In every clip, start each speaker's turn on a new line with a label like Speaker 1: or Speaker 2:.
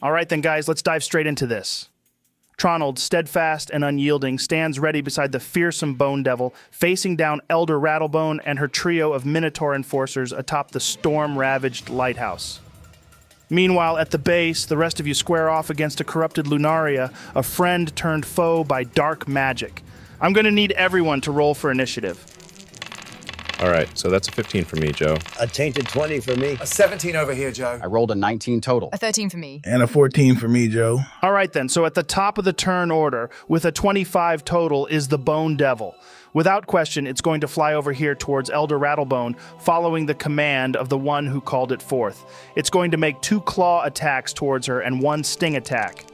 Speaker 1: All right then, guys, let's dive straight into this. Tronald, steadfast and unyielding, stands ready beside the fearsome Bone Devil, facing down Elder Rattlebone and her trio of Minotaur enforcers atop the storm-ravaged lighthouse. Meanwhile, at the base, the rest of you square off against a corrupted Lunaria, a friend turned foe by dark magic. I'm going to need everyone to roll for initiative.
Speaker 2: All right, so that's a 15 for me, Joe.
Speaker 3: A tainted 20 for me.
Speaker 4: A 17 over here, Joe.
Speaker 5: I rolled a 19 total.
Speaker 6: A 13 for me.
Speaker 7: And a 14 for me, Joe.
Speaker 1: All right then, so at the top of the turn order, with a 25 total, is the Bone Devil. Without question, it's going to fly over here towards Elder Rattlebone, following the command of the one who called it forth. It's going to make 2 claw attacks towards her and 1 sting attack.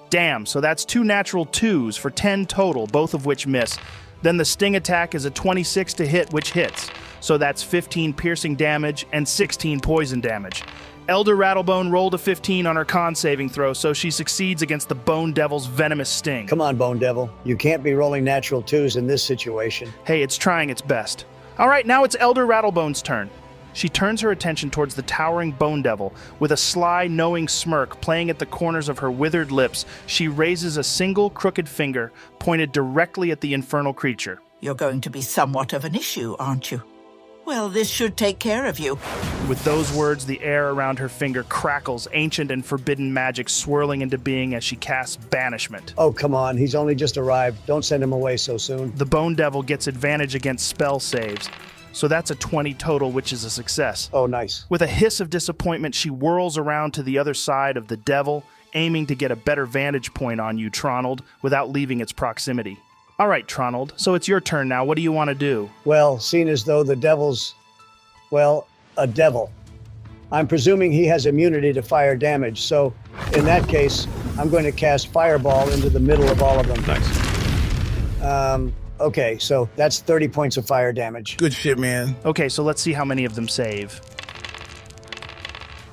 Speaker 1: Damn, so that's 2 natural 2s for 10 total, both of which miss. Then the sting attack is a 26 to hit, which hits. So that's 15 piercing damage and 16 poison damage. Elder Rattlebone rolled a 15 on her con saving throw, so she succeeds against the Bone Devil's venomous sting.
Speaker 3: Come on, Bone Devil. You can't be rolling natural 2s in this situation.
Speaker 1: Hey, it's trying its best. All right, now it's Elder Rattlebone's turn. She turns her attention towards the towering Bone Devil. With a sly, knowing smirk playing at the corners of her withered lips, she raises a single crooked finger pointed directly at the infernal creature.
Speaker 8: You're going to be somewhat of an issue, aren't you? Well, this should take care of you.
Speaker 1: With those words, the air around her finger crackles, ancient and forbidden magic swirling into being as she casts Banishment.
Speaker 3: Oh, come on. He's only just arrived. Don't send him away so soon.
Speaker 1: The Bone Devil gets advantage against spell saves. So that's a 20 total, which is a success.
Speaker 3: Oh, nice.
Speaker 1: With a hiss of disappointment, she whirls around to the other side of the devil, aiming to get a better vantage point on you, Tronald, without leaving its proximity. All right, Tronald, so it's your turn now. What do you want to do?
Speaker 3: Well, seeing as though the devil's, well, a devil, I'm presuming he has immunity to fire damage. So in that case, I'm going to cast Fireball into the middle of all of them.
Speaker 2: Nice.
Speaker 3: Okay, so that's 30 points of fire damage.
Speaker 7: Good shit, man.
Speaker 1: Okay, so let's see how many of them save.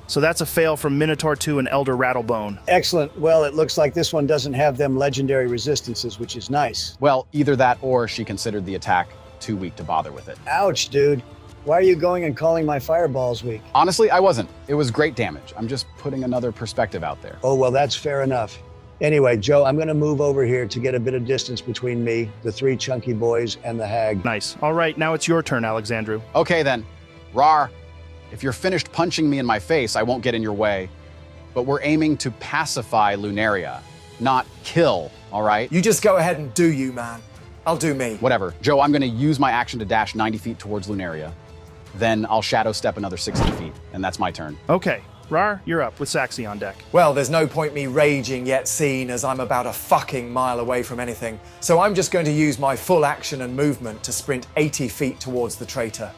Speaker 1: So that's a fail from Minotaur 2 and Elder Rattlebone.
Speaker 3: Excellent. Well, it looks like this one doesn't have them legendary resistances, which is nice.
Speaker 5: Well, either that or she considered the attack too weak to bother with it.
Speaker 3: Ouch, dude. Why are you going and calling my fireballs weak?
Speaker 5: Honestly, I wasn't. It was great damage. I'm just putting another perspective out there.
Speaker 3: Oh, well, that's fair enough. Anyway, Joe, I'm going to move over here to get a bit of distance between me, the 3 chunky boys, and the hag.
Speaker 1: Nice. All right, now it's your turn, Alexandrew.
Speaker 5: Okay then, Raarh, if you're finished punching me in my face, I won't get in your way. But we're aiming to pacify Lunaria, not kill, all right?
Speaker 4: You just go ahead and do you, man. I'll do me.
Speaker 5: Whatever. Joe, I'm gonna use my action to dash 90 feet towards Lunaria. Then I'll shadow step another 60 feet, and that's my turn.
Speaker 1: Okay. Raarh, you're up with Saxi on deck.
Speaker 4: Well, there's no point me raging yet seen as I'm about a fucking mile away from anything. So I'm just going to use my full action and movement to sprint 80 feet towards the traitor.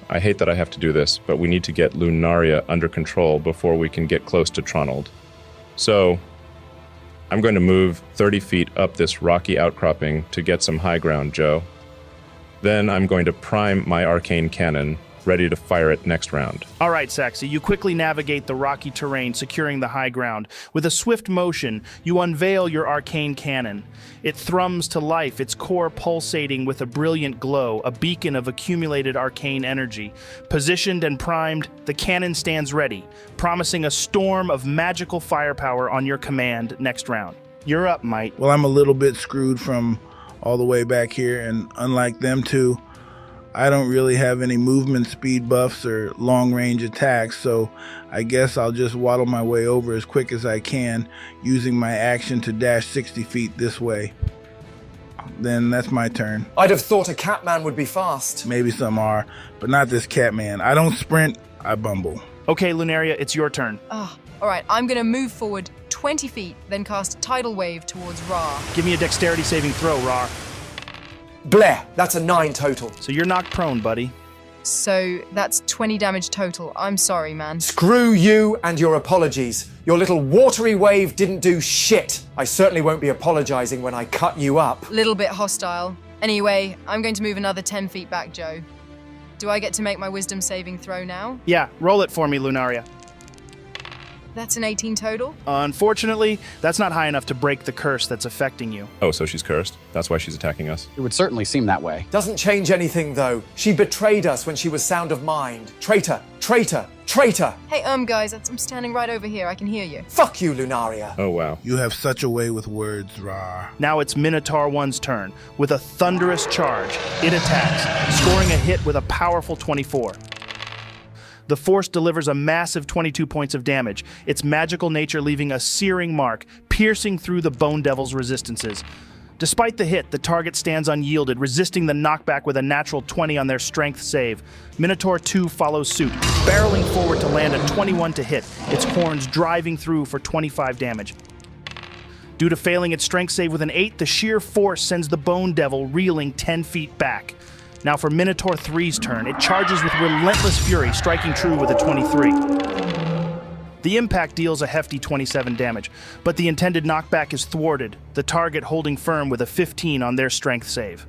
Speaker 2: I hate that I have to do this, but we need to get Lunaria under control before we can get close to Tronald. So, I'm going to move 30 feet up this rocky outcropping to get some high ground, Joe. Then I'm going to prime my arcane cannon, ready to fire it next round.
Speaker 1: All right, Saxi, you quickly navigate the rocky terrain, securing the high ground. With a swift motion, you unveil your arcane cannon. It thrums to life, its core pulsating with a brilliant glow, a beacon of accumulated arcane energy. Positioned and primed, the cannon stands ready, promising a storm of magical firepower on your command next round. You're up, Mite.
Speaker 7: Well, I'm a little bit screwed from all the way back here, and unlike them two, I don't really have any movement speed buffs or long-range attacks, so I guess I'll just waddle my way over as quick as I can, using my action to dash 60 feet this way. Then that's my turn.
Speaker 4: I'd have thought a Catman would be fast.
Speaker 7: Maybe some are, but not this Catman. I don't sprint, I bumble.
Speaker 1: Okay, Lunaria, it's your turn.
Speaker 6: All right, I'm going to move forward 20 feet, then cast Tidal Wave towards Raarh.
Speaker 1: Give me a dexterity saving throw, Raarh.
Speaker 4: Bleh, that's a 9 total.
Speaker 1: So you're knocked prone, buddy.
Speaker 6: So that's 20 damage total. I'm sorry, man.
Speaker 4: Screw you and your apologies. Your little watery wave didn't do shit. I certainly won't be apologizing when I cut you up.
Speaker 6: Little bit hostile. Anyway, I'm going to move another 10 feet back, Joe. Do I get to make my wisdom saving throw now?
Speaker 1: Yeah, roll it for me, Lunaria.
Speaker 6: That's an 18 total?
Speaker 1: Unfortunately, that's not high enough to break the curse that's affecting you.
Speaker 2: Oh, so she's cursed? That's why she's attacking us?
Speaker 5: It would certainly seem that way.
Speaker 4: Doesn't change anything, though. She betrayed us when she was sound of mind. Traitor, Traitor! Traitor!
Speaker 6: Hey, guys, I'm standing right over here. I can hear you.
Speaker 4: Fuck you, Lunaria.
Speaker 2: Oh, wow.
Speaker 7: You have such a way with words, Raarh.
Speaker 1: Now it's Minotaur 1's turn. With a thunderous charge, it attacks, scoring a hit with a powerful 24. The force delivers a massive 22 points of damage, its magical nature leaving a searing mark, piercing through the Bone Devil's resistances. Despite the hit, the target stands unyielded, resisting the knockback with a natural 20 on their strength save. Minotaur 2 follows suit, barreling forward to land a 21 to hit, its horns driving through for 25 damage. Due to failing its strength save with an 8, the sheer force sends the Bone Devil reeling 10 feet back. Now for Minotaur 3's turn, it charges with relentless fury, striking true with a 23. The impact deals a hefty 27 damage, but the intended knockback is thwarted, the target holding firm with a 15 on their strength save.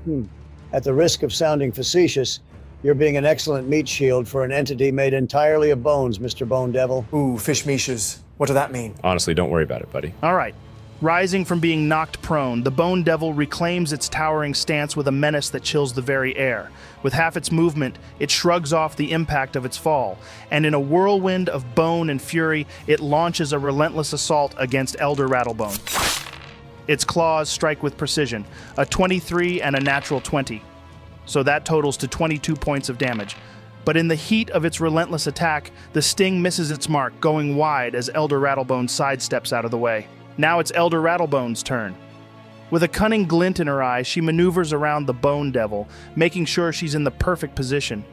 Speaker 3: At the risk of sounding facetious, you're being an excellent meat shield for an entity made entirely of bones, Mr. Bone Devil.
Speaker 4: Ooh, fish meeshers. What does that mean?
Speaker 2: Honestly, don't worry about it, buddy.
Speaker 1: All right. Rising from being knocked prone, the Bone Devil reclaims its towering stance with a menace that chills the very air. With half its movement, it shrugs off the impact of its fall, and in a whirlwind of bone and fury, it launches a relentless assault against Elder Rattlebone. Its claws strike with precision, a 23 and a natural 20. So that totals to 22 points of damage. But in the heat of its relentless attack, the sting misses its mark, going wide as Elder Rattlebone sidesteps out of the way. Now it's Elder Rattlebone's turn. With a cunning glint in her eye, she maneuvers around the Bone Devil, making sure she's in the perfect position.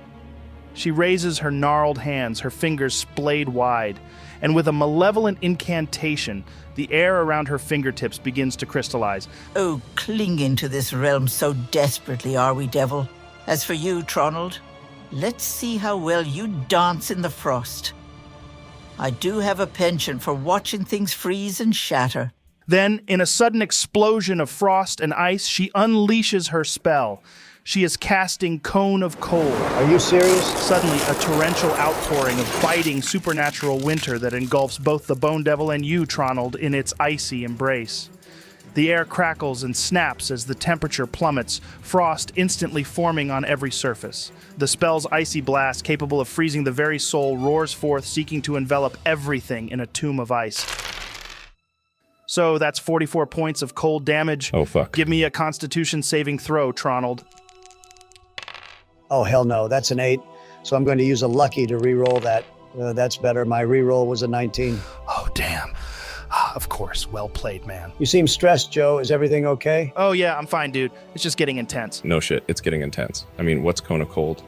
Speaker 1: She raises her gnarled hands, her fingers splayed wide, and with a malevolent incantation, the air around her fingertips begins to crystallize.
Speaker 8: Oh, clinging to this realm so desperately, are we, Devil? As for you, Tronald, let's see how well you dance in the frost. I do have a penchant for watching things freeze and shatter.
Speaker 1: Then, in a sudden explosion of frost and ice, she unleashes her spell. She is casting Cone of Cold.
Speaker 3: Are you serious?
Speaker 1: Suddenly, a torrential outpouring of biting supernatural winter that engulfs both the Bone Devil and you, Tronald, in its icy embrace. The air crackles and snaps as the temperature plummets, frost instantly forming on every surface. The spell's icy blast, capable of freezing the very soul, roars forth, seeking to envelop everything in a tomb of ice. So that's 44 points of cold damage.
Speaker 2: Oh, fuck.
Speaker 1: Give me a Constitution saving throw, Tronald.
Speaker 3: Oh, hell no. That's an 8. So I'm going to use a lucky to re-roll that. That's better. My re-roll was a 19.
Speaker 1: Oh, damn. Of course. Well played, man.
Speaker 3: You seem stressed, Joe. Is everything okay?
Speaker 1: Oh, yeah, I'm fine, dude. It's just getting intense.
Speaker 2: No shit, it's getting intense. I mean, what's Cone of Cold?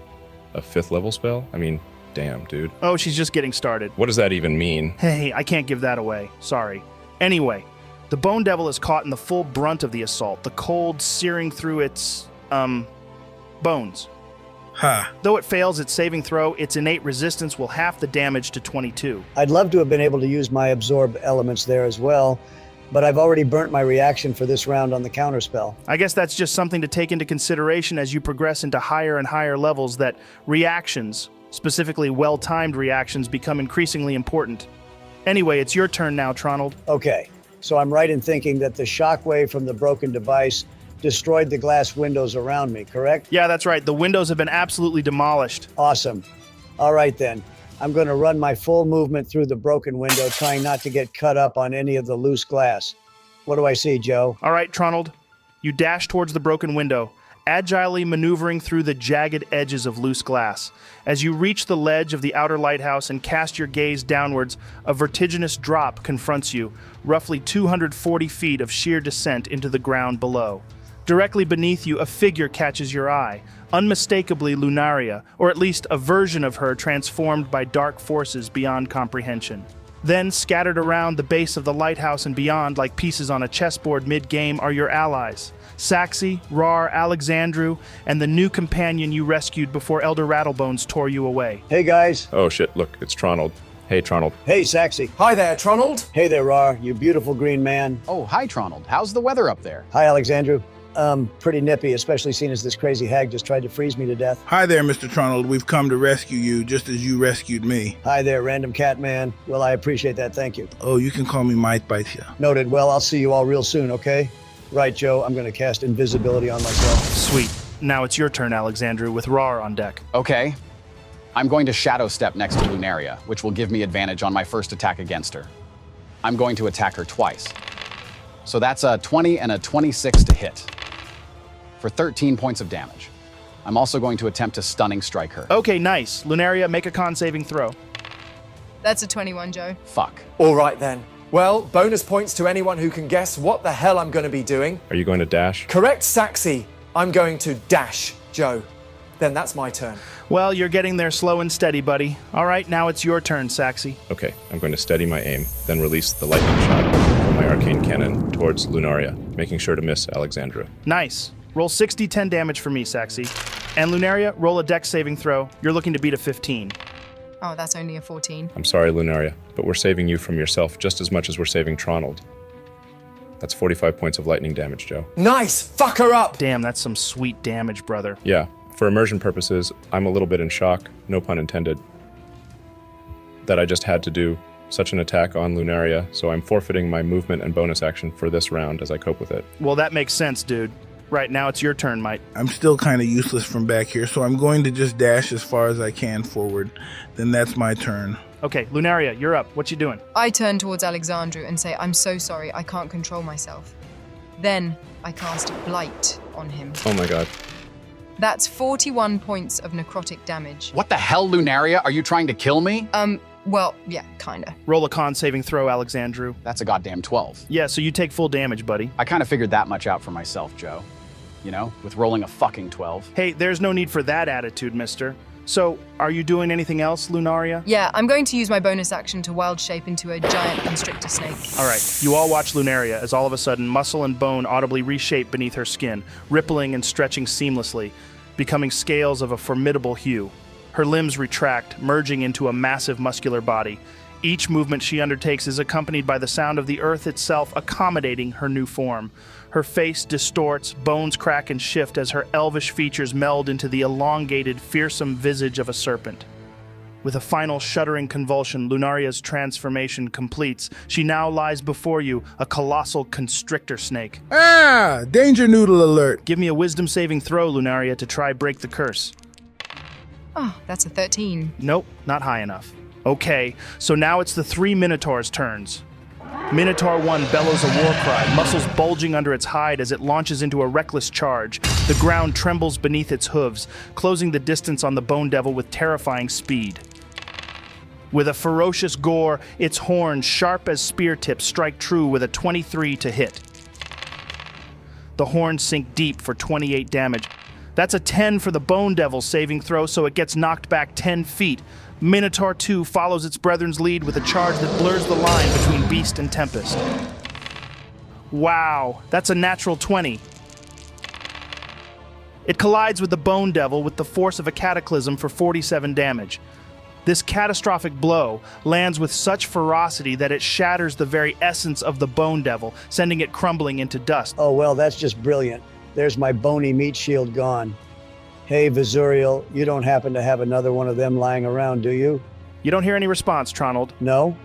Speaker 2: A 5th level spell? I mean, damn, dude.
Speaker 1: Oh, she's just getting started.
Speaker 2: What does that even mean?
Speaker 1: Hey, I can't give that away. Sorry. Anyway, the Bone Devil is caught in the full brunt of the assault, the cold searing through its, bones.
Speaker 7: Ha.
Speaker 1: Though it fails its saving throw, its innate resistance will half the damage to 22.
Speaker 3: I'd love to have been able to use my absorb elements there as well, but I've already burnt my reaction for this round on the counterspell.
Speaker 1: I guess that's just something to take into consideration as you progress into higher and higher levels, that reactions, specifically well-timed reactions, become increasingly important. Anyway, it's your turn now, Tronald.
Speaker 3: Okay, so I'm right in thinking that the shockwave from the broken device destroyed the glass windows around me, correct?
Speaker 1: Yeah, that's right. The windows have been absolutely demolished.
Speaker 3: Awesome. All right then. I'm going to run my full movement through the broken window, trying not to get cut up on any of the loose glass. What do I see, Joe?
Speaker 1: All right, Tronald. You dash towards the broken window, agilely maneuvering through the jagged edges of loose glass. As you reach the ledge of the outer lighthouse and cast your gaze downwards, a vertiginous drop confronts you, roughly 240 feet of sheer descent into the ground below. Directly beneath you, a figure catches your eye, unmistakably Lunaria, or at least a version of her transformed by dark forces beyond comprehension. Then, scattered around the base of the lighthouse and beyond like pieces on a chessboard mid-game are your allies. Saxi, Raarh, Alexandrew, and the new companion you rescued before Elder Rattlebones tore you away.
Speaker 3: Hey, guys.
Speaker 2: Oh shit, look, it's Tronald. Hey, Tronald.
Speaker 3: Hey, Saxi.
Speaker 4: Hi there, Tronald.
Speaker 3: Hey there, Raarh, you beautiful green man.
Speaker 5: Oh, hi, Tronald. How's the weather up there?
Speaker 3: Hi, Alexandrew. Pretty nippy, especially seeing as this crazy hag just tried to freeze me to death.
Speaker 7: Hi there, Mr. Tronald. We've come to rescue you, just as you rescued me.
Speaker 3: Hi there, random cat man. Well, I appreciate that, thank you.
Speaker 7: Oh, you can call me Mike Bite ya.
Speaker 3: Noted. Well, I'll see you all real soon, okay? Right, Joe, I'm going to cast invisibility on myself.
Speaker 1: Sweet. Now it's your turn, Alexandrew, with Raarh on deck.
Speaker 5: Okay. I'm going to shadow step next to Lunaria, which will give me advantage on my first attack against her. I'm going to attack her twice. So that's a 20 and a 26 to hit for 13 points of damage. I'm also going to attempt to stunning strike her.
Speaker 1: Okay, nice. Lunaria, make a con saving throw.
Speaker 6: That's a 21, Joe.
Speaker 5: Fuck.
Speaker 4: All right then. Well, bonus points to anyone who can guess what the hell I'm going to be doing.
Speaker 2: Are you going to dash?
Speaker 4: Correct, Saxi. I'm going to dash, Joe. Then that's my turn.
Speaker 1: Well, you're getting there slow and steady, buddy. All right, now it's your turn, Saxi.
Speaker 2: Okay, I'm going to steady my aim, then release the lightning shot from my arcane cannon towards Lunaria, making sure to miss Alexandrew.
Speaker 1: Nice. Roll 60-10 damage for me, Saxi. And Lunaria, roll a dex saving throw. You're looking to beat a 15.
Speaker 6: Oh, that's only a 14.
Speaker 2: I'm sorry, Lunaria, but we're saving you from yourself just as much as we're saving Tronald. That's 45 points of lightning damage, Joe.
Speaker 4: Nice! Fuck her up!
Speaker 1: Damn, that's some sweet damage, brother.
Speaker 2: Yeah, for immersion purposes, I'm a little bit in shock, no pun intended, that I just had to do such an attack on Lunaria, so I'm forfeiting my movement and bonus action for this round as I cope with it.
Speaker 1: Well, that makes sense, dude. Right, now it's your turn, Mike.
Speaker 7: I'm still kind of useless from back here, so I'm going to just dash as far as I can forward. Then that's my turn.
Speaker 1: Okay, Lunaria, you're up. What you doing?
Speaker 6: I turn towards Alexandrew and say, I'm so sorry, I can't control myself. Then I cast Blight on him.
Speaker 2: Oh my god.
Speaker 6: That's 41 points of necrotic damage.
Speaker 5: What the hell, Lunaria? Are you trying to kill me?
Speaker 6: Well, yeah, kinda.
Speaker 1: Roll a con saving throw, Alexandrew.
Speaker 5: That's a goddamn 12.
Speaker 1: Yeah, so you take full damage, buddy.
Speaker 5: I kind of figured that much out for myself, Joe. You know, with rolling a fucking 12.
Speaker 1: Hey, there's no need for that attitude, mister. So, are you doing anything else, Lunaria?
Speaker 6: Yeah, I'm going to use my bonus action to wild shape into a giant constrictor snake.
Speaker 1: All right, you all watch Lunaria as all of a sudden muscle and bone audibly reshape beneath her skin, rippling and stretching seamlessly, becoming scales of a formidable hue. Her limbs retract, merging into a massive muscular body. Each movement she undertakes is accompanied by the sound of the earth itself accommodating her new form. Her face distorts, bones crack and shift as her elvish features meld into the elongated, fearsome visage of a serpent. With a final shuddering convulsion, Lunaria's transformation completes. She now lies before you, a colossal constrictor snake.
Speaker 7: Ah! Danger noodle alert!
Speaker 1: Give me a wisdom saving throw, Lunaria, to try break the curse.
Speaker 6: Oh, that's a 13.
Speaker 1: Nope, not high enough. Okay, so now it's the three Minotaurs' turns. Minotaur 1 bellows a war cry, muscles bulging under its hide as it launches into a reckless charge. The ground trembles beneath its hooves, closing the distance on the Bone Devil with terrifying speed. With a ferocious gore, its horns, sharp as spear tips, strike true with a 23 to hit. The horns sink deep for 28 damage. That's a 10 for the Bone Devil's saving throw, so it gets knocked back 10 feet. Minotaur 2 follows its brethren's lead with a charge that blurs the line between Beast and Tempest. Wow, that's a natural 20. It collides with the Bone Devil with the force of a cataclysm for 47 damage. This catastrophic blow lands with such ferocity that it shatters the very essence of the Bone Devil, sending it crumbling into dust.
Speaker 3: Oh, well, that's just brilliant. There's my bony meat shield gone. Hey, Vizuriel, you don't happen to have another one of them lying around, do you?
Speaker 1: You don't hear any response, Tronald.
Speaker 3: No?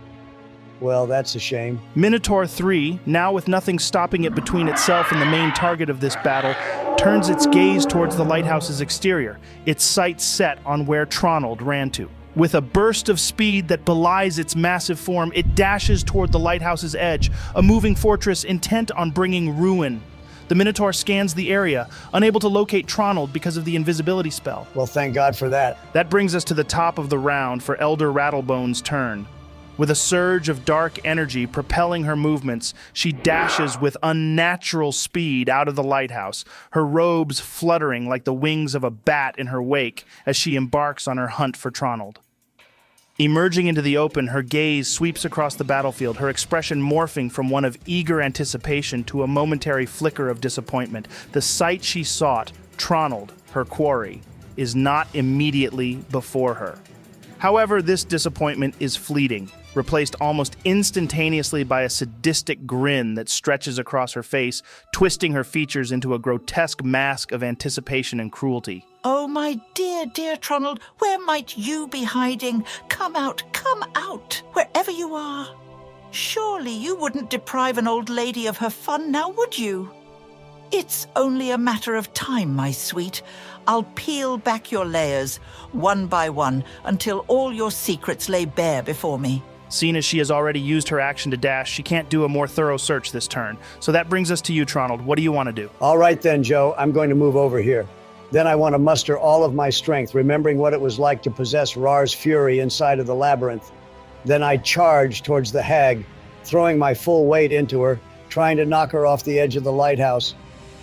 Speaker 3: Well, that's a shame.
Speaker 1: Minotaur 3, now with nothing stopping it between itself and the main target of this battle, turns its gaze towards the lighthouse's exterior, its sights set on where Tronald ran to. With a burst of speed that belies its massive form, it dashes toward the lighthouse's edge, a moving fortress intent on bringing ruin. The Minotaur scans the area, unable to locate Tronald because of the invisibility spell.
Speaker 3: Well, thank God for that.
Speaker 1: That brings us to the top of the round for Elder Rattlebone's turn. With a surge of dark energy propelling her movements, she dashes with unnatural speed out of the lighthouse, her robes fluttering like the wings of a bat in her wake as she embarks on her hunt for Tronald. Emerging into the open, her gaze sweeps across the battlefield, her expression morphing from one of eager anticipation to a momentary flicker of disappointment. The sight she sought, Tronald, her quarry, is not immediately before her. However, this disappointment is fleeting, replaced almost instantaneously by a sadistic grin that stretches across her face, twisting her features into a grotesque mask of anticipation and cruelty.
Speaker 8: Oh, my dear, dear Tronald, where might you be hiding? Come out, wherever you are. Surely you wouldn't deprive an old lady of her fun now, would you? It's only a matter of time, my sweet. I'll peel back your layers, one by one, until all your secrets lay bare before me.
Speaker 1: Seeing as she has already used her action to dash, she can't do a more thorough search this turn. So that brings us to you, Tronald. What do you want to do?
Speaker 3: All right then, Joe, I'm going to move over here. Then I want to muster all of my strength, remembering what it was like to possess Raarh's fury inside of the labyrinth. Then I charge towards the hag, throwing my full weight into her, trying to knock her off the edge of the lighthouse.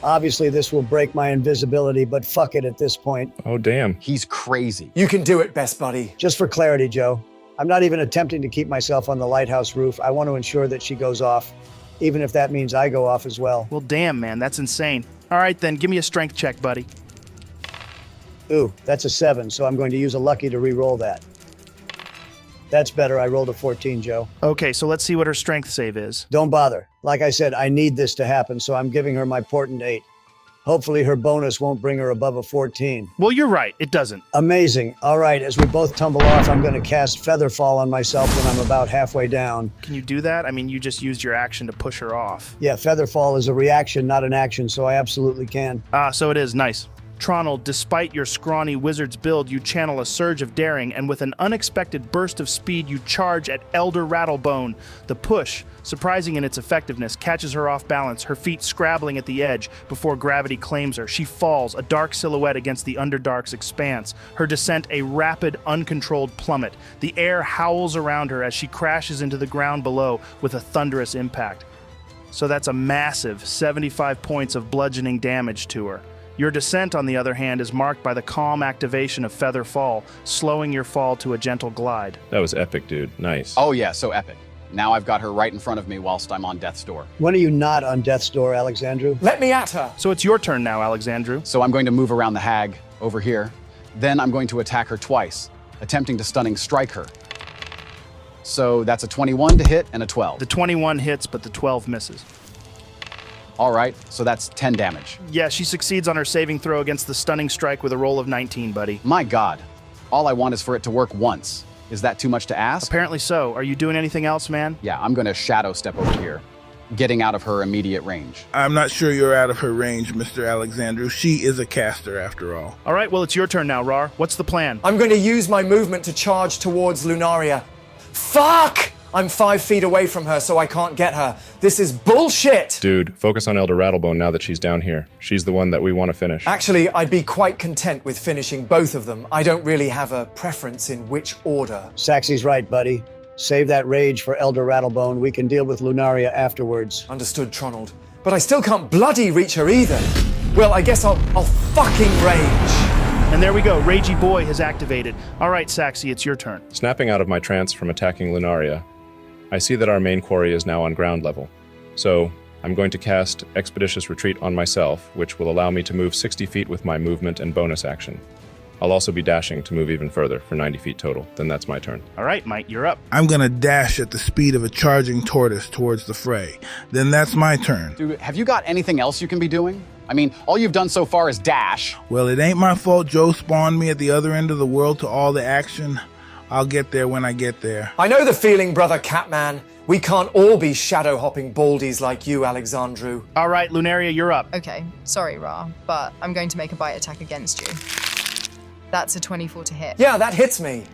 Speaker 3: Obviously, this will break my invisibility, but fuck it at this point.
Speaker 2: Oh, damn.
Speaker 5: He's crazy.
Speaker 4: You can do it, best buddy.
Speaker 3: Just for clarity, Joe, I'm not even attempting to keep myself on the lighthouse roof. I want to ensure that she goes off, even if that means I go off as well.
Speaker 1: Well, damn, man, that's insane. All right, then, give me a strength check, buddy.
Speaker 3: Ooh, that's a 7, so I'm going to use a lucky to re-roll that. That's better. I rolled a 14, Joe.
Speaker 1: Okay, so let's see what her strength save is.
Speaker 3: Don't bother. Like I said, I need this to happen, so I'm giving her my portent 8. Hopefully her bonus won't bring her above a 14.
Speaker 1: Well, you're right, it doesn't.
Speaker 3: Amazing. All right, as we both tumble off, I'm going to cast Featherfall on myself when I'm about halfway down.
Speaker 1: Can you do that? I mean, you just used your action to push her off.
Speaker 3: Yeah, Featherfall is a reaction, not an action, so I absolutely can.
Speaker 1: So it is. Nice. Tronald, despite your scrawny wizard's build, you channel a surge of daring, and with an unexpected burst of speed, you charge at Elder Rattlebone. The push, surprising in its effectiveness, catches her off balance, her feet scrabbling at the edge before gravity claims her. She falls, a dark silhouette against the Underdark's expanse. Her descent a rapid, uncontrolled plummet. The air howls around her as she crashes into the ground below with a thunderous impact. So that's a massive 75 points of bludgeoning damage to her. Your descent, on the other hand, is marked by the calm activation of Feather Fall, slowing your fall to a gentle glide.
Speaker 2: That was epic, dude. Nice.
Speaker 5: Oh yeah, so epic. Now I've got her right in front of me whilst I'm on death's door.
Speaker 3: When are you not on death's door, Alexandrew?
Speaker 4: Let me at her.
Speaker 1: So it's your turn now, Alexandrew.
Speaker 5: So I'm going to move around the hag, over here. Then I'm going to attack her twice, attempting to stunning strike her. So that's a 21 to hit and a 12.
Speaker 1: The 21 hits, but the 12 misses.
Speaker 5: All right, so that's 10 damage.
Speaker 1: Yeah, she succeeds on her saving throw against the stunning strike with a roll of 19, buddy.
Speaker 5: My God, all I want is for it to work once. Is that too much to ask?
Speaker 1: Apparently so. Are you doing anything else, man?
Speaker 5: Yeah, I'm gonna shadow step over here, getting out of her immediate range.
Speaker 7: I'm not sure you're out of her range, Mr. Alexandrew. She is a caster, after all.
Speaker 1: All right, well, it's your turn now, Raarh. What's the plan?
Speaker 4: I'm going to use my movement to charge towards Lunaria. Fuck! I'm 5 feet away from her, so I can't get her. This is bullshit!
Speaker 2: Dude, focus on Elder Rattlebone now that she's down here. She's the one that we want to finish.
Speaker 4: Actually, I'd be quite content with finishing both of them. I don't really have a preference in which order.
Speaker 3: Saxy's right, buddy. Save that rage for Elder Rattlebone. We can deal with Lunaria afterwards.
Speaker 4: Understood, Tronald. But I still can't bloody reach her either. Well, I guess I'll fucking rage.
Speaker 1: And there we go. Ragey Boy has activated. All right, Saxy, it's your turn.
Speaker 2: Snapping out of my trance from attacking Lunaria, I see that our main quarry is now on ground level. So I'm going to cast Expeditious Retreat on myself, which will allow me to move 60 feet with my movement and bonus action. I'll also be dashing to move even further for 90 feet total. Then that's my turn.
Speaker 1: All right, Mike, you're up.
Speaker 7: I'm gonna dash at the speed of a charging tortoise towards the fray. Then that's my turn.
Speaker 5: Dude, have you got anything else you can be doing? I mean, all you've done so far is dash.
Speaker 7: Well, it ain't my fault Joe spawned me at the other end of the world to all the action. I'll get there when I get there.
Speaker 4: I know the feeling, brother Catman. We can't all be shadow-hopping baldies like you, Alexandrew.
Speaker 1: All right, Lunaria, you're up.
Speaker 6: Okay, sorry, Raarh, but I'm going to make a bite attack against you. That's a 24 to hit.
Speaker 4: Yeah, that hits me.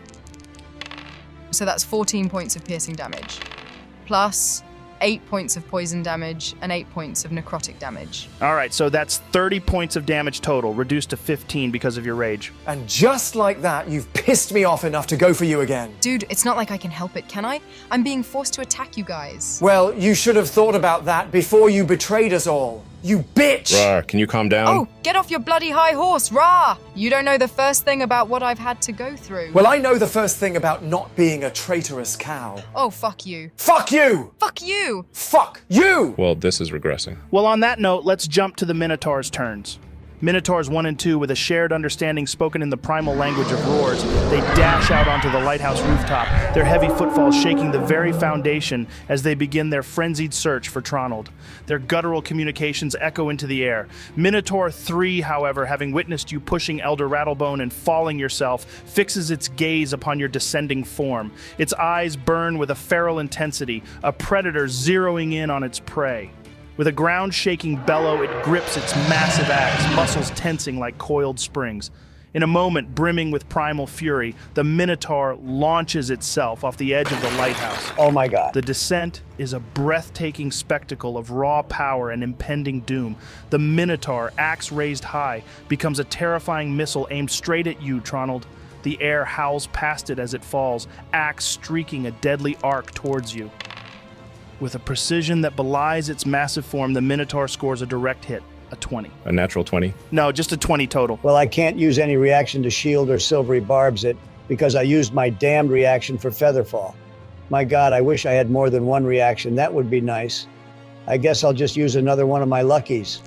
Speaker 6: So that's 14 points of piercing damage, plus 8 points of poison damage and 8 points of necrotic damage.
Speaker 1: All right, so that's 30 points of damage total, reduced to 15 because of your rage.
Speaker 4: And just like that, you've pissed me off enough to go for you again.
Speaker 6: Dude, it's not like I can help it, can I? I'm being forced to attack you guys.
Speaker 4: Well, you should have thought about that before you betrayed us all. You bitch!
Speaker 2: Raarh, can you calm down?
Speaker 6: Oh, get off your bloody high horse, Raarh! You don't know the first thing about what I've had to go through.
Speaker 4: Well, I know the first thing about not being a traitorous cow.
Speaker 6: Oh, fuck you.
Speaker 4: Fuck you!
Speaker 6: Fuck you!
Speaker 4: Fuck you!
Speaker 2: Well, this is regressing.
Speaker 1: Well, on that note, let's jump to the Minotaur's turns. Minotaurs 1 and 2, with a shared understanding spoken in the primal language of roars, they dash out onto the lighthouse rooftop, their heavy footfalls shaking the very foundation as they begin their frenzied search for Tronald. Their guttural communications echo into the air. Minotaur 3, however, having witnessed you pushing Elder Rattlebone and falling yourself, fixes its gaze upon your descending form. Its eyes burn with a feral intensity, a predator zeroing in on its prey. With a ground-shaking bellow, it grips its massive axe, muscles tensing like coiled springs. In a moment, brimming with primal fury, the Minotaur launches itself off the edge of the lighthouse.
Speaker 3: Oh my God.
Speaker 1: The descent is a breathtaking spectacle of raw power and impending doom. The Minotaur, axe raised high, becomes a terrifying missile aimed straight at you, Tronald. The air howls past it as it falls, axe streaking a deadly arc towards you. With a precision that belies its massive form, the Minotaur scores a direct hit, a 20.
Speaker 2: A natural 20?
Speaker 1: No, just a 20 total.
Speaker 3: Well, I can't use any reaction to shield or silvery barbs it because I used my damned reaction for Featherfall. My God, I wish I had more than one reaction. That would be nice. I guess I'll just use another one of my luckies.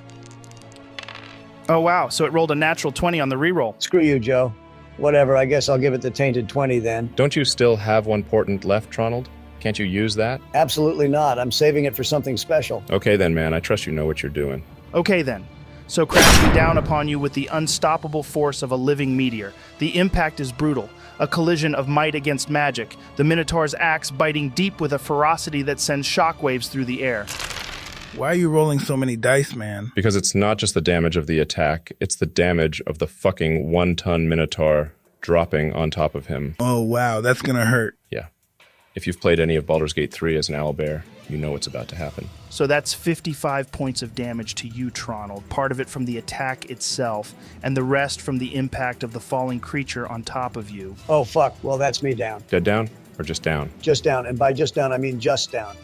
Speaker 1: Oh wow, so it rolled a natural 20 on the reroll.
Speaker 3: Screw you, Joe. Whatever, I guess I'll give it the tainted 20 then.
Speaker 2: Don't you still have one portent left, Tronald? Can't you use that?
Speaker 3: Absolutely not. I'm saving it for something special.
Speaker 2: Okay then, man. I trust you know what you're doing.
Speaker 1: Okay then. So crashing down upon you with the unstoppable force of a living meteor. The impact is brutal, a collision of might against magic, the Minotaur's axe biting deep with a ferocity that sends shockwaves through the air.
Speaker 7: Why are you rolling so many dice, man?
Speaker 2: Because it's not just the damage of the attack, it's the damage of the fucking 1-ton Minotaur dropping on top of him.
Speaker 7: Oh, wow, that's gonna hurt.
Speaker 2: Yeah. If you've played any of Baldur's Gate 3 as an owlbear, you know what's about to happen.
Speaker 1: So that's 55 points of damage to you, Tronald, part of it from the attack itself, and the rest from the impact of the falling creature on top of you.
Speaker 3: Oh, fuck. Well, that's me down.
Speaker 2: Dead down or just down?
Speaker 3: Just down. And by just down, I mean just down.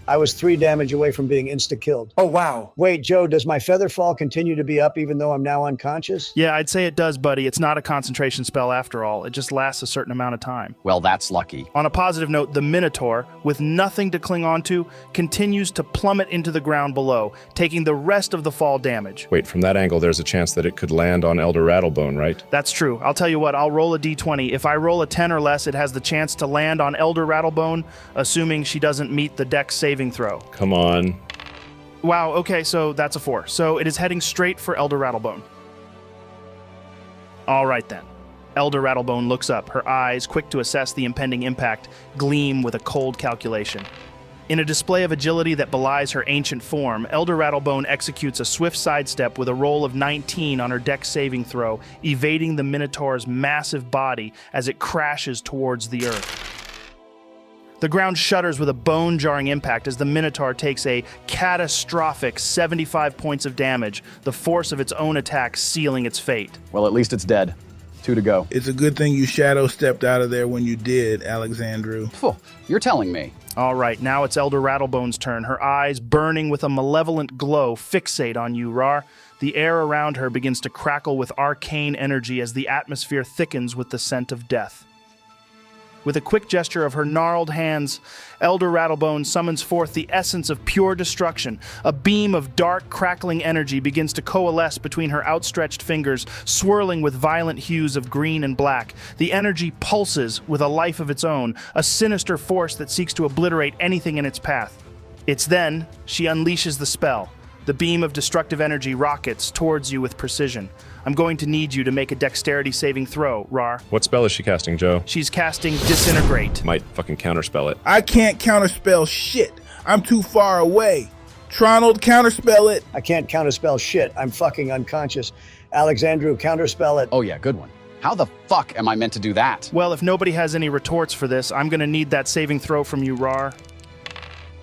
Speaker 3: I was 3 damage away from being insta-killed.
Speaker 4: Oh, wow.
Speaker 3: Wait, Joe, does my Featherfall continue to be up even though I'm now unconscious?
Speaker 1: Yeah, I'd say it does, buddy. It's not a concentration spell after all. It just lasts a certain amount of time.
Speaker 5: Well, that's lucky.
Speaker 1: On a positive note, the Minotaur, with nothing to cling onto, continues to plummet into the ground below, taking the rest of the fall damage.
Speaker 2: Wait, from that angle, there's a chance that it could land on Elder Rattlebone, right?
Speaker 1: That's true. I'll tell you what, I'll roll a d20. If I roll a 10 or less, it has the chance to land on Elder Rattlebone, assuming she doesn't meet the dex saving throw.
Speaker 2: Come on.
Speaker 1: Wow, okay, so that's a 4. So it is heading straight for Elder Rattlebone. All right then. Elder Rattlebone looks up, her eyes, quick to assess the impending impact, gleam with a cold calculation. In a display of agility that belies her ancient form, Elder Rattlebone executes a swift sidestep with a roll of 19 on her dex saving throw, evading the Minotaur's massive body as it crashes towards the earth. The ground shudders with a bone-jarring impact as the Minotaur takes a catastrophic 75 points of damage, the force of its own attack sealing its fate.
Speaker 5: Well, at least it's dead. 2 to go.
Speaker 7: It's a good thing you shadow stepped out of there when you did, Alexandrew.
Speaker 5: Phew, you're telling me.
Speaker 1: All right, now it's Elder Rattlebone's turn. Her eyes, burning with a malevolent glow, fixate on you, Raarh. The air around her begins to crackle with arcane energy as the atmosphere thickens with the scent of death. With a quick gesture of her gnarled hands, Elder Rattlebone summons forth the essence of pure destruction. A beam of dark, crackling energy begins to coalesce between her outstretched fingers, swirling with violent hues of green and black. The energy pulses with a life of its own, a sinister force that seeks to obliterate anything in its path. It's then she unleashes the spell. The beam of destructive energy rockets towards you with precision. I'm going to need you to make a dexterity saving throw, Raarh.
Speaker 2: What spell is she casting, Joe?
Speaker 1: She's casting Disintegrate.
Speaker 2: Might fucking counterspell it.
Speaker 7: I can't counterspell shit. I'm too far away. Tronald, counterspell it.
Speaker 3: I can't counterspell shit. I'm fucking unconscious. Alexandrew, counterspell it.
Speaker 5: Oh yeah, good one. How the fuck am I meant to do that?
Speaker 1: Well, if nobody has any retorts for this, I'm going to need that saving throw from you, Raarh.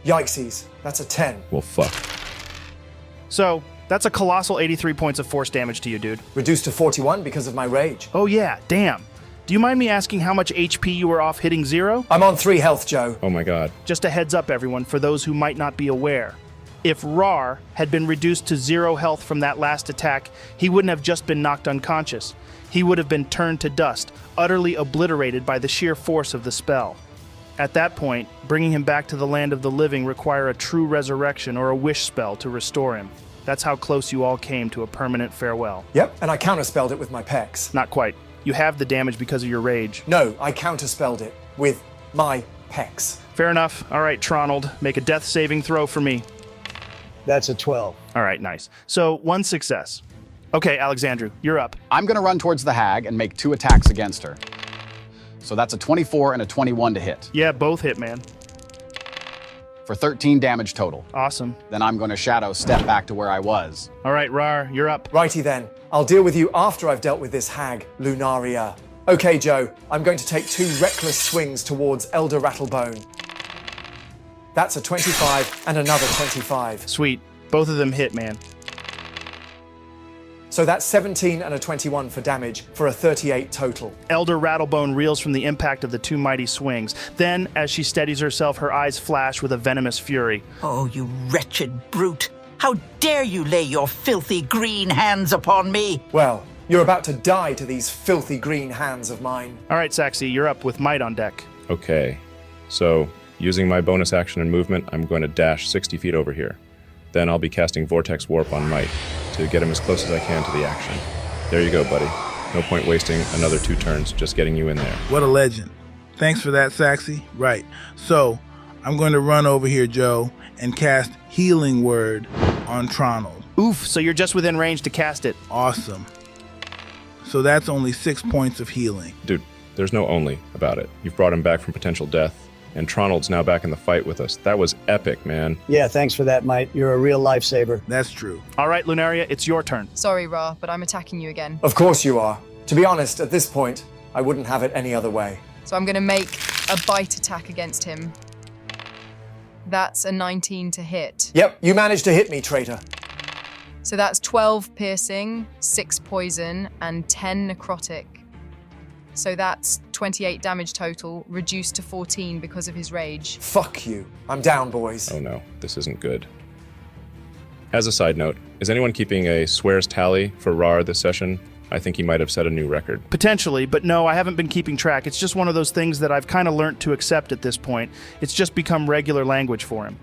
Speaker 4: Yikesies. That's a 10.
Speaker 2: Well, fuck.
Speaker 1: So, that's a colossal 83 points of force damage to you, dude.
Speaker 4: Reduced to 41 because of my rage.
Speaker 1: Oh yeah, damn. Do you mind me asking how much HP you were off hitting 0?
Speaker 4: I'm on 3 health, Joe.
Speaker 2: Oh my god.
Speaker 1: Just a heads up, everyone, for those who might not be aware. If Raarh had been reduced to 0 health from that last attack, he wouldn't have just been knocked unconscious. He would have been turned to dust, utterly obliterated by the sheer force of the spell. At that point, bringing him back to the land of the living require a true resurrection or a wish spell to restore him. That's how close you all came to a permanent farewell.
Speaker 4: Yep, and I counterspelled it with my pecs.
Speaker 1: Not quite. You have the damage because of your rage.
Speaker 4: No, I counterspelled it with my pecs.
Speaker 1: Fair enough. All right, Tronald, make a death saving throw for me.
Speaker 3: That's a 12.
Speaker 1: All right, nice. So, 1 success. Okay, Alexandrew, you're up.
Speaker 5: I'm gonna run towards the hag and make 2 attacks against her. So that's a 24 and a 21 to hit.
Speaker 1: Yeah, both hit, man.
Speaker 5: for 13 damage total.
Speaker 1: Awesome.
Speaker 5: Then I'm going to shadow step back to where I was.
Speaker 1: All right, Raarh, you're up.
Speaker 4: Righty then. I'll deal with you after I've dealt with this hag, Lunaria. Okay, Joe, I'm going to take 2 reckless swings towards Elder Rattlebone. That's a 25 and another 25.
Speaker 1: Sweet. Both of them hit, man.
Speaker 4: So that's 17 and a 21 for damage for a 38 total.
Speaker 1: Elder Rattlebone reels from the impact of the 2 mighty swings. Then, as she steadies herself, her eyes flash with a venomous fury.
Speaker 8: Oh, you wretched brute. How dare you lay your filthy green hands upon me?
Speaker 4: Well, you're about to die to these filthy green hands of mine.
Speaker 1: All right, Saxy, you're up with might on deck.
Speaker 2: Okay, so using my bonus action and movement, I'm going to dash 60 feet over here. Then I'll be casting Vortex Warp on Might to get him as close as I can to the action. There you go, buddy. No point wasting another 2 turns just getting you in there.
Speaker 7: What a legend. Thanks for that, Saxy. Right. So, I'm going to run over here, Joe, and cast Healing Word on Tronald.
Speaker 1: Oof, so you're just within range to cast it.
Speaker 7: Awesome. So that's only 6 points of healing.
Speaker 2: Dude, there's no only about it. You've brought him back from potential death, and Tronald's now back in the fight with us. That was epic, man.
Speaker 3: Yeah, thanks for that, Mite. You're a real lifesaver.
Speaker 7: That's true.
Speaker 1: All right, Lunaria, it's your turn.
Speaker 6: Sorry, Raarh, but I'm attacking you again.
Speaker 4: Of course you are. To be honest, at this point, I wouldn't have it any other way.
Speaker 6: So I'm going to make a bite attack against him. That's a 19 to hit.
Speaker 4: Yep, you managed to hit me, traitor.
Speaker 6: So that's 12 piercing, 6 poison, and 10 necrotic. So that's 28 damage total, reduced to 14 because of his rage.
Speaker 4: Fuck you. I'm down, boys.
Speaker 2: Oh no, this isn't good. As a side note, is anyone keeping a swears tally for Raarh this session? I think he might have set a new record.
Speaker 1: Potentially, but no, I haven't been keeping track. It's just one of those things that I've kind of learned to accept at this point. It's just become regular language for him.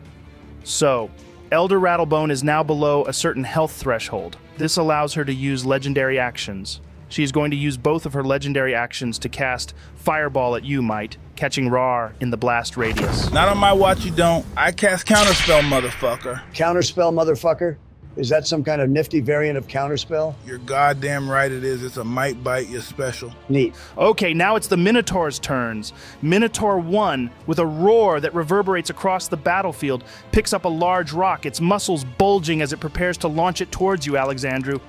Speaker 1: So, Elder Rattlebone is now below a certain health threshold. This allows her to use legendary actions. She is going to use both of her legendary actions to cast Fireball at you, Might, catching Raarh in the blast radius.
Speaker 7: Not on my watch, you don't. I cast Counterspell, motherfucker.
Speaker 3: Counterspell, motherfucker? Is that some kind of nifty variant of Counterspell?
Speaker 7: You're goddamn right it is. It's a Might Bite, you're special.
Speaker 3: Neat.
Speaker 1: Okay, now it's the Minotaur's turns. Minotaur 1, with a roar that reverberates across the battlefield, picks up a large rock, its muscles bulging as it prepares to launch it towards you, Alexandrew.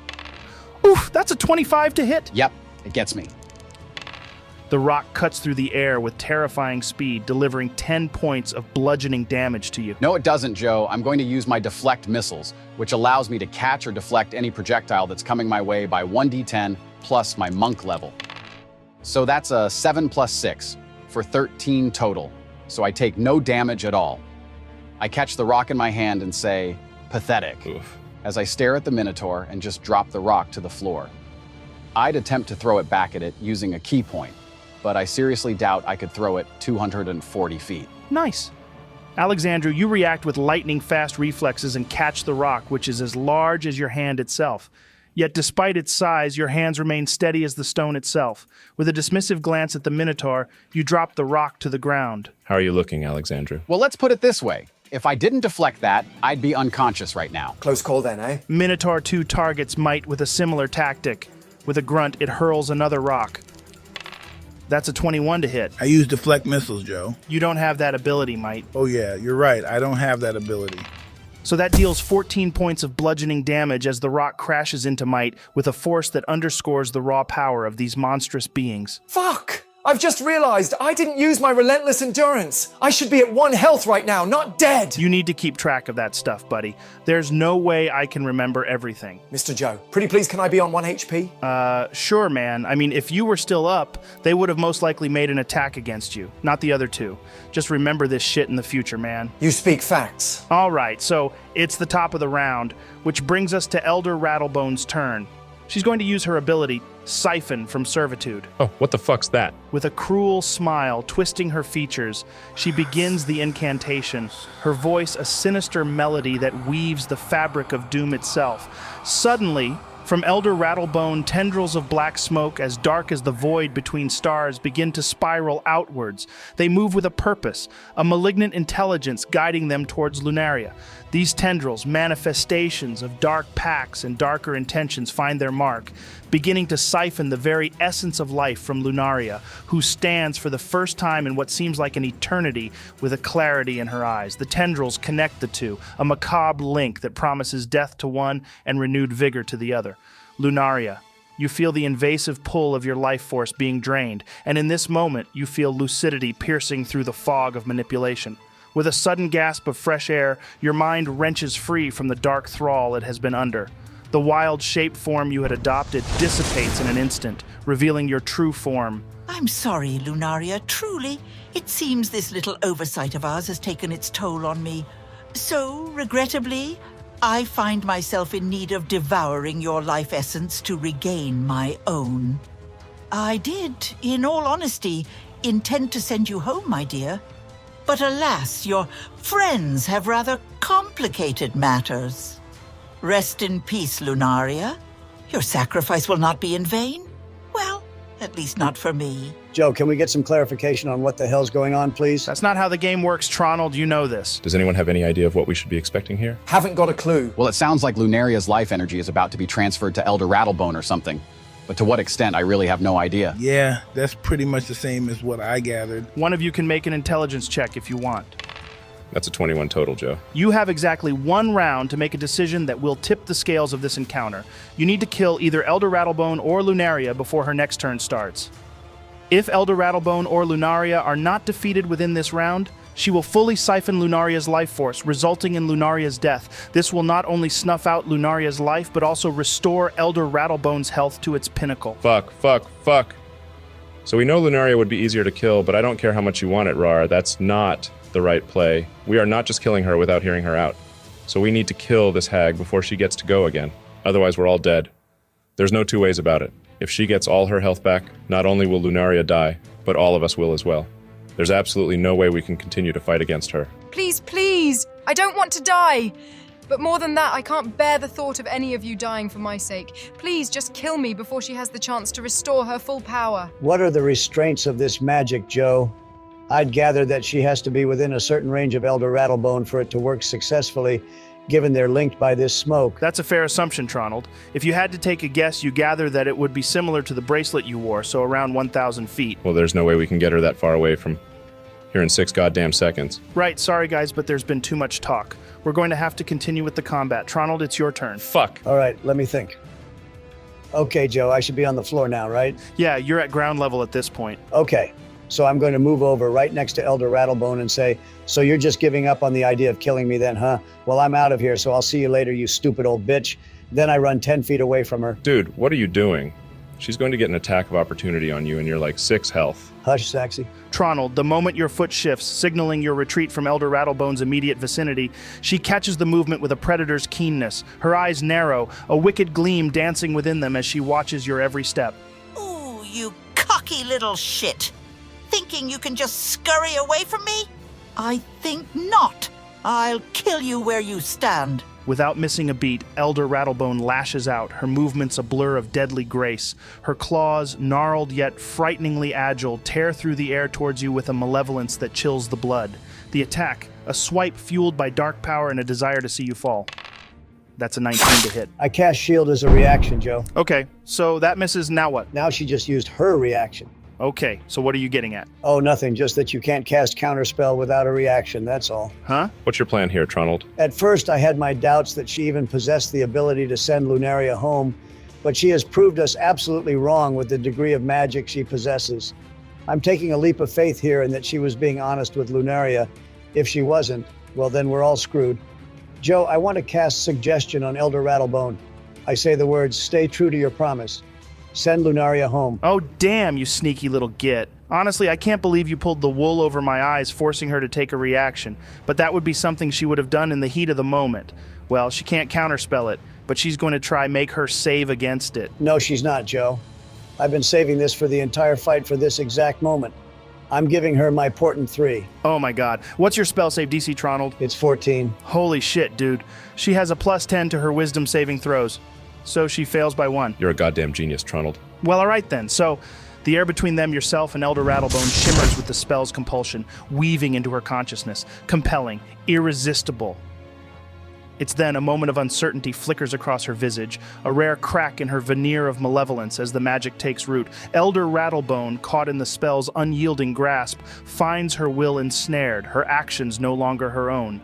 Speaker 1: Oof, that's a 25 to hit.
Speaker 5: Yep, it gets me.
Speaker 1: The rock cuts through the air with terrifying speed, delivering 10 points of bludgeoning damage to you.
Speaker 5: No, it doesn't, Joe. I'm going to use my deflect missiles, which allows me to catch or deflect any projectile that's coming my way by 1d10 plus my monk level. So that's a 7 plus 6 for 13 total. So I take no damage at all. I catch the rock in my hand and say, pathetic,
Speaker 2: Oof.
Speaker 5: as I stare at the Minotaur and just drop the rock to the floor. I'd attempt to throw it back at it using a key point, but I seriously doubt I could throw it 240 feet.
Speaker 1: Nice. Alexandrew, you react with lightning-fast reflexes and catch the rock, which is as large as your hand itself. Yet despite its size, your hands remain steady as the stone itself. With a dismissive glance at the Minotaur, you drop the rock to the ground.
Speaker 2: How are you looking, Alexandrew?
Speaker 5: Well, let's put it this way. If I didn't deflect that, I'd be unconscious right now.
Speaker 4: Close call then, eh?
Speaker 1: Minotaur 2 targets Might with a similar tactic. With a grunt, it hurls another rock. That's a 21 to hit.
Speaker 7: I use deflect missiles, Joe.
Speaker 1: You don't have that ability, Might.
Speaker 7: Oh yeah, you're right. I don't have that ability.
Speaker 1: So that deals 14 points of bludgeoning damage as the rock crashes into Might with a force that underscores the raw power of these monstrous beings.
Speaker 4: Fuck! I've just realized I didn't use my relentless endurance. I should be at 1 health right now, not dead.
Speaker 1: You need to keep track of that stuff, buddy. There's no way I can remember everything.
Speaker 4: Mr. Joe, pretty please can I be on 1 HP?
Speaker 1: Sure, man. I mean, if you were still up, they would have most likely made an attack against you, not the other 2. Just remember this shit in the future, man.
Speaker 4: You speak facts.
Speaker 1: All right, so it's the top of the round, which brings us to Elder Rattlebone's turn. She's going to use her ability, Siphon from Servitude.
Speaker 2: Oh, what the fuck's that?
Speaker 1: With a cruel smile twisting her features, she begins the incantation, her voice a sinister melody that weaves the fabric of doom itself. Suddenly, From Elder Rattlebone, tendrils of black smoke as dark as the void between stars begin to spiral outwards. They move with a purpose, a malignant intelligence guiding them towards Lunaria. These tendrils, manifestations of dark pacts and darker intentions, find their mark, beginning to siphon the very essence of life from Lunaria, who stands for the first time in what seems like an eternity with a clarity in her eyes. The tendrils connect the two, a macabre link that promises death to one and renewed vigor to the other. Lunaria, you feel the invasive pull of your life force being drained, and in this moment you feel lucidity piercing through the fog of manipulation. With a sudden gasp of fresh air, your mind wrenches free from the dark thrall it has been under. The wild shape form you had adopted dissipates in an instant, revealing your true form.
Speaker 8: I'm sorry, Lunaria. Truly, it seems this little oversight of ours has taken its toll on me. So, regrettably, I find myself in need of devouring your life essence to regain my own. I did, in all honesty, intend to send you home, my dear. But alas, your friends have rather complicated matters. Rest in peace, Lunaria. Your sacrifice will not be in vain. Well, at least not for me.
Speaker 3: Joe, can we get some clarification on what the hell's going on, please?
Speaker 1: That's not how the game works, Tronald. You know this.
Speaker 2: Does anyone have any idea of what we should be expecting here?
Speaker 4: Haven't got a clue.
Speaker 5: Well, it sounds like Lunaria's life energy is about to be transferred to Elder Rattlebone or something. But to what extent, I really have no idea.
Speaker 7: Yeah, that's pretty much the same as what I gathered.
Speaker 1: One of you can make an intelligence check if you want.
Speaker 2: That's a 21 total, Joe.
Speaker 1: You have exactly 1 round to make a decision that will tip the scales of this encounter. You need to kill either Elder Rattlebone or Lunaria before her next turn starts. If Elder Rattlebone or Lunaria are not defeated within this round, she will fully siphon Lunaria's life force, resulting in Lunaria's death. This will not only snuff out Lunaria's life, but also restore Elder Rattlebone's health to its pinnacle.
Speaker 2: Fuck. So we know Lunaria would be easier to kill, but I don't care how much you want it, Raarh. That's not the right play. We are not just killing her without hearing her out. So we need to kill this hag before she gets to go again. Otherwise, we're all dead. There's no two ways about it. If she gets all her health back, not only will Lunaria die, but all of us will as well. There's absolutely no way we can continue to fight against her.
Speaker 6: Please, please! I don't want to die! But more than that, I can't bear the thought of any of you dying for my sake. Please, just kill me before she has the chance to restore her full power.
Speaker 3: What are the restraints of this magic, Joe? I'd gather that she has to be within a certain range of Elder Rattlebone for it to work successfully, given they're linked by this smoke.
Speaker 1: That's a fair assumption, Tronald. If you had to take a guess, you gather that it would be similar to the bracelet you wore, so around 1,000 feet.
Speaker 2: Well, there's no way we can get her that far away from here in 6 goddamn seconds.
Speaker 1: Right, sorry guys, but there's been too much talk. We're going to have to continue with the combat. Tronald, it's your turn.
Speaker 2: Fuck.
Speaker 3: All right, let me think. Okay, Joe, I should be on the floor now, right?
Speaker 1: Yeah, you're at ground level at this point.
Speaker 3: Okay, so I'm going to move over right next to Elder Rattlebone and say, so you're just giving up on the idea of killing me then, huh? Well, I'm out of here, so I'll see you later, you stupid old bitch. Then I run 10 feet away from her.
Speaker 2: Dude, what are you doing? She's going to get an attack of opportunity on you and you're like 6 health.
Speaker 3: Hush, Saxy.
Speaker 1: Tronald, the moment your foot shifts, signaling your retreat from Elder Rattlebone's immediate vicinity, she catches the movement with a predator's keenness. Her eyes narrow, a wicked gleam dancing within them as she watches your every step.
Speaker 8: Ooh, you cocky little shit. Thinking you can just scurry away from me? I think not. I'll kill you where you stand.
Speaker 1: Without missing a beat, Elder Rattlebone lashes out, her movements a blur of deadly grace. Her claws, gnarled yet frighteningly agile, tear through the air towards you with a malevolence that chills the blood. The attack, a swipe fueled by dark power and a desire to see you fall. That's a 19 to hit.
Speaker 3: I cast shield as a reaction, Joe.
Speaker 1: Okay, so that misses, now what?
Speaker 3: Now she just used her reaction.
Speaker 1: Okay, so what are you getting at?
Speaker 3: Oh, nothing, just that you can't cast counterspell without a reaction, that's all.
Speaker 1: Huh?
Speaker 2: What's your plan here, Tronald?
Speaker 3: At first, I had my doubts that she even possessed the ability to send Lunaria home, but she has proved us absolutely wrong with the degree of magic she possesses. I'm taking a leap of faith here in that she was being honest with Lunaria. If she wasn't, well, then we're all screwed. Joe, I want to cast suggestion on Elder Rattlebone. I say the words, stay true to your promise. Send Lunaria home.
Speaker 1: Oh, damn, you sneaky little git. Honestly, I can't believe you pulled the wool over my eyes, forcing her to take a reaction. But that would be something she would have done in the heat of the moment. Well, she can't counterspell it, but she's going to try make her save against it.
Speaker 3: No, she's not, Joe. I've been saving this for the entire fight for this exact moment. I'm giving her my Portent 3.
Speaker 1: Oh my god. What's your spell save DC, Tronald?
Speaker 3: It's 14.
Speaker 1: Holy shit, dude. She has a +10 to her wisdom saving throws. So she fails by 1.
Speaker 2: You're a goddamn genius, Tronald.
Speaker 1: Well, all right then. So the air between them, yourself, and Elder Rattlebone shimmers with the spell's compulsion, weaving into her consciousness, compelling, irresistible. It's then a moment of uncertainty flickers across her visage, a rare crack in her veneer of malevolence as the magic takes root. Elder Rattlebone, caught in the spell's unyielding grasp, finds her will ensnared, her actions no longer her own.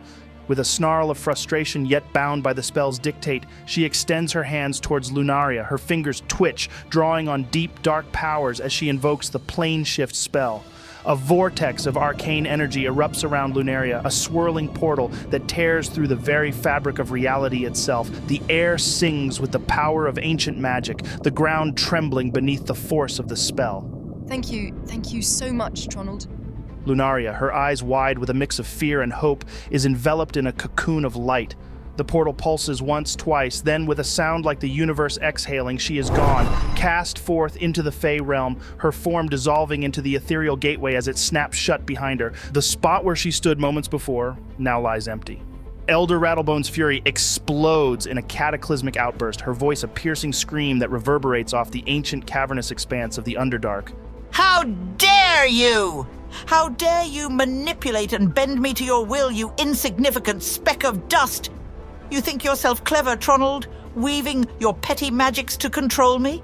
Speaker 1: With a snarl of frustration yet bound by the spell's dictate, she extends her hands towards Lunaria, her fingers twitch, drawing on deep, dark powers as she invokes the Plane Shift spell. A vortex of arcane energy erupts around Lunaria, a swirling portal that tears through the very fabric of reality itself. The air sings with the power of ancient magic, the ground trembling beneath the force of the spell.
Speaker 6: Thank you so much, Tronald.
Speaker 1: Lunaria, her eyes wide with a mix of fear and hope, is enveloped in a cocoon of light. The portal pulses once, twice, then with a sound like the universe exhaling, she is gone, cast forth into the Fey realm, her form dissolving into the ethereal gateway as it snaps shut behind her. The spot where she stood moments before now lies empty. Elder Rattlebone's fury explodes in a cataclysmic outburst, her voice a piercing scream that reverberates off the ancient cavernous expanse of the Underdark.
Speaker 8: How dare you! How dare you manipulate and bend me to your will, you insignificant speck of dust! You think yourself clever, Tronald, weaving your petty magics to control me?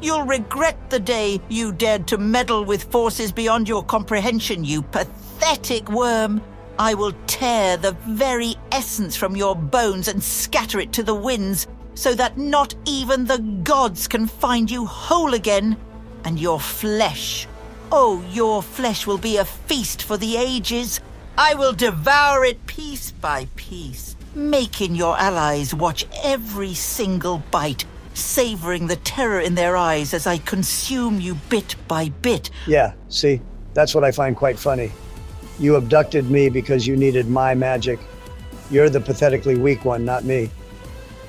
Speaker 8: You'll regret the day you dared to meddle with forces beyond your comprehension, you pathetic worm. I will tear the very essence from your bones and scatter it to the winds, so that not even the gods can find you whole again. And your flesh, oh, your flesh will be a feast for the ages. I will devour it piece by piece, making your allies watch every single bite, savoring the terror in their eyes as I consume you bit by bit.
Speaker 3: Yeah, see, that's what I find quite funny. You abducted me because you needed my magic. You're the pathetically weak one, not me.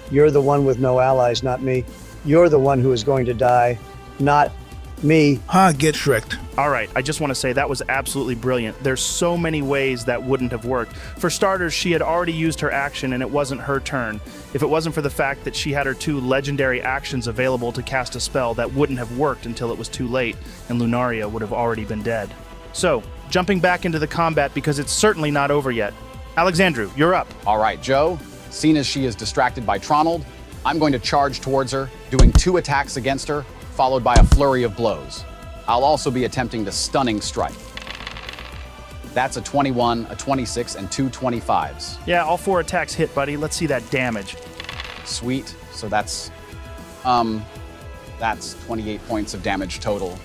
Speaker 3: You're the one with no allies, not me. You're the one who is going to die, not me.
Speaker 7: Get shreked.
Speaker 1: All right, I just want to say that was absolutely brilliant. There's so many ways that wouldn't have worked. For starters, she had already used her action and it wasn't her turn. If it wasn't for the fact that she had her 2 legendary actions available to cast a spell, that wouldn't have worked until it was too late, and Lunaria would have already been dead. So, jumping back into the combat because it's certainly not over yet. Alexandrew, you're up.
Speaker 5: All right, Joe, seeing as she is distracted by Tronald, I'm going to charge towards her, doing 2 attacks against her, followed by a flurry of blows. I'll also be attempting the stunning strike. That's a 21, a 26, and 2 25s.
Speaker 1: Yeah, all 4 attacks hit, buddy. Let's see that damage.
Speaker 5: Sweet. So that's 28 points of damage total.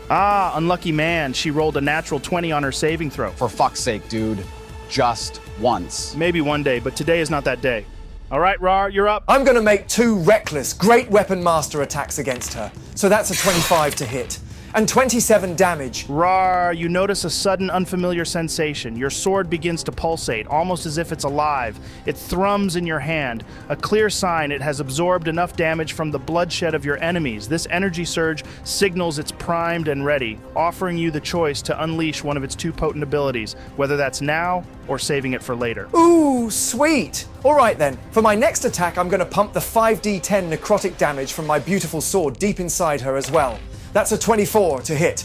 Speaker 1: Ah, unlucky man. She rolled a natural 20 on her saving throw.
Speaker 5: For fuck's sake, dude. Just once.
Speaker 1: Maybe one day, but today is not that day. All right, Raarh, you're up.
Speaker 4: I'm going to make 2 reckless, great weapon master attacks against her. So that's a 25 to hit. And 27 damage.
Speaker 1: Raarh, you notice a sudden unfamiliar sensation. Your sword begins to pulsate, almost as if it's alive. It thrums in your hand, a clear sign it has absorbed enough damage from the bloodshed of your enemies. This energy surge signals it's primed and ready, offering you the choice to unleash one of its 2 potent abilities, whether that's now or saving it for later.
Speaker 4: Ooh, sweet. All right then, for my next attack, I'm going to pump the 5d10 necrotic damage from my beautiful sword deep inside her as well. That's a 24 to hit.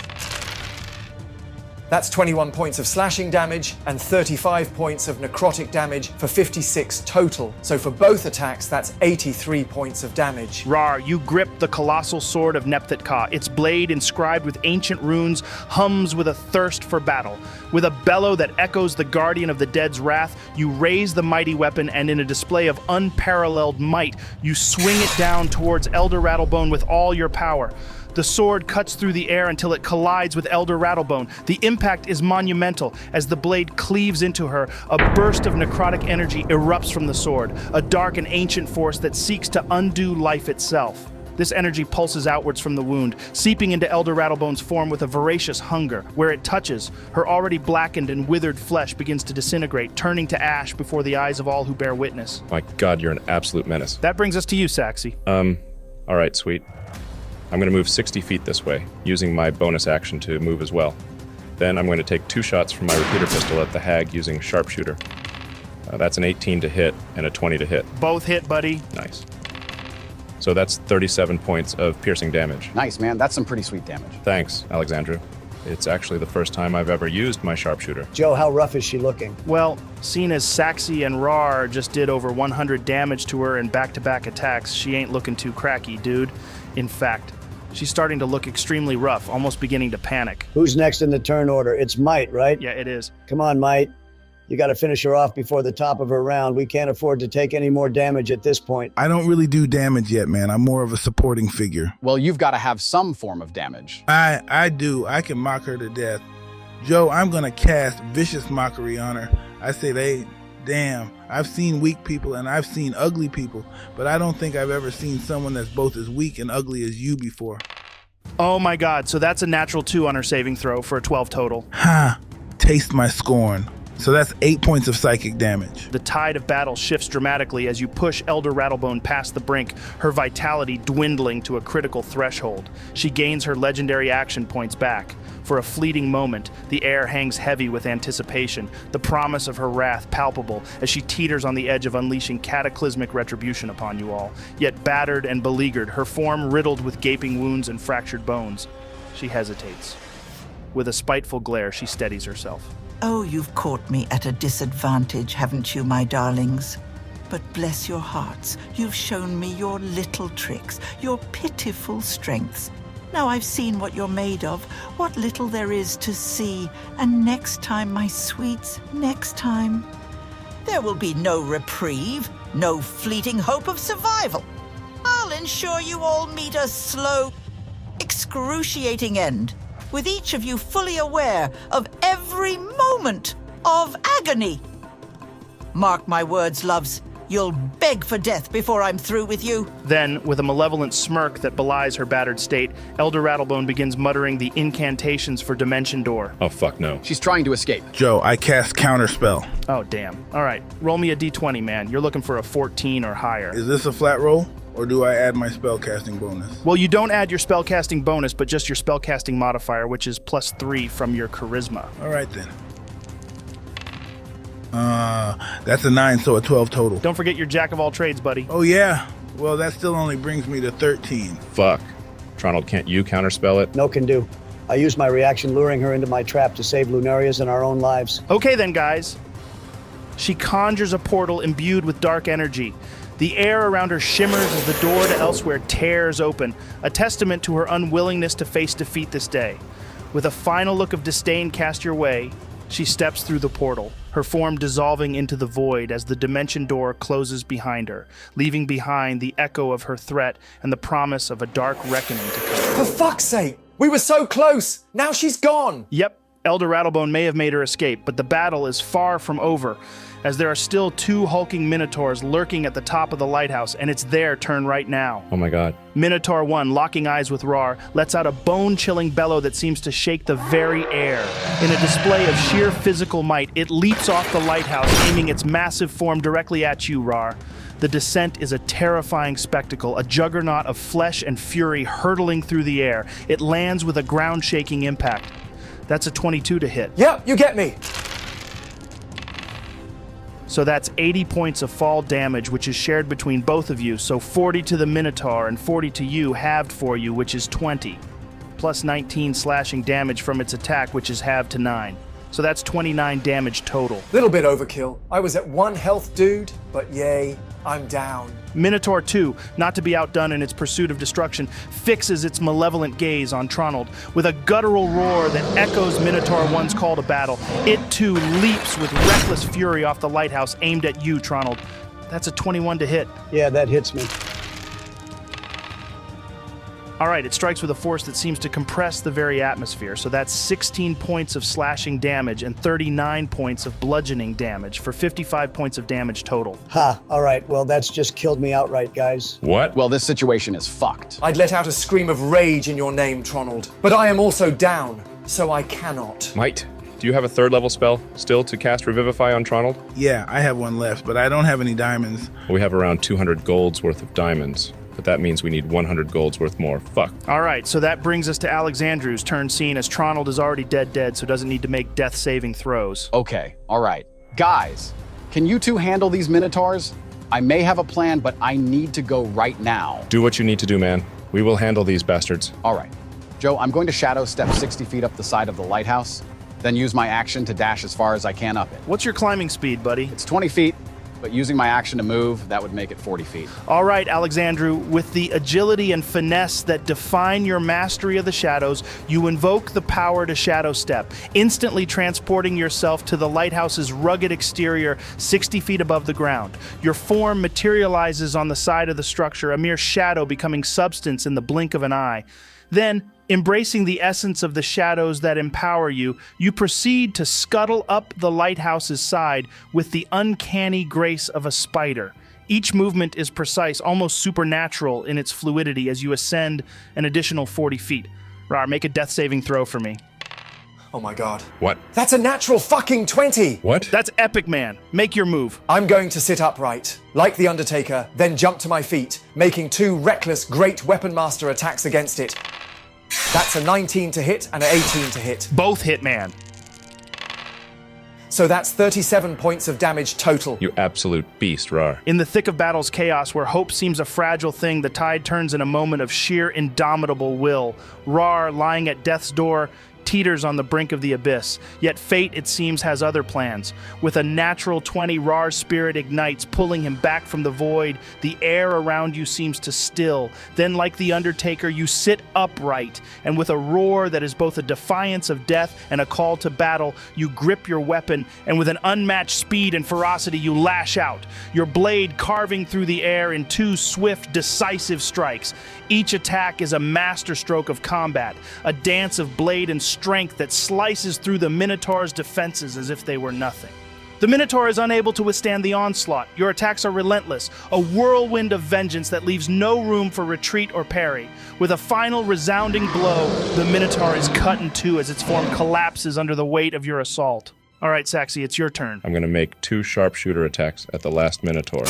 Speaker 4: That's 21 points of slashing damage and 35 points of necrotic damage for 56 total. So for both attacks, that's 83 points of damage.
Speaker 1: Raarh, you grip the colossal sword of Nepthit-Ka. Its blade, inscribed with ancient runes, hums with a thirst for battle. With a bellow that echoes the guardian of the dead's wrath, you raise the mighty weapon and in a display of unparalleled might, you swing it down towards Elder Rattlebone with all your power. The sword cuts through the air until it collides with Elder Rattlebone. The impact is monumental. As the blade cleaves into her, a burst of necrotic energy erupts from the sword, a dark and ancient force that seeks to undo life itself. This energy pulses outwards from the wound, seeping into Elder Rattlebone's form with a voracious hunger. Where it touches, her already blackened and withered flesh begins to disintegrate, turning to ash before the eyes of all who bear witness.
Speaker 2: My God, you're an absolute menace.
Speaker 1: That brings us to you, Saxy.
Speaker 2: All right, sweet. I'm going to move 60 feet this way, using my bonus action to move as well. Then I'm going to take 2 shots from my repeater pistol at the hag using sharpshooter. That's an 18 to hit and a 20 to hit.
Speaker 1: Both hit, buddy.
Speaker 2: Nice. So that's 37 points of piercing damage.
Speaker 5: Nice, man. That's some pretty sweet damage.
Speaker 2: Thanks, Alexandrew. It's actually the first time I've ever used my sharpshooter.
Speaker 3: Joe, how rough is she looking?
Speaker 1: Well, seeing as Saxy and Raarh just did over 100 damage to her in back-to-back attacks, she ain't looking too cracky, dude. In fact, she's starting to look extremely rough, almost beginning to panic.
Speaker 3: Who's next in the turn order? It's Might, right?
Speaker 1: Yeah, it is.
Speaker 3: Come on, Might. You got to finish her off before the top of her round. We can't afford to take any more damage at this point.
Speaker 7: I don't really do damage yet, man. I'm more of a supporting figure.
Speaker 5: Well, you've got to have some form of damage.
Speaker 7: I do. I can mock her to death. Joe, I'm going to cast Vicious Mockery on her. I say, damn, I've seen weak people and I've seen ugly people, but I don't think I've ever seen someone that's both as weak and ugly as you before.
Speaker 1: Oh my god, so that's a natural 2 on her saving throw for a 12 total.
Speaker 7: Ha! Taste my scorn. So that's 8 points of psychic damage.
Speaker 1: The tide of battle shifts dramatically as you push Elder Rattlebone past the brink, her vitality dwindling to a critical threshold. She gains her legendary action points back. For a fleeting moment, the air hangs heavy with anticipation, the promise of her wrath palpable as she teeters on the edge of unleashing cataclysmic retribution upon you all. Yet battered and beleaguered, her form riddled with gaping wounds and fractured bones, she hesitates. With a spiteful glare, she steadies herself.
Speaker 8: Oh, you've caught me at a disadvantage, haven't you, my darlings? But bless your hearts, you've shown me your little tricks, your pitiful strengths. Now I've seen what you're made of, what little there is to see, and next time, my sweets, next time, there will be no reprieve, no fleeting hope of survival. I'll ensure you all meet a slow, excruciating end, with each of you fully aware of every moment of agony. Mark my words, loves, you'll beg for death before I'm through with you.
Speaker 1: Then, with a malevolent smirk that belies her battered state, Elder Rattlebone begins muttering the incantations for Dimension Door.
Speaker 2: Oh, fuck no.
Speaker 5: She's trying to escape.
Speaker 7: Joe, I cast Counterspell.
Speaker 1: Oh, damn. All right, roll me a d20, man. You're looking for a 14 or higher.
Speaker 7: Is this a flat roll, or do I add my spellcasting bonus?
Speaker 1: Well, you don't add your spellcasting bonus, but just your spellcasting modifier, which is +3 from your charisma.
Speaker 7: All right, then. That's a 9, so a 12 total.
Speaker 1: Don't forget your jack of all trades, buddy.
Speaker 7: Oh, yeah. Well, that still only brings me to 13.
Speaker 2: Fuck. Tronald, can't you counterspell it?
Speaker 3: No can do. I used my reaction luring her into my trap to save Lunaria's and our own lives.
Speaker 1: Okay then, guys. She conjures a portal imbued with dark energy. The air around her shimmers as the door to elsewhere tears open, a testament to her unwillingness to face defeat this day. With a final look of disdain cast your way, she steps through the portal, her form dissolving into the void as the dimension door closes behind her, leaving behind the echo of her threat and the promise of a dark reckoning to come.
Speaker 4: For fuck's sake! We were so close! Now she's gone!
Speaker 1: Yep, Elder Rattlebone may have made her escape, but the battle is far from over, as there are still 2 hulking minotaurs lurking at the top of the lighthouse, and it's their turn right now.
Speaker 2: Oh my god.
Speaker 1: Minotaur 1, locking eyes with Raarh, lets out a bone-chilling bellow that seems to shake the very air. In a display of sheer physical might, it leaps off the lighthouse, aiming its massive form directly at you, Raarh. The descent is a terrifying spectacle, a juggernaut of flesh and fury hurtling through the air. It lands with a ground-shaking impact. That's a 22 to hit.
Speaker 4: Yep, you get me!
Speaker 1: So that's 80 points of fall damage, which is shared between both of you, so 40 to the Minotaur and 40 to you, halved for you, which is 20. Plus 19 slashing damage from its attack, which is halved to 9. So that's 29 damage total.
Speaker 4: Little bit overkill. I was at 1 health, dude, but yay, I'm down.
Speaker 1: Minotaur 2, not to be outdone in its pursuit of destruction, fixes its malevolent gaze on Tronald. With a guttural roar that echoes Minotaur 1's call to battle, it too leaps with reckless fury off the lighthouse aimed at you, Tronald. That's a 21 to hit.
Speaker 3: Yeah, that hits me.
Speaker 1: All right, it strikes with a force that seems to compress the very atmosphere, so that's 16 points of slashing damage and 39 points of bludgeoning damage for 55 points of damage total.
Speaker 3: Ha, all right, well, that's just killed me outright, guys.
Speaker 2: What?
Speaker 5: Well, this situation is fucked.
Speaker 4: I'd let out a scream of rage in your name, Tronald, but I am also down, so I cannot.
Speaker 2: Might. Do you have a 3rd level spell still to cast Revivify on Tronald?
Speaker 7: Yeah, I have one left, but I don't have any diamonds.
Speaker 2: We have around 200 golds worth of diamonds, but that means we need 100 golds worth more. Fuck.
Speaker 1: All right, so that brings us to Alexandrew's turn, seeing as Tronald is already dead, so doesn't need to make death-saving throws.
Speaker 5: Okay, all right. Guys, can you 2 handle these Minotaurs? I may have a plan, but I need to go right now.
Speaker 2: Do what you need to do, man. We will handle these bastards.
Speaker 5: All right. Joe, I'm going to shadow step 60 feet up the side of the lighthouse, then use my action to dash as far as I can up it.
Speaker 1: What's your climbing speed, buddy?
Speaker 5: It's 20 feet, but using my action to move, that would make it 40 feet.
Speaker 1: All right, Alexandrew, with the agility and finesse that define your mastery of the shadows, you invoke the power to shadow step, instantly transporting yourself to the lighthouse's rugged exterior 60 feet above the ground. Your form materializes on the side of the structure, a mere shadow becoming substance in the blink of an eye. Then, embracing the essence of the shadows that empower you, you proceed to scuttle up the lighthouse's side with the uncanny grace of a spider. Each movement is precise, almost supernatural in its fluidity as you ascend an additional 40 feet. Raarh, make a death saving throw for me.
Speaker 4: Oh my god.
Speaker 2: What?
Speaker 4: That's a natural fucking 20!
Speaker 2: What?
Speaker 1: That's epic, man. Make your move.
Speaker 4: I'm going to sit upright, like the Undertaker, then jump to my feet, making 2 reckless Great Weapon Master attacks against it. That's a 19 to hit and an 18 to hit.
Speaker 1: Both hit, man.
Speaker 4: So that's 37 points of damage total.
Speaker 2: You absolute beast, Raarh.
Speaker 1: In the thick of battle's chaos, where hope seems a fragile thing, the tide turns in a moment of sheer indomitable will. Raarh, lying at death's door, teeters on the brink of the abyss. Yet fate, it seems, has other plans. With a natural 20, Raarh's spirit ignites, pulling him back from the void. The air around you seems to still. Then, like the Undertaker, you sit upright, and with a roar that is both a defiance of death and a call to battle, you grip your weapon, and with an unmatched speed and ferocity, you lash out, your blade carving through the air in 2 swift, decisive strikes. Each attack is a masterstroke of combat, a dance of blade and strength that slices through the Minotaur's defenses as if they were nothing. The Minotaur is unable to withstand the onslaught. Your attacks are relentless, a whirlwind of vengeance that leaves no room for retreat or parry. With a final resounding blow, the Minotaur is cut in 2 as its form collapses under the weight of your assault. All right, Saxy, it's your turn.
Speaker 2: I'm going to make 2 sharpshooter attacks at the last Minotaur.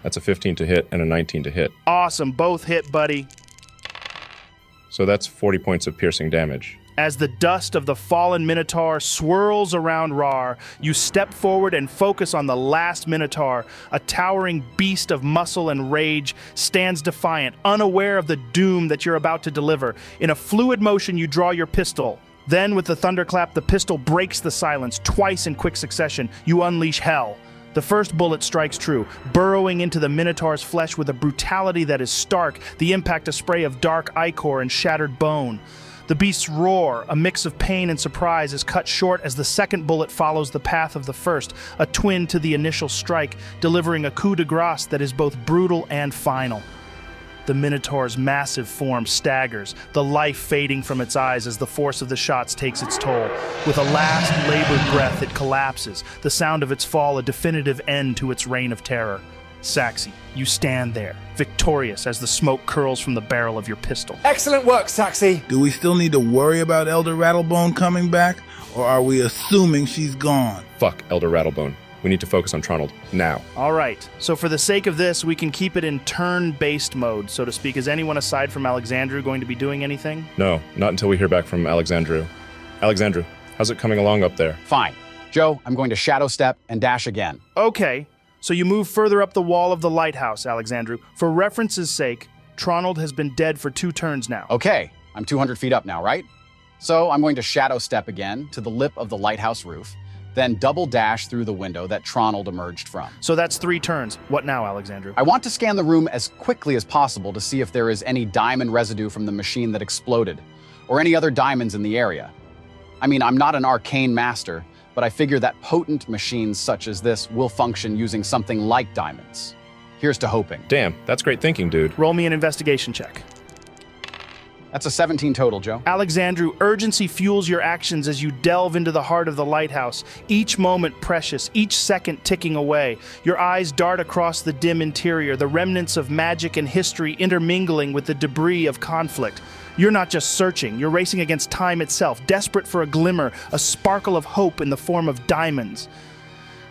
Speaker 2: That's a 15 to hit and a 19 to hit.
Speaker 1: Awesome, both hit, buddy.
Speaker 2: So that's 40 points of piercing damage.
Speaker 1: As the dust of the fallen Minotaur swirls around Raarh, you step forward and focus on the last Minotaur. A towering beast of muscle and rage stands defiant, unaware of the doom that you're about to deliver. In a fluid motion, you draw your pistol. Then, with the thunderclap, the pistol breaks the silence. Twice in quick succession, you unleash hell. The first bullet strikes true, burrowing into the Minotaur's flesh with a brutality that is stark, the impact a spray of dark ichor and shattered bone. The beast's roar, a mix of pain and surprise, is cut short as the second bullet follows the path of the first, a twin to the initial strike, delivering a coup de grace that is both brutal and final. The Minotaur's massive form staggers, the life fading from its eyes as the force of the shots takes its toll. With a last labored breath, it collapses, the sound of its fall a definitive end to its reign of terror. Saxy, you stand there, victorious as the smoke curls from the barrel of your pistol.
Speaker 4: Excellent work, Saxy.
Speaker 7: Do we still need to worry about Elder Rattlebone coming back, or are we assuming she's gone?
Speaker 2: Fuck Elder Rattlebone. We need to focus on Tronald now.
Speaker 1: All right, so for the sake of this, we can keep it in turn-based mode, so to speak. Is anyone aside from Alexandrew going to be doing anything?
Speaker 2: No, not until we hear back from Alexandrew. Alexandrew, how's it coming along up there?
Speaker 5: Fine. Joe, I'm going to shadow step and dash again.
Speaker 1: Okay, so you move further up the wall of the lighthouse, Alexandrew. For reference's sake, Tronald has been dead for 2 turns now.
Speaker 5: Okay, I'm 200 feet up now, right? So I'm going to shadow step again to the lip of the lighthouse roof, then double dash through the window that Tronald emerged from.
Speaker 1: So that's 3 turns. What now, Alexandrew?
Speaker 5: I want to scan the room as quickly as possible to see if there is any diamond residue from the machine that exploded, or any other diamonds in the area. I mean, I'm not an arcane master, but I figure that potent machines such as this will function using something like diamonds. Here's to hoping.
Speaker 2: Damn, that's great thinking, dude.
Speaker 1: Roll me an investigation check.
Speaker 5: That's a 17 total, Joe.
Speaker 1: Alexandrew, urgency fuels your actions as you delve into the heart of the lighthouse, each moment precious, each second ticking away. Your eyes dart across the dim interior, the remnants of magic and history intermingling with the debris of conflict. You're not just searching, you're racing against time itself, desperate for a glimmer, a sparkle of hope in the form of diamonds.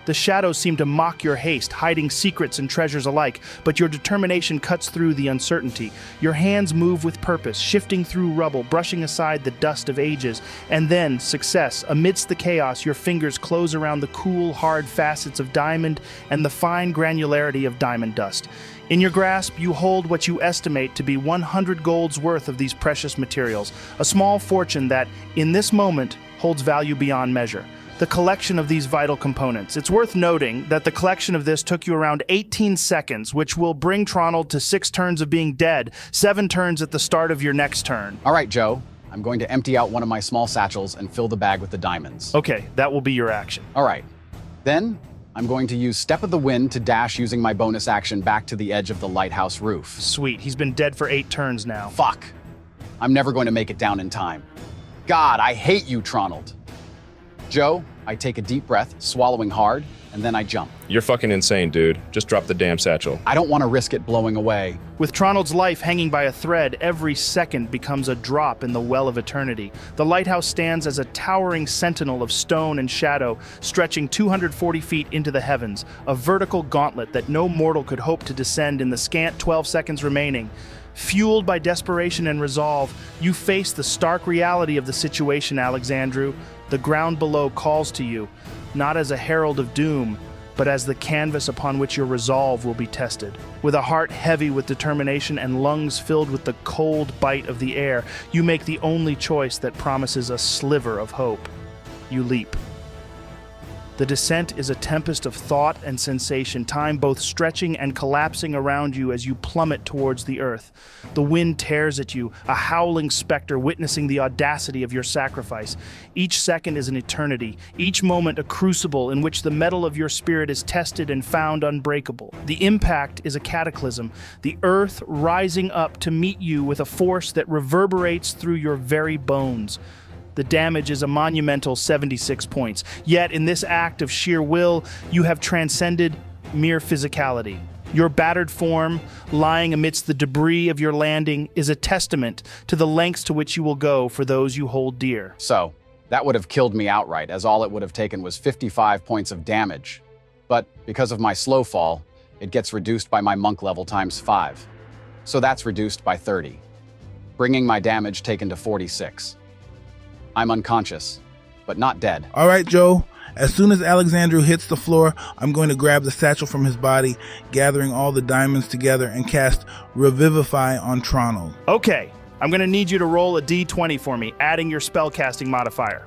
Speaker 1: The shadows seem to mock your haste, hiding secrets and treasures alike, but your determination cuts through the uncertainty. Your hands move with purpose, shifting through rubble, brushing aside the dust of ages, and then, success. Amidst the chaos, your fingers close around the cool, hard facets of diamond and the fine granularity of diamond dust. In your grasp, you hold what you estimate to be 100 golds worth of these precious materials, a small fortune that, in this moment, holds value beyond measure. The collection of these vital components. It's worth noting that the collection of this took you around 18 seconds, which will bring Tronald to 6 turns of being dead, 7 turns at the start of your next turn.
Speaker 5: All right, Joe. I'm going to empty out one of my small satchels and fill the bag with the diamonds.
Speaker 1: Okay, that will be your action.
Speaker 5: All right. Then, I'm going to use Step of the Wind to dash using my bonus action back to the edge of the lighthouse roof.
Speaker 1: Sweet, he's been dead for 8 turns now.
Speaker 5: Fuck. I'm never going to make it down in time. God, I hate you, Tronald. Joe, I take a deep breath, swallowing hard, and then I jump.
Speaker 2: You're fucking insane, dude. Just drop the damn satchel.
Speaker 5: I don't want to risk it blowing away.
Speaker 1: With Tronald's life hanging by a thread, every second becomes a drop in the well of eternity. The lighthouse stands as a towering sentinel of stone and shadow, stretching 240 feet into the heavens, a vertical gauntlet that no mortal could hope to descend in the scant 12 seconds remaining. Fueled by desperation and resolve, you face the stark reality of the situation, Alexandrew. The ground below calls to you, not as a herald of doom, but as the canvas upon which your resolve will be tested. With a heart heavy with determination and lungs filled with the cold bite of the air, you make the only choice that promises a sliver of hope. You leap. The descent is a tempest of thought and sensation, time both stretching and collapsing around you as you plummet towards the earth. The wind tears at you, a howling specter witnessing the audacity of your sacrifice. Each second is an eternity, each moment a crucible in which the metal of your spirit is tested and found unbreakable. The impact is a cataclysm, the earth rising up to meet you with a force that reverberates through your very bones. The damage is a monumental 76 points. Yet, in this act of sheer will, you have transcended mere physicality. Your battered form, lying amidst the debris of your landing, is a testament to the lengths to which you will go for those you hold dear.
Speaker 5: So, that would have killed me outright, as all it would have taken was 55 points of damage. But because of my slow fall, it gets reduced by my monk level times 5. So that's reduced by 30, bringing my damage taken to 46. I'm unconscious, but not dead.
Speaker 7: All right, Joe. As soon as Alexandrew hits the floor, I'm going to grab the satchel from his body, gathering all the diamonds together, and cast Revivify on Tronald.
Speaker 1: Okay, I'm going to need you to roll a d20 for me, adding your spellcasting modifier.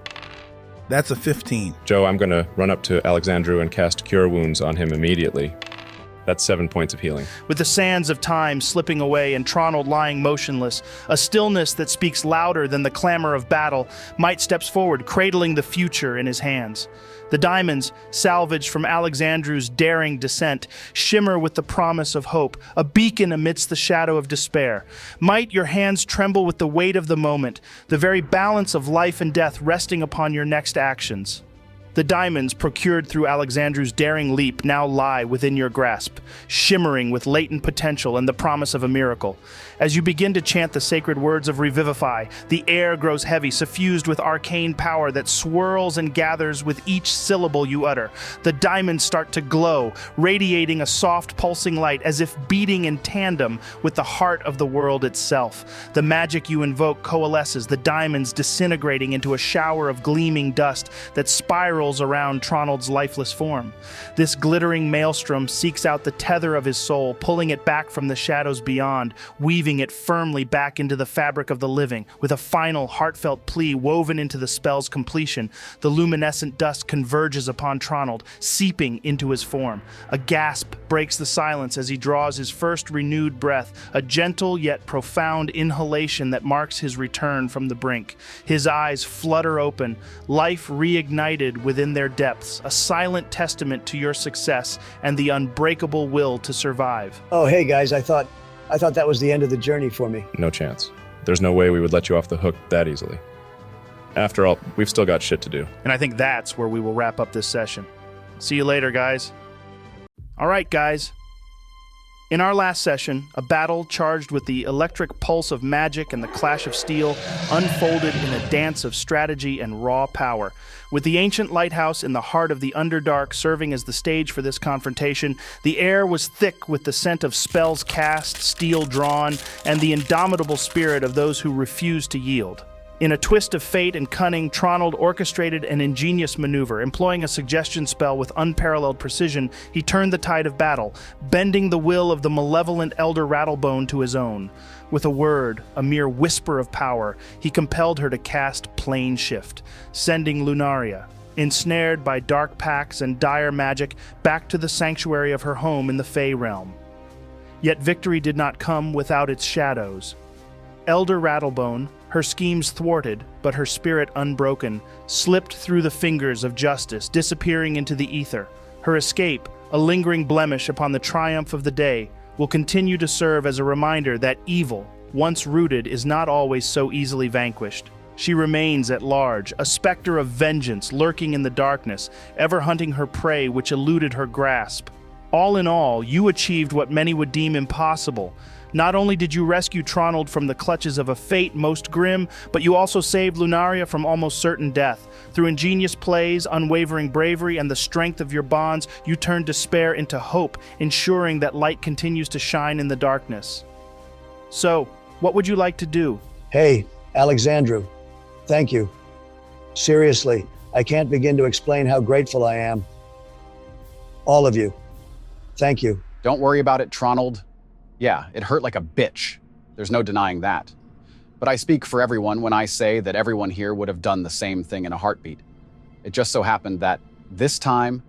Speaker 7: That's a 15.
Speaker 2: Joe, I'm going to run up to Alexandrew and cast Cure Wounds on him immediately. That's 7 points of healing.
Speaker 1: With the sands of time slipping away and Tronald lying motionless, a stillness that speaks louder than the clamor of battle, Might steps forward, cradling the future in his hands. The diamonds, salvaged from Alexandrew's daring descent, shimmer with the promise of hope, a beacon amidst the shadow of despair. Might, your hands tremble with the weight of the moment, the very balance of life and death resting upon your next actions. The diamonds procured through Alexandrew's daring leap now lie within your grasp, shimmering with latent potential and the promise of a miracle. As you begin to chant the sacred words of Revivify, the air grows heavy, suffused with arcane power that swirls and gathers with each syllable you utter. The diamonds start to glow, radiating a soft, pulsing light as if beating in tandem with the heart of the world itself. The magic you invoke coalesces, the diamonds disintegrating into a shower of gleaming dust that spirals around Tronald's lifeless form. This glittering maelstrom seeks out the tether of his soul, pulling it back from the shadows beyond, weaving it firmly back into the fabric of the living. With a final heartfelt plea woven into the spell's completion, the luminescent dust converges upon Tronald, seeping into his form. A gasp breaks the silence as he draws his first renewed breath, a gentle yet profound inhalation that marks his return from the brink. His eyes flutter open, life reignited within their depths, a silent testament to your success and the unbreakable will to survive.
Speaker 3: Oh, hey guys, I thought that was the end of the journey for me.
Speaker 2: No chance. There's no way we would let you off the hook that easily. After all, we've still got shit to do.
Speaker 1: And I think that's where we will wrap up this session. See you later, guys. All right, guys. In our last session, a battle charged with the electric pulse of magic and the clash of steel unfolded in a dance of strategy and raw power. With the ancient lighthouse in the heart of the Underdark serving as the stage for this confrontation, the air was thick with the scent of spells cast, steel drawn, and the indomitable spirit of those who refused to yield. In a twist of fate and cunning, Tronald orchestrated an ingenious maneuver. Employing a suggestion spell with unparalleled precision, he turned the tide of battle, bending the will of the malevolent Elder Rattlebone to his own. With a word, a mere whisper of power, he compelled her to cast Plane Shift, sending Lunaria, ensnared by dark pacts and dire magic, back to the sanctuary of her home in the Fey realm. Yet victory did not come without its shadows. Elder Rattlebone, her schemes thwarted, but her spirit unbroken, slipped through the fingers of justice, disappearing into the ether. Her escape, a lingering blemish upon the triumph of the day, will continue to serve as a reminder that evil, once rooted, is not always so easily vanquished. She remains at large, a specter of vengeance lurking in the darkness, ever hunting her prey which eluded her grasp. All in all, you achieved what many would deem impossible. Not only did you rescue Tronald from the clutches of a fate most grim, but you also saved Lunaria from almost certain death. Through ingenious plays, unwavering bravery, and the strength of your bonds, you turned despair into hope, ensuring that light continues to shine in the darkness. So, what would you like to do?
Speaker 3: Hey, Alexandrew, thank you. Seriously, I can't begin to explain how grateful I am. All of you. Thank you.
Speaker 5: Don't worry about it, Tronald. Yeah, it hurt like a bitch. There's no denying that. But I speak for everyone when I say that everyone here would have done the same thing in a heartbeat. It just so happened that this time,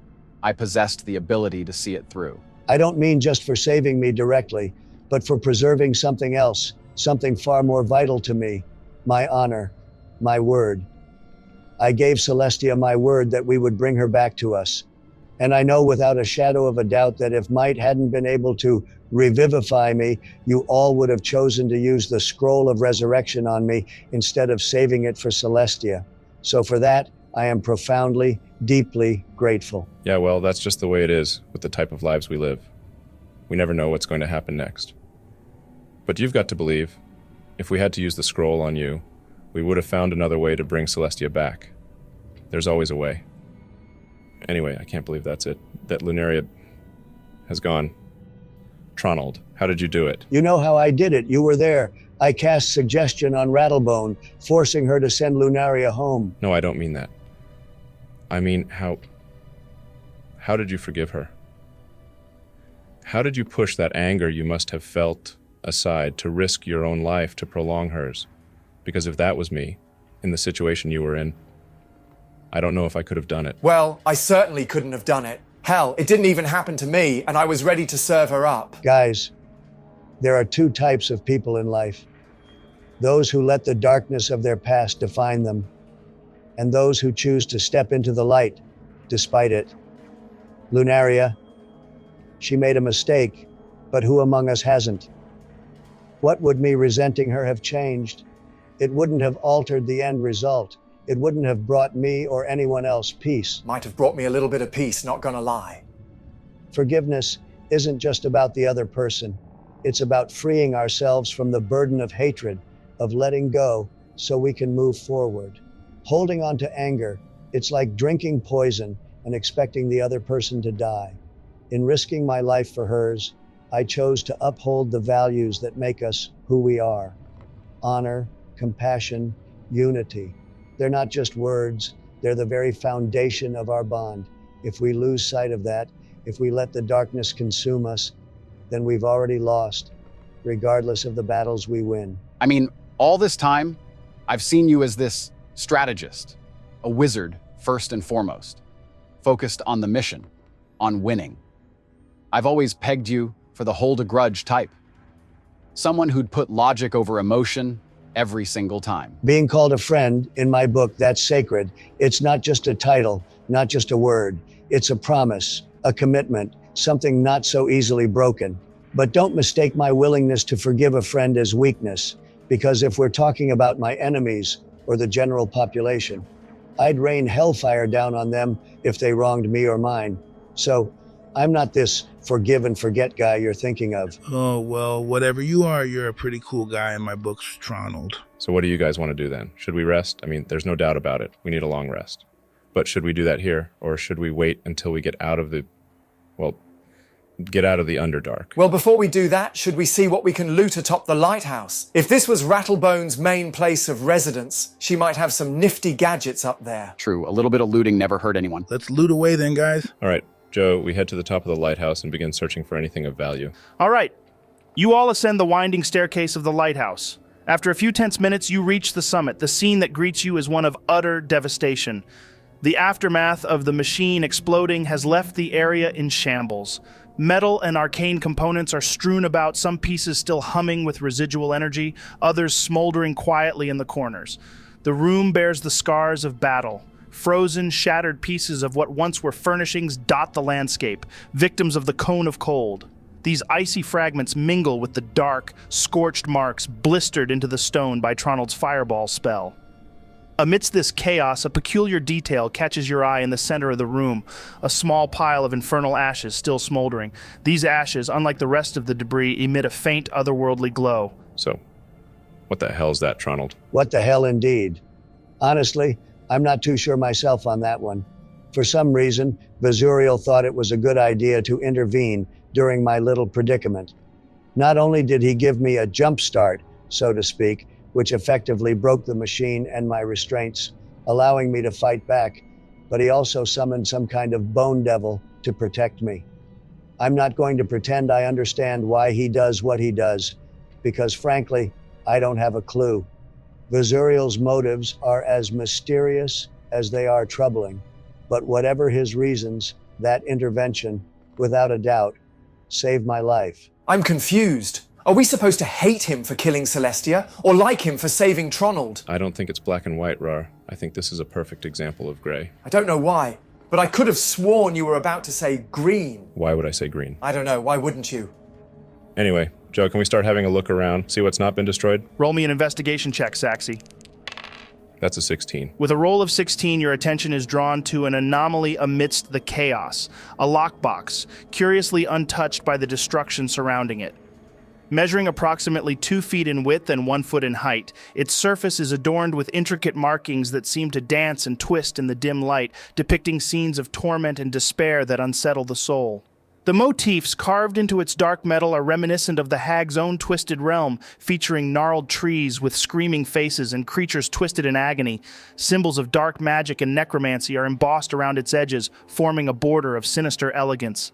Speaker 5: I possessed the ability to see it through.
Speaker 3: I don't mean just for saving me directly, but for preserving something else, something far more vital to me, my honor, my word. I gave Celestia my word that we would bring her back to us. And I know without a shadow of a doubt that if Might hadn't been able to revivify me, you all would have chosen to use the scroll of resurrection on me instead of saving it for Celestia. So for that, I am profoundly, deeply grateful.
Speaker 2: Yeah, well, that's just the way it is with the type of lives we live. We never know what's going to happen next. But you've got to believe, if we had to use the scroll on you, we would have found another way to bring Celestia back. There's always a way. Anyway, I can't believe that's it. That Lunaria has gone. Tronald, how did you do it?
Speaker 3: You know how I did it. You were there. I cast suggestion on Rattlebone, forcing her to send Lunaria home.
Speaker 2: No, I don't mean that. I mean, how did you forgive her? How did you push that anger you must have felt aside to risk your own life to prolong hers? Because if that was me, in the situation you were in, I don't know if I could have done it.
Speaker 4: Well, I certainly couldn't have done it. Hell, it didn't even happen to me, and I was ready to serve her up.
Speaker 3: Guys, there are two types of people in life. Those who let the darkness of their past define them, and those who choose to step into the light despite it. Lunaria, she made a mistake, but who among us hasn't? What would me resenting her have changed? It wouldn't have altered the end result. It wouldn't have brought me or anyone else peace.
Speaker 4: Might have brought me a little bit of peace, not gonna lie.
Speaker 3: Forgiveness isn't just about the other person. It's about freeing ourselves from the burden of hatred, of letting go so we can move forward. Holding on to anger, it's like drinking poison and expecting the other person to die. In risking my life for hers, I chose to uphold the values that make us who we are. Honor, compassion, unity. They're not just words, they're the very foundation of our bond. If we lose sight of that, if we let the darkness consume us, then we've already lost, regardless of the battles we win.
Speaker 5: I mean, all this time, I've seen you as this strategist, a wizard first and foremost, focused on the mission, on winning. I've always pegged you for the hold a grudge type, someone who'd put logic over emotion every single time.
Speaker 3: Being called a friend, in my book, that's sacred. It's not just a title, not just a word. It's a promise, a commitment, something not so easily broken. But don't mistake my willingness to forgive a friend as weakness, because if we're talking about my enemies or the general population, I'd rain hellfire down on them if they wronged me or mine. So I'm not this forgive and forget guy you're thinking of.
Speaker 7: Oh, well, whatever you are, you're a pretty cool guy in my books, Tronald.
Speaker 2: So what do you guys want to do then? Should we rest? I mean, there's no doubt about it. We need a long rest. But should we do that here? Or should we wait until we get out of the Underdark?
Speaker 4: Well, before we do that, should we see what we can loot atop the lighthouse? If this was Rattlebone's main place of residence, she might have some nifty gadgets up there.
Speaker 5: True, a little bit of looting never hurt anyone.
Speaker 7: Let's loot away then, guys.
Speaker 2: All right, Joe, we head to the top of the lighthouse and begin searching for anything of value.
Speaker 1: All right. You all ascend the winding staircase of the lighthouse. After a few tense minutes, you reach the summit. The scene that greets you is one of utter devastation. The aftermath of the machine exploding has left the area in shambles. Metal and arcane components are strewn about, some pieces still humming with residual energy, others smoldering quietly in the corners. The room bears the scars of battle. Frozen, shattered pieces of what once were furnishings dot the landscape, victims of the cone of cold. These icy fragments mingle with the dark, scorched marks blistered into the stone by Tronald's fireball spell. Amidst this chaos, a peculiar detail catches your eye in the center of the room, a small pile of infernal ashes still smoldering. These ashes, unlike the rest of the debris, emit a faint, otherworldly glow.
Speaker 2: So, what the hell's that, Tronald?
Speaker 3: What the hell indeed. Honestly, I'm not too sure myself on that one. For some reason, Vizuriel thought it was a good idea to intervene during my little predicament. Not only did he give me a jump start, so to speak, which effectively broke the machine and my restraints, allowing me to fight back, but he also summoned some kind of bone devil to protect me. I'm not going to pretend I understand why he does what he does, because frankly, I don't have a clue. Vizuriel's motives are as mysterious as they are troubling, but whatever his reasons, that intervention, without a doubt, saved my life.
Speaker 4: I'm confused. Are we supposed to hate him for killing Celestia, or like him for saving Tronald?
Speaker 2: I don't think it's black and white, Raarh. I think this is a perfect example of gray.
Speaker 4: I don't know why, but I could have sworn you were about to say green.
Speaker 2: Why would I say green?
Speaker 4: I don't know, why wouldn't you?
Speaker 2: Anyway, Joe, can we start having a look around, see what's not been destroyed?
Speaker 1: Roll me an investigation check, Saxy.
Speaker 2: That's a 16.
Speaker 1: With a roll of 16, your attention is drawn to an anomaly amidst the chaos, a lockbox, curiously untouched by the destruction surrounding it. Measuring approximately 2 feet in width and 1 foot in height, its surface is adorned with intricate markings that seem to dance and twist in the dim light, depicting scenes of torment and despair that unsettle the soul. The motifs carved into its dark metal are reminiscent of the hag's own twisted realm, featuring gnarled trees with screaming faces and creatures twisted in agony. Symbols of dark magic and necromancy are embossed around its edges, forming a border of sinister elegance.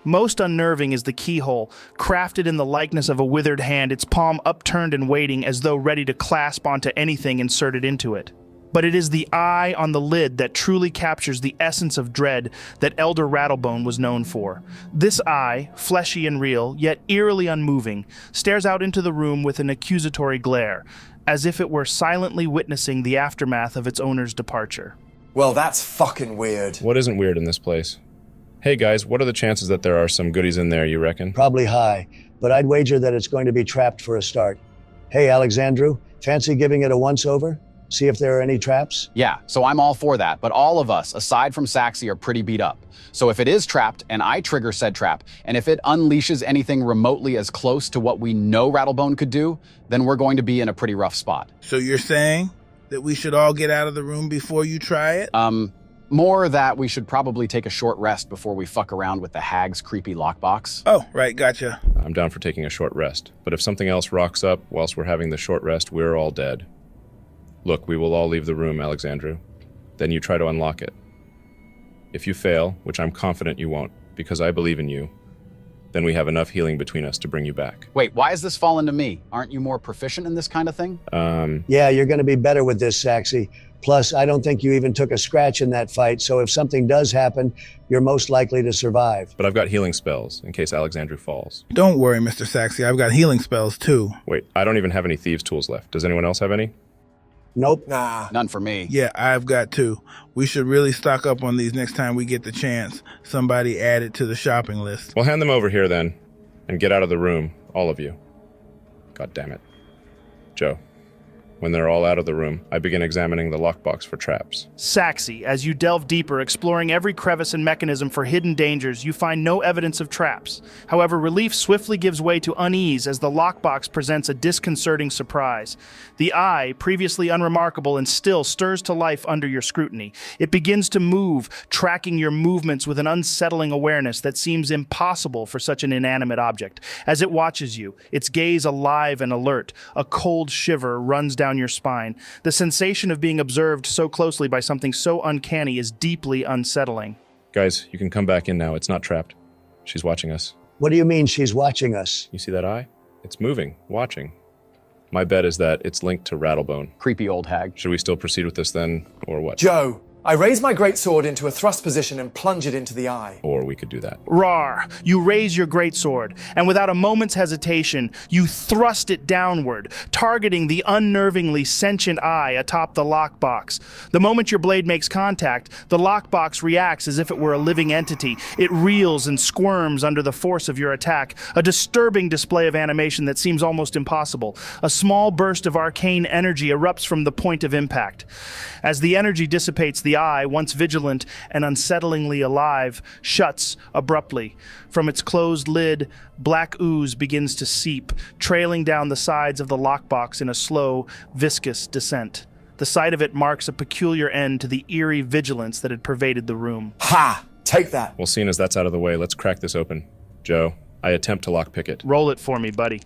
Speaker 1: Most unnerving is the keyhole, crafted in the likeness of a withered hand, its palm upturned and waiting as though ready to clasp onto anything inserted into it. But it is the eye on the lid that truly captures the essence of dread that Elder Rattlebone was known for. This eye, fleshy and real, yet eerily unmoving, stares out into the room with an accusatory glare, as if it were silently witnessing the aftermath of its owner's departure.
Speaker 4: Well, that's fucking weird.
Speaker 2: What isn't weird in this place? Hey guys, what are the chances that there are some goodies in there, you reckon?
Speaker 3: Probably high, but I'd wager that it's going to be trapped for a start. Hey, Alexandrew, fancy giving it a once-over? See if there are any traps?
Speaker 5: Yeah, so I'm all for that, but all of us, aside from Saxy, are pretty beat up. So if it is trapped, and I trigger said trap, and if it unleashes anything remotely as close to what we know Rattlebone could do, then we're going to be in a pretty rough spot.
Speaker 7: So you're saying that we should all get out of the room before you try it?
Speaker 5: More that we should probably take a short rest before we fuck around with the hag's creepy lockbox.
Speaker 7: Oh, right, gotcha.
Speaker 2: I'm down for taking a short rest, but if something else rocks up whilst we're having the short rest, we're all dead. Look, we will all leave the room, Alexandrew. Then you try to unlock it. If you fail, which I'm confident you won't, because I believe in you, then we have enough healing between us to bring you back.
Speaker 5: Wait, why is this fallen to me? Aren't you more proficient in this kind of thing?
Speaker 3: Yeah, you're going to be better with this, Saxy. Plus, I don't think you even took a scratch in that fight, so if something does happen, you're most likely to survive.
Speaker 2: But I've got healing spells, in case Alexandrew falls.
Speaker 7: Don't worry, Mr. Saxy, I've got healing spells too.
Speaker 2: Wait, I don't even have any thieves' tools left. Does anyone else have any?
Speaker 3: Nope.
Speaker 4: Nah.
Speaker 5: None for me.
Speaker 7: Yeah, I've got 2. We should really stock up on these next time we get the chance. Somebody add it to the shopping list.
Speaker 2: Well, hand them over here then, and get out of the room, all of you. God damn it. Joe, When they're all out of the room, I begin examining the lockbox for traps.
Speaker 1: Saxy, as you delve deeper, exploring every crevice and mechanism for hidden dangers, you find no evidence of traps. However, relief swiftly gives way to unease as the lockbox presents a disconcerting surprise. The eye, previously unremarkable and still, stirs to life under your scrutiny. It begins to move, tracking your movements with an unsettling awareness that seems impossible for such an inanimate object. As it watches you, its gaze alive and alert, a cold shiver runs down your spine. The sensation of being observed so closely by something so uncanny is deeply unsettling.
Speaker 2: Guys, you can come back in now. It's not trapped. She's watching us.
Speaker 3: What do you mean she's watching us?
Speaker 2: You see that eye? It's moving, watching. My bet is that it's linked to Rattlebone.
Speaker 5: Creepy old hag.
Speaker 2: Should we still proceed with this then, or what?
Speaker 4: Joe, I raise my greatsword into a thrust position and plunge it into the eye.
Speaker 2: Or we could do that.
Speaker 1: Raarh, you raise your greatsword, and without a moment's hesitation, you thrust it downward, targeting the unnervingly sentient eye atop the lockbox. The moment your blade makes contact, the lockbox reacts as if it were a living entity. It reels and squirms under the force of your attack, a disturbing display of animation that seems almost impossible. A small burst of arcane energy erupts from the point of impact. As the energy dissipates, the eye, once vigilant and unsettlingly alive, shuts abruptly. From its closed lid, black ooze begins to seep, trailing down the sides of the lockbox in a slow, viscous descent. The sight of it marks a peculiar end to the eerie vigilance that had pervaded the room.
Speaker 4: Ha! Take that.
Speaker 2: Well, seeing as that's out of the way, let's crack this open. Joe, I attempt to lockpick it.
Speaker 1: Roll it for me, buddy.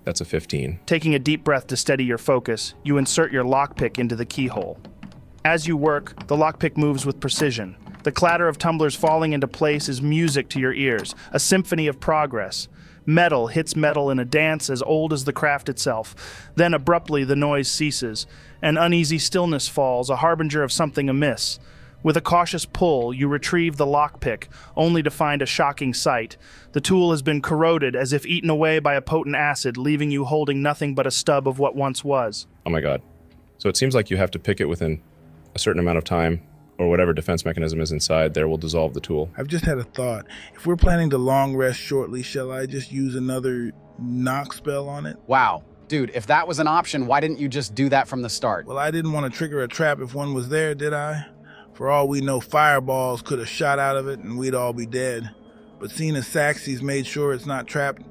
Speaker 2: That's a 15.
Speaker 1: Taking a deep breath to steady your focus, you insert your lockpick into the keyhole. As you work, the lockpick moves with precision. The clatter of tumblers falling into place is music to your ears, a symphony of progress. Metal hits metal in a dance as old as the craft itself. Then abruptly the noise ceases. An uneasy stillness falls, a harbinger of something amiss. With a cautious pull, you retrieve the lockpick, only to find a shocking sight. The tool has been corroded as if eaten away by a potent acid, leaving you holding nothing but a stub of what once was.
Speaker 2: Oh my god. So it seems like you have to pick it within a certain amount of time, or whatever defense mechanism is inside there will dissolve the tool.
Speaker 7: I've just had a thought. If we're planning to long rest shortly, shall I just use another knock spell on it?
Speaker 5: Wow. Dude, if that was an option, why didn't you just do that from the start?
Speaker 7: Well, I didn't want to trigger a trap if one was there, did I? For all we know, fireballs could have shot out of it and we'd all be dead. But seeing as Saxy's made sure it's not trapped,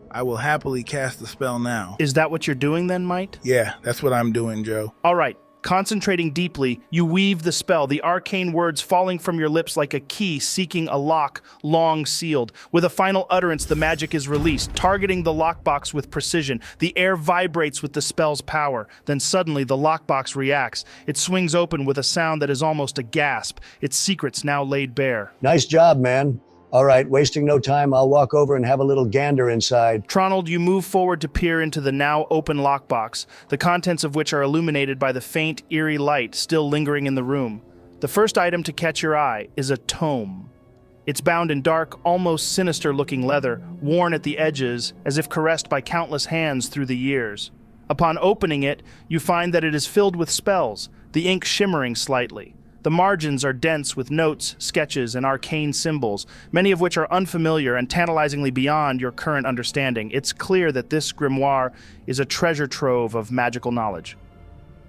Speaker 7: I will happily cast the spell now.
Speaker 1: Is that what you're doing then, Mite?
Speaker 7: Yeah, that's what I'm doing, Joe.
Speaker 1: All right. Concentrating deeply, you weave the spell, the arcane words falling from your lips like a key seeking a lock long sealed. With a final utterance, the magic is released, targeting the lockbox with precision. The air vibrates with the spell's power. Then suddenly, the lockbox reacts. It swings open with a sound that is almost a gasp, its secrets now laid bare.
Speaker 3: Nice job, man. All right, wasting no time, I'll walk over and have a little gander inside.
Speaker 1: Tronald, you move forward to peer into the now open lockbox, the contents of which are illuminated by the faint, eerie light still lingering in the room. The first item to catch your eye is a tome. It's bound in dark, almost sinister-looking leather, worn at the edges as if caressed by countless hands through the years. Upon opening it, you find that it is filled with spells, the ink shimmering slightly. The margins are dense with notes, sketches, and arcane symbols, many of which are unfamiliar and tantalizingly beyond your current understanding. It's clear that this grimoire is a treasure trove of magical knowledge.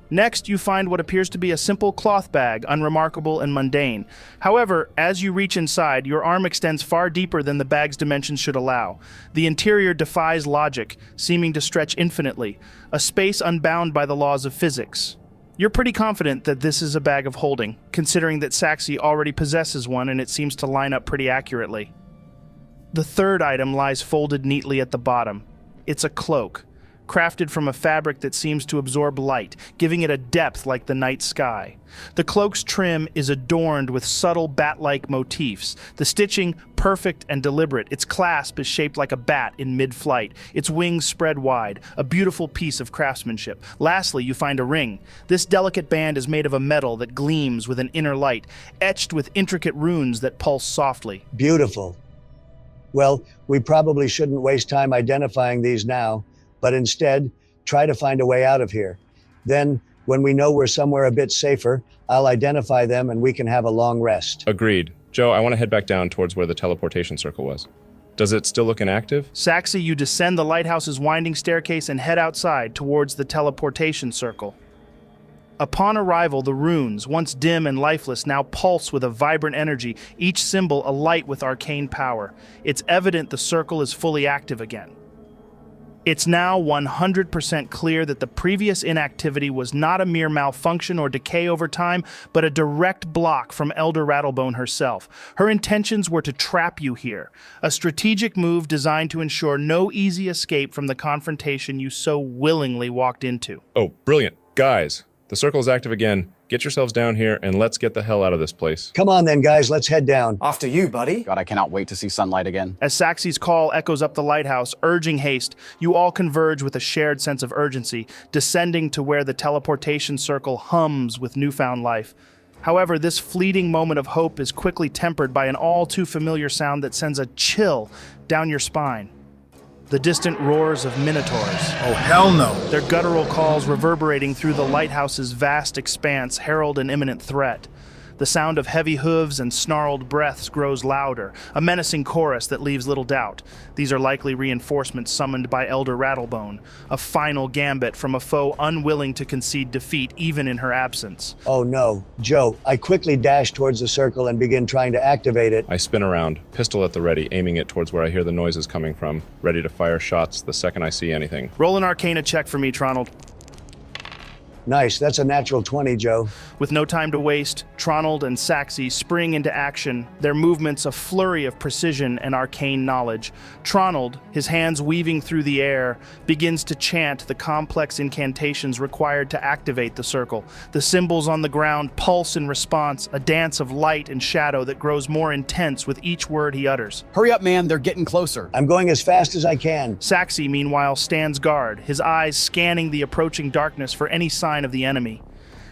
Speaker 1: Next, you find what appears to be a simple cloth bag, unremarkable and mundane. However, as you reach inside, your arm extends far deeper than the bag's dimensions should allow. The interior defies logic, seeming to stretch infinitely, a space unbound by the laws of physics. You're pretty confident that this is a bag of holding, considering that Saxy already possesses one and it seems to line up pretty accurately. The third item lies folded neatly at the bottom. It's a cloak, crafted from a fabric that seems to absorb light, giving it a depth like the night sky. The cloak's trim is adorned with subtle bat-like motifs, the stitching perfect and deliberate. Its clasp is shaped like a bat in mid-flight, its wings spread wide, a beautiful piece of craftsmanship. Lastly, you find a ring. This delicate band is made of a metal that gleams with an inner light, etched with intricate runes that pulse softly.
Speaker 3: Beautiful. Well, we probably shouldn't waste time identifying these now, but instead, try to find a way out of here. Then, when we know we're somewhere a bit safer, I'll identify them and we can have a long rest.
Speaker 2: Agreed. Joe, I want to head back down towards where the teleportation circle was. Does it still look inactive?
Speaker 1: Saxy, you descend the lighthouse's winding staircase and head outside towards the teleportation circle. Upon arrival, the runes, once dim and lifeless, now pulse with a vibrant energy, each symbol alight with arcane power. It's evident the circle is fully active again. It's now 100% clear that the previous inactivity was not a mere malfunction or decay over time, but a direct block from Elder Rattlebone herself. Her intentions were to trap you here, a strategic move designed to ensure no easy escape from the confrontation you so willingly walked into.
Speaker 2: Oh, brilliant. Guys, the circle is active again. Get yourselves down here and let's get the hell out of this place.
Speaker 3: Come on then, guys, let's head down.
Speaker 4: After you, buddy.
Speaker 5: God, I cannot wait to see sunlight again.
Speaker 1: As Saxy's call echoes up the lighthouse, urging haste, you all converge with a shared sense of urgency, descending to where the teleportation circle hums with newfound life. However, this fleeting moment of hope is quickly tempered by an all-too-familiar sound that sends a chill down your spine. The distant roars of minotaurs.
Speaker 7: Oh, hell no.
Speaker 1: Their guttural calls reverberating through the lighthouse's vast expanse herald an imminent threat. The sound of heavy hooves and snarled breaths grows louder, a menacing chorus that leaves little doubt. These are likely reinforcements summoned by Elder Rattlebone, a final gambit from a foe unwilling to concede defeat even in her absence.
Speaker 3: Oh no, Joe, I quickly dash towards the circle and begin trying to activate it.
Speaker 2: I spin around, pistol at the ready, aiming it towards where I hear the noises coming from, ready to fire shots the second I see anything.
Speaker 1: Roll an Arcana check for me, Tronald.
Speaker 3: Nice, that's a natural 20, Joe.
Speaker 1: With no time to waste, Tronald and Saxy spring into action, their movements a flurry of precision and arcane knowledge. Tronald, his hands weaving through the air, begins to chant the complex incantations required to activate the circle. The symbols on the ground pulse in response, a dance of light and shadow that grows more intense with each word he utters.
Speaker 5: Hurry up, man, they're getting closer.
Speaker 3: I'm going as fast as I can.
Speaker 1: Saxy, meanwhile, stands guard, his eyes scanning the approaching darkness for any sign of the enemy.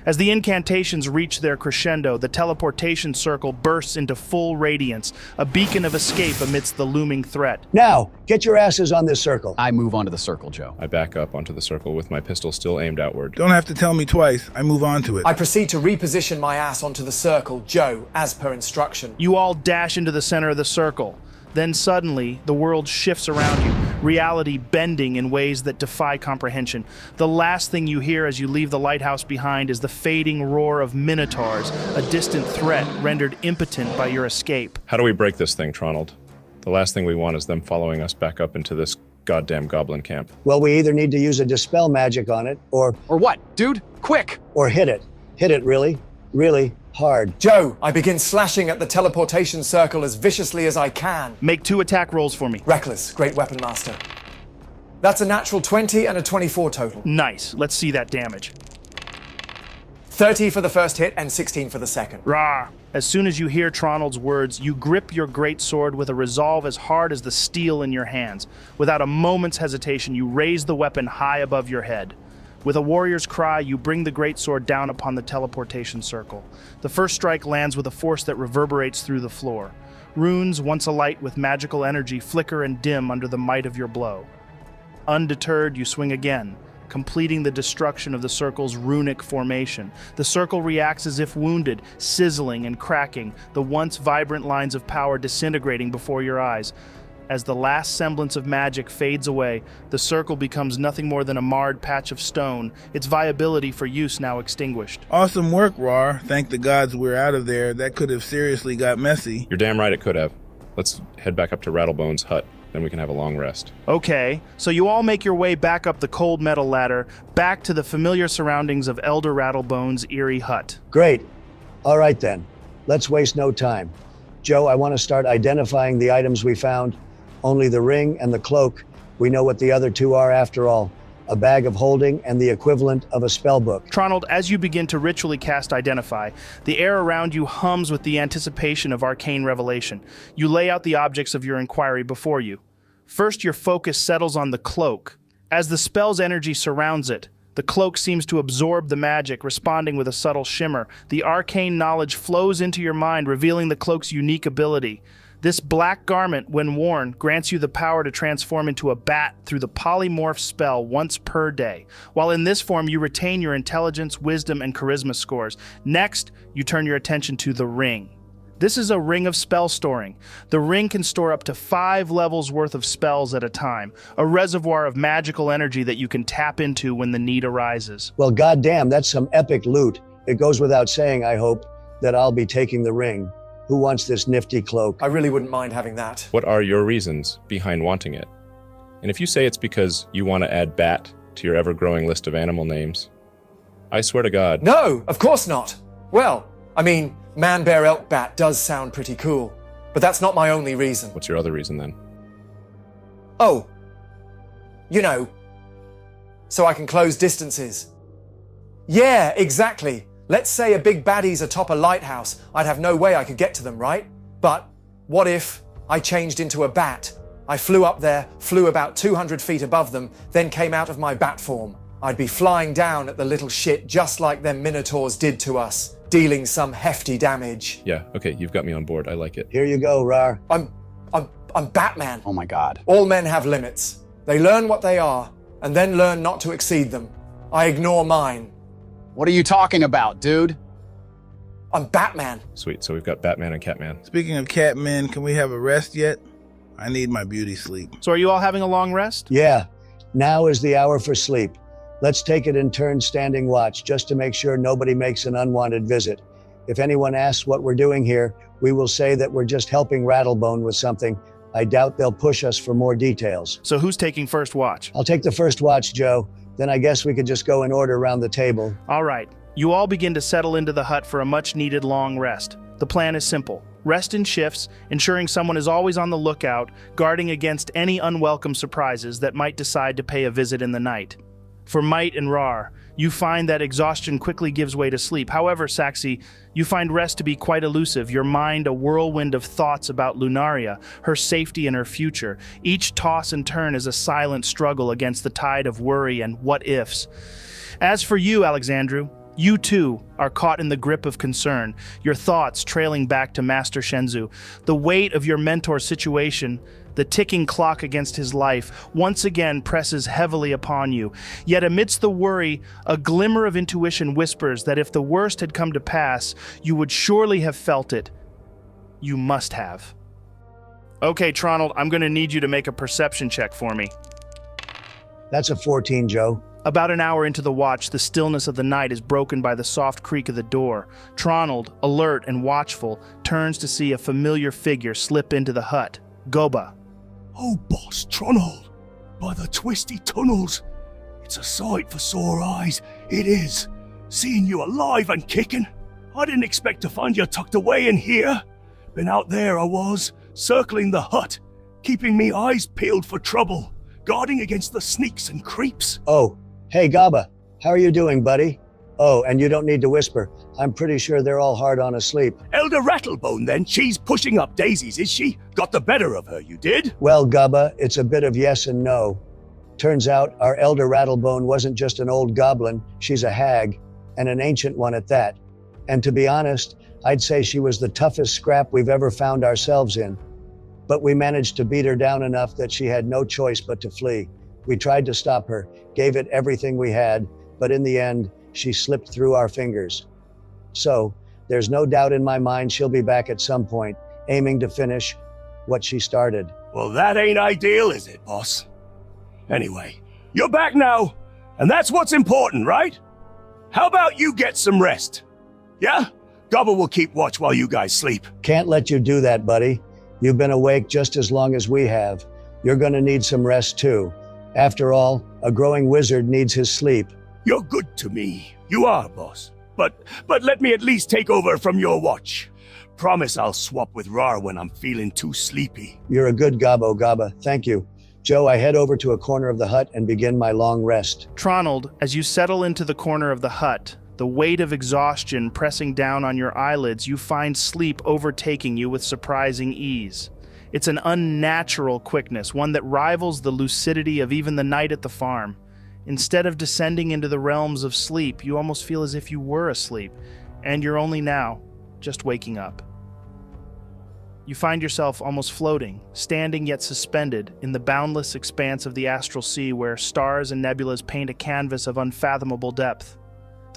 Speaker 1: As the incantations reach their crescendo, the teleportation circle bursts into full radiance, a beacon of escape amidst the looming threat.
Speaker 3: Now, get your asses on this circle.
Speaker 5: I move onto the circle, Joe.
Speaker 2: I back up onto the circle with my pistol still aimed outward.
Speaker 7: Don't have to tell me twice. I move on to it.
Speaker 4: I proceed to reposition my ass onto the circle, Joe, as per instruction.
Speaker 1: You all dash into the center of the circle. Then suddenly, the world shifts around you, reality bending in ways that defy comprehension. The last thing you hear as you leave the lighthouse behind is the fading roar of minotaurs, a distant threat rendered impotent by your escape.
Speaker 2: How do we break this thing, Tronald? The last thing we want is them following us back up into this goddamn goblin camp.
Speaker 3: Well, we either need to use a dispel magic on it, or
Speaker 5: what, dude? Quick!
Speaker 3: Or hit it. Hit it really, really hard.
Speaker 4: Joe, I begin slashing at the teleportation circle as viciously as I can.
Speaker 1: Make 2 attack rolls for me.
Speaker 4: Reckless, great weapon master. That's a natural 20 and a 24 total.
Speaker 1: Nice. Let's see that damage.
Speaker 4: 30 for the first hit and 16 for the second.
Speaker 1: Raarh. As soon as you hear Tronald's words, you grip your great sword with a resolve as hard as the steel in your hands. Without a moment's hesitation, you raise the weapon high above your head. With a warrior's cry, you bring the greatsword down upon the teleportation circle. The first strike lands with a force that reverberates through the floor. Runes, once alight with magical energy, flicker and dim under the might of your blow. Undeterred, you swing again, completing the destruction of the circle's runic formation. The circle reacts as if wounded, sizzling and cracking, the once vibrant lines of power disintegrating before your eyes. As the last semblance of magic fades away, the circle becomes nothing more than a marred patch of stone, its viability for use now extinguished.
Speaker 7: Awesome work, Raarh. Thank the gods we're out of there. That could have seriously got messy.
Speaker 2: You're damn right it could have. Let's head back up to Rattlebone's hut, then we can have a long rest.
Speaker 1: Okay, so you all make your way back up the cold metal ladder, back to the familiar surroundings of Elder Rattlebone's eerie hut.
Speaker 3: Great. All right then. Let's waste no time. Joe, I want to start identifying the items we found. Only the ring and the cloak. We know what the other 2 are after all. A bag of holding and the equivalent of a spell book.
Speaker 1: Tronald, as you begin to ritually cast Identify, the air around you hums with the anticipation of arcane revelation. You lay out the objects of your inquiry before you. First, your focus settles on the cloak. As the spell's energy surrounds it, the cloak seems to absorb the magic, responding with a subtle shimmer. The arcane knowledge flows into your mind, revealing the cloak's unique ability. This black garment, when worn, grants you the power to transform into a bat through the polymorph spell once per day. While in this form, you retain your intelligence, wisdom, and charisma scores. Next, you turn your attention to the ring. This is a ring of spell storing. The ring can store up to 5 levels worth of spells at a time, a reservoir of magical energy that you can tap into when the need arises.
Speaker 3: Well, goddamn, that's some epic loot. It goes without saying, I hope, that I'll be taking the ring. Who wants this nifty cloak?
Speaker 4: I really wouldn't mind having that.
Speaker 2: What are your reasons behind wanting it? And if you say it's because you want to add Bate to your ever-growing list of animal names, I swear to God.
Speaker 4: No, of course not. Well, I mean, man, bear, elk, bat does sound pretty cool, but that's not my only reason.
Speaker 2: What's your other reason then?
Speaker 4: Oh, you know, so I can close distances. Yeah, exactly. Let's say a big baddie's atop a lighthouse. I'd have no way I could get to them, right? But what if I changed into a bat? I flew up there, flew about 200 feet above them, then came out of my bat form. I'd be flying down at the little shit just like them minotaurs did to us, dealing some hefty damage.
Speaker 2: Yeah, okay, you've got me on board. I like it.
Speaker 3: Here you go, Raarh.
Speaker 4: I'm Batman.
Speaker 5: Oh my God.
Speaker 4: All men have limits. They learn what they are, and then learn not to exceed them. I ignore mine.
Speaker 5: What are you talking about, dude?
Speaker 4: I'm Batman.
Speaker 2: Sweet, so we've got Batman and Catman.
Speaker 7: Speaking of Catman, can we have a rest yet? I need my beauty sleep.
Speaker 1: So are you all having a long rest?
Speaker 3: Yeah, now is the hour for sleep. Let's take it in turns standing watch, just to make sure nobody makes an unwanted visit. If anyone asks what we're doing here, we will say that we're just helping Rattlebone with something. I doubt they'll push us for more details.
Speaker 1: So who's taking first watch?
Speaker 3: I'll take the first watch, Joe. Then I guess we could just go in order around the table.
Speaker 1: All right. You all begin to settle into the hut for a much-needed long rest. The plan is simple. Rest in shifts, ensuring someone is always on the lookout, guarding against any unwelcome surprises that might decide to pay a visit in the night. For Might and Raarh, you find that exhaustion quickly gives way to sleep. However, Saxi, you find rest to be quite elusive, your mind a whirlwind of thoughts about Lunaria, her safety and her future. Each toss and turn is a silent struggle against the tide of worry and what-ifs. As for you, Alexandrew, you too are caught in the grip of concern, your thoughts trailing back to Master Shenzhou. The weight of your mentor's situation, the ticking clock against his life, once again presses heavily upon you. Yet amidst the worry, a glimmer of intuition whispers that if the worst had come to pass, you would surely have felt it. You must have. Okay, Tronald, I'm going to need you to make a perception check for me.
Speaker 3: That's a 14, Joe.
Speaker 1: About an hour into the watch, the stillness of the night is broken by the soft creak of the door. Tronald, alert and watchful, turns to see a familiar figure slip into the hut. Goba.
Speaker 9: Oh, boss, Tronald, by the twisty tunnels. It's a sight for sore eyes, it is. Seeing you alive and kicking. I didn't expect to find you tucked away in here. Been out there I was, circling the hut, keeping me eyes peeled for trouble, guarding against the sneaks and creeps.
Speaker 3: Oh, hey, Gaba, how are you doing, buddy? Oh, and you don't need to whisper. I'm pretty sure they're all hard on asleep.
Speaker 9: Elder Rattlebone, then. She's pushing up daisies, is she? Got the better of her, you did?
Speaker 3: Well, Gaba, it's a bit of yes and no. Turns out our Elder Rattlebone wasn't just an old goblin, she's a hag, and an ancient one at that. And to be honest, I'd say she was the toughest scrap we've ever found ourselves in. But we managed to beat her down enough that she had no choice but to flee. We tried to stop her, gave it everything we had, but in the end, she slipped through our fingers. So, there's no doubt in my mind she'll be back at some point, aiming to finish what she started.
Speaker 9: Well, that ain't ideal, is it, boss? Anyway, you're back now, and that's what's important, right? How about you get some rest? Yeah? Gobble will keep watch while you guys sleep.
Speaker 3: Can't let you do that, buddy. You've been awake just as long as we have. You're gonna need some rest too. After all, a growing wizard needs his sleep.
Speaker 9: You're good to me. You are, boss. But let me at least take over from your watch. Promise I'll swap with Raarh when I'm feeling too sleepy.
Speaker 3: You're a good Gaba. Thank you. Joe, I head over to a corner of the hut and begin my long rest.
Speaker 1: Tronald, as you settle into the corner of the hut, the weight of exhaustion pressing down on your eyelids, you find sleep overtaking you with surprising ease. It's an unnatural quickness, one that rivals the lucidity of even the night at the farm. Instead of descending into the realms of sleep, you almost feel as if you were asleep, and you're only now just waking up. You find yourself almost floating, standing yet suspended, in the boundless expanse of the astral sea where stars and nebulas paint a canvas of unfathomable depth.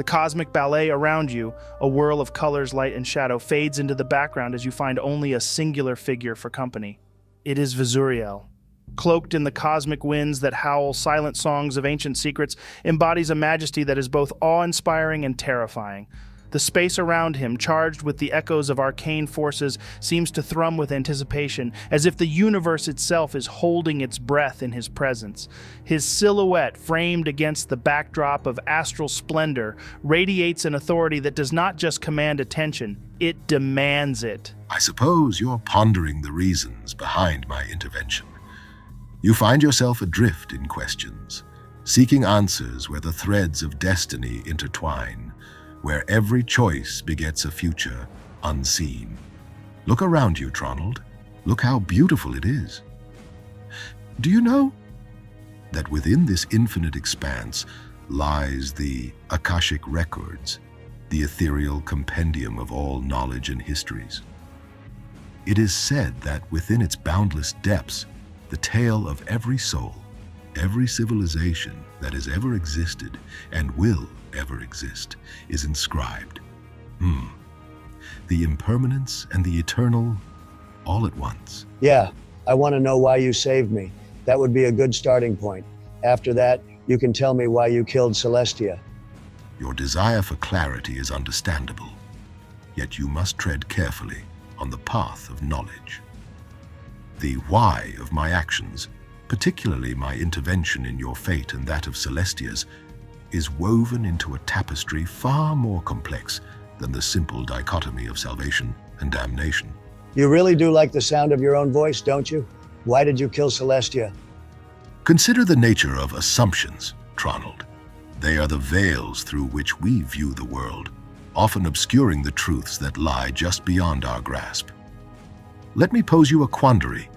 Speaker 1: The cosmic ballet around you, a whirl of colors, light, and shadow, fades into the background as you find only a singular figure for company. It is Vizuriel. Cloaked in the cosmic winds that howl silent songs of ancient secrets, embodies a majesty that is both awe-inspiring and terrifying. The space around him, charged with the echoes of arcane forces, seems to thrum with anticipation, as if the universe itself is holding its breath in his presence. His silhouette, framed against the backdrop of astral splendor, radiates an authority that does not just command attention, it demands it.
Speaker 10: I suppose you're pondering the reasons behind my intervention. You find yourself adrift in questions, seeking answers where the threads of destiny intertwine, where every choice begets a future unseen. Look around you, Tronald. Look how beautiful it is. Do you know that within this infinite expanse lies the Akashic records, the ethereal compendium of all knowledge and histories? It is said that within its boundless depths, the tale of every soul, every civilization that has ever existed and will ever exist is inscribed. The impermanence and the eternal all at once.
Speaker 3: Yeah, I want to know why you saved me. That would be a good starting point. After that, you can tell me why you killed Celestia.
Speaker 10: Your desire for clarity is understandable, yet you must tread carefully on the path of knowledge. The why of my actions, particularly my intervention in your fate and that of Celestia's, is woven into a tapestry far more complex than the simple dichotomy of salvation and damnation.
Speaker 3: You really do like the sound of your own voice, don't you? Why did you kill Celestia?
Speaker 10: Consider the nature of assumptions, Tronald. They are the veils through which we view the world, often obscuring the truths that lie just beyond our grasp. Let me pose you a quandary.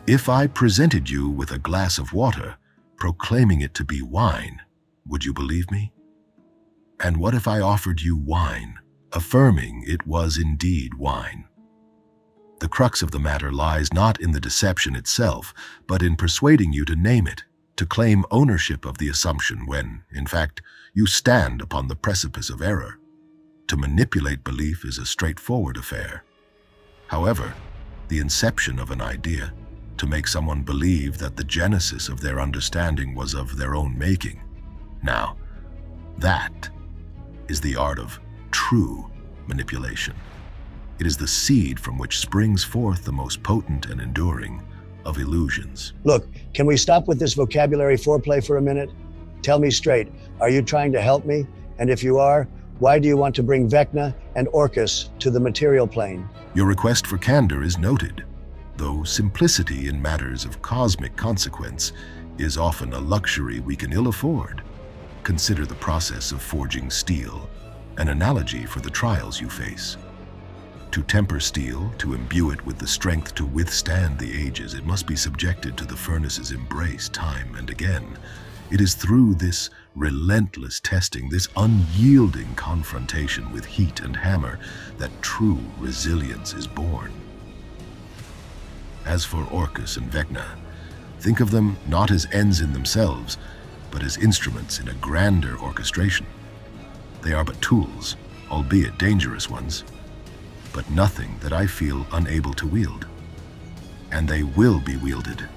Speaker 10: If I presented you with a glass of water, proclaiming it to be wine, would you believe me? And what if I offered you wine, affirming it was indeed wine? The crux of the matter lies not in the deception itself, but in persuading you to name it, to claim ownership of the assumption when, in fact, you stand upon the precipice of error. To manipulate belief is a straightforward affair. However, the inception of an idea, to make someone believe that the genesis of their understanding was of their own making. Now, that is the art of true manipulation. It is the seed from which springs forth the most potent and enduring of illusions.
Speaker 3: Look, can we stop with this vocabulary foreplay for a minute? Tell me straight, are you trying to help me? And if you are, why do you want to bring Vecna and Orcus to the material plane?
Speaker 10: Your request for candor is noted, though simplicity in matters of cosmic consequence is often a luxury we can ill afford. Consider the process of forging steel, an analogy for the trials you face. To temper steel, to imbue it with the strength to withstand the ages, it must be subjected to the furnace's embrace time and again. It is through this relentless testing, this unyielding confrontation with heat and hammer, that true resilience is born. As for Orcus and Vecna, think of them not as ends in themselves, but as instruments in a grander orchestration. They are but tools, albeit dangerous ones, but nothing that I feel unable to wield. And they will be wielded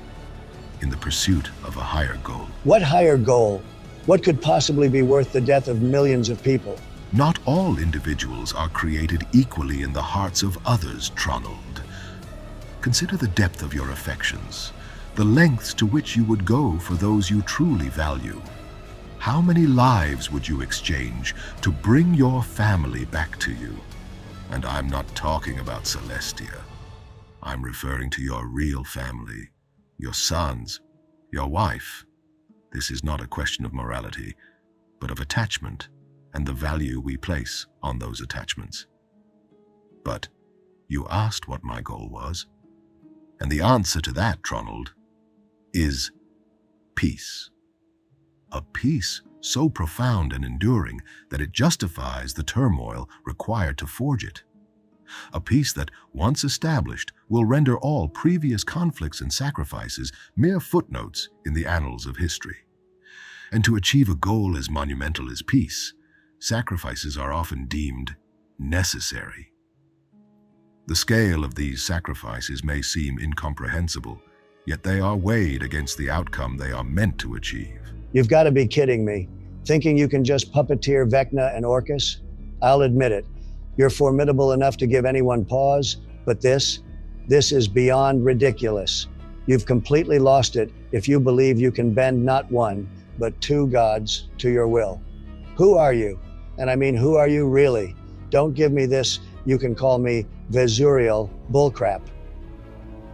Speaker 10: in the pursuit of a higher goal.
Speaker 3: What higher goal? What could possibly be worth the death of millions of people?
Speaker 10: Not all individuals are created equally in the hearts of others, Tronald. Consider the depth of your affections, the lengths to which you would go for those you truly value. How many lives would you exchange to bring your family back to you? And I'm not talking about Celestia. I'm referring to your real family, your sons, your wife. This is not a question of morality, but of attachment and the value we place on those attachments. But you asked what my goal was, and the answer to that, Tronald, is peace. A peace so profound and enduring that it justifies the turmoil required to forge it. A peace that, once established, will render all previous conflicts and sacrifices mere footnotes in the annals of history. And to achieve a goal as monumental as peace, sacrifices are often deemed necessary. The scale of these sacrifices may seem incomprehensible, yet they are weighed against the outcome they are meant to achieve.
Speaker 3: You've got to be kidding me. Thinking you can just puppeteer Vecna and Orcus? I'll admit it. You're formidable enough to give anyone pause, but this is beyond ridiculous. You've completely lost it if you believe you can bend not one, but two gods to your will. Who are you? And I mean, who are you really? Don't give me this, you can call me Vesurial bullcrap.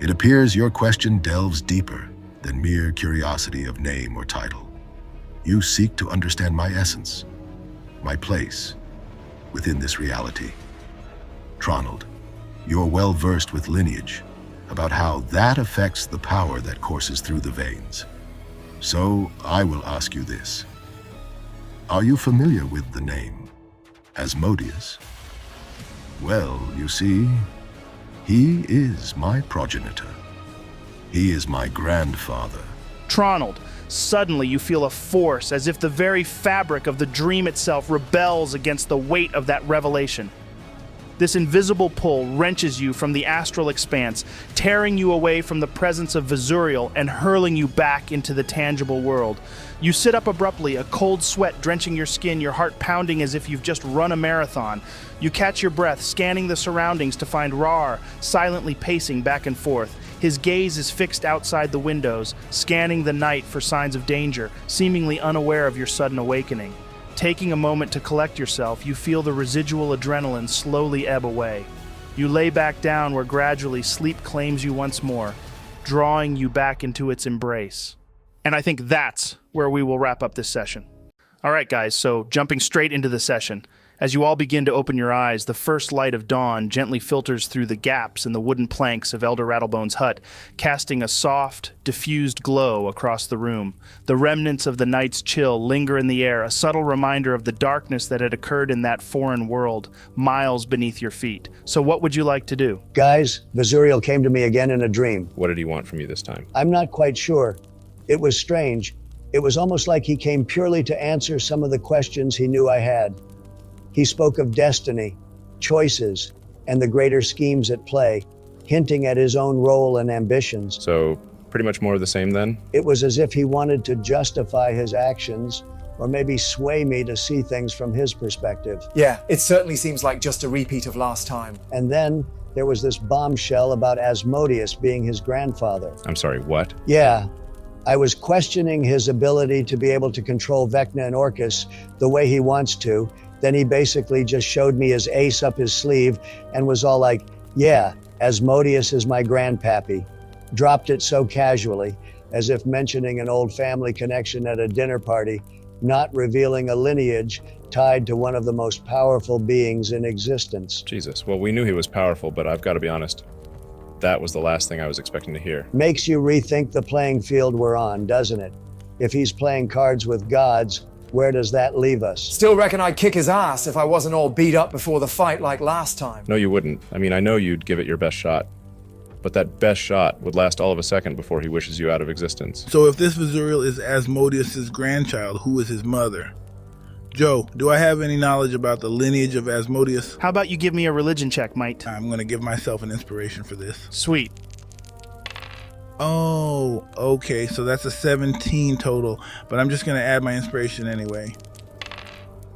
Speaker 10: It appears your question delves deeper than mere curiosity of name or title. You seek to understand my essence, my place within this reality. Tronald, you're well versed with lineage, about how that affects the power that courses through the veins. So I will ask you this. Are you familiar with the name Asmodeus? Well, you see, he is my progenitor. He is my grandfather.
Speaker 1: Tronald, suddenly you feel a force as if the very fabric of the dream itself rebels against the weight of that revelation. This invisible pull wrenches you from the astral expanse, tearing you away from the presence of Vesurial and hurling you back into the tangible world. You sit up abruptly, a cold sweat drenching your skin, your heart pounding as if you've just run a marathon. You catch your breath, scanning the surroundings to find Raarh silently pacing back and forth. His gaze is fixed outside the windows, scanning the night for signs of danger, seemingly unaware of your sudden awakening. Taking a moment to collect yourself, you feel the residual adrenaline slowly ebb away. You lay back down where gradually sleep claims you once more, drawing you back into its embrace. And I think that's where we will wrap up this session. All right, guys, so jumping straight into the session. As you all begin to open your eyes, the first light of dawn gently filters through the gaps in the wooden planks of Elder Rattlebone's hut, casting a soft, diffused glow across the room. The remnants of the night's chill linger in the air, a subtle reminder of the darkness that had occurred in that foreign world, miles beneath your feet. So what would you like to do?
Speaker 3: Guys, Vesurial came to me again in a dream.
Speaker 2: What did he want from you this time?
Speaker 3: I'm not quite sure. It was strange. It was almost like he came purely to answer some of the questions he knew I had. He spoke of destiny, choices, and the greater schemes at play, hinting at his own role and ambitions.
Speaker 2: So, pretty much more of the same then?
Speaker 3: It was as if he wanted to justify his actions, or maybe sway me to see things from his perspective.
Speaker 4: Yeah, it certainly seems like just a repeat of last time.
Speaker 3: And then there was this bombshell about Asmodeus being his grandfather.
Speaker 2: I'm sorry, what?
Speaker 3: Yeah. I was questioning his ability to be able to control Vecna and Orcus the way he wants to. Then he basically just showed me his ace up his sleeve and was all like, yeah, Asmodeus is my grandpappy. Dropped it so casually, as if mentioning an old family connection at a dinner party, not revealing a lineage tied to one of the most powerful beings in existence.
Speaker 2: Jesus, well, we knew he was powerful, but I've got to be honest. That was the last thing I was expecting to hear.
Speaker 3: Makes you rethink the playing field we're on, doesn't it? If he's playing cards with gods, where does that leave us?
Speaker 4: Still reckon I'd kick his ass if I wasn't all beat up before the fight like last time.
Speaker 2: No, you wouldn't. I mean, I know you'd give it your best shot. But that best shot would last all of a second before he wishes you out of existence.
Speaker 7: So if this Vesurial is Asmodeus' grandchild, who is his mother? Joe, do I have any knowledge about the lineage of Asmodeus?
Speaker 1: How about you give me a religion check, mate?
Speaker 7: I'm going to give myself an inspiration for this.
Speaker 1: Sweet.
Speaker 7: Oh, okay, so that's a 17 total, but I'm just going to add my inspiration anyway.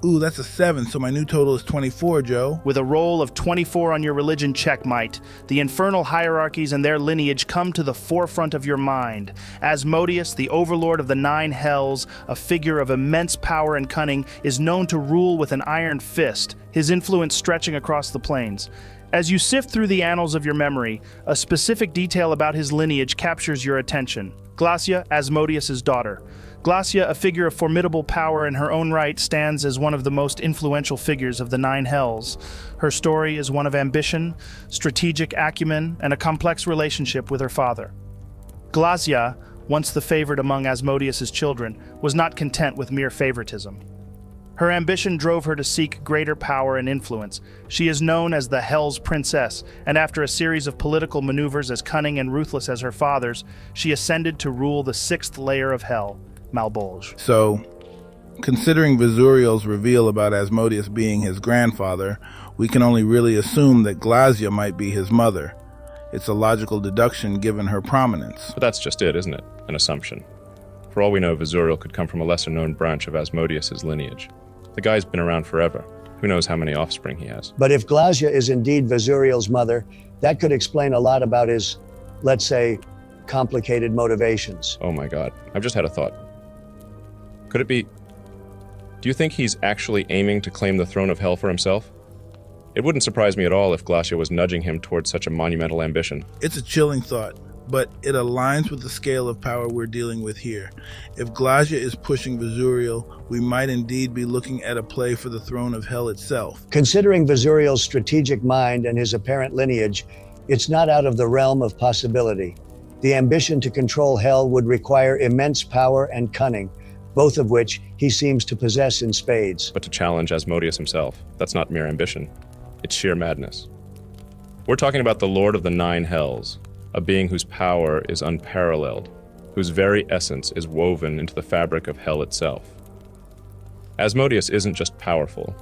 Speaker 7: Ooh, that's a 7, so my new total is 24, Joe.
Speaker 1: With a roll of 24 on your religion check, mate, the infernal hierarchies and their lineage come to the forefront of your mind. Asmodeus, the overlord of the 9 hells, a figure of immense power and cunning, is known to rule with an iron fist, his influence stretching across the plains. As you sift through the annals of your memory, a specific detail about his lineage captures your attention. Glacia, Asmodeus' daughter. Glacia, a figure of formidable power in her own right, stands as one of the most influential figures of the 9 hells. Her story is one of ambition, strategic acumen, and a complex relationship with her father. Glacia, once the favorite among Asmodeus' children, was not content with mere favoritism. Her ambition drove her to seek greater power and influence. She is known as the Hell's Princess, and after a series of political maneuvers as cunning and ruthless as her father's, she ascended to rule the 6th layer of Hell, Malbolge.
Speaker 7: So, considering Visuriel's reveal about Asmodeus being his grandfather, we can only really assume that Glasia might be his mother. It's a logical deduction given her prominence.
Speaker 2: But that's just it, isn't it? An assumption. For all we know, Visuriel could come from a lesser-known branch of Asmodeus' lineage. The guy's been around forever. Who knows how many offspring he has?
Speaker 3: But if Glasia is indeed Visuriel's mother, that could explain a lot about his, let's say, complicated motivations.
Speaker 2: Oh my god, I've just had a thought. Could it be... Do you think he's actually aiming to claim the throne of hell for himself? It wouldn't surprise me at all if Glasia was nudging him towards such a monumental ambition.
Speaker 7: It's a chilling thought, but it aligns with the scale of power we're dealing with here. If Glasia is pushing Visuriel, we might indeed be looking at a play for the throne of hell itself.
Speaker 3: Considering Visuriel's strategic mind and his apparent lineage, it's not out of the realm of possibility. The ambition to control hell would require immense power and cunning, both of which he seems to possess in spades.
Speaker 2: But to challenge Asmodeus himself, that's not mere ambition. It's sheer madness. We're talking about the Lord of the Nine Hells, a being whose power is unparalleled, whose very essence is woven into the fabric of hell itself. Asmodeus isn't just powerful.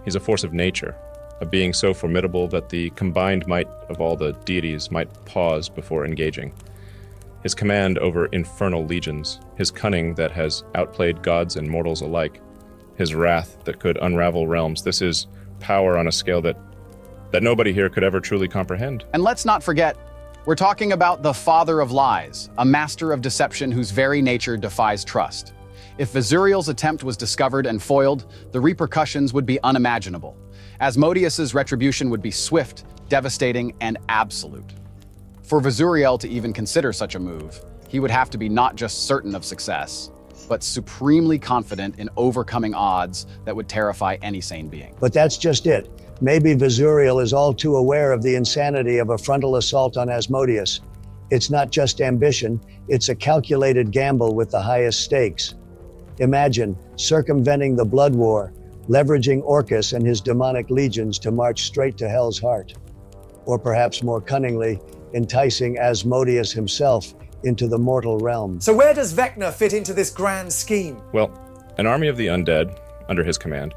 Speaker 2: He's a force of nature, a being so formidable that the combined might of all the deities might pause before engaging. His command over infernal legions, his cunning that has outplayed gods and mortals alike, his wrath that could unravel realms, this is power on a scale that nobody here could ever truly comprehend.
Speaker 5: And let's not forget, we're talking about the father of lies, a master of deception whose very nature defies trust. If Visuriel's attempt was discovered and foiled, the repercussions would be unimaginable. Asmodeus's retribution would be swift, devastating, and absolute. For Visuriel to even consider such a move, he would have to be not just certain of success, but supremely confident in overcoming odds that would terrify any sane being.
Speaker 3: But that's just it. Maybe Visuriel is all too aware of the insanity of a frontal assault on Asmodeus. It's not just ambition, it's a calculated gamble with the highest stakes. Imagine circumventing the blood war, leveraging Orcus and his demonic legions to march straight to Hell's heart. Or perhaps more cunningly, enticing Asmodeus himself into the mortal realm.
Speaker 4: So where does Vecna fit into this grand scheme?
Speaker 2: Well, an army of the undead, under his command,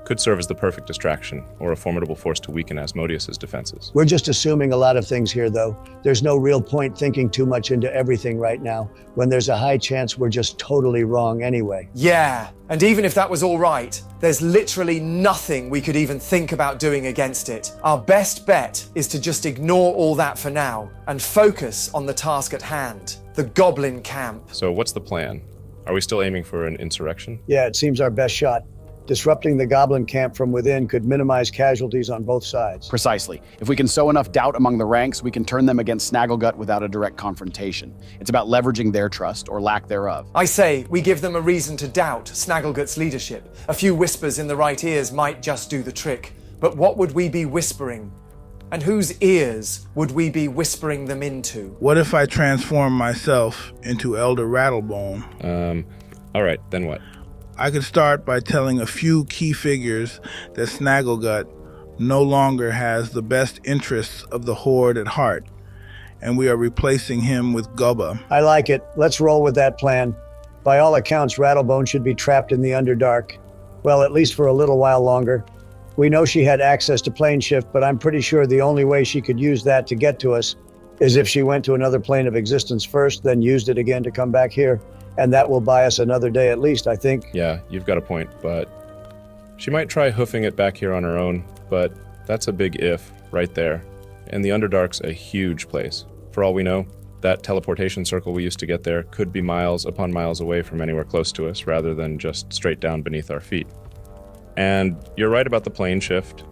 Speaker 2: could serve as the perfect distraction, or a formidable force to weaken Asmodeus' defenses.
Speaker 3: We're just assuming a lot of things here, though. There's no real point thinking too much into everything right now, when there's a high chance we're just totally wrong anyway.
Speaker 4: Yeah, and even if that was all right, there's literally nothing we could even think about doing against it. Our best bet is to just ignore all that for now, and focus on the task at hand, the Goblin Camp.
Speaker 2: So what's the plan? Are we still aiming for an insurrection?
Speaker 3: Yeah, it seems our best shot. Disrupting the Goblin Camp from within could minimize casualties on both sides.
Speaker 5: Precisely. If we can sow enough doubt among the ranks, we can turn them against Snagglegut without a direct confrontation. It's about leveraging their trust, or lack thereof.
Speaker 4: I say, we give them a reason to doubt Snagglegut's leadership. A few whispers in the right ears might just do the trick. But what would we be whispering? And whose ears would we be whispering them into?
Speaker 7: What if I transform myself into Elder Rattlebone?
Speaker 2: All right, then what?
Speaker 7: I could start by telling a few key figures that Snagglegut no longer has the best interests of the Horde at heart, and we are replacing him with Gubba.
Speaker 3: I like it. Let's roll with that plan. By all accounts, Rattlebone should be trapped in the Underdark. Well, at least for a little while longer. We know she had access to plane shift, but I'm pretty sure the only way she could use that to get to us is if she went to another plane of existence first, then used it again to come back here. And that will buy us another day at least, I think.
Speaker 2: Yeah, you've got a point, but she might try hoofing it back here on her own, but that's a big if right there. And the Underdark's a huge place. For all we know, that teleportation circle we used to get there could be miles upon miles away from anywhere close to us, rather than just straight down beneath our feet. And you're right about the plane shift.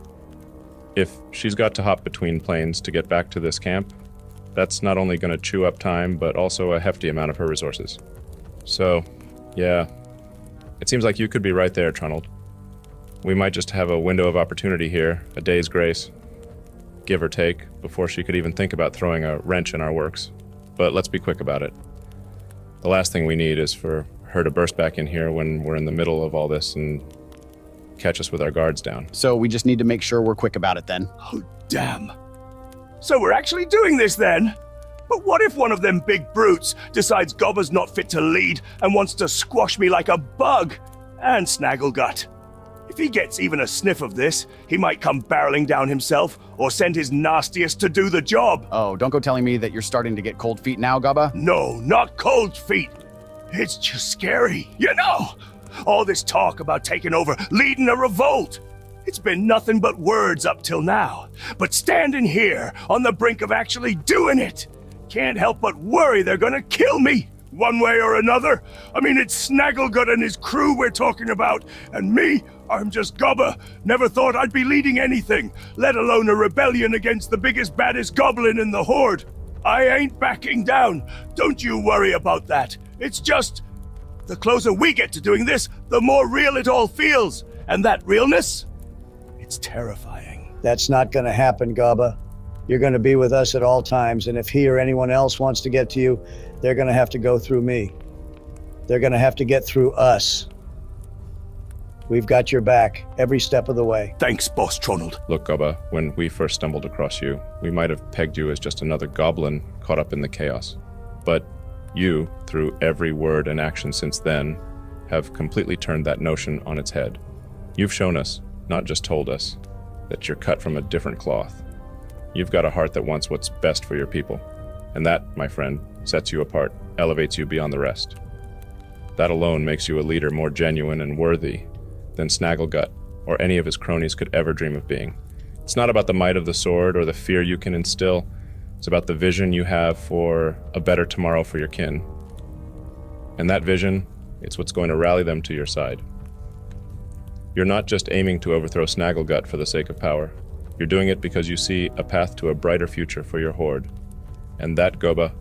Speaker 2: If she's got to hop between planes to get back to this camp, that's not only going to chew up time, but also a hefty amount of her resources. So, yeah, it seems like you could be right there, Tronald. We might just have a window of opportunity here, a day's grace, give or take, before she could even think about throwing a wrench in our works. But let's be quick about it. The last thing we need is for her to burst back in here when we're in the middle of all this and catch us with our guards down.
Speaker 5: So we just need to make sure we're quick about it then.
Speaker 9: Oh, damn. So we're actually doing this then? But what if one of them big brutes decides Gobber's not fit to lead and wants to squash me like a bug? and Snagglegut. If he gets even a sniff of this, he might come barreling down himself or send his nastiest to do the job.
Speaker 5: Oh, don't go telling me that you're starting to get cold feet now, Gubba.
Speaker 9: No, not cold feet. It's just scary, you know? All this talk about taking over, leading a revolt. It's been nothing but words up till now. But standing here, on the brink of actually doing it, can't help but worry they're gonna kill me, one way or another. I mean, it's Snagglegut and his crew we're talking about, and me, I'm just Gubba. Never thought I'd be leading anything, let alone a rebellion against the biggest, baddest goblin in the Horde. I ain't backing down. Don't you worry about that. It's just, the closer we get to doing this, the more real it all feels. And that realness, it's terrifying.
Speaker 3: That's not going to happen, Gubba. You're going to be with us at all times, and if he or anyone else wants to get to you, they're going to have to go through me. They're going to have to get through us. We've got your back every step of the way.
Speaker 9: Thanks, Boss Tronald.
Speaker 2: Look, Gubba, when we first stumbled across you, we might have pegged you as just another goblin caught up in the chaos. But you, through every word and action since then, have completely turned that notion on its head. You've shown us, not just told us, that you're cut from a different cloth. You've got a heart that wants what's best for your people. And that, my friend, sets you apart, elevates you beyond the rest. That alone makes you a leader more genuine and worthy than Snagglegut or any of his cronies could ever dream of being. It's not about the might of the sword or the fear you can instill. It's about the vision you have for a better tomorrow for your kin. And that vision, it's what's going to rally them to your side. You're not just aiming to overthrow Snagglegut for the sake of power. You're doing it because you see a path to a brighter future for your horde. And that, Gubba,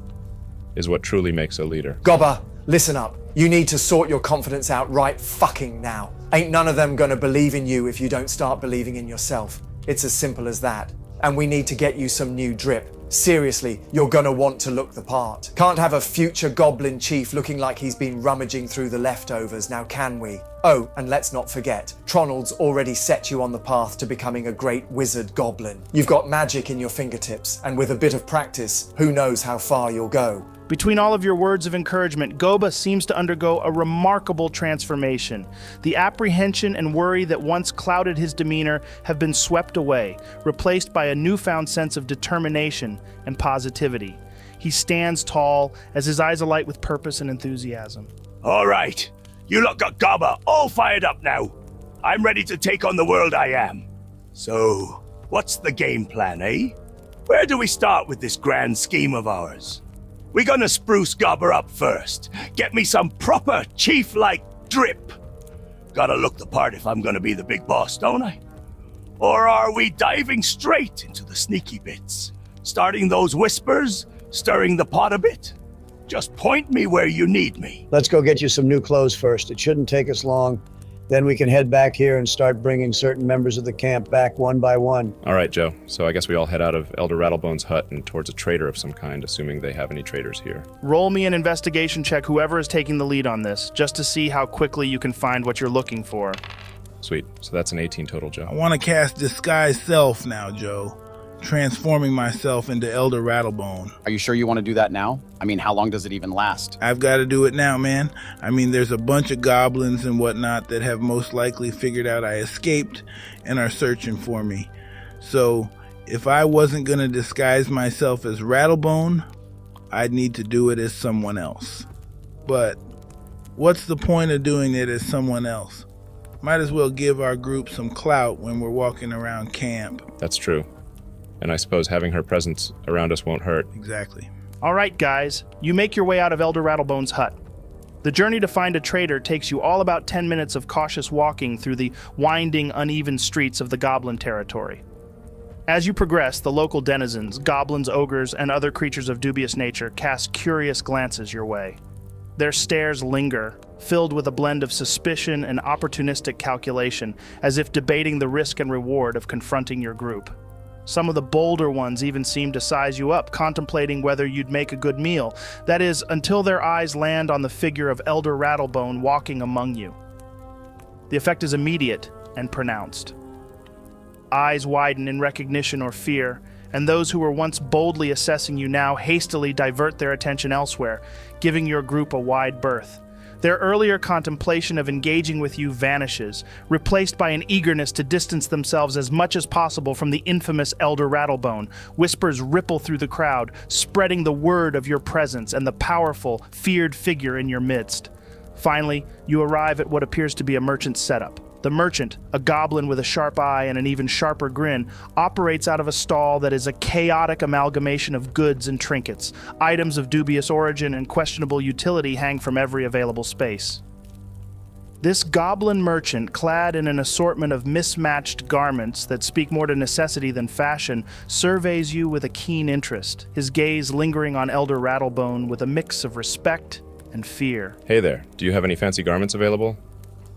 Speaker 2: is what truly makes a leader.
Speaker 4: Gubba, listen up. You need to sort your confidence out right fucking now. Ain't none of them gonna believe in you if you don't start believing in yourself. It's as simple as that. And we need to get you some new drip. Seriously, you're gonna want to look the part. Can't have a future goblin chief looking like he's been rummaging through the leftovers, now can we? Oh, and let's not forget, Tronald's already set you on the path to becoming a great wizard goblin. You've got magic in your fingertips, and with a bit of practice, who knows how far you'll go.
Speaker 1: Between all of your words of encouragement, Gubba seems to undergo a remarkable transformation. The apprehension and worry that once clouded his demeanor have been swept away, replaced by a newfound sense of determination and positivity. He stands tall, as his eyes alight with purpose and enthusiasm.
Speaker 9: All right, you lot got Gubba all fired up now. I'm ready to take on the world I am. So, what's the game plan, eh? Where do we start with this grand scheme of ours? We're gonna spruce Gubba up first. Get me some proper chief-like drip. Gotta look the part if I'm gonna be the big boss, don't I? Or are we diving straight into the sneaky bits? Starting those whispers, stirring the pot a bit? Just point me where you need me.
Speaker 3: Let's go get you some new clothes first. It shouldn't take us long. Then we can head back here and start bringing certain members of the camp back one by one.
Speaker 2: All right, Joe. So I guess we all head out of Elder Rattlebone's hut and towards a trader of some kind, assuming they have any traders here.
Speaker 1: Roll me an investigation check, whoever is taking the lead on this, just to see how quickly you can find what you're looking for.
Speaker 2: Sweet. So that's an 18 total, Joe.
Speaker 7: I want to cast Disguise Self now, Joe. Transforming myself into Elder Rattlebone.
Speaker 5: Are you sure you want to do that now? I mean, how long does it even last?
Speaker 7: I've got to do it now, man. I mean, there's a bunch of goblins and whatnot that have most likely figured out I escaped and are searching for me. So, if I wasn't going to disguise myself as Rattlebone, I'd need to do it as someone else. But what's the point of doing it as someone else? Might as well give our group some clout when we're walking around camp.
Speaker 2: That's true. And I suppose having her presence around us won't hurt.
Speaker 7: Exactly.
Speaker 1: All right, guys, you make your way out of Elder Rattlebone's hut. The journey to find a trader takes you all about 10 minutes of cautious walking through the winding, uneven streets of the goblin territory. As you progress, the local denizens, goblins, ogres, and other creatures of dubious nature cast curious glances your way. Their stares linger, filled with a blend of suspicion and opportunistic calculation, as if debating the risk and reward of confronting your group. Some of the bolder ones even seem to size you up, contemplating whether you'd make a good meal. That is, until their eyes land on the figure of Elder Rattlebone walking among you. The effect is immediate and pronounced. Eyes widen in recognition or fear, and those who were once boldly assessing you now hastily divert their attention elsewhere, giving your group a wide berth. Their earlier contemplation of engaging with you vanishes, replaced by an eagerness to distance themselves as much as possible from the infamous Elder Rattlebone. Whispers ripple through the crowd, spreading the word of your presence and the powerful, feared figure in your midst. Finally, you arrive at what appears to be a merchant's setup. The merchant, a goblin with a sharp eye and an even sharper grin, operates out of a stall that is a chaotic amalgamation of goods and trinkets. Items of dubious origin and questionable utility hang from every available space. This goblin merchant, clad in an assortment of mismatched garments that speak more to necessity than fashion, surveys you with a keen interest, his gaze lingering on Elder Rattlebone with a mix of respect and fear.
Speaker 2: Hey there, do you have any fancy garments available?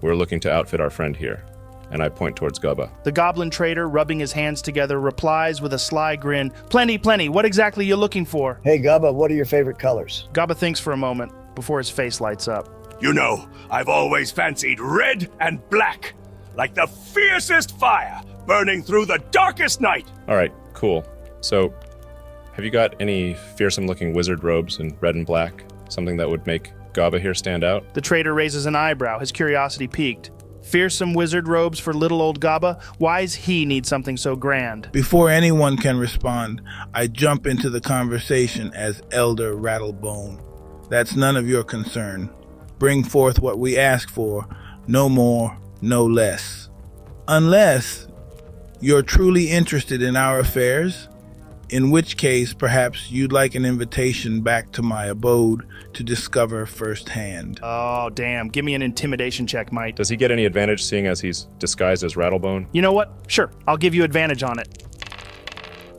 Speaker 2: We're looking to outfit our friend here. And I point towards Gubba.
Speaker 1: The goblin trader, rubbing his hands together, replies with a sly grin. Plenty, plenty. What exactly are you looking for?
Speaker 3: Hey, Gubba, what are your favorite colors?
Speaker 1: Gubba thinks for a moment before his face lights up.
Speaker 9: You know, I've always fancied red and black, like the fiercest fire burning through the darkest night.
Speaker 2: All right, cool. So, have you got any fearsome-looking wizard robes in red and black? Something that would make Gubba here stand out?
Speaker 1: The trader raises an eyebrow, his curiosity piqued. Fearsome wizard robes for little old Gubba? Why's he need something so grand?
Speaker 7: Before anyone can respond, I jump into the conversation as Elder Rattlebone. That's none of your concern. Bring forth what we ask for, no more, no less. Unless you're truly interested in our affairs, in which case perhaps you'd like an invitation back to my abode to discover firsthand.
Speaker 1: Oh, damn. Give me an intimidation check, Mike.
Speaker 2: Does he get any advantage seeing as he's disguised as Rattlebone?
Speaker 1: You know what? Sure, I'll give you advantage on it.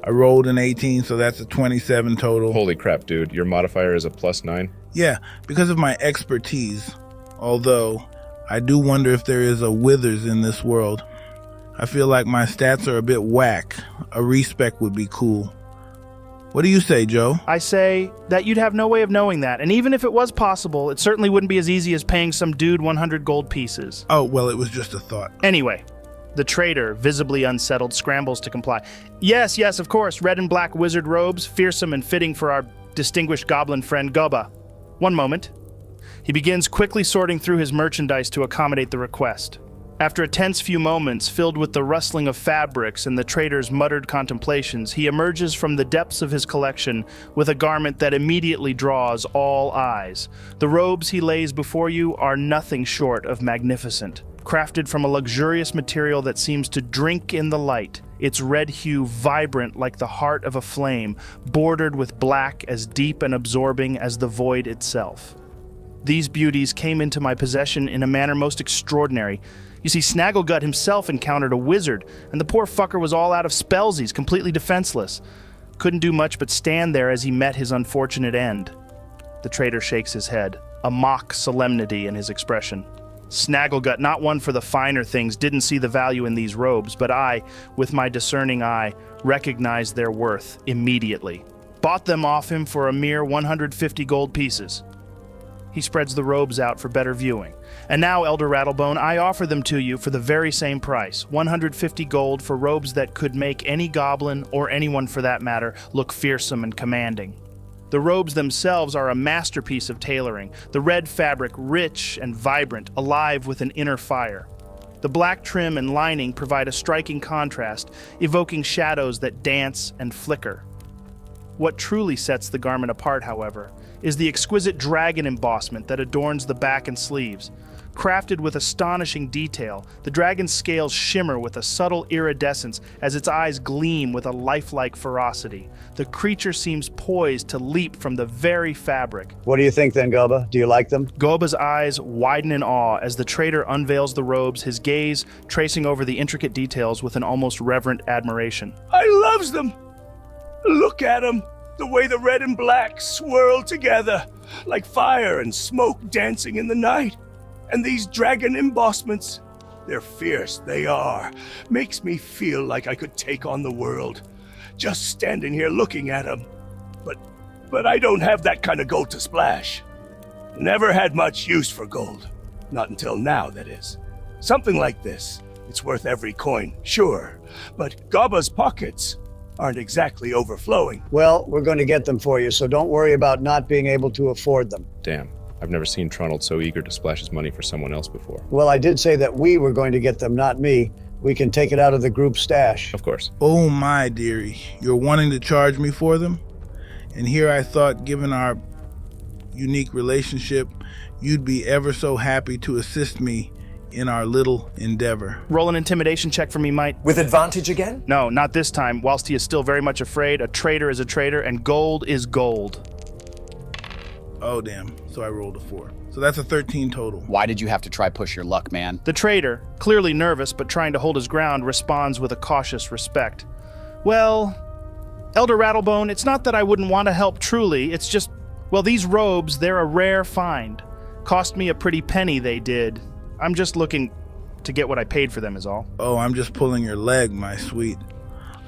Speaker 7: I rolled an 18, so that's a 27 total.
Speaker 2: Holy crap, dude. Your modifier is a +9?
Speaker 7: Yeah, because of my expertise. Although, I do wonder if there is a Withers in this world. I feel like my stats are a bit whack. A respec would be cool. What do you say, Joe?
Speaker 1: I say that you'd have no way of knowing that, and even if it was possible, it certainly wouldn't be as easy as paying some dude 100 gold pieces.
Speaker 7: Oh, well, it was just a thought.
Speaker 1: Anyway, the trader, visibly unsettled, scrambles to comply. Yes, of course, red and black wizard robes, fearsome and fitting for our distinguished goblin friend Gubba. One moment. He begins quickly sorting through his merchandise to accommodate the request. After a tense few moments filled with the rustling of fabrics and the trader's muttered contemplations, he emerges from the depths of his collection with a garment that immediately draws all eyes. The robes he lays before you are nothing short of magnificent. Crafted from a luxurious material that seems to drink in the light, its red hue vibrant like the heart of a flame, bordered with black as deep and absorbing as the void itself. These beauties came into my possession in a manner most extraordinary. You see, Snagglegut himself encountered a wizard, and the poor fucker was all out of spellsies, completely defenseless. Couldn't do much but stand there as he met his unfortunate end. The trader shakes his head, a mock solemnity in his expression. Snagglegut, not one for the finer things, didn't see the value in these robes, but I, with my discerning eye, recognized their worth immediately. Bought them off him for a mere 150 gold pieces. He spreads the robes out for better viewing. And now, Elder Rattlebone, I offer them to you for the very same price, 150 gold for robes that could make any goblin, or anyone for that matter, look fearsome and commanding. The robes themselves are a masterpiece of tailoring, the red fabric rich and vibrant, alive with an inner fire. The black trim and lining provide a striking contrast, evoking shadows that dance and flicker. What truly sets the garment apart, however, is the exquisite dragon embossment that adorns the back and sleeves. Crafted with astonishing detail, the dragon's scales shimmer with a subtle iridescence as its eyes gleam with a lifelike ferocity. The creature seems poised to leap from the very fabric.
Speaker 3: What do you think then, Gubba? Do you like them?
Speaker 1: Gubba's eyes widen in awe as the trader unveils the robes, his gaze tracing over the intricate details with an almost reverent admiration.
Speaker 9: I loves them. Look at them. The way the red and black swirl together, like fire and smoke dancing in the night. And these dragon embossments, they're fierce, they are. Makes me feel like I could take on the world. Just standing here looking at them. But I don't have that kind of gold to splash. Never had much use for gold. Not until now, that is. Something like this, it's worth every coin, sure. But Gubba's pockets aren't exactly overflowing.
Speaker 3: Well, we're going to get them for you, so don't worry about not being able to afford them.
Speaker 2: Damn. I've never seen Tronald so eager to splash his money for someone else before.
Speaker 3: Well, I did say that we were going to get them, not me. We can take it out of the group stash.
Speaker 2: Of course.
Speaker 7: Oh my dearie, you're wanting to charge me for them? And here I thought, given our unique relationship, you'd be ever so happy to assist me in our little endeavor.
Speaker 1: Roll an intimidation check for me, Mite.
Speaker 4: With advantage again?
Speaker 1: No, not this time. Whilst he is still very much afraid, a traitor is a traitor, and gold is gold.
Speaker 7: Oh damn, so I rolled a 4. So that's a 13 total.
Speaker 5: Why did you have to try push your luck, man?
Speaker 1: The traitor, clearly nervous but trying to hold his ground, responds with a cautious respect. Well, Elder Rattlebone, it's not that I wouldn't want to help truly, it's just, well, these robes, they're a rare find. Cost me a pretty penny, they did. I'm just looking to get what I paid for them is all.
Speaker 7: Oh, I'm just pulling your leg, my sweet.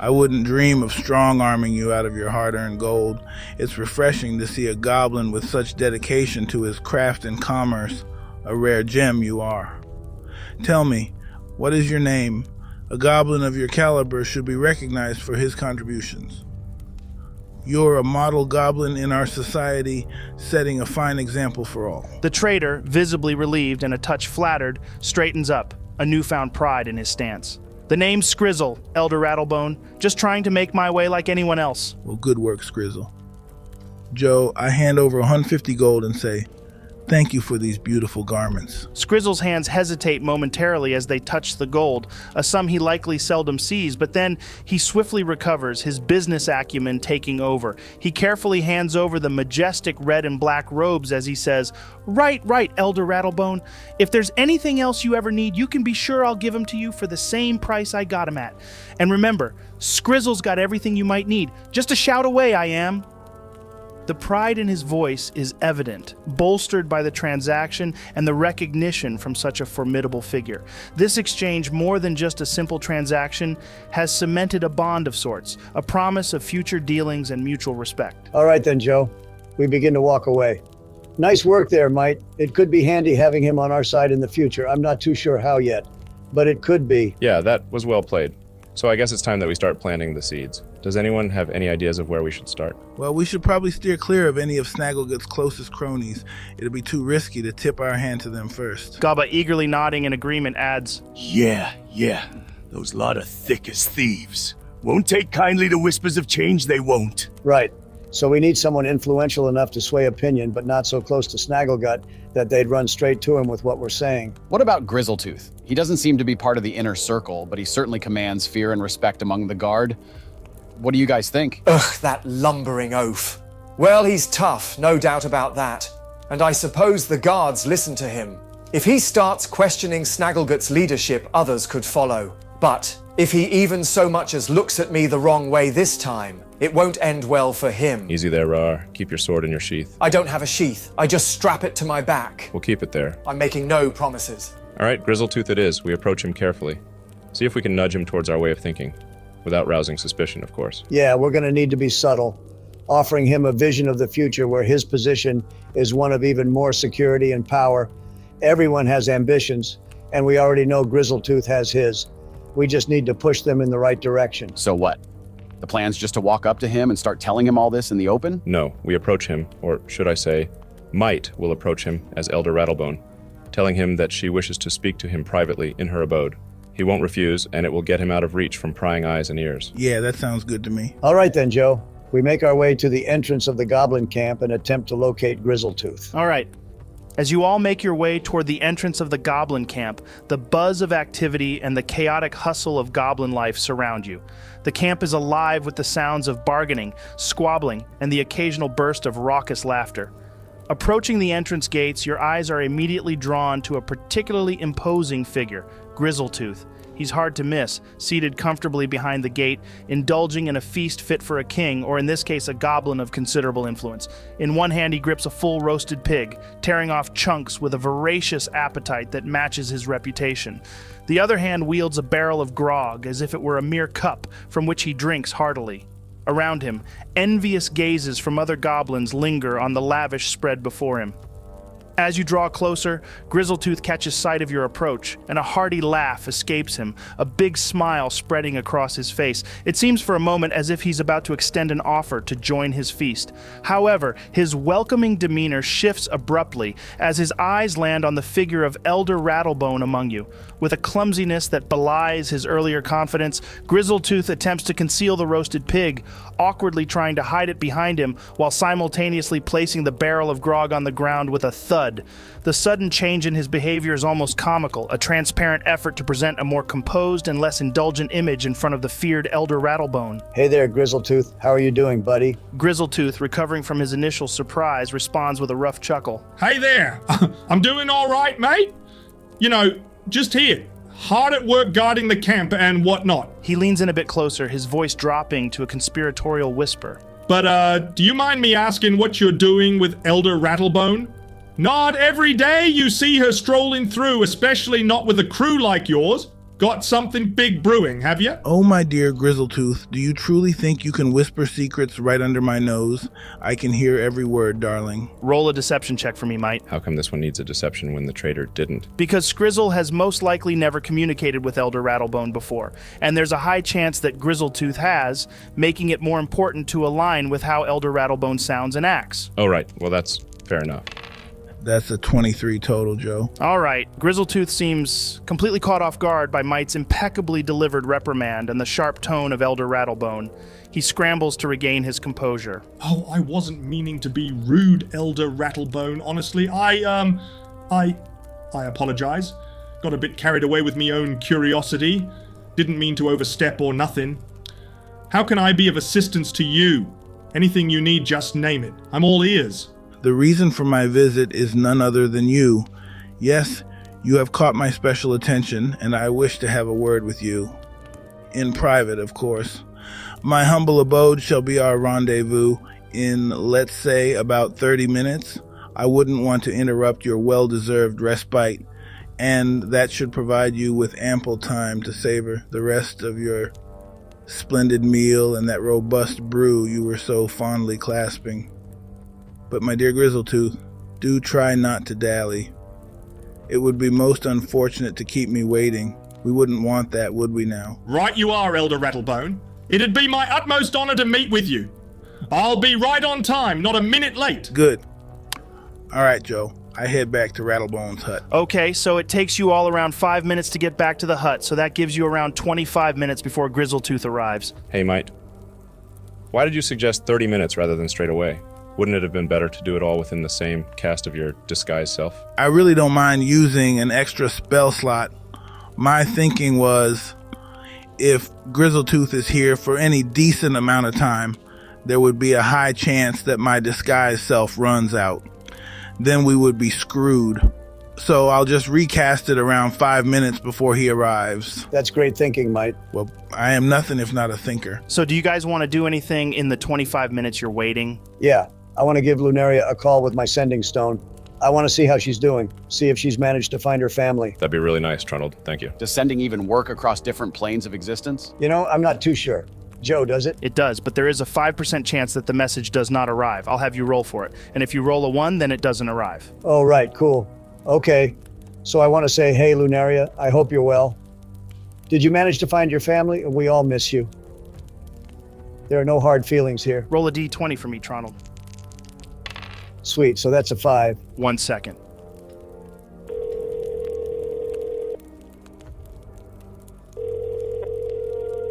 Speaker 7: I wouldn't dream of strong-arming you out of your hard-earned gold. It's refreshing to see a goblin with such dedication to his craft and commerce. A rare gem you are. Tell me, what is your name? A goblin of your caliber should be recognized for his contributions. You're a model goblin in our society, setting a fine example for all.
Speaker 1: The traitor, visibly relieved and a touch flattered, straightens up, a newfound pride in his stance. The name's Skrizzle, Elder Rattlebone, just trying to make my way like anyone else.
Speaker 7: Well, good work, Skrizzle. Joe, I hand over 150 gold and say, thank you for these beautiful garments.
Speaker 1: Skrizzle's hands hesitate momentarily as they touch the gold, a sum he likely seldom sees, but then he swiftly recovers, his business acumen taking over. He carefully hands over the majestic red and black robes as he says, Right, Elder Rattlebone. If there's anything else you ever need, you can be sure I'll give them to you for the same price I got them at. And remember, Skrizzle's got everything you might need. Just a shout away, I am. The pride in his voice is evident, bolstered by the transaction and the recognition from such a formidable figure. This exchange, more than just a simple transaction, has cemented a bond of sorts, a promise of future dealings and mutual respect.
Speaker 3: All right then, Joe. We begin to walk away. Nice work there, Mite. It could be handy having him on our side in the future. I'm not too sure how yet, but it could be.
Speaker 2: Yeah, that was well played. So I guess it's time that we start planting the seeds. Does anyone have any ideas of where we should start?
Speaker 7: Well, we should probably steer clear of any of Snagglegut's closest cronies. It'll be too risky to tip our hand to them first.
Speaker 1: Gaba, eagerly nodding in agreement, adds,
Speaker 9: Yeah. Those lot of thick as thieves. Won't take kindly to whispers of change, they won't.
Speaker 3: Right. So we need someone influential enough to sway opinion, but not so close to Snagglegut that they'd run straight to him with what we're saying.
Speaker 5: What about Grizzletooth? He doesn't seem to be part of the inner circle, but he certainly commands fear and respect among the guard. What do you guys think?
Speaker 4: Ugh, that lumbering oaf. Well, he's tough, no doubt about that. And I suppose the guards listen to him. If he starts questioning Snagglegut's leadership, others could follow. But if he even so much as looks at me the wrong way this time, it won't end well for him.
Speaker 2: Easy there, Raarh. Keep your sword in your sheath.
Speaker 4: I don't have a sheath. I just strap it to my back.
Speaker 2: We'll keep it there.
Speaker 4: I'm making no promises.
Speaker 2: All right, Grizzletooth it is. We approach him carefully. See if we can nudge him towards our way of thinking. Without rousing suspicion, of course.
Speaker 3: Yeah, we're going to need to be subtle, offering him a vision of the future where his position is one of even more security and power. Everyone has ambitions, and we already know Grizzletooth has his. We just need to push them in the right direction.
Speaker 5: So what? The plan's just to walk up to him and start telling him all this in the open?
Speaker 2: No, we approach him, or should I say, Might will approach him as Elder Rattlebone, telling him that she wishes to speak to him privately in her abode. He won't refuse, and it will get him out of reach from prying eyes and ears.
Speaker 7: Yeah, that sounds good to me.
Speaker 3: All right then, Joe. We make our way to the entrance of the goblin camp and attempt to locate Grizzletooth.
Speaker 1: All right. As you all make your way toward the entrance of the goblin camp, the buzz of activity and the chaotic hustle of goblin life surround you. The camp is alive with the sounds of bargaining, squabbling, and the occasional burst of raucous laughter. Approaching the entrance gates, your eyes are immediately drawn to a particularly imposing figure, Grizzletooth. He's hard to miss, seated comfortably behind the gate, indulging in a feast fit for a king, or in this case, a goblin of considerable influence. In one hand, he grips a full roasted pig, tearing off chunks with a voracious appetite that matches his reputation. The other hand wields a barrel of grog, as if it were a mere cup from which he drinks heartily. Around him, envious gazes from other goblins linger on the lavish spread before him. As you draw closer, Grizzletooth catches sight of your approach, and a hearty laugh escapes him, a big smile spreading across his face. It seems for a moment as if he's about to extend an offer to join his feast. However, his welcoming demeanor shifts abruptly as his eyes land on the figure of Elder Rattlebone among you. With a clumsiness that belies his earlier confidence, Grizzletooth attempts to conceal the roasted pig, awkwardly trying to hide it behind him while simultaneously placing the barrel of grog on the ground with a thud. The sudden change in his behavior is almost comical, a transparent effort to present a more composed and less indulgent image in front of the feared Elder Rattlebone.
Speaker 3: Hey there, Grizzletooth. How are you doing, buddy?
Speaker 1: Grizzletooth, recovering from his initial surprise, responds with a rough chuckle.
Speaker 11: Hey there. I'm doing all right, mate. You know, just here. Hard at work guarding the camp and whatnot.
Speaker 1: He leans in a bit closer, his voice dropping to a conspiratorial whisper.
Speaker 11: But, do you mind me asking what you're doing with Elder Rattlebone? Not every day you see her strolling through, especially not with a crew like yours. Got something big brewing, have you?
Speaker 7: Oh, my dear Grizzletooth, do you truly think you can whisper secrets right under my nose? I can hear every word, darling.
Speaker 1: Roll a deception check for me, mate.
Speaker 2: How come this one needs a deception when the traitor didn't?
Speaker 1: Because Skrizzle has most likely never communicated with Elder Rattlebone before, and there's a high chance that Grizzletooth has, making it more important to align with how Elder Rattlebone sounds and acts.
Speaker 2: Oh, right. Well, that's fair enough.
Speaker 7: That's a 23 total, Joe.
Speaker 1: All right. Grizzletooth seems completely caught off guard by Mite's impeccably delivered reprimand and the sharp tone of Elder Rattlebone. He scrambles to regain his composure.
Speaker 11: Oh, I wasn't meaning to be rude, Elder Rattlebone. Honestly, I apologize. Got a bit carried away with me own curiosity. Didn't mean to overstep or nothing. How can I be of assistance to you? Anything you need, just name it. I'm all ears.
Speaker 7: The reason for my visit is none other than you. Yes, you have caught my special attention, and I wish to have a word with you. In private, of course. My humble abode shall be our rendezvous in, let's say, about 30 minutes. I wouldn't want to interrupt your well-deserved respite, and that should provide you with ample time to savor the rest of your splendid meal and that robust brew you were so fondly clasping. But my dear Grizzletooth, do try not to dally. It would be most unfortunate to keep me waiting. We wouldn't want that, would we now?
Speaker 11: Right you are, Elder Rattlebone. It'd be my utmost honor to meet with you. I'll be right on time, not a minute late.
Speaker 7: Good. All right, Joe. I head back to Rattlebone's hut.
Speaker 1: Okay, so it takes you all around 5 minutes to get back to the hut, so that gives you around 25 minutes before Grizzletooth arrives.
Speaker 2: Hey, Mite. Why did you suggest 30 minutes rather than straight away? Wouldn't it have been better to do it all within the same cast of your disguised self?
Speaker 7: I really don't mind using an extra spell slot. My thinking was, if Grizzletooth is here for any decent amount of time, there would be a high chance that my disguised self runs out. Then we would be screwed. So I'll just recast it around 5 minutes before he arrives.
Speaker 3: That's great thinking, Mite.
Speaker 7: Well, I am nothing if not a thinker.
Speaker 1: So do you guys want to do anything in the 25 minutes you're waiting?
Speaker 3: Yeah, I want to give Lunaria a call with my sending stone. I want to see how she's doing, see if she's managed to find her family.
Speaker 2: That'd be really nice, Tronald. Thank you.
Speaker 5: Does sending even work across different planes of existence?
Speaker 3: You know, I'm not too sure. Joe, does it?
Speaker 1: It does, but there is a 5% chance that the message does not arrive. I'll have you roll for it. And if you roll a 1, then it doesn't arrive.
Speaker 3: Oh, right, cool. Okay, so I want to say, hey, Lunaria, I hope you're well. Did you manage to find your family? We all miss you. There are no hard feelings here.
Speaker 1: Roll a d20 for me, Tronald.
Speaker 3: Sweet, so that's a 5.
Speaker 1: 1 second.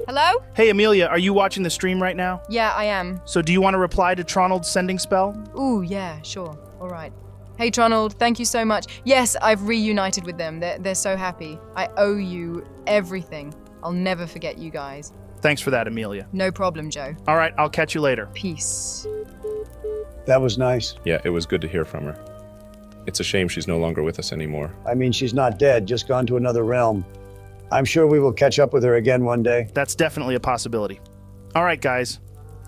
Speaker 6: Hello?
Speaker 1: Hey, Emilia, are you watching the stream right now?
Speaker 6: Yeah, I am.
Speaker 1: So do you want to reply to Tronald's sending spell?
Speaker 6: Ooh, yeah, sure. All right. Hey, Tronald, thank you so much. Yes, I've reunited with them. They're so happy. I owe you everything. I'll never forget you guys.
Speaker 1: Thanks for that, Emilia.
Speaker 6: No problem, Joe.
Speaker 1: All right, I'll catch you later.
Speaker 6: Peace.
Speaker 3: That was nice.
Speaker 2: Yeah, it was good to hear from her. It's a shame she's no longer with us anymore.
Speaker 3: I mean, she's not dead, just gone to another realm. I'm sure we will catch up with her again one day.
Speaker 1: That's definitely a possibility. All right, guys.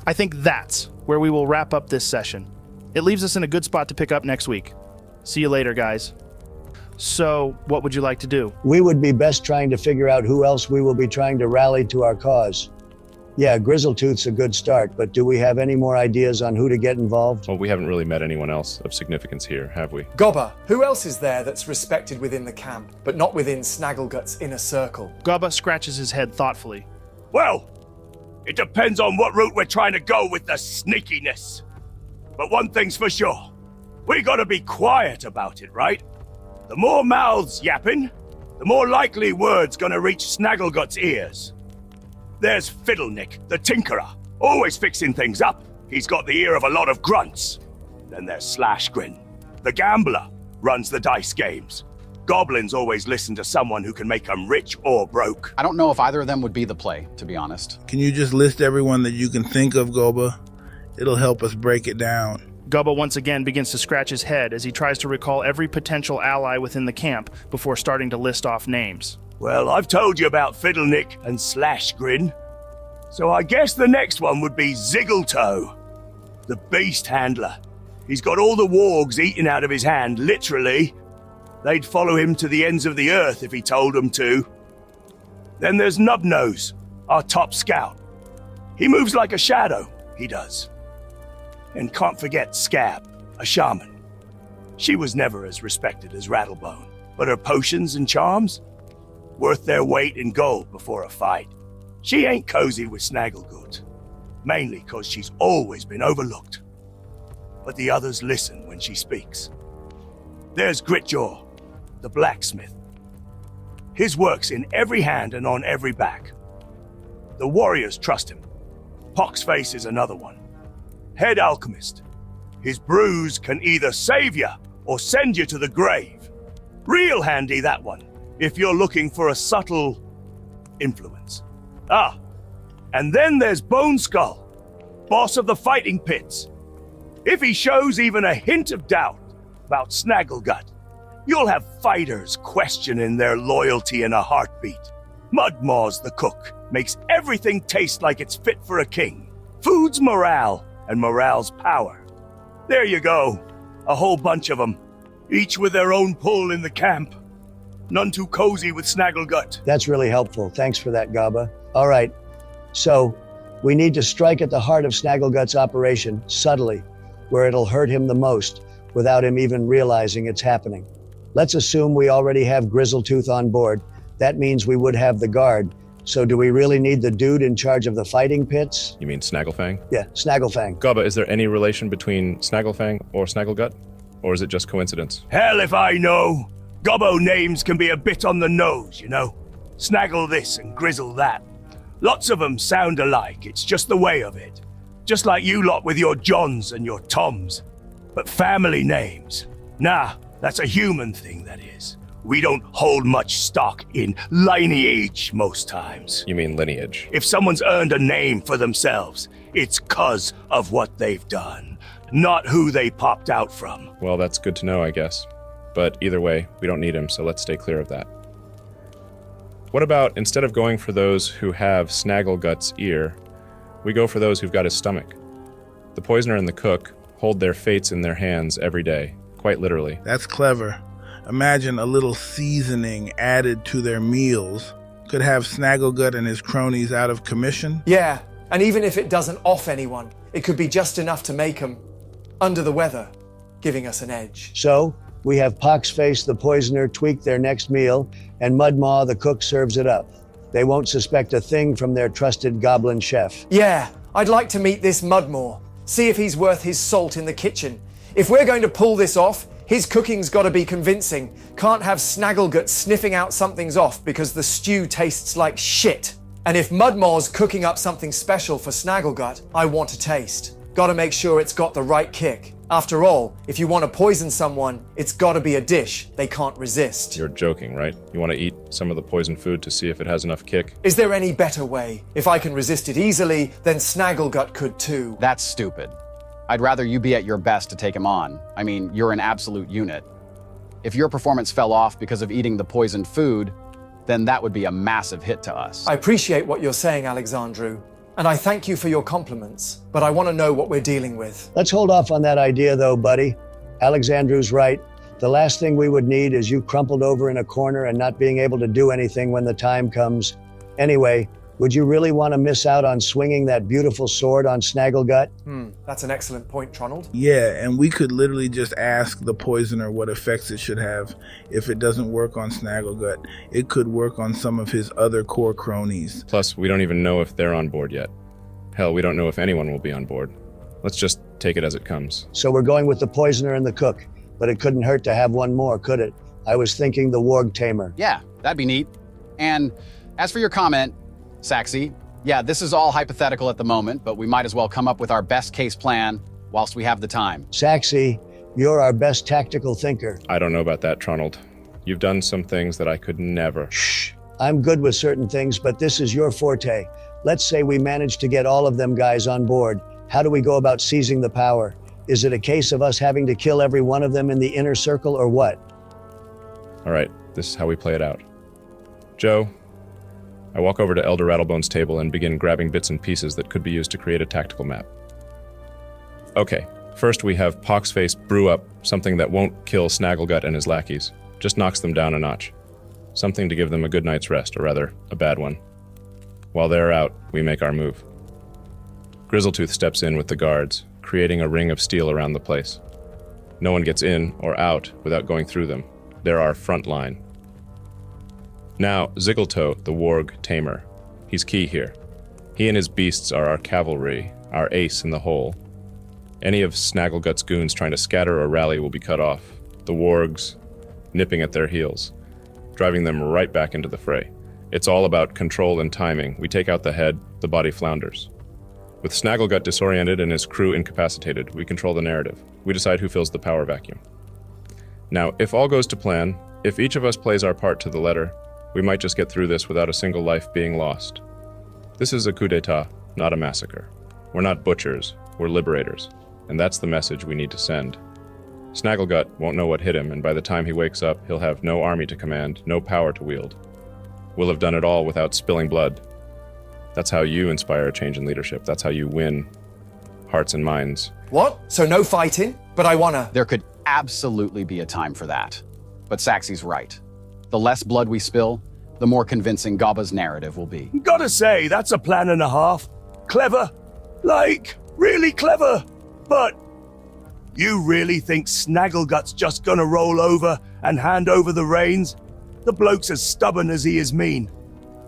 Speaker 1: I think that's where we will wrap up this session. It leaves us in a good spot to pick up next week. See you later, guys. So, what would you like to do?
Speaker 3: We would be best trying to figure out who else we will be trying to rally to our cause. Yeah, Grizzletooth's a good start, but do we have any more ideas on who to get involved?
Speaker 2: Well, we haven't really met anyone else of significance here, have we?
Speaker 4: Gobba, who else is there that's respected within the camp, but not within Snagglegut's inner circle?
Speaker 1: Gobba scratches his head thoughtfully.
Speaker 9: Well, it depends on what route we're trying to go with the sneakiness. But one thing's for sure, we gotta be quiet about it, right? The more mouths yapping, the more likely word's gonna reach Snagglegut's ears. There's Fiddlenick, the tinkerer, always fixing things up. He's got the ear of a lot of grunts. Then there's Slashgrin, the gambler, runs the dice games. Goblins always listen to someone who can make them rich or broke.
Speaker 5: I don't know if either of them would be the play, to be honest.
Speaker 7: Can you just list everyone that you can think of, Gobba? It'll help us break it down.
Speaker 1: Gobba once again begins to scratch his head as he tries to recall every potential ally within the camp before starting to list off names.
Speaker 9: Well, I've told you about Fiddlenick and Slashgrin, so I guess the next one would be Ziggletoe, the beast handler. He's got all the wargs eaten out of his hand, literally. They'd follow him to the ends of the earth if he told them to. Then there's Nubnose, our top scout. He moves like a shadow, he does. And can't forget Scab, a shaman. She was never as respected as Rattlebone, but her potions and charms? Worth their weight in gold before a fight. She ain't cozy with Snagglegut, mainly 'cause she's always been overlooked. But the others listen when she speaks. There's Gritjaw, the blacksmith. His work's in every hand and on every back. The warriors trust him. Poxface is another one. Head alchemist. His brews can either save you or send you to the grave. Real handy, that one, if you're looking for a subtle influence. Ah, and then there's Bone Skull, boss of the fighting pits. If he shows even a hint of doubt about Snagglegut, you'll have fighters questioning their loyalty in a heartbeat. Mudmaws the cook makes everything taste like it's fit for a king. Food's morale, and morale's power. There you go, a whole bunch of them, each with their own pull in the camp. None too cozy with Snagglegut.
Speaker 3: That's really helpful. Thanks for that, Gobba. All right, so we need to strike at the heart of Snagglegut's operation, subtly, where it'll hurt him the most, without him even realizing it's happening. Let's assume we already have Grizzletooth on board. That means we would have the guard. So do we really need the dude in charge of the fighting pits?
Speaker 2: You mean Snagglefang?
Speaker 3: Yeah, Snagglefang.
Speaker 2: Gobba, is there any relation between Snagglefang or Snagglegut? Or is it just coincidence?
Speaker 9: Hell if I know. Gobbo names can be a bit on the nose, you know? Snaggle this and Grizzle that. Lots of them sound alike, it's just the way of it. Just like you lot with your Johns and your Toms. But family names, nah, that's a human thing, that is. We don't hold much stock in lineage most times.
Speaker 2: You mean lineage?
Speaker 9: If someone's earned a name for themselves, it's 'cause of what they've done, not who they popped out from.
Speaker 2: Well, that's good to know, I guess. But either way, we don't need him, so let's stay clear of that. What about, instead of going for those who have Snagglegut's ear, we go for those who've got his stomach? The poisoner and the cook hold their fates in their hands every day, quite literally.
Speaker 7: That's clever. Imagine a little seasoning added to their meals could have Snagglegut and his cronies out of commission.
Speaker 4: Yeah, and even if it doesn't off anyone, it could be just enough to make them under the weather, giving us an edge.
Speaker 3: So we have Poxface the poisoner tweak their next meal, and Mudmaw the cook serves it up. They won't suspect a thing from their trusted goblin chef.
Speaker 4: Yeah, I'd like to meet this Mudmaw, see if he's worth his salt in the kitchen. If we're going to pull this off, his cooking's got to be convincing. Can't have Snagglegut sniffing out something's off because the stew tastes like shit. And if Mudmaw's cooking up something special for Snagglegut, I want to taste. Gotta make sure it's got the right kick. After all, if you want to poison someone, it's gotta be a dish they can't resist.
Speaker 2: You're joking, right? You want to eat some of the poisoned food to see if it has enough kick?
Speaker 4: Is there any better way? If I can resist it easily, then Snagglegut could too.
Speaker 5: That's stupid. I'd rather you be at your best to take him on. I mean, you're an absolute unit. If your performance fell off because of eating the poisoned food, then that would be a massive hit to us.
Speaker 4: I appreciate what you're saying, Alexandrew, and I thank you for your compliments, but I want to know what we're dealing with.
Speaker 3: Let's hold off on that idea though, buddy. Alexandrew's right. The last thing we would need is you crumpled over in a corner and not being able to do anything when the time comes. Anyway, Would you really want to miss out on swinging that beautiful sword on Snagglegut?
Speaker 4: That's an excellent point, Tronald.
Speaker 7: Yeah, and we could literally just ask the poisoner what effects it should have. If it doesn't work on Snagglegut, it could work on some of his other core cronies.
Speaker 2: Plus, we don't even know if they're on board yet. Hell, we don't know if anyone will be on board. Let's just take it as it comes.
Speaker 3: So we're going with the poisoner and the cook, but it couldn't hurt to have one more, could it? I was thinking the warg tamer.
Speaker 5: Yeah, that'd be neat. And as for your comment, Saxy, yeah, this is all hypothetical at the moment, but we might as well come up with our best case plan whilst we have the time.
Speaker 3: Saxy, you're our best tactical thinker.
Speaker 2: I don't know about that, Tronald. You've done some things that I could never.
Speaker 3: Shh. I'm good with certain things, but this is your forte. Let's say we manage to get all of them guys on board. How do we go about seizing the power? Is it a case of us having to kill every one of them in the inner circle or what?
Speaker 2: All right, this is how we play it out. Joe, I walk over to Elder Rattlebone's table and begin grabbing bits and pieces that could be used to create a tactical map. Okay, first we have Poxface brew up something that won't kill Snagglegut and his lackeys, just knocks them down a notch. Something to give them a good night's rest, or rather, a bad one. While they're out, we make our move. Grizzletooth steps in with the guards, creating a ring of steel around the place. No one gets in or out without going through them. They're our front line. Now, Ziggletoe, the warg tamer. He's key here. He and his beasts are our cavalry, our ace in the hole. Any of Snagglegut's goons trying to scatter or rally will be cut off. The wargs nipping at their heels, driving them right back into the fray. It's all about control and timing. We take out the head, the body flounders. With Snagglegut disoriented and his crew incapacitated, we control the narrative. We decide who fills the power vacuum. Now, if all goes to plan, if each of us plays our part to the letter, we might just get through this without a single life being lost. This is a coup d'etat, not a massacre. We're not butchers, we're liberators, and that's the message we need to send. Snagglegut won't know what hit him, and by the time he wakes up, he'll have no army to command, no power to wield. We'll have done it all without spilling blood. That's how you inspire a change in leadership. That's how you win hearts and minds.
Speaker 4: What? So no fighting? But I wanna...
Speaker 5: There could absolutely be a time for that. But Saxy's right. The less blood we spill, the more convincing Gobba's narrative will be.
Speaker 9: Gotta say, that's a plan and a half. Clever. Like, really clever. But you really think Snagglegut's just gonna roll over and hand over the reins? The bloke's as stubborn as he is mean.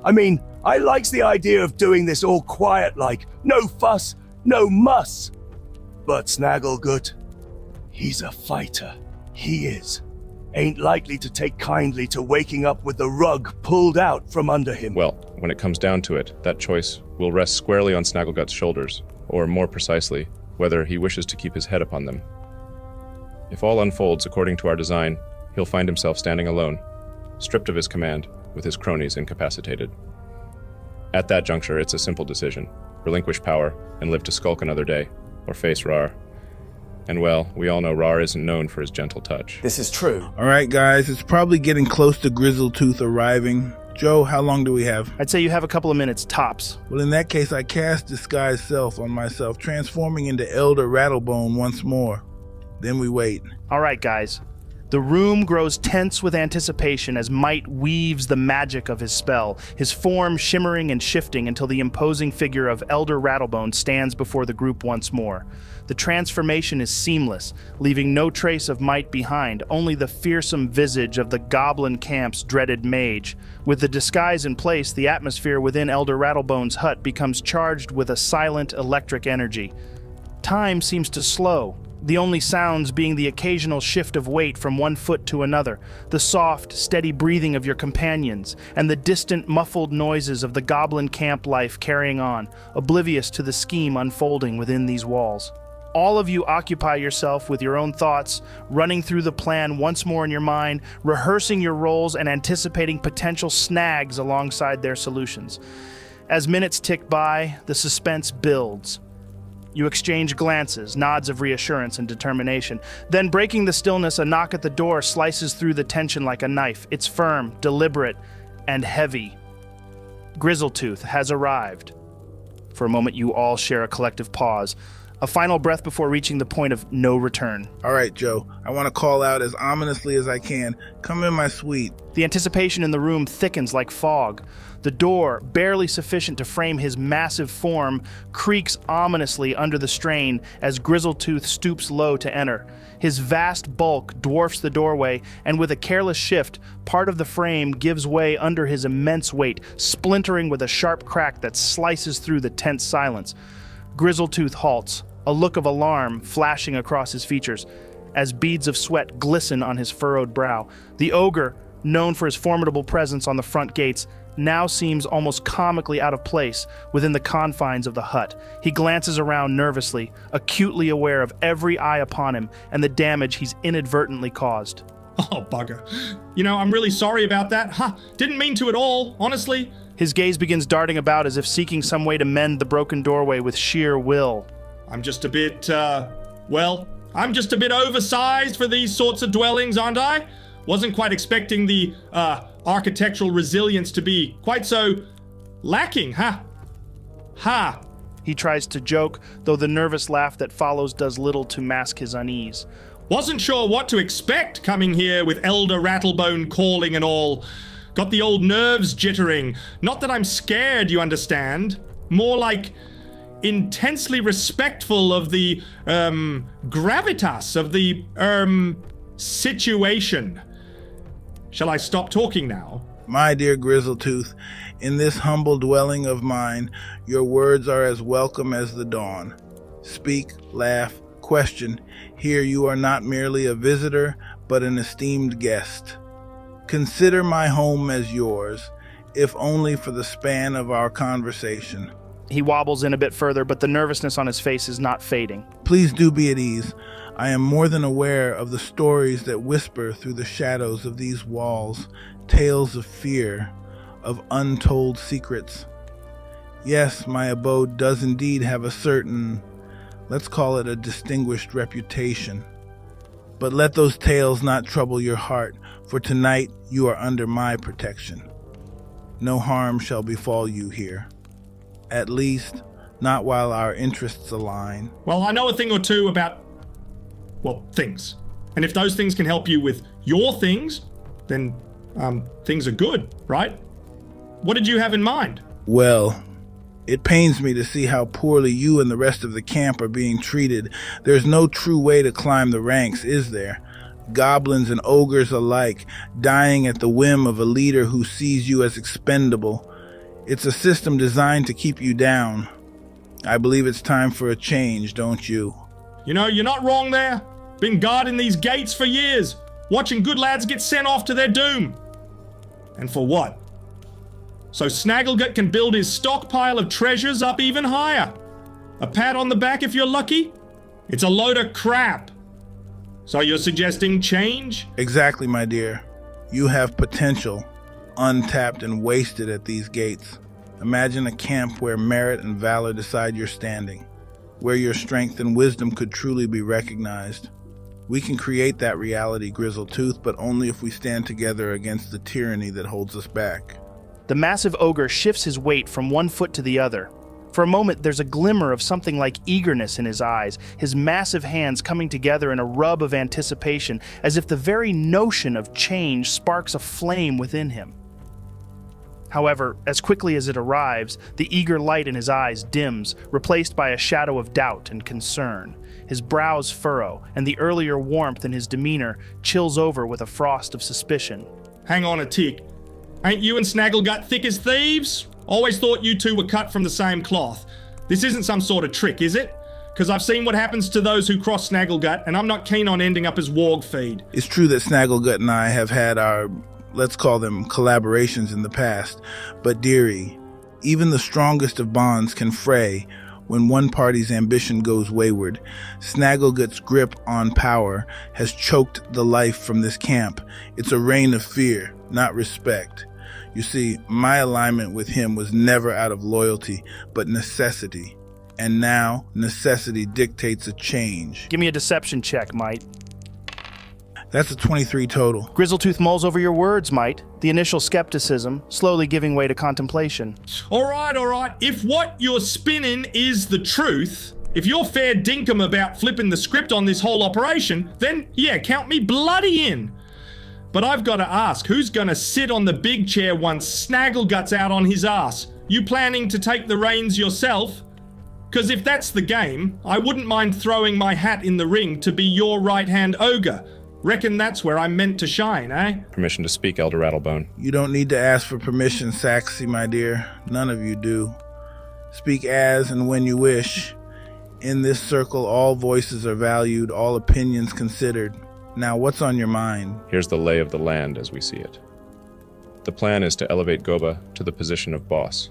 Speaker 9: I mean, I likes the idea of doing this all quiet like, no fuss, no muss. But Snagglegut, he's a fighter. He is. Ain't likely to take kindly to waking up with the rug pulled out from under him.
Speaker 2: Well, when it comes down to it, that choice will rest squarely on Snagglegut's shoulders, or more precisely, whether he wishes to keep his head upon them. If all unfolds according to our design, he'll find himself standing alone, stripped of his command, with his cronies incapacitated. At that juncture, it's a simple decision. Relinquish power and live to skulk another day, or face Raarh. And well, we all know Raarh isn't known for his gentle touch.
Speaker 4: This is true.
Speaker 7: All right, guys, it's probably getting close to Grizzletooth arriving. Joe, how long do we have?
Speaker 1: I'd say you have a couple of minutes, tops.
Speaker 7: Well, in that case, I cast Disguise Self on myself, transforming into Elder Rattlebone once more. Then we wait.
Speaker 1: All right, guys. The room grows tense with anticipation as Might weaves the magic of his spell, his form shimmering and shifting until the imposing figure of Elder Rattlebone stands before the group once more. The transformation is seamless, leaving no trace of Might behind, only the fearsome visage of the goblin camp's dreaded mage. With the disguise in place, the atmosphere within Elder Rattlebone's hut becomes charged with a silent electric energy. Time seems to slow, the only sounds being the occasional shift of weight from one foot to another, the soft, steady breathing of your companions, and the distant, muffled noises of the goblin camp life carrying on, oblivious to the scheme unfolding within these walls. All of you occupy yourself with your own thoughts, running through the plan once more in your mind, rehearsing your roles and anticipating potential snags alongside their solutions. As minutes tick by, the suspense builds. You exchange glances, nods of reassurance and determination. Then, breaking the stillness, a knock at the door slices through the tension like a knife. It's firm, deliberate, and heavy. Grizzletooth has arrived. For a moment, you all share a collective pause. A final breath before reaching the point of no return.
Speaker 7: All right, Joe, I want to call out as ominously as I can. Come in my suite.
Speaker 1: The anticipation in the room thickens like fog. The door, barely sufficient to frame his massive form, creaks ominously under the strain as Grizzletooth stoops low to enter. His vast bulk dwarfs the doorway, and with a careless shift, part of the frame gives way under his immense weight, splintering with a sharp crack that slices through the tense silence. Grizzletooth halts, a look of alarm flashing across his features, as beads of sweat glisten on his furrowed brow. The ogre, known for his formidable presence on the front gates, now seems almost comically out of place within the confines of the hut. He glances around nervously, acutely aware of every eye upon him and the damage he's inadvertently caused.
Speaker 11: Oh, bugger. You know, I'm really sorry about that. Didn't mean to at all, honestly.
Speaker 1: His gaze begins darting about as if seeking some way to mend the broken doorway with sheer will.
Speaker 11: I'm just a bit, I'm just a bit oversized for these sorts of dwellings, aren't I? Wasn't quite expecting the, architectural resilience to be quite so lacking, Ha!
Speaker 1: He tries to joke, though the nervous laugh that follows does little to mask his unease.
Speaker 11: Wasn't sure what to expect coming here with Elder Rattlebone calling and all. Got the old nerves jittering. Not that I'm scared, you understand. More like intensely respectful of the, gravitas of the, situation. Shall I stop talking now?
Speaker 7: My dear Grizzletooth, in this humble dwelling of mine, your words are as welcome as the dawn. Speak, laugh, question. Here you are not merely a visitor, but an esteemed guest. Consider my home as yours, if only for the span of our conversation.
Speaker 1: He wobbles in a bit further, but the nervousness on his face is not fading.
Speaker 7: Please do be at ease. I am more than aware of the stories that whisper through the shadows of these walls, tales of fear, of untold secrets. Yes, my abode does indeed have a certain, let's call it a distinguished reputation. But let those tales not trouble your heart, for tonight you are under my protection. No harm shall befall you here. At least, not while our interests align.
Speaker 11: Well, I know a thing or two about, things. And if those things can help you with your things, then, things are good, right? What did you have in mind?
Speaker 7: Well, it pains me to see how poorly you and the rest of the camp are being treated. There's no true way to climb the ranks, is there? Goblins and ogres alike, dying at the whim of a leader who sees you as expendable. It's a system designed to keep you down. I believe it's time for a change, don't you?
Speaker 11: You know, you're not wrong there. Been guarding these gates for years, watching good lads get sent off to their doom. And for what? So Snagglegut can build his stockpile of treasures up even higher. A pat on the back if you're lucky? It's a load of crap. So you're suggesting change?
Speaker 7: Exactly, my dear. You have potential, untapped and wasted at these gates. Imagine a camp where merit and valor decide your standing, where your strength and wisdom could truly be recognized. We can create that reality, Grizzletooth, but only if we stand together against the tyranny that holds us back.
Speaker 1: The massive ogre shifts his weight from one foot to the other. For a moment, there's a glimmer of something like eagerness in his eyes, his massive hands coming together in a rub of anticipation, as if the very notion of change sparks a flame within him. However, as quickly as it arrives, the eager light in his eyes dims, replaced by a shadow of doubt and concern. His brows furrow, and the earlier warmth in his demeanor chills over with a frost of suspicion.
Speaker 11: Hang on a tick. Ain't you and Snagglegut thick as thieves? Always thought you two were cut from the same cloth. This isn't some sort of trick, is it? Because I've seen what happens to those who cross Snagglegut, and I'm not keen on ending up as warg feed.
Speaker 7: It's true that Snagglegut and I have had our, let's call them, collaborations in the past. But dearie, even the strongest of bonds can fray when one party's ambition goes wayward. Snagglegut's grip on power has choked the life from this camp. It's a reign of fear, not respect. You see, my alignment with him was never out of loyalty, but necessity. And now, necessity dictates a change.
Speaker 1: Give me a deception check, Mite.
Speaker 7: That's a 23 total.
Speaker 1: Grizzletooth mulls over your words, Mite, the initial skepticism slowly giving way to contemplation.
Speaker 11: All right. If what you're spinning is the truth, If you're fair dinkum about flipping the script on this whole operation, then yeah, count me bloody in. But I've got to ask, who's gonna sit on the big chair once Snagglegut's out on his ass? You planning to take the reins yourself? Because if that's the game, I wouldn't mind throwing my hat in the ring to be your right-hand ogre. Reckon that's where I'm meant to shine, eh?
Speaker 2: Permission to speak, Elder Rattlebone.
Speaker 7: You don't need to ask for permission, Saxy, my dear. None of you do. Speak as and when you wish. In this circle, all voices are valued, all opinions considered. Now, what's on your mind?
Speaker 2: Here's the lay of the land as we see it. The plan is to elevate Goba to the position of boss.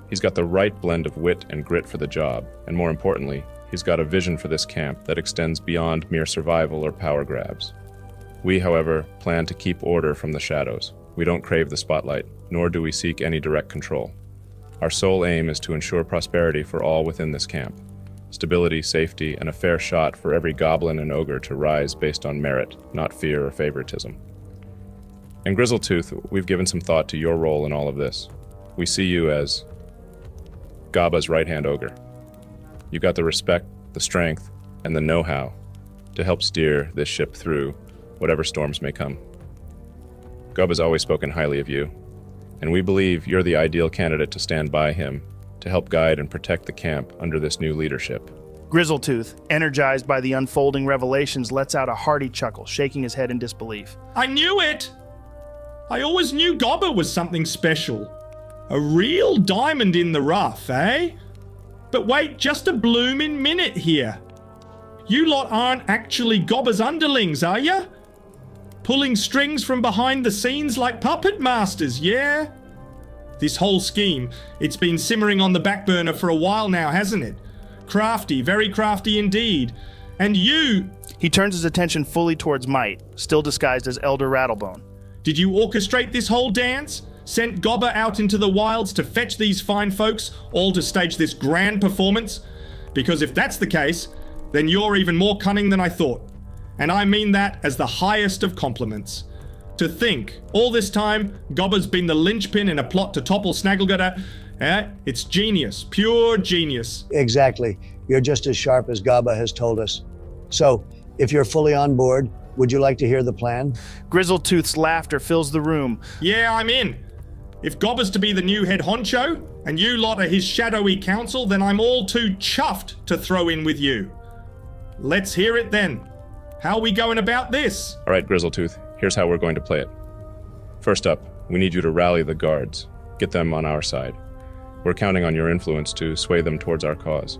Speaker 2: He's got the right blend of wit and grit for the job, and more importantly, he's got a vision for this camp that extends beyond mere survival or power grabs. We, however, plan to keep order from the shadows. We don't crave the spotlight, nor do we seek any direct control. Our sole aim is to ensure prosperity for all within this camp. Stability, safety, and a fair shot for every goblin and ogre to rise based on merit, not fear or favoritism. And Grizzletooth, we've given some thought to your role in all of this. We see you as Gaba's right-hand ogre. You got the respect, the strength, and the know-how to help steer this ship through whatever storms may come. Gaba's always spoken highly of you, and we believe you're the ideal candidate to stand by him to help guide and protect the camp under this new leadership.
Speaker 1: Grizzletooth, energized by the unfolding revelations, lets out a hearty chuckle, shaking his head in disbelief.
Speaker 11: I knew it! I always knew Gobba was something special. A real diamond in the rough, eh? But wait just a bloomin' minute here. You lot aren't actually Gobba's underlings, are ya? Pulling strings from behind the scenes like puppet masters, yeah? This whole scheme, it's been simmering on the back burner for a while now, hasn't it? Crafty, very crafty indeed. And you...
Speaker 1: He turns his attention fully towards Might, still disguised as Elder Rattlebone.
Speaker 11: Did you orchestrate this whole dance? Sent Gobba out into the wilds to fetch these fine folks, all to stage this grand performance? Because if that's the case, then you're even more cunning than I thought. And I mean that as the highest of compliments. To think, all this time, Gobba's been the linchpin in a plot to topple Snagglegut. It's genius, pure genius.
Speaker 3: Exactly. You're just as sharp as Gaba has told us. So, if you're fully on board, would you like to hear the plan?
Speaker 1: Grizzletooth's laughter fills the room.
Speaker 11: Yeah, I'm in. If Gobba's to be the new head honcho, and you lot are his shadowy council, then I'm all too chuffed to throw in with you. Let's hear it then. How are we going about this?
Speaker 2: All right, Grizzletooth, here's how we're going to play it. First up, we need you to rally the guards. Get them on our side. We're counting on your influence to sway them towards our cause.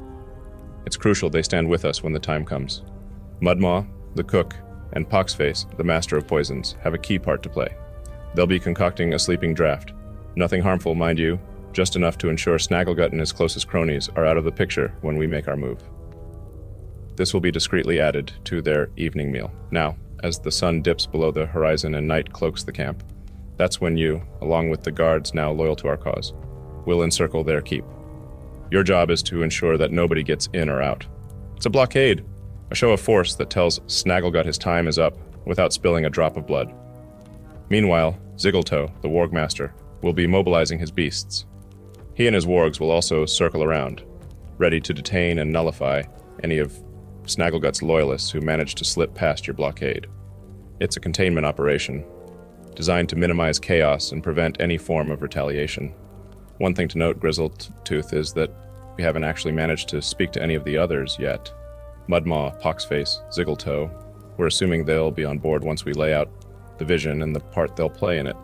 Speaker 2: It's crucial they stand with us when the time comes. Mudmaw, the cook, and Poxface, the master of poisons, have a key part to play. They'll be concocting a sleeping draft. Nothing harmful, mind you, just enough to ensure Snagglegut and his closest cronies are out of the picture when we make our move. This will be discreetly added to their evening meal. Now, as the sun dips below the horizon and night cloaks the camp, that's when you, along with the guards now loyal to our cause, will encircle their keep. Your job is to ensure that nobody gets in or out. It's a blockade, a show of force that tells Snagglegut his time is up without spilling a drop of blood. Meanwhile, Ziggletoe, the Wargmaster, will be mobilizing his beasts. He and his wargs will also circle around, ready to detain and nullify any of Snagglegut's loyalists who manage to slip past your blockade. It's a containment operation, designed to minimize chaos and prevent any form of retaliation. One thing to note, Grizzletooth, is that we haven't actually managed to speak to any of the others yet. Mudmaw, Poxface, Ziggletoe, we're assuming they'll be on board once we lay out the vision and the part they'll play in it.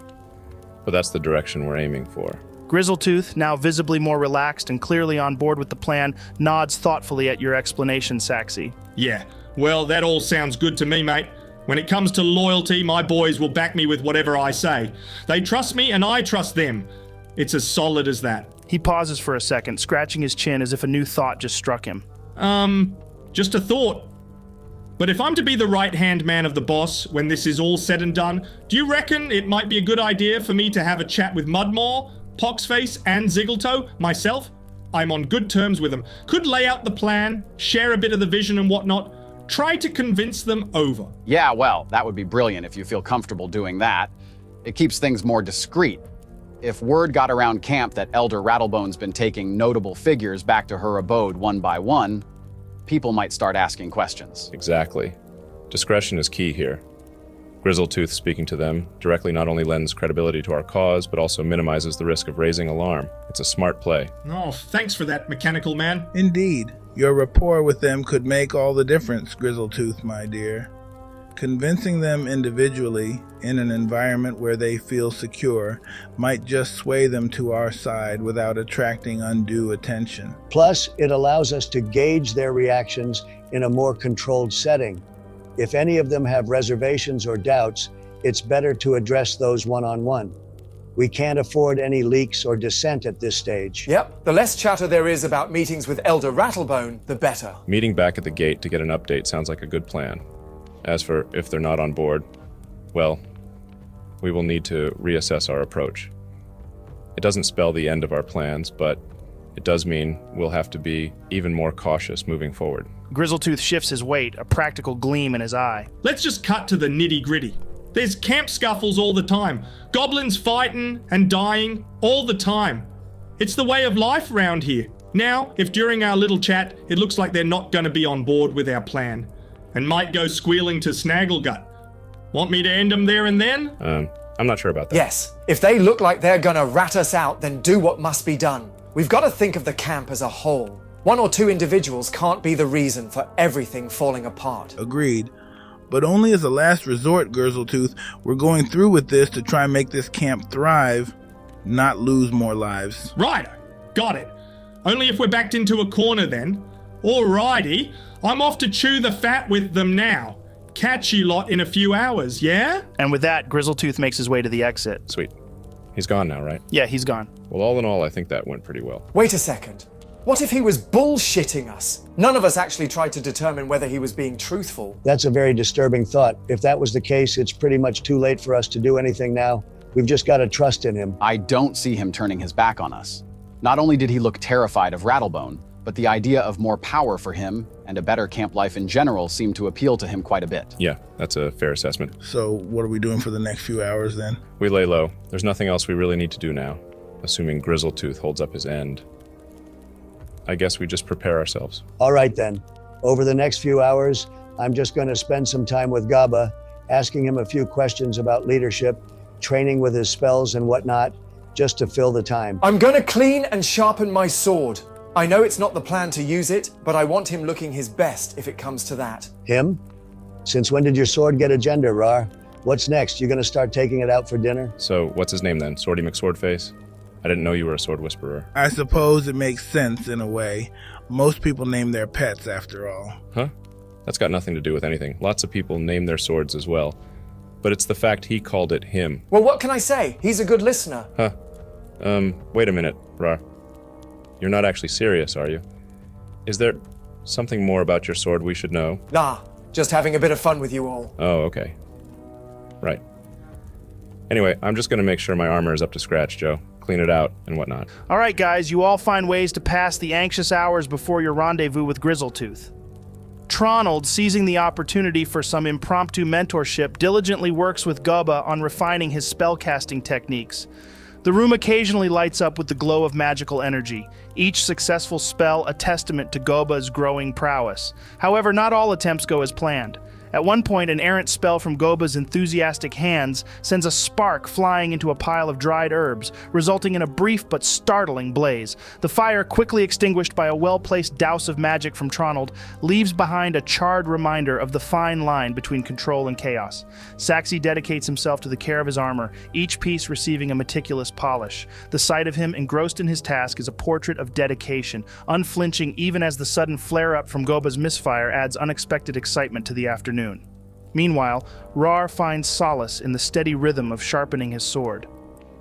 Speaker 2: But that's the direction we're aiming for.
Speaker 1: Grizzletooth, now visibly more relaxed and clearly on board with the plan, nods thoughtfully at your explanation, Saxy.
Speaker 11: Yeah, well, that all sounds good to me, mate. When it comes to loyalty, my boys will back me with whatever I say. They trust me and I trust them. It's as solid as that.
Speaker 1: He pauses for a second, scratching his chin as if a new thought just struck him.
Speaker 11: Just a thought. But if I'm to be the right-hand man of the boss when this is all said and done, do you reckon it might be a good idea for me to have a chat with Mudmaw, Poxface, and Ziggletoe myself? I'm on good terms with them. Could lay out the plan, share a bit of the vision and whatnot, try to convince them over.
Speaker 5: Yeah, well, that would be brilliant if you feel comfortable doing that. It keeps things more discreet. If word got around camp that Elder Rattlebone's been taking notable figures back to her abode one by one, people might start asking questions.
Speaker 2: Exactly. Discretion is key here. Grizzletooth speaking to them directly not only lends credibility to our cause, but also minimizes the risk of raising alarm. It's a smart play.
Speaker 11: Oh, thanks for that, mechanical man.
Speaker 7: Indeed. Your rapport with them could make all the difference, Grizzletooth, my dear. Convincing them individually, in an environment where they feel secure, might just sway them to our side without attracting undue attention.
Speaker 3: Plus, it allows us to gauge their reactions in a more controlled setting. If any of them have reservations or doubts, it's better to address those one-on-one. We can't afford any leaks or dissent at this stage.
Speaker 4: Yep, the less chatter there is about meetings with Elder Rattlebone, the better.
Speaker 2: Meeting back at the gate to get an update sounds like a good plan. As for if they're not on board, well, we will need to reassess our approach. It doesn't spell the end of our plans, but it does mean we'll have to be even more cautious moving forward.
Speaker 1: Grizzletooth shifts his weight, a practical gleam in his eye.
Speaker 11: Let's just cut to the nitty-gritty. There's camp scuffles all the time. Goblins fighting and dying all the time. It's the way of life around here. Now, if during our little chat, it looks like they're not going to be on board with our plan, and might go squealing to Snagglegut, want me to end them there and then?
Speaker 2: I'm not sure about that.
Speaker 4: Yes, if they look like they're gonna rat us out, then do what must be done. We've got to think of the camp as a whole. One or two individuals can't be the reason for everything falling apart.
Speaker 7: Agreed. But only as a last resort, Grizzletooth. We're going through with this to try and make this camp thrive, not lose more lives.
Speaker 11: Right, got it. Only if we're backed into a corner then. Alrighty, I'm off to chew the fat with them now. Catch you lot in a few hours, yeah?
Speaker 1: And with that, Grizzletooth makes his way to the exit.
Speaker 2: Sweet. He's gone now, right?
Speaker 1: Yeah, he's gone.
Speaker 2: Well, all in all, I think that went pretty well.
Speaker 4: Wait a second. What if he was bullshitting us? None of us actually tried to determine whether he was being truthful.
Speaker 3: That's a very disturbing thought. If that was the case, it's pretty much too late for us to do anything now. We've just got to trust in him.
Speaker 5: I don't see him turning his back on us. Not only did he look terrified of Rattlebone, but the idea of more power for him and a better camp life in general seemed to appeal to him quite a bit.
Speaker 2: Yeah, that's a fair assessment.
Speaker 7: So what are we doing for the next few hours then?
Speaker 2: We lay low. There's nothing else we really need to do now, assuming Grizzletooth holds up his end. I guess we just prepare ourselves.
Speaker 3: All right then. Over the next few hours, I'm just going to spend some time with Gaba, asking him a few questions about leadership, training with his spells and whatnot, just to fill the time.
Speaker 4: I'm going to clean and sharpen my sword. I know it's not the plan to use it, but I want him looking his best if it comes to that.
Speaker 3: Him? Since when did your sword get a gender, Raarh? What's next? You going to start taking it out for dinner?
Speaker 2: So, what's his name then? Swordy McSwordface? I didn't know you were a sword whisperer.
Speaker 7: I suppose it makes sense in a way. Most people name their pets after all.
Speaker 2: Huh? That's got nothing to do with anything. Lots of people name their swords as well. But it's the fact he called it him.
Speaker 4: Well, what can I say? He's a good listener.
Speaker 2: Huh. Wait a minute, Raarh. You're not actually serious, are you? Is there something more about your sword we should know?
Speaker 4: Nah, just having a bit of fun with you all.
Speaker 2: Oh, okay. Right. Anyway, I'm just gonna make sure my armor is up to scratch, Joe. Clean it out and whatnot.
Speaker 1: All right, guys, you all find ways to pass the anxious hours before your rendezvous with Grizzletooth. Tronald, seizing the opportunity for some impromptu mentorship, diligently works with Gubba on refining his spellcasting techniques. The room occasionally lights up with the glow of magical energy, each successful spell a testament to Goba's growing prowess. However, not all attempts go as planned. At one point, an errant spell from Goba's enthusiastic hands sends a spark flying into a pile of dried herbs, resulting in a brief but startling blaze. The fire, quickly extinguished by a well-placed douse of magic from Tronald, leaves behind a charred reminder of the fine line between control and chaos. Saxy dedicates himself to the care of his armor, each piece receiving a meticulous polish. The sight of him engrossed in his task is a portrait of dedication, unflinching even as the sudden flare-up from Goba's misfire adds unexpected excitement to the afternoon. Meanwhile, Raarh finds solace in the steady rhythm of sharpening his sword.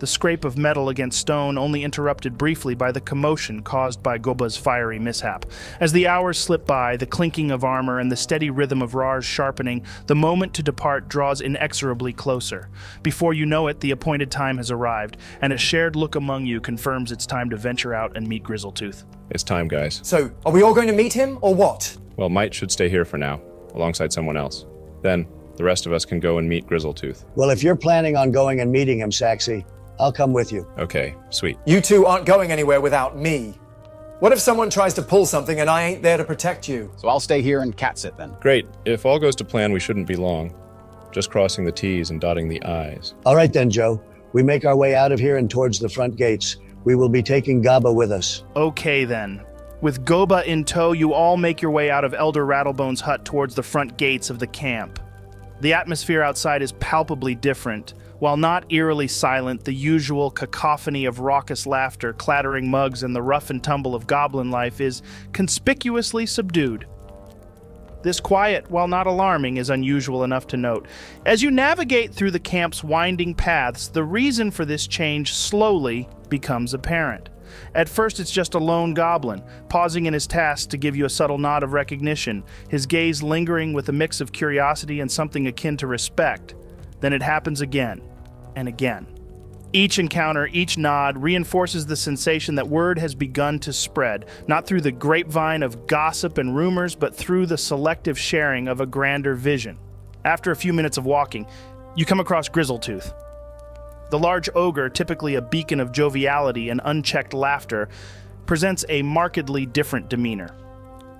Speaker 1: The scrape of metal against stone only interrupted briefly by the commotion caused by Goba's fiery mishap. As the hours slip by, the clinking of armor and the steady rhythm of Raarh's sharpening, the moment to depart draws inexorably closer. Before you know it, the appointed time has arrived, and a shared look among you confirms it's time to venture out and meet Grizzletooth.
Speaker 2: It's time, guys.
Speaker 4: So, are we all going to meet him, or what?
Speaker 2: Well, Might should stay here for now, alongside someone else. Then, the rest of us can go and meet Grizzletooth.
Speaker 3: Well, if you're planning on going and meeting him, Saxy, I'll come with you.
Speaker 2: Okay, sweet.
Speaker 4: You two aren't going anywhere without me. What if someone tries to pull something and I ain't there to protect you?
Speaker 5: So I'll stay here and cat sit then.
Speaker 2: Great. If all goes to plan, we shouldn't be long. Just crossing the T's and dotting the I's.
Speaker 3: All right then, Joe. We make our way out of here and towards the front gates. We will be taking Gaba with us.
Speaker 1: Okay then. With Goba in tow, you all make your way out of Elder Rattlebone's hut towards the front gates of the camp. The atmosphere outside is palpably different. While not eerily silent, the usual cacophony of raucous laughter, clattering mugs, and the rough and tumble of goblin life is conspicuously subdued. This quiet, while not alarming, is unusual enough to note. As you navigate through the camp's winding paths, the reason for this change slowly becomes apparent. At first, it's just a lone goblin, pausing in his task to give you a subtle nod of recognition, his gaze lingering with a mix of curiosity and something akin to respect. Then it happens again and again. Each encounter, each nod, reinforces the sensation that word has begun to spread, not through the grapevine of gossip and rumors, but through the selective sharing of a grander vision. After a few minutes of walking, you come across Grizzletooth. The large ogre, typically a beacon of joviality and unchecked laughter, presents a markedly different demeanor.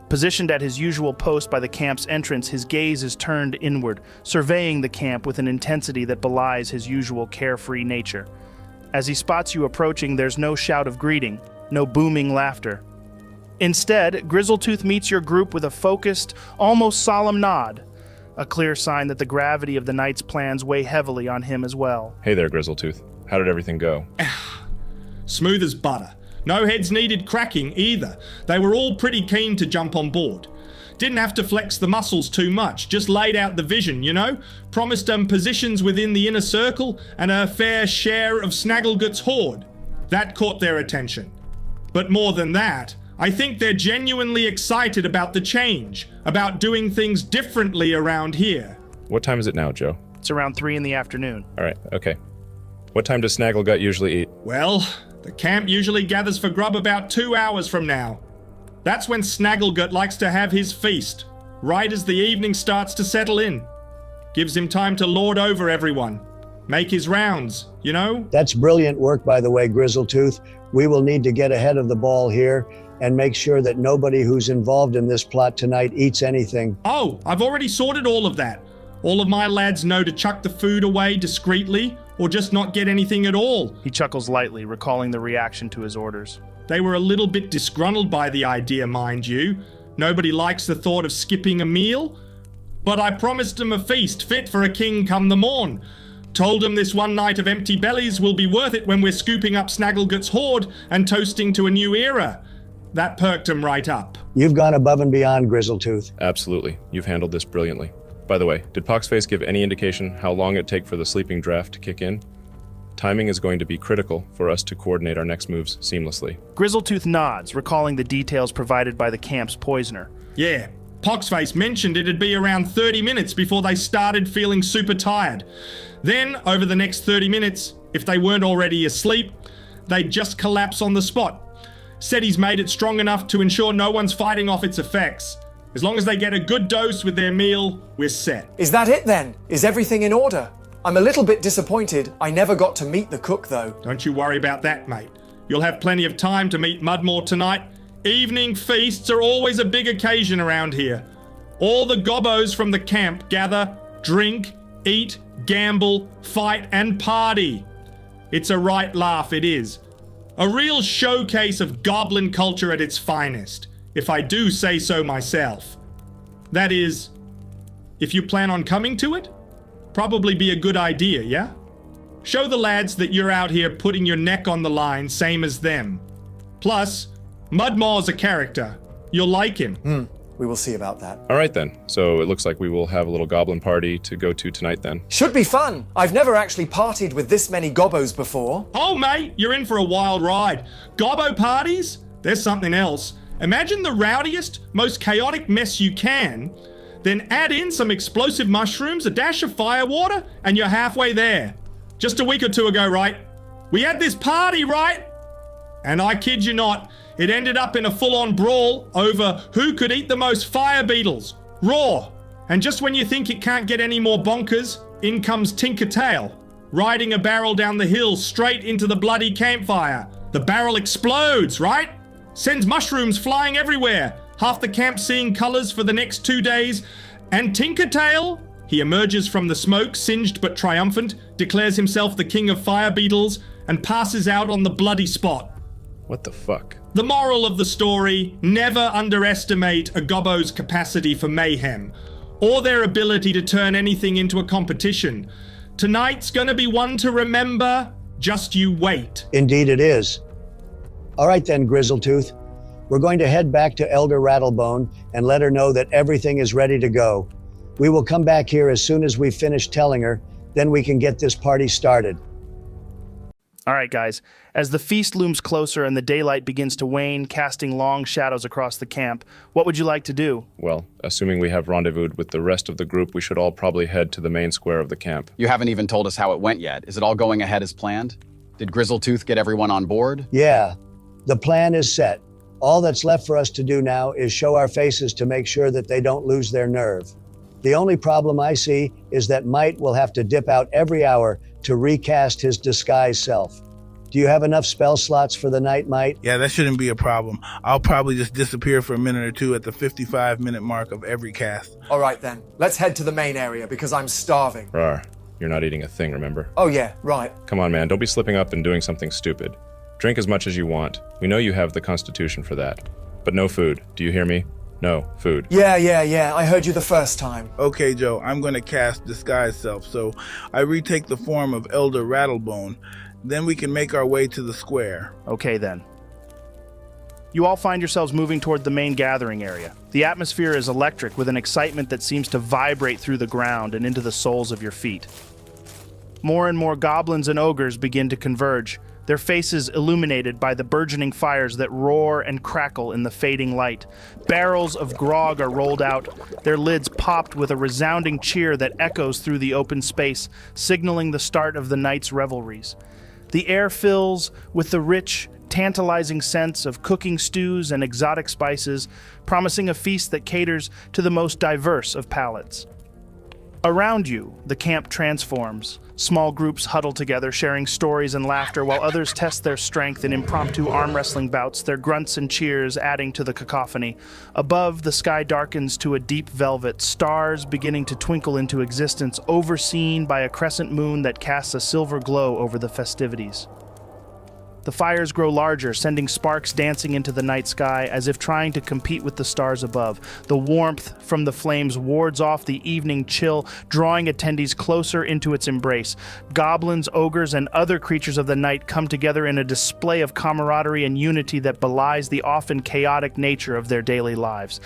Speaker 1: Positioned at his usual post by the camp's entrance, his gaze is turned inward, surveying the camp with an intensity that belies his usual carefree nature. As he spots you approaching, there's no shout of greeting, no booming laughter. Instead, Grizzletooth meets your group with a focused, almost solemn nod, a clear sign that the gravity of the night's plans weigh heavily on him as well.
Speaker 2: Hey there, Grizzletooth. How did everything go?
Speaker 11: Smooth as butter. No heads needed cracking either. They were all pretty keen to jump on board. Didn't have to flex the muscles too much, just laid out the vision, you know? Promised them positions within the inner circle and a fair share of Snagglegut's hoard. That caught their attention. But more than that, I think they're genuinely excited about the change, about doing things differently around here.
Speaker 2: What time is it now, Joe?
Speaker 1: It's around 3 in the afternoon.
Speaker 2: All right, okay. What time does Snagglegut usually eat?
Speaker 11: Well, the camp usually gathers for grub about 2 hours from now. That's when Snagglegut likes to have his feast, right as the evening starts to settle in. Gives him time to lord over everyone, make his rounds, you know?
Speaker 3: That's brilliant work, by the way, Grizzletooth. We will need to get ahead of the ball here and make sure that nobody who's involved in this plot tonight eats anything.
Speaker 11: Oh, I've already sorted all of that. All of my lads know to chuck the food away discreetly or just not get anything at all.
Speaker 1: He chuckles lightly, recalling the reaction to his orders.
Speaker 11: They were a little bit disgruntled by the idea, mind you. Nobody likes the thought of skipping a meal. But I promised them a feast fit for a king come the morn. Told them this one night of empty bellies will be worth it when we're scooping up Snagglegut's hoard and toasting to a new era. That perked them right up.
Speaker 3: You've gone above and beyond, Grizzletooth.
Speaker 2: Absolutely. You've handled this brilliantly. By the way, did Poxface give any indication how long it'd take for the sleeping draft to kick in? Timing is going to be critical for us to coordinate our next moves seamlessly.
Speaker 1: Grizzletooth nods, recalling the details provided by the camp's poisoner.
Speaker 11: Yeah, Poxface mentioned it'd be around 30 minutes before they started feeling super tired. Then, over the next 30 minutes, if they weren't already asleep, they'd just collapse on the spot. Said he's made it strong enough to ensure no one's fighting off its effects. As long as they get a good dose with their meal, we're set.
Speaker 4: Is that it then? Is everything in order? I'm a little bit disappointed I never got to meet the cook though.
Speaker 11: Don't you worry about that, mate. You'll have plenty of time to meet Mudmore tonight. Evening feasts are always a big occasion around here. All the gobbos from the camp gather, drink, eat, gamble, fight, and party. It's a right laugh, it is. A real showcase of goblin culture at its finest, if I do say so myself. That is, if you plan on coming to it, probably be a good idea, yeah? Show the lads that you're out here putting your neck on the line, same as them. Plus, Mudmore's a character. You'll like him.
Speaker 4: We will see about that.
Speaker 2: All right then. So it looks like we will have a little goblin party to go to tonight then.
Speaker 4: Should be fun. I've never actually partied with this many gobbos before.
Speaker 11: Oh, mate, you're in for a wild ride. Gobbo parties? There's something else. Imagine the rowdiest, most chaotic mess you can, then add in some explosive mushrooms, a dash of firewater, and you're halfway there. Just a week or two ago, right? We had this party, right? And I kid you not, it ended up in a full-on brawl over who could eat the most fire beetles. Raarh. And just when you think it can't get any more bonkers, in comes Tinkertail, riding a barrel down the hill straight into the bloody campfire. The barrel explodes, right? sends mushrooms flying everywhere, half the camp seeing colors for the next 2 days, and Tinkertail, he emerges from the smoke, singed but triumphant, declares himself the king of fire beetles, and passes out on the bloody spot.
Speaker 2: What the fuck?
Speaker 11: The moral of the story, never underestimate a gobbo's capacity for mayhem, or their ability to turn anything into a competition. Tonight's gonna be one to remember, just you wait.
Speaker 3: Indeed it is. All right then, Grizzletooth. We're going to head back to Elder Rattlebone and let her know that everything is ready to go. We will come back here as soon as we finish telling her, then we can get this party started.
Speaker 1: All right, guys. As the feast looms closer and the daylight begins to wane, casting long shadows across the camp, what would you like to do?
Speaker 2: Well, assuming we have rendezvoused with the rest of the group, we should all probably head to the main square of the camp.
Speaker 5: You haven't even told us how it went yet. Is it all going ahead as planned? Did Grizzletooth get everyone on board?
Speaker 3: Yeah, the plan is set. All that's left for us to do now is show our faces to make sure that they don't lose their nerve. The only problem I see is that Might will have to dip out every hour to recast his disguised self. Do you have enough spell slots for the night, Might?
Speaker 7: Yeah, that shouldn't be a problem. I'll probably just disappear for a minute or two at the 55-minute mark of every cast.
Speaker 4: All right then, let's head to the main area because I'm starving.
Speaker 2: Raarh, you're not eating a thing, remember?
Speaker 4: Oh yeah, right.
Speaker 2: Come on, man, don't be slipping up and doing something stupid. Drink as much as you want. We know you have the constitution for that. But no food. Do you hear me? No food.
Speaker 4: Yeah, I heard you the first time.
Speaker 7: Okay, Joe, I'm going to cast Disguise Self, so I retake the form of Elder Rattlebone. Then we can make our way to the square.
Speaker 1: Okay, then. You all find yourselves moving toward the main gathering area. The atmosphere is electric with an excitement that seems to vibrate through the ground and into the soles of your feet. More and more goblins and ogres begin to converge, their faces illuminated by the burgeoning fires that roar and crackle in the fading light. Barrels of grog are rolled out, their lids popped with a resounding cheer that echoes through the open space, signaling the start of the night's revelries. The air fills with the rich, tantalizing scents of cooking stews and exotic spices, promising a feast that caters to the most diverse of palates. Around you, the camp transforms. Small groups huddle together, sharing stories and laughter, while others test their strength in impromptu arm wrestling bouts, their grunts and cheers adding to the cacophony. Above, the sky darkens to a deep velvet, stars beginning to twinkle into existence, overseen by a crescent moon that casts a silver glow over the festivities. The fires grow larger, sending sparks dancing into the night sky as if trying to compete with the stars above. The warmth from the flames wards off the evening chill, drawing attendees closer into its embrace. Goblins, ogres, and other creatures of the night come together in a display of camaraderie and unity that belies the often chaotic nature of their daily lives.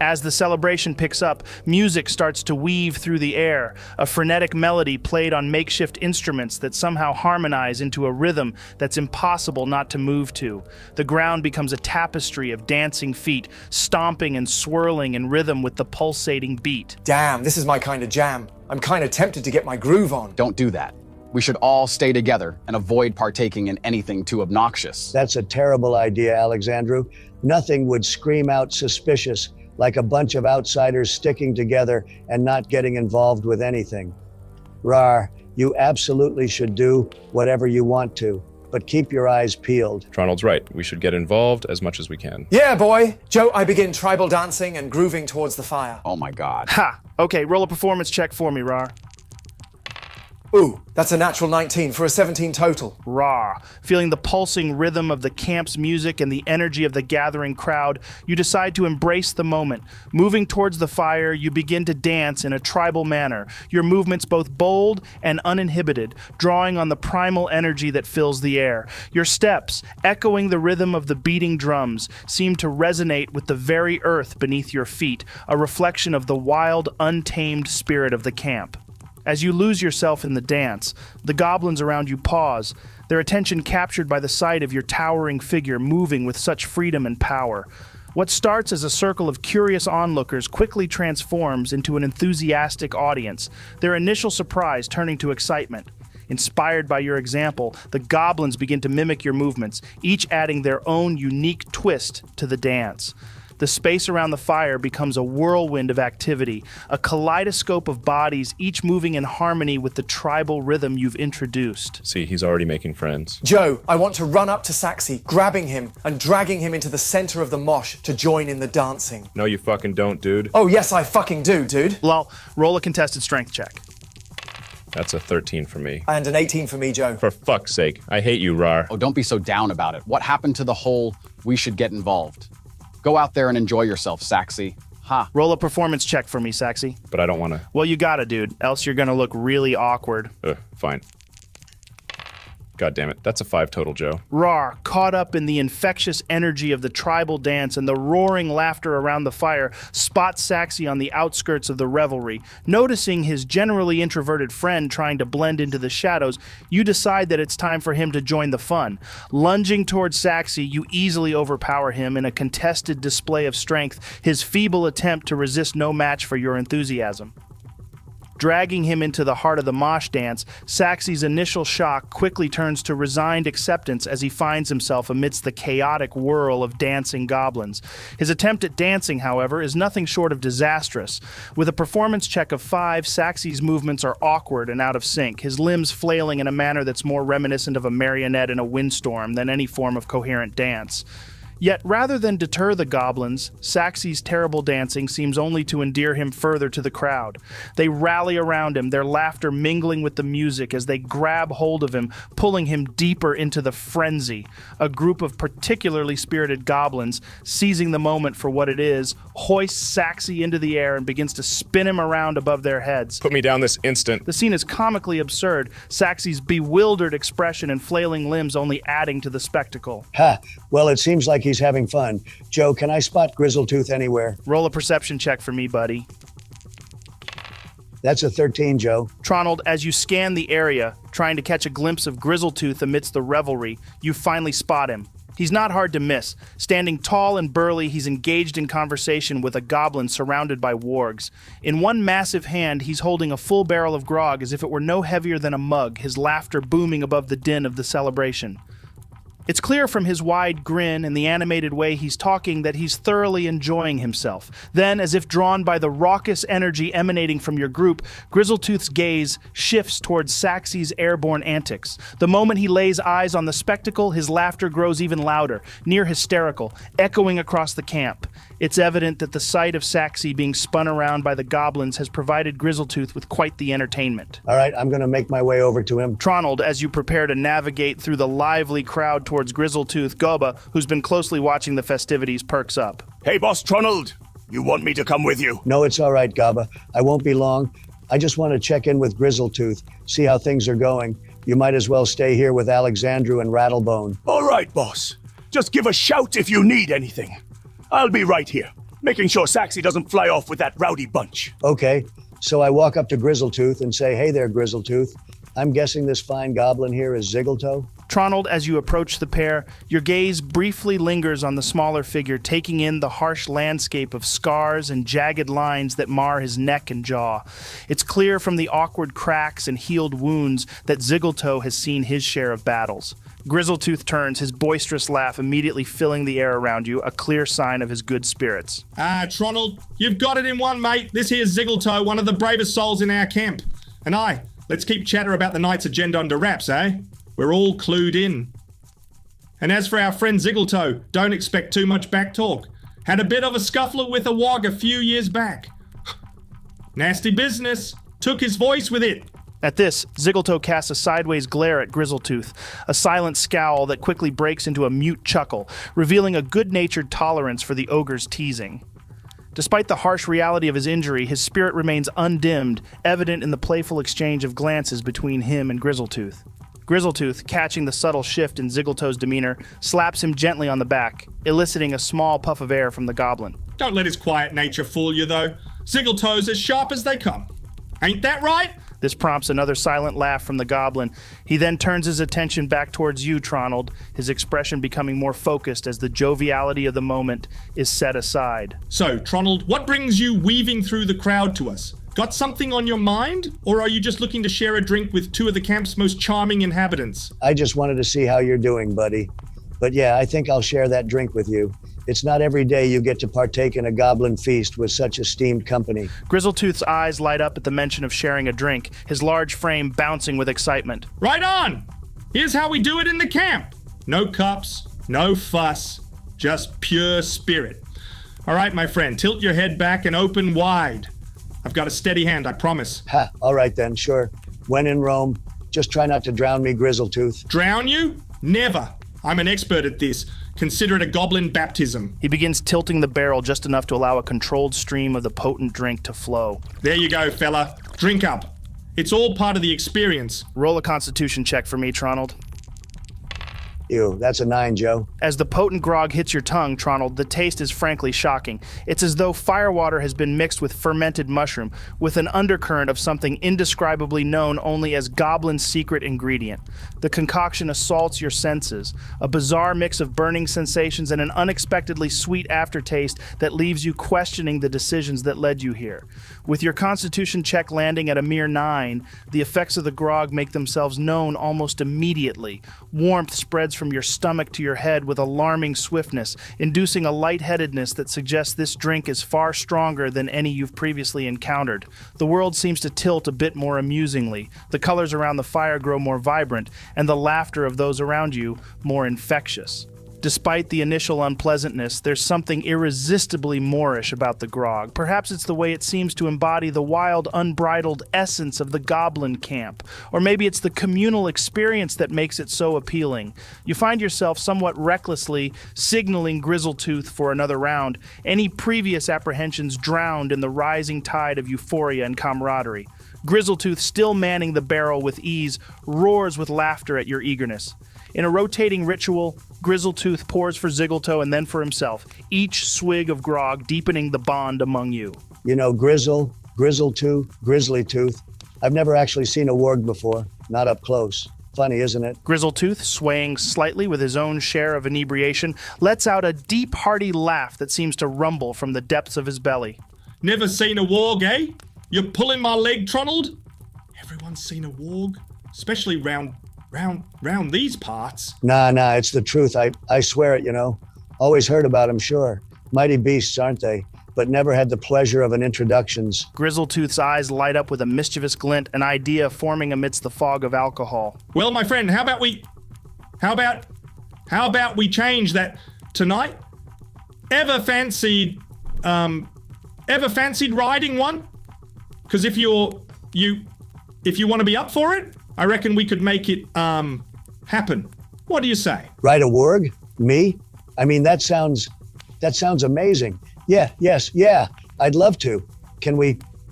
Speaker 1: As the celebration picks up, music starts to weave through the air, a frenetic melody played on makeshift instruments that somehow harmonize into a rhythm that's impossible not to move to. The ground becomes a tapestry of dancing feet, stomping and swirling in rhythm with the pulsating beat.
Speaker 4: Damn, this is my kind of jam. I'm kind of tempted to get my groove on.
Speaker 5: Don't do that. We should all stay together and avoid partaking in anything too obnoxious.
Speaker 3: That's a terrible idea, Alexandrew. Nothing would scream out suspicious like a bunch of outsiders sticking together and not getting involved with anything. Raarh, you absolutely should do whatever you want to, but keep your eyes peeled.
Speaker 2: Tronald's right. We should get involved as much as we can.
Speaker 4: Yeah, boy. Joe, I begin tribal dancing and grooving towards the fire.
Speaker 5: Oh my god.
Speaker 1: Ha! Okay, roll a performance check for me, Raarh.
Speaker 4: Ooh, that's a natural 19 for a 17 total.
Speaker 1: Raarh. Feeling the pulsing rhythm of the camp's music and the energy of the gathering crowd, you decide to embrace the moment. Moving towards the fire, you begin to dance in a tribal manner, your movements both bold and uninhibited, drawing on the primal energy that fills the air. Your steps, echoing the rhythm of the beating drums, seem to resonate with the very earth beneath your feet, a reflection of the wild, untamed spirit of the camp. As you lose yourself in the dance, the goblins around you pause, their attention captured by the sight of your towering figure moving with such freedom and power. What starts as a circle of curious onlookers quickly transforms into an enthusiastic audience, their initial surprise turning to excitement. Inspired by your example, the goblins begin to mimic your movements, each adding their own unique twist to the dance. The space around the fire becomes a whirlwind of activity, a kaleidoscope of bodies, each moving in harmony with the tribal rhythm you've introduced.
Speaker 2: See, he's already making friends.
Speaker 4: Joe, I want to run up to Saxy, grabbing him and dragging him into the center of the mosh to join in the dancing.
Speaker 2: No, you fucking don't, dude.
Speaker 4: Oh, yes, I fucking do, dude.
Speaker 1: Lol, roll a contested strength check.
Speaker 2: That's a 13 for me.
Speaker 4: And an 18 for me, Joe.
Speaker 2: For fuck's sake. I hate you, Raarh.
Speaker 5: Oh, don't be so down about it. What happened to the whole we should get involved? Go out there and enjoy yourself, Saxy. Ha.
Speaker 1: Roll a performance check for me, Saxy.
Speaker 2: But I don't want to.
Speaker 1: Well, you gotta, dude, else you're gonna look really awkward.
Speaker 2: Fine. God damn it. That's a 5 total, Joe.
Speaker 1: Raarh, caught up in the infectious energy of the tribal dance and the roaring laughter around the fire, spots Saxy on the outskirts of the revelry. Noticing his generally introverted friend trying to blend into the shadows, you decide that it's time for him to join the fun. Lunging towards Saxy, you easily overpower him in a contested display of strength, his feeble attempt to resist no match for your enthusiasm. Dragging him into the heart of the mosh dance, Saxy's initial shock quickly turns to resigned acceptance as he finds himself amidst the chaotic whirl of dancing goblins. His attempt at dancing, however, is nothing short of disastrous. With a performance check of 5, Saxy's movements are awkward and out of sync, his limbs flailing in a manner that's more reminiscent of a marionette in a windstorm than any form of coherent dance. Yet, rather than deter the goblins, Saxy's terrible dancing seems only to endear him further to the crowd. They rally around him, their laughter mingling with the music as they grab hold of him, pulling him deeper into the frenzy. A group of particularly spirited goblins, seizing the moment for what it is, hoists Saxy into the air and begins to spin him around above their heads.
Speaker 2: Put me down this instant.
Speaker 1: The scene is comically absurd, Saxy's bewildered expression and flailing limbs only adding to the spectacle.
Speaker 3: Ha! Well, it seems like he's having fun. Joe, can I spot Grizzletooth anywhere?
Speaker 1: Roll a perception check for me, buddy.
Speaker 3: That's a 13, Joe.
Speaker 1: Tronald, as you scan the area, trying to catch a glimpse of Grizzletooth amidst the revelry, you finally spot him. He's not hard to miss. Standing tall and burly, he's engaged in conversation with a goblin surrounded by wargs. In one massive hand, he's holding a full barrel of grog as if it were no heavier than a mug, his laughter booming above the din of the celebration. It's clear from his wide grin and the animated way he's talking that he's thoroughly enjoying himself. Then, as if drawn by the raucous energy emanating from your group, Grizzletooth's gaze shifts towards Saxy's airborne antics. The moment he lays eyes on the spectacle, his laughter grows even louder, near hysterical, echoing across the camp. It's evident that the sight of Saxy being spun around by the goblins has provided Grizzletooth with quite the entertainment.
Speaker 3: All right, I'm going to make my way over to him.
Speaker 1: Tronald, as you prepare to navigate through the lively crowd towards Grizzletooth, Goba, who's been closely watching the festivities, perks up.
Speaker 9: Hey, Boss Tronald, you want me to come with you?
Speaker 3: No, it's all right, Gaba. I won't be long. I just want to check in with Grizzletooth, see how things are going. You might as well stay here with Alexandrew and Rattlebone.
Speaker 9: All right, boss. Just give a shout if you need anything. I'll be right here, making sure Saxy doesn't fly off with that rowdy bunch.
Speaker 3: Okay, so I walk up to Grizzletooth and say, hey there, Grizzletooth. I'm guessing this fine goblin here is Ziggletoe?
Speaker 1: Tronald, as you approach the pair, your gaze briefly lingers on the smaller figure, taking in the harsh landscape of scars and jagged lines that mar his neck and jaw. It's clear from the awkward cracks and healed wounds that Ziggletoe has seen his share of battles. Grizzletooth turns, his boisterous laugh immediately filling the air around you, a clear sign of his good spirits.
Speaker 11: Tronald, you've got it in one, mate. This here's Ziggletoe, one of the bravest souls in our camp. And let's keep chatter about the night's agenda under wraps, eh? We're all clued in. And as for our friend Ziggletoe, don't expect too much back talk. Had a bit of a scuffle with a wog a few years back. Nasty business. Took his voice with it.
Speaker 1: At this, Ziggletoe casts a sideways glare at Grizzletooth, a silent scowl that quickly breaks into a mute chuckle, revealing a good-natured tolerance for the ogre's teasing. Despite the harsh reality of his injury, his spirit remains undimmed, evident in the playful exchange of glances between him and Grizzletooth. Grizzletooth, catching the subtle shift in Ziggletoe's demeanor, slaps him gently on the back, eliciting a small puff of air from the goblin.
Speaker 11: Don't let his quiet nature fool you, though. Ziggletoe's as sharp as they come. Ain't that right?
Speaker 1: This prompts another silent laugh from the goblin. He then turns his attention back towards you, Tronald, his expression becoming more focused as the joviality of the moment is set aside.
Speaker 11: So, Tronald, what brings you weaving through the crowd to us? Got something on your mind? Or are you just looking to share a drink with two of the camp's most charming inhabitants?
Speaker 3: I just wanted to see how you're doing, buddy. But yeah, I think I'll share that drink with you. It's not every day you get to partake in a goblin feast with such esteemed company.
Speaker 1: Grizzletooth's eyes light up at the mention of sharing a drink, his large frame bouncing with excitement.
Speaker 11: Right on! Here's how we do it in the camp. No cups, no fuss, just pure spirit. All right, my friend, tilt your head back and open wide. I've got a steady hand, I promise.
Speaker 3: Ha, all right then, sure. When in Rome, just try not to drown me, Grizzletooth.
Speaker 11: Drown you? Never. I'm an expert at this. Consider it a goblin baptism.
Speaker 1: He begins tilting the barrel just enough to allow a controlled stream of the potent drink to flow.
Speaker 11: There you go, fella. Drink up. It's all part of the experience.
Speaker 1: Roll a constitution check for me, Tronald.
Speaker 3: Ew, that's a 9, Joe.
Speaker 1: As the potent grog hits your tongue, Tronald, the taste is frankly shocking. It's as though firewater has been mixed with fermented mushroom, with an undercurrent of something indescribably known only as Goblin's secret ingredient. The concoction assaults your senses, a bizarre mix of burning sensations and an unexpectedly sweet aftertaste that leaves you questioning the decisions that led you here. With your constitution check landing at a mere 9, the effects of the grog make themselves known almost immediately. Warmth spreads from your stomach to your head with alarming swiftness, inducing a lightheadedness that suggests this drink is far stronger than any you've previously encountered. The world seems to tilt a bit more amusingly. The colors around the fire grow more vibrant, and the laughter of those around you more infectious. Despite the initial unpleasantness, there's something irresistibly Moorish about the grog. Perhaps it's the way it seems to embody the wild, unbridled essence of the goblin camp. Or maybe it's the communal experience that makes it so appealing. You find yourself somewhat recklessly signaling Grizzletooth for another round, any previous apprehensions drowned in the rising tide of euphoria and camaraderie. Grizzletooth, still manning the barrel with ease, roars with laughter at your eagerness. In a rotating ritual, Grizzletooth pours for Ziggletoe and then for himself, each swig of grog deepening the bond among you.
Speaker 3: You know, Grizzletooth, Grizzlytooth. I've never actually seen a warg before, not up close. Funny, isn't it?
Speaker 1: Grizzletooth, swaying slightly with his own share of inebriation, lets out a deep, hearty laugh that seems to rumble from the depths of his belly.
Speaker 11: Never seen a warg, eh? You're pulling my leg, Tronald? Everyone's seen a warg, especially round these parts.
Speaker 3: Nah, it's the truth. I swear it, you know. Always heard about them, sure. Mighty beasts, aren't they? But never had the pleasure of an introductions.
Speaker 1: Grizzletooth's eyes light up with a mischievous glint, an idea forming amidst the fog of alcohol.
Speaker 11: Well, my friend, how about we change that tonight? Ever fancied riding one? Because if you want to be up for it, I reckon we could make it happen. What do you say?
Speaker 3: Ride a warg? Me? I mean, that sounds amazing. Yeah. I'd love to. Can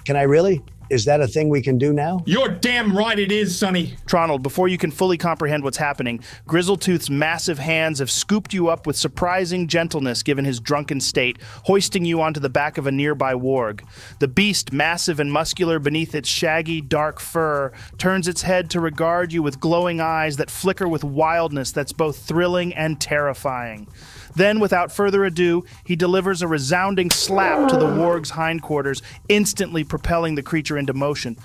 Speaker 3: I really? Is that a thing we can do now?
Speaker 11: You're damn right it is, Sonny.
Speaker 1: Tronald, before you can fully comprehend what's happening, Grizzletooth's massive hands have scooped you up with surprising gentleness given his drunken state, hoisting you onto the back of a nearby warg. The beast, massive and muscular beneath its shaggy, dark fur, turns its head to regard you with glowing eyes that flicker with wildness that's both thrilling and terrifying. Then, without further ado, he delivers a resounding slap to the warg's hindquarters, instantly propelling the creature into motion.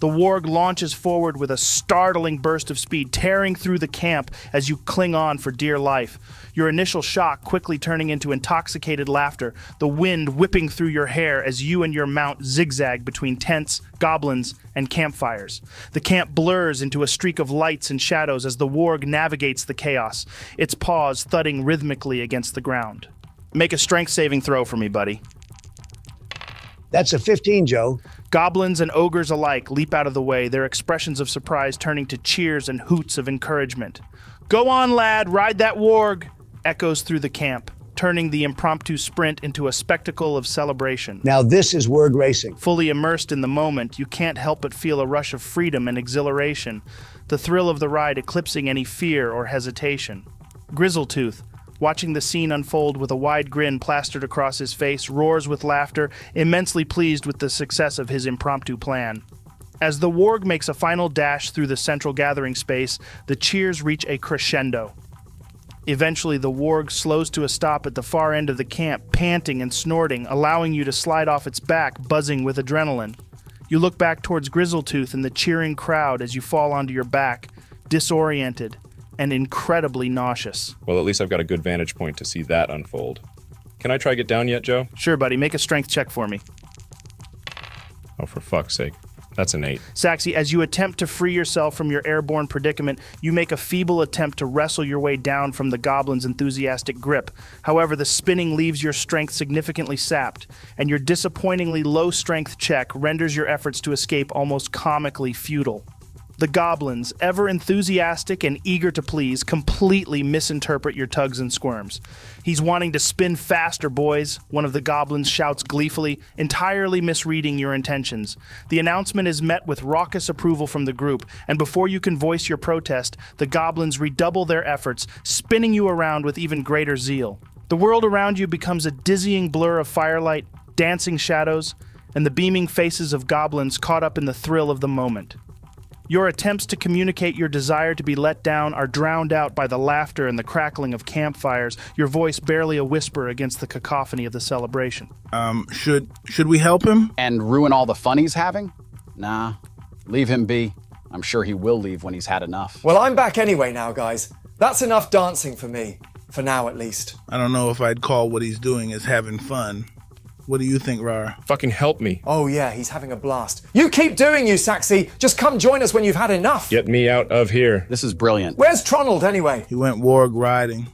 Speaker 1: The warg launches forward with a startling burst of speed, tearing through the camp as you cling on for dear life. Your initial shock quickly turning into intoxicated laughter, the wind whipping through your hair as you and your mount zigzag between tents, goblins, and campfires. The camp blurs into a streak of lights and shadows as the warg navigates the chaos, its paws thudding rhythmically against the ground. Make a strength saving throw for me, buddy.
Speaker 3: That's a 15, Joe.
Speaker 1: Goblins and ogres alike leap out of the way, their expressions of surprise turning to cheers and hoots of encouragement. "Go on, lad, ride that warg," echoes through the camp, turning the impromptu sprint into a spectacle of celebration.
Speaker 3: Now this is warg racing.
Speaker 1: Fully immersed in the moment, you can't help but feel a rush of freedom and exhilaration, the thrill of the ride eclipsing any fear or hesitation. Grizzletooth, watching the scene unfold with a wide grin plastered across his face, roars with laughter, immensely pleased with the success of his impromptu plan. As the warg makes a final dash through the central gathering space, the cheers reach a crescendo. Eventually, the warg slows to a stop at the far end of the camp, panting and snorting, allowing you to slide off its back, buzzing with adrenaline. You look back towards Grizzletooth and the cheering crowd as you fall onto your back, disoriented and incredibly nauseous.
Speaker 2: Well, at least I've got a good vantage point to see that unfold. Can I try get down yet, Joe?
Speaker 1: Sure, buddy. Make a strength check for me.
Speaker 2: Oh, for fuck's sake. That's an 8.
Speaker 1: Saxy, as you attempt to free yourself from your airborne predicament, you make a feeble attempt to wrestle your way down from the goblin's enthusiastic grip. However, the spinning leaves your strength significantly sapped, and your disappointingly low strength check renders your efforts to escape almost comically futile. The goblins, ever enthusiastic and eager to please, completely misinterpret your tugs and squirms. "He's wanting to spin faster, boys," one of the goblins shouts gleefully, entirely misreading your intentions. The announcement is met with raucous approval from the group, and before you can voice your protest, the goblins redouble their efforts, spinning you around with even greater zeal. The world around you becomes a dizzying blur of firelight, dancing shadows, and the beaming faces of goblins caught up in the thrill of the moment. Your attempts to communicate your desire to be let down are drowned out by the laughter and the crackling of campfires, your voice barely a whisper against the cacophony of the celebration.
Speaker 7: Should we help him?
Speaker 5: And ruin all the fun he's having? Nah, leave him be. I'm sure he will leave when he's had enough.
Speaker 4: Well, I'm back anyway now, guys. That's enough dancing for me. For now, at least.
Speaker 7: I don't know if I'd call what he's doing as having fun. What do you think, Raarh?
Speaker 2: Fucking help me.
Speaker 4: Oh yeah, he's having a blast. You keep doing you, Saxy. Just come join us when you've had enough.
Speaker 2: Get me out of here.
Speaker 5: This is brilliant.
Speaker 4: Where's Tronald anyway?
Speaker 7: He went warg riding.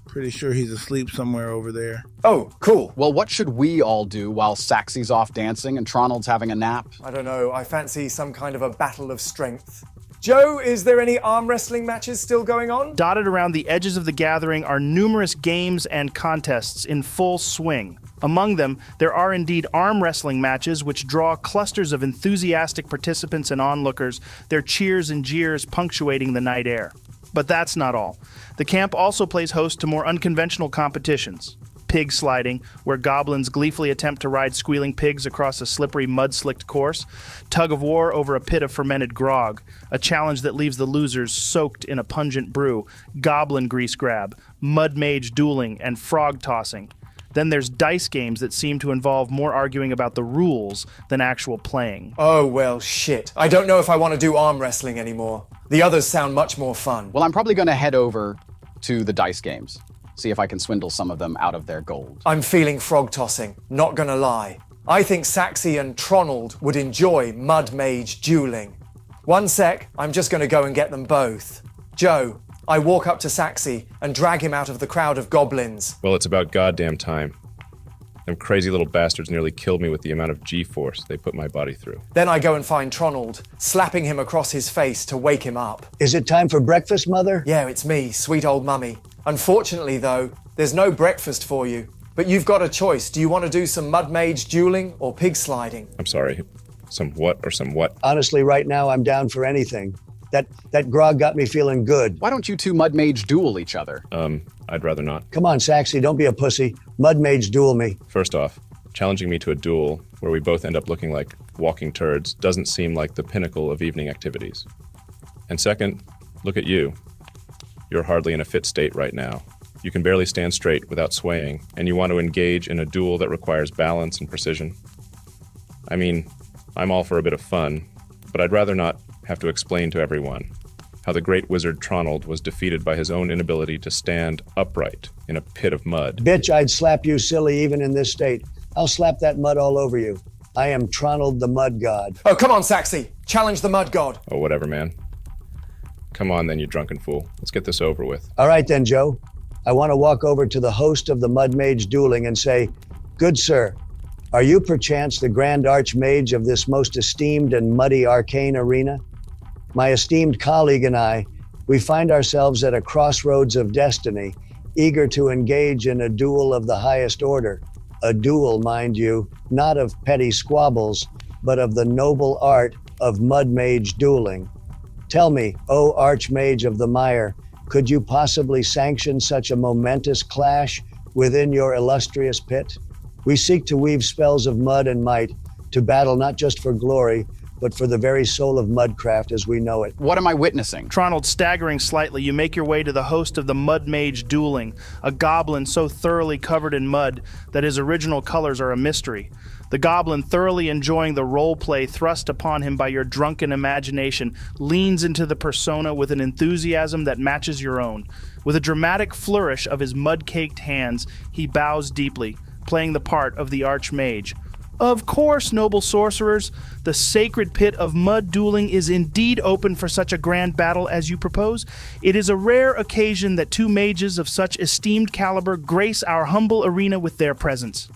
Speaker 7: Pretty sure he's asleep somewhere over there.
Speaker 4: Oh, cool.
Speaker 5: Well, what should we all do while Saxy's off dancing and Tronald's having a nap?
Speaker 4: I don't know. I fancy some kind of a battle of strength. Joe, is there any arm wrestling matches still going on?
Speaker 1: Dotted around the edges of the gathering are numerous games and contests in full swing. Among them, there are indeed arm wrestling matches which draw clusters of enthusiastic participants and onlookers, their cheers and jeers punctuating the night air. But that's not all. The camp also plays host to more unconventional competitions. Pig sliding, where goblins gleefully attempt to ride squealing pigs across a slippery, mud-slicked course. Tug of war over a pit of fermented grog, a challenge that leaves the losers soaked in a pungent brew. Goblin grease grab, mud mage dueling, and frog tossing. Then there's dice games that seem to involve more arguing about the rules than actual playing.
Speaker 4: Oh, well, shit. I don't know if I want to do arm wrestling anymore. The others sound much more fun.
Speaker 5: Well, I'm probably going to head over to the dice games. See if I can swindle some of them out of their gold.
Speaker 4: I'm feeling frog tossing, not gonna lie. I think Saxy and Tronald would enjoy mud mage dueling. One sec, I'm just gonna go and get them both. Joe, I walk up to Saxy and drag him out of the crowd of goblins.
Speaker 2: Well, it's about goddamn time. Them crazy little bastards nearly killed me with the amount of G-force they put my body through.
Speaker 4: Then I go and find Tronald, slapping him across his face to wake him up.
Speaker 3: Is it time for breakfast, Mother?
Speaker 4: Yeah, it's me, sweet old mummy. Unfortunately, though, there's no breakfast for you. But you've got a choice. Do you want to do some mud mage dueling or pig sliding?
Speaker 2: I'm sorry. Some what or some what?
Speaker 3: Honestly, right now, I'm down for anything. That grog got me feeling good.
Speaker 5: Why don't you two mud mage duel each other?
Speaker 2: I'd rather not.
Speaker 3: Come on, Saxy, don't be a pussy. Mud mage duel me.
Speaker 2: First off, challenging me to a duel where we both end up looking like walking turds doesn't seem like the pinnacle of evening activities. And second, look at you. You're hardly in a fit state right now. You can barely stand straight without swaying, and you want to engage in a duel that requires balance and precision. I mean, I'm all for a bit of fun, but I'd rather not have to explain to everyone how the great wizard Tronald was defeated by his own inability to stand upright in a pit of mud.
Speaker 3: Bitch, I'd slap you silly even in this state. I'll slap that mud all over you. I am Tronald the Mud God.
Speaker 4: Oh, come on, Saxy. Challenge the mud god.
Speaker 2: Oh, whatever, man. Come on then, you drunken fool. Let's get this over with.
Speaker 3: All right then, Joe. I want to walk over to the host of the Mud Mage dueling and say, "Good sir, are you perchance the grand archmage of this most esteemed and muddy arcane arena? My esteemed colleague and I, we find ourselves at a crossroads of destiny, eager to engage in a duel of the highest order. A duel, mind you, not of petty squabbles, but of the noble art of mud mage dueling. Tell me, O Archmage of the Mire, could you possibly sanction such a momentous clash within your illustrious pit? We seek to weave spells of mud and might, to battle not just for glory, but for the very soul of mudcraft as we know it.
Speaker 5: What am I witnessing?
Speaker 1: Tronald, staggering slightly, you make your way to the host of the Mud Mage dueling, a goblin so thoroughly covered in mud that his original colors are a mystery. The goblin, thoroughly enjoying the role play thrust upon him by your drunken imagination, leans into the persona with an enthusiasm that matches your own. With a dramatic flourish of his mud-caked hands, he bows deeply, playing the part of the Archmage. Of course, noble sorcerers, the sacred pit of mud dueling is indeed open for such a grand battle as you propose. It is a rare occasion that two mages of such esteemed caliber grace our humble arena with their presence.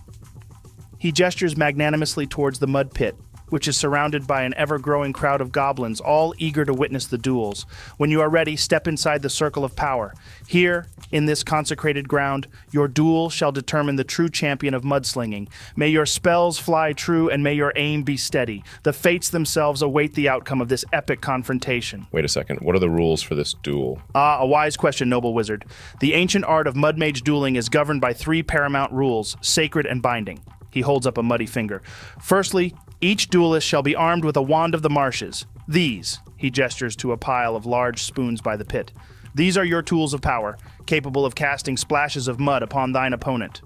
Speaker 1: He gestures magnanimously towards the mud pit, which is surrounded by an ever-growing crowd of goblins, all eager to witness the duels. When you are ready, step inside the circle of power. Here, in this consecrated ground, your duel shall determine the true champion of mudslinging. May your spells fly true, and may your aim be steady. The fates themselves await the outcome of this epic confrontation.
Speaker 2: Wait a second, what are the rules for this duel?
Speaker 1: A wise question, noble wizard. The ancient art of mud mage dueling is governed by three paramount rules, sacred and binding. He holds up a muddy finger. Firstly, each duelist shall be armed with a wand of the marshes. These, he gestures to a pile of large spoons by the pit. These are your tools of power, capable of casting splashes of mud upon thine opponent.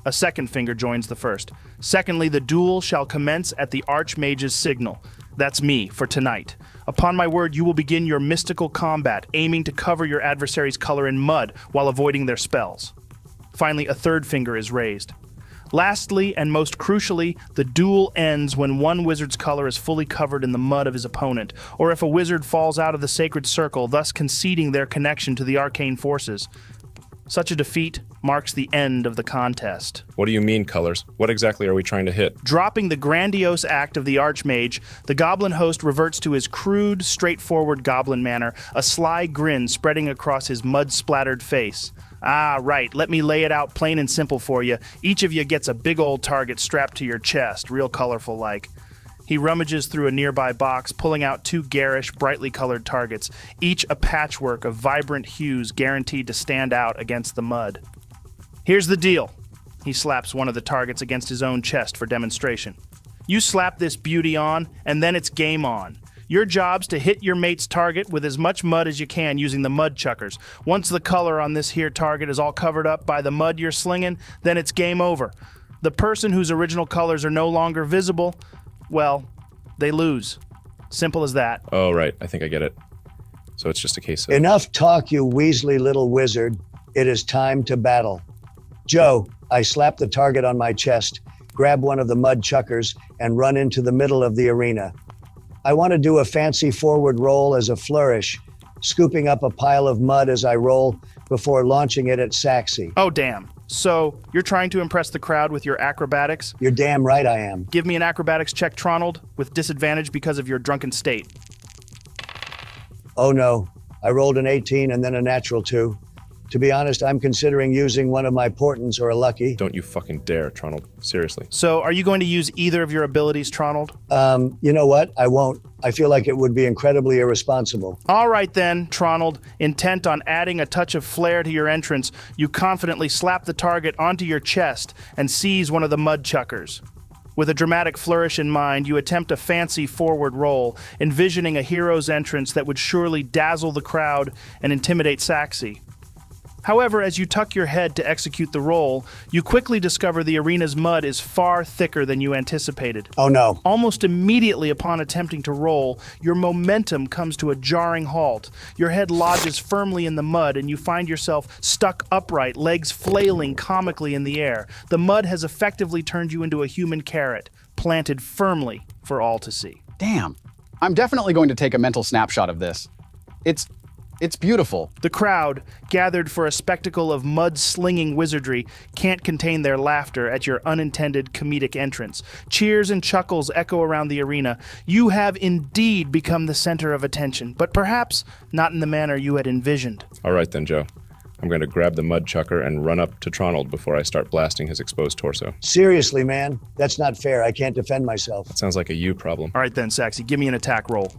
Speaker 1: A second finger joins the first. Secondly, the duel shall commence at the Archmage's signal. That's me, for tonight. Upon my word, you will begin your mystical combat, aiming to cover your adversary's color in mud while avoiding their spells. Finally, a third finger is raised. Lastly, and most crucially, the duel ends when one wizard's color is fully covered in the mud of his opponent, or if a wizard falls out of the sacred circle, thus conceding their connection to the arcane forces. Such a defeat marks the end of the contest.
Speaker 2: What do you mean, colors? What exactly are we trying to hit?
Speaker 1: Dropping the grandiose act of the Archmage, the goblin host reverts to his crude, straightforward goblin manner, a sly grin spreading across his mud-splattered face. Ah, right. Let me lay it out plain and simple for you. Each of you gets a big old target strapped to your chest, real colorful like. He rummages through a nearby box, pulling out two garish, brightly colored targets, each a patchwork of vibrant hues guaranteed to stand out against the mud. Here's the deal. He slaps one of the targets against his own chest for demonstration. You slap this beauty on, and then it's game on. Your job's to hit your mate's target with as much mud as you can using the mud chuckers. Once the color on this here target is all covered up by the mud you're slinging, then it's game over. The person whose original colors are no longer visible, well, they lose. Simple as that.
Speaker 2: Oh, right. I think I get it. So it's just a case of...
Speaker 3: Enough talk, you Weasley little wizard. It is time to battle. Joe, I slap the target on my chest, grab one of the mud chuckers, and run into the middle of the arena. I want to do a fancy forward roll as a flourish, scooping up a pile of mud as I roll before launching it at Saxy.
Speaker 1: Oh, damn. So, you're trying to impress the crowd with your acrobatics?
Speaker 3: You're damn right I am.
Speaker 1: Give me an acrobatics check, Tronald, with disadvantage because of your drunken state.
Speaker 3: Oh no, I rolled an 18 and then a natural 2. To be honest, I'm considering using one of my portents or a lucky.
Speaker 2: Don't you fucking dare, Tronald. Seriously.
Speaker 1: So, are you going to use either of your abilities, Tronald?
Speaker 3: You know what? I won't. I feel like it would be incredibly irresponsible.
Speaker 1: All right then, Tronald. Intent on adding a touch of flair to your entrance, you confidently slap the target onto your chest and seize one of the mud chuckers. With a dramatic flourish in mind, you attempt a fancy forward roll, envisioning a hero's entrance that would surely dazzle the crowd and intimidate Saxy. However, as you tuck your head to execute the roll, you quickly discover the arena's mud is far thicker than you anticipated.
Speaker 3: Oh no.
Speaker 1: Almost immediately upon attempting to roll, your momentum comes to a jarring halt. Your head lodges firmly in the mud and you find yourself stuck upright, legs flailing comically in the air. The mud has effectively turned you into a human carrot, planted firmly for all to see.
Speaker 5: Damn. I'm definitely going to take a mental snapshot of this. It's beautiful.
Speaker 1: The crowd, gathered for a spectacle of mud-slinging wizardry, can't contain their laughter at your unintended comedic entrance. Cheers and chuckles echo around the arena. You have indeed become the center of attention, but perhaps not in the manner you had envisioned.
Speaker 2: All right then, Joe. I'm going to grab the mud chucker and run up to Tronald before I start blasting his exposed torso.
Speaker 3: Seriously, man. That's not fair. I can't defend myself.
Speaker 2: That sounds like a you problem.
Speaker 1: All right then, Saxy, give me an attack roll.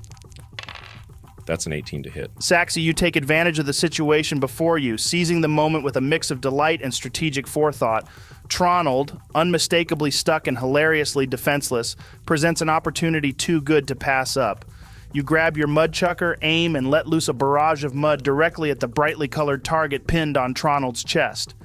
Speaker 2: That's an 18 to hit.
Speaker 1: Saxy, you take advantage of the situation before you, seizing the moment with a mix of delight and strategic forethought. Tronald, unmistakably stuck and hilariously defenseless, presents an opportunity too good to pass up. You grab your mud chucker, aim, and let loose a barrage of mud directly at the brightly colored target pinned on Tronald's chest.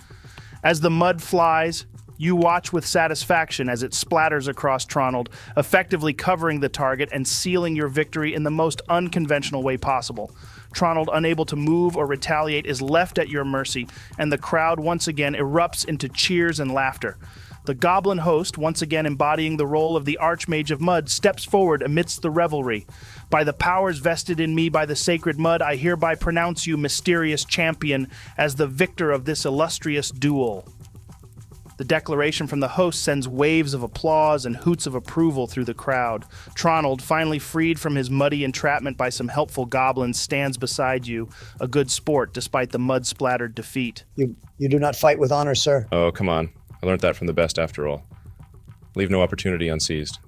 Speaker 1: As the mud flies, you watch with satisfaction as it splatters across Tronald, effectively covering the target and sealing your victory in the most unconventional way possible. Tronald, unable to move or retaliate, is left at your mercy, and the crowd once again erupts into cheers and laughter. The goblin host, once again embodying the role of the Archmage of Mud, steps forward amidst the revelry. By the powers vested in me by the sacred mud, I hereby pronounce you, mysterious champion, as the victor of this illustrious duel. The declaration from the host sends waves of applause and hoots of approval through the crowd. Tronald, finally freed from his muddy entrapment by some helpful goblins, stands beside you, a good sport despite the mud-splattered defeat.
Speaker 3: You do not fight with honor, sir.
Speaker 2: Oh, come on. I learned that from the best after all. Leave no opportunity unseized.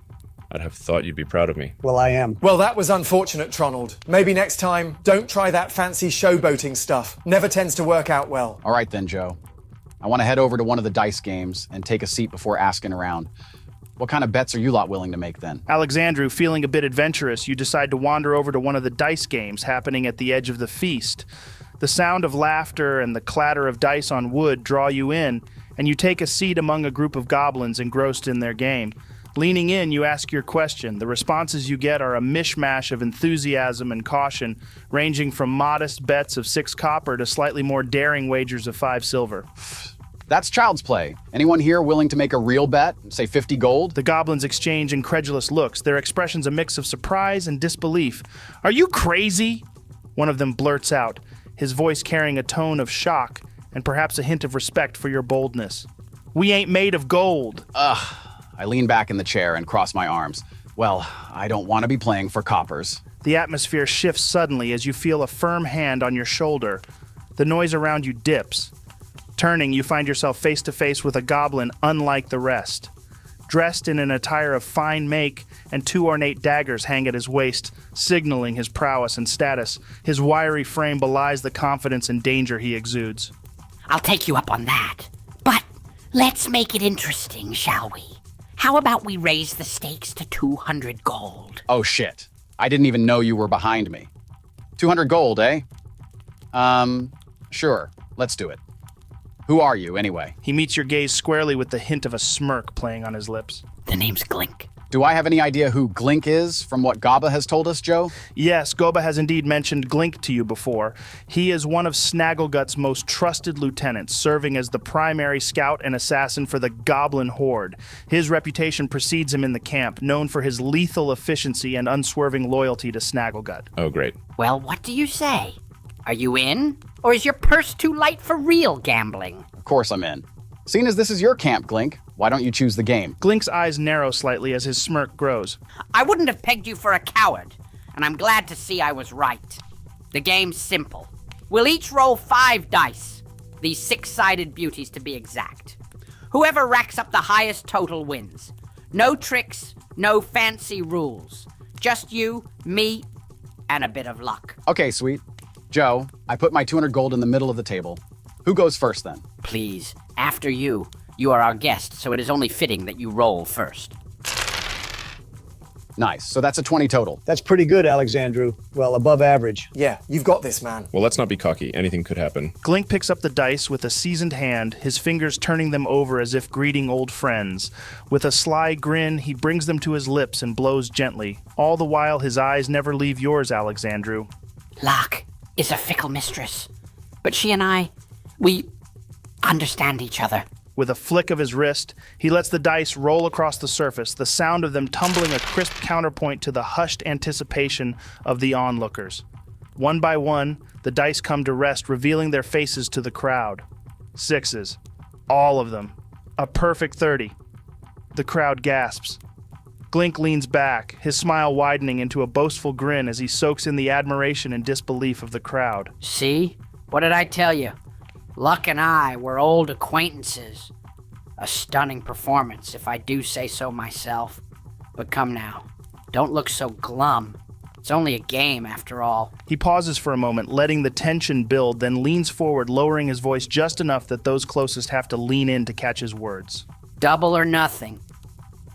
Speaker 2: I'd have thought you'd be proud of me.
Speaker 3: Well, I am.
Speaker 4: Well, that was unfortunate, Tronald. Maybe next time, don't try that fancy showboating stuff. Never tends to work out well.
Speaker 5: All right then, Joe. I want to head over to one of the dice games and take a seat before asking around. What kind of bets are you lot willing to make then?
Speaker 1: Alexandrew, feeling a bit adventurous, you decide to wander over to one of the dice games happening at the edge of the feast. The sound of laughter and the clatter of dice on wood draw you in, and you take a seat among a group of goblins engrossed in their game. Leaning in, you ask your question. The responses you get are a mishmash of enthusiasm and caution, ranging from modest bets of 6 copper to slightly more daring wagers of 5 silver.
Speaker 5: That's child's play. Anyone here willing to make a real bet, say 50 gold?
Speaker 1: The goblins exchange incredulous looks, their expressions a mix of surprise and disbelief. Are you crazy? One of them blurts out, his voice carrying a tone of shock and perhaps a hint of respect for your boldness. We ain't made of gold.
Speaker 5: I lean back in the chair and cross my arms. Well, I don't want to be playing for coppers.
Speaker 1: The atmosphere shifts suddenly as you feel a firm hand on your shoulder. The noise around you dips. Turning, you find yourself face to face with a goblin unlike the rest. Dressed in an attire of fine make, and 2 ornate daggers hang at his waist, signaling his prowess and status. His wiry frame belies the confidence and danger he exudes.
Speaker 12: I'll take you up on that. But let's make it interesting, shall we? How about we raise the stakes to 200 gold?
Speaker 5: Oh shit. I didn't even know you were behind me. 200 gold, eh? Sure. Let's do it. Who are you, anyway?
Speaker 1: He meets your gaze squarely with the hint of a smirk playing on his lips.
Speaker 12: The name's Glink.
Speaker 5: Do I have any idea who Glink is from what Gaba has told us, Joe?
Speaker 1: Yes, Goba has indeed mentioned Glink to you before. He is one of Snagglegut's most trusted lieutenants, serving as the primary scout and assassin for the Goblin Horde. His reputation precedes him in the camp, known for his lethal efficiency and unswerving loyalty to Snagglegut.
Speaker 2: Oh, great.
Speaker 12: Well, what do you say? Are you in? Or is your purse too light for real gambling?
Speaker 5: Of course I'm in. Seeing as this is your camp, Glink, why don't you choose the game?
Speaker 1: Glink's eyes narrow slightly as his smirk grows.
Speaker 12: I wouldn't have pegged you for a coward, and I'm glad to see I was right. The game's simple. We'll each roll 5 dice, these 6-sided beauties to be exact. Whoever racks up the highest total wins. No tricks, no fancy rules. Just you, me, and a bit of luck.
Speaker 5: Okay, sweet. Joe, I put my 200 gold in the middle of the table. Who goes first, then?
Speaker 12: Please, after you. You are our guest, so it is only fitting that you roll first.
Speaker 5: Nice. So that's a 20 total.
Speaker 3: That's pretty good, Alexandrew. Well, above average.
Speaker 4: Yeah, you've got this, man.
Speaker 2: Well, let's not be cocky. Anything could happen.
Speaker 1: Glink picks up the dice with a seasoned hand, his fingers turning them over as if greeting old friends. With a sly grin, he brings them to his lips and blows gently. All the while, his eyes never leave yours, Alexandrew.
Speaker 12: Luck is a fickle mistress, but she and I, we understand each other.
Speaker 1: With a flick of his wrist, he lets the dice roll across the surface, the sound of them tumbling a crisp counterpoint to the hushed anticipation of the onlookers. One by one, the dice come to rest, revealing their faces to the crowd. 6s. All of them. A perfect 30. The crowd gasps. Glink leans back, his smile widening into a boastful grin as he soaks in the admiration and disbelief of the crowd.
Speaker 12: See? What did I tell you? Luck and I were old acquaintances. A stunning performance, if I do say so myself. But come now, don't look so glum. It's only a game, after all.
Speaker 1: He pauses for a moment, letting the tension build, then leans forward, lowering his voice just enough that those closest have to lean in to catch his words.
Speaker 12: Double or nothing.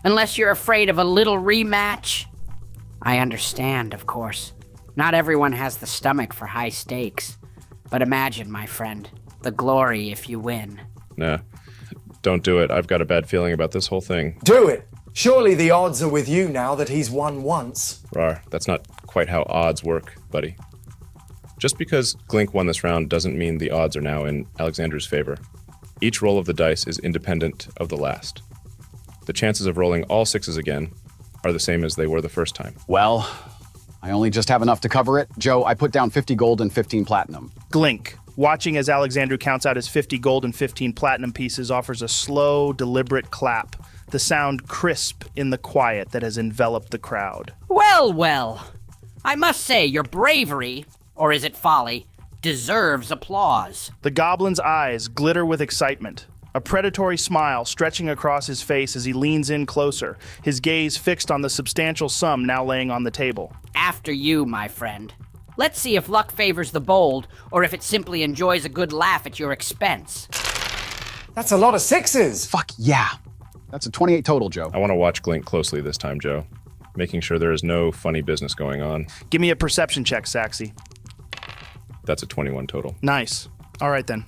Speaker 12: Unless you're afraid of a little rematch. I understand, of course. Not everyone has the stomach for high stakes. But imagine, my friend, the glory if you win.
Speaker 2: Nah, don't do it. I've got a bad feeling about this whole thing.
Speaker 4: Do it! Surely the odds are with you now that he's won once.
Speaker 2: Raarh, that's not quite how odds work, buddy. Just because Glink won this round doesn't mean the odds are now in Alexandrew's favor. Each roll of the dice is independent of the last. The chances of rolling all sixes again are the same as they were the first time.
Speaker 5: Well, I only just have enough to cover it. Joe, I put down 50 gold and 15 platinum.
Speaker 1: Glink, watching as Alexandrew counts out his 50 gold and 15 platinum pieces, offers a slow, deliberate clap, the sound crisp in the quiet that has enveloped the crowd.
Speaker 12: Well, well. I must say, your bravery, or is it folly, deserves applause.
Speaker 1: The goblin's eyes glitter with excitement, a predatory smile stretching across his face as he leans in closer, his gaze fixed on the substantial sum now laying on the table.
Speaker 12: After you, my friend. Let's see if luck favors the bold, or if it simply enjoys a good laugh at your expense.
Speaker 4: That's a lot of sixes!
Speaker 5: Fuck yeah! That's a 28 total, Joe.
Speaker 2: I want to watch Glink closely this time, Joe, making sure there is no funny business going on.
Speaker 1: Give me a perception check, Saxy.
Speaker 2: That's a 21 total.
Speaker 1: Nice. All right then.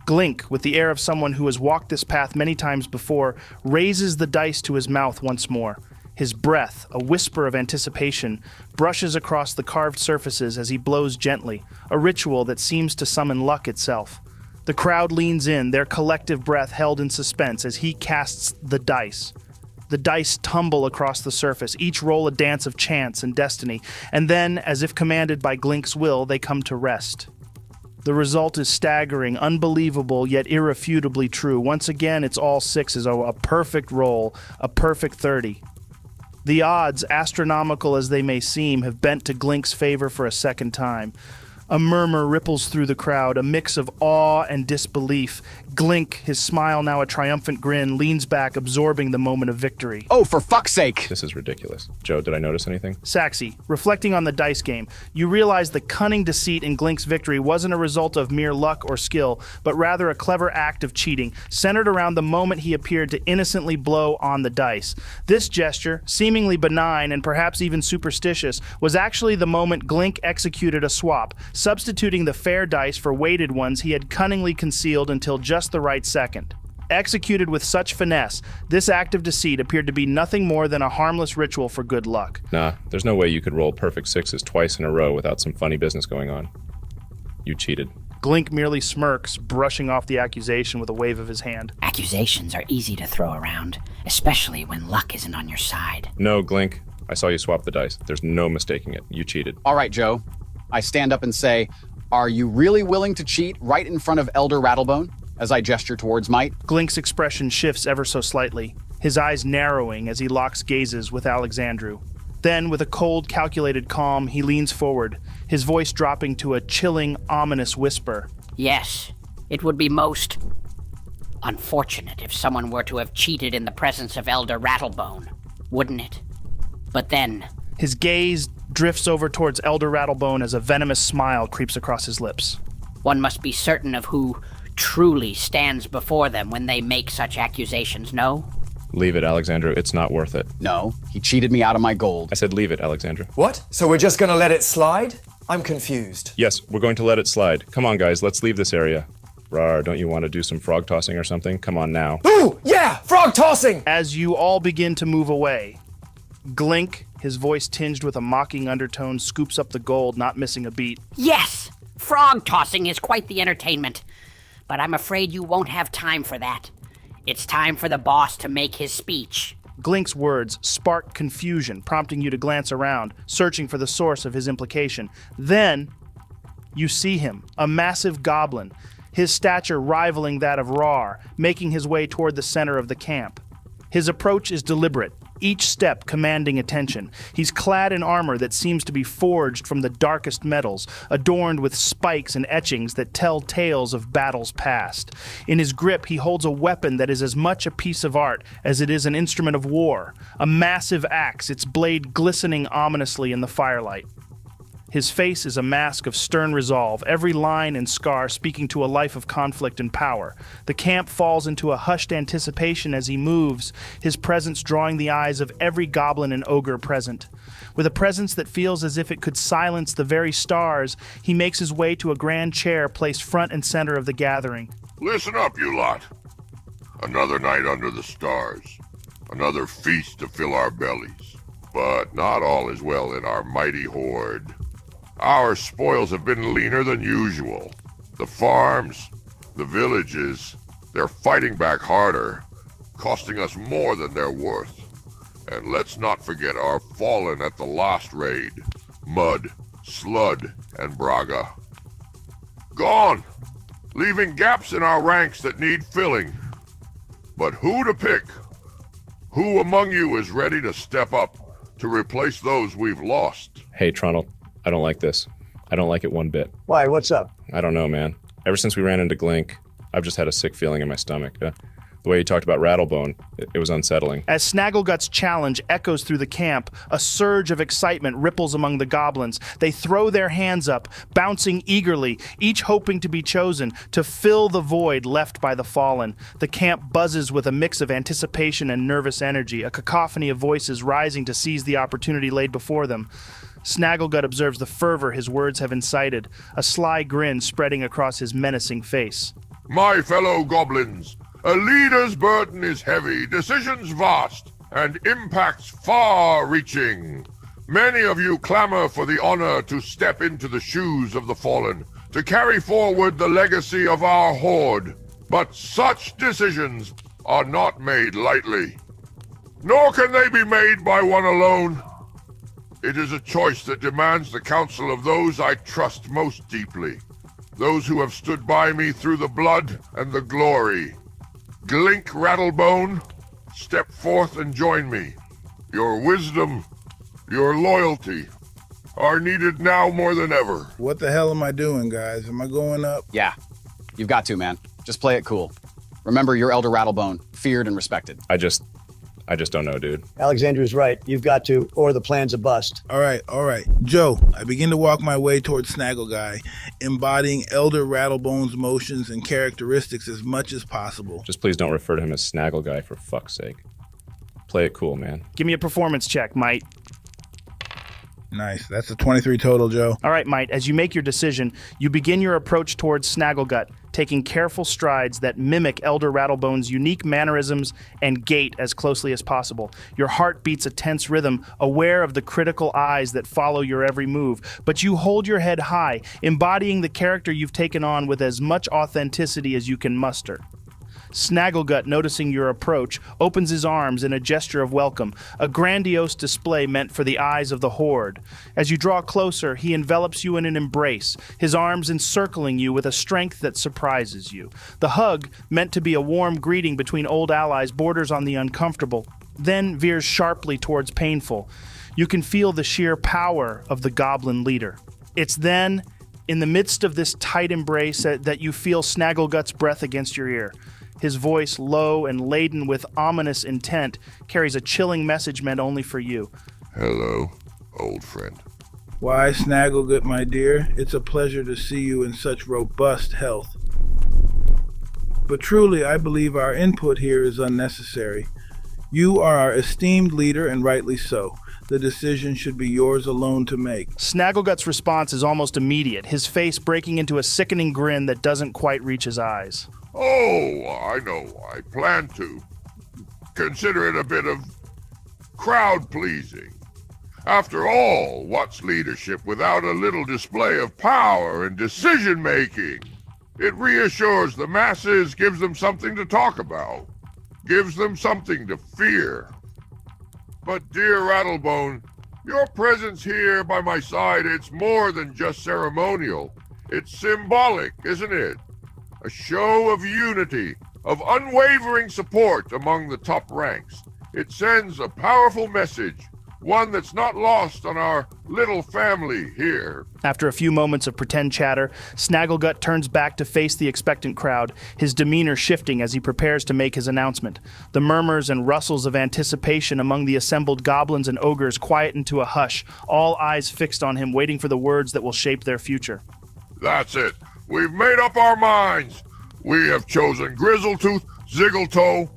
Speaker 1: Glink, with the air of someone who has walked this path many times before, raises the dice to his mouth once more. His breath, a whisper of anticipation, brushes across the carved surfaces as he blows gently, a ritual that seems to summon luck itself. The crowd leans in, their collective breath held in suspense as he casts the dice. The dice tumble across the surface, each roll a dance of chance and destiny, and then, as if commanded by Glink's will, they come to rest. The result is staggering, unbelievable, yet irrefutably true. Once again, it's all sixes, a perfect roll, a perfect 30. The odds, astronomical as they may seem, have bent to Glink's favor for a second time. A murmur ripples through the crowd, a mix of awe and disbelief. Glink, his smile now a triumphant grin, leans back, absorbing the moment of victory.
Speaker 5: Oh, for fuck's sake!
Speaker 2: This is ridiculous. Joe, did I notice anything?
Speaker 1: Saxy, reflecting on the dice game, you realize the cunning deceit in Glink's victory wasn't a result of mere luck or skill, but rather a clever act of cheating, centered around the moment he appeared to innocently blow on the dice. This gesture, seemingly benign and perhaps even superstitious, was actually the moment Glink executed a swap, substituting the fair dice for weighted ones he had cunningly concealed until just the right second. Executed with such finesse, this act of deceit appeared to be nothing more than a harmless ritual for good luck.
Speaker 2: Nah, there's no way you could roll perfect sixes twice in a row without some funny business going on. You cheated.
Speaker 1: Glink merely smirks, brushing off the accusation with a wave of his hand.
Speaker 12: Accusations are easy to throw around, especially when luck isn't on your side.
Speaker 2: No, Glink. I saw you swap the dice. There's no mistaking it. You cheated.
Speaker 5: All right, Joe. I stand up and say, are you really willing to cheat right in front of Elder Rattlebone? As I gesture towards Might.
Speaker 1: Glink's expression shifts ever so slightly, his eyes narrowing as he locks gazes with Alexandrew. Then, with a cold, calculated calm, he leans forward, his voice dropping to a chilling, ominous whisper.
Speaker 12: Yes, it would be most unfortunate if someone were to have cheated in the presence of Elder Rattlebone, wouldn't it? But then...
Speaker 1: His gaze drifts over towards Elder Rattlebone as a venomous smile creeps across his lips.
Speaker 12: One must be certain of who truly stands before them when they make such accusations, no?
Speaker 2: Leave it, Alexandrew. It's not worth it.
Speaker 5: No, he cheated me out of my gold.
Speaker 2: I said leave it, Alexandrew.
Speaker 4: What? So we're just gonna let it slide? I'm confused.
Speaker 2: Yes, we're going to let it slide. Come on, guys, let's leave this area. Raarh, don't you want to do some frog tossing or something? Come on now.
Speaker 4: Ooh, yeah! Frog tossing!
Speaker 1: As you all begin to move away, Glink, his voice tinged with a mocking undertone, scoops up the gold, not missing a beat.
Speaker 12: Yes! Frog tossing is quite the entertainment. But I'm afraid you won't have time for that. It's time for the boss to make his speech.
Speaker 1: Glink's words spark confusion, prompting you to glance around, searching for the source of his implication. Then, you see him, a massive goblin, his stature rivaling that of Raarh, making his way toward the center of the camp. His approach is deliberate, each step commanding attention. He's clad in armor that seems to be forged from the darkest metals, adorned with spikes and etchings that tell tales of battles past. In his grip, he holds a weapon that is as much a piece of art as it is an instrument of war, a massive axe, its blade glistening ominously in the firelight. His face is a mask of stern resolve, every line and scar speaking to a life of conflict and power. The camp falls into a hushed anticipation as he moves, his presence drawing the eyes of every goblin and ogre present. With a presence that feels as if it could silence the very stars, he makes his way to a grand chair placed front and center of the gathering.
Speaker 13: Listen up, you lot. Another night under the stars. Another feast to fill our bellies. But not all is well in our mighty horde. Our spoils have been leaner than usual. The farms, the villages, they're fighting back harder, costing us more than they're worth. And let's not forget our fallen at the last raid. Mud, Slud, and Braga. Gone, leaving gaps in our ranks that need filling. But who to pick? Who among you is ready to step up to replace those we've lost?
Speaker 2: Hey, Tronald. I don't like this. I don't like it one bit.
Speaker 3: Why? What's up?
Speaker 2: I don't know, man. Ever since we ran into Glink, I've just had a sick feeling in my stomach. The way he talked about Rattlebone, it was unsettling.
Speaker 1: As Snagglegut's challenge echoes through the camp, a surge of excitement ripples among the goblins. They throw their hands up, bouncing eagerly, each hoping to be chosen to fill the void left by the fallen. The camp buzzes with a mix of anticipation and nervous energy, a cacophony of voices rising to seize the opportunity laid before them. Snagglegut observes the fervor his words have incited, a sly grin spreading across his menacing face.
Speaker 13: My fellow goblins, a leader's burden is heavy, decisions vast, and impacts far-reaching. Many of you clamor for the honor to step into the shoes of the fallen, to carry forward the legacy of our horde. But such decisions are not made lightly, nor can they be made by one alone. It is a choice that demands the counsel of those I trust most deeply, those who have stood by me through the blood and the glory. Glink Rattlebone, step forth and join me. Your wisdom, your loyalty are needed now more than ever.
Speaker 7: What the hell am I doing, guys? Am I going up?
Speaker 5: Yeah, you've got to, man. Just play it cool. Remember, you're Elder Rattlebone, feared and respected.
Speaker 2: I just don't know, dude.
Speaker 3: Alexandrew's right. You've got to, or the plan's a bust.
Speaker 7: All right. Joe, I begin to walk my way towards Snaggle Guy, embodying Elder Rattlebone's motions and characteristics as much as possible.
Speaker 2: Just please don't refer to him as Snaggle Guy, for fuck's sake. Play it cool, man.
Speaker 1: Give me a performance check, Mite.
Speaker 7: Nice. That's a 23 total, Joe.
Speaker 1: All right, Mite, as you make your decision, you begin your approach towards Snagglegut, taking careful strides that mimic Elder Rattlebone's unique mannerisms and gait as closely as possible. Your heart beats a tense rhythm, aware of the critical eyes that follow your every move, but you hold your head high, embodying the character you've taken on with as much authenticity as you can muster. Snagglegut, noticing your approach, opens his arms in a gesture of welcome, a grandiose display meant for the eyes of the horde. As you draw closer, he envelops you in an embrace, his arms encircling you with a strength that surprises you. The hug, meant to be a warm greeting between old allies, borders on the uncomfortable, then veers sharply towards painful. You can feel the sheer power of the goblin leader. It's then, in the midst of this tight embrace, that you feel Snagglegut's breath against your ear. His voice, low and laden with ominous intent, carries a chilling message meant only for you.
Speaker 13: Hello, old friend.
Speaker 7: Why, Snagglegut, my dear, it's a pleasure to see you in such robust health. But truly, I believe our input here is unnecessary. You are our esteemed leader, and rightly so. The decision should be yours alone to make.
Speaker 1: Snagglegut's response is almost immediate, his face breaking into a sickening grin that doesn't quite reach his eyes.
Speaker 13: Oh, I know. I plan to. Consider it a bit of crowd-pleasing. After all, what's leadership without a little display of power and decision-making? It reassures the masses, gives them something to talk about, gives them something to fear. But dear Rattlebone, your presence here by my side, it's more than just ceremonial. It's symbolic, isn't it? A show of unity, of unwavering support among the top ranks. It sends a powerful message, one that's not lost on our little family here.
Speaker 1: After a few moments of pretend chatter, Snagglegut turns back to face the expectant crowd, his demeanor shifting as he prepares to make his announcement. The murmurs and rustles of anticipation among the assembled goblins and ogres quieten to a hush, all eyes fixed on him, waiting for the words that will shape their future.
Speaker 13: That's it. We've made up our minds. We have chosen Grizzletooth, Ziggletoe,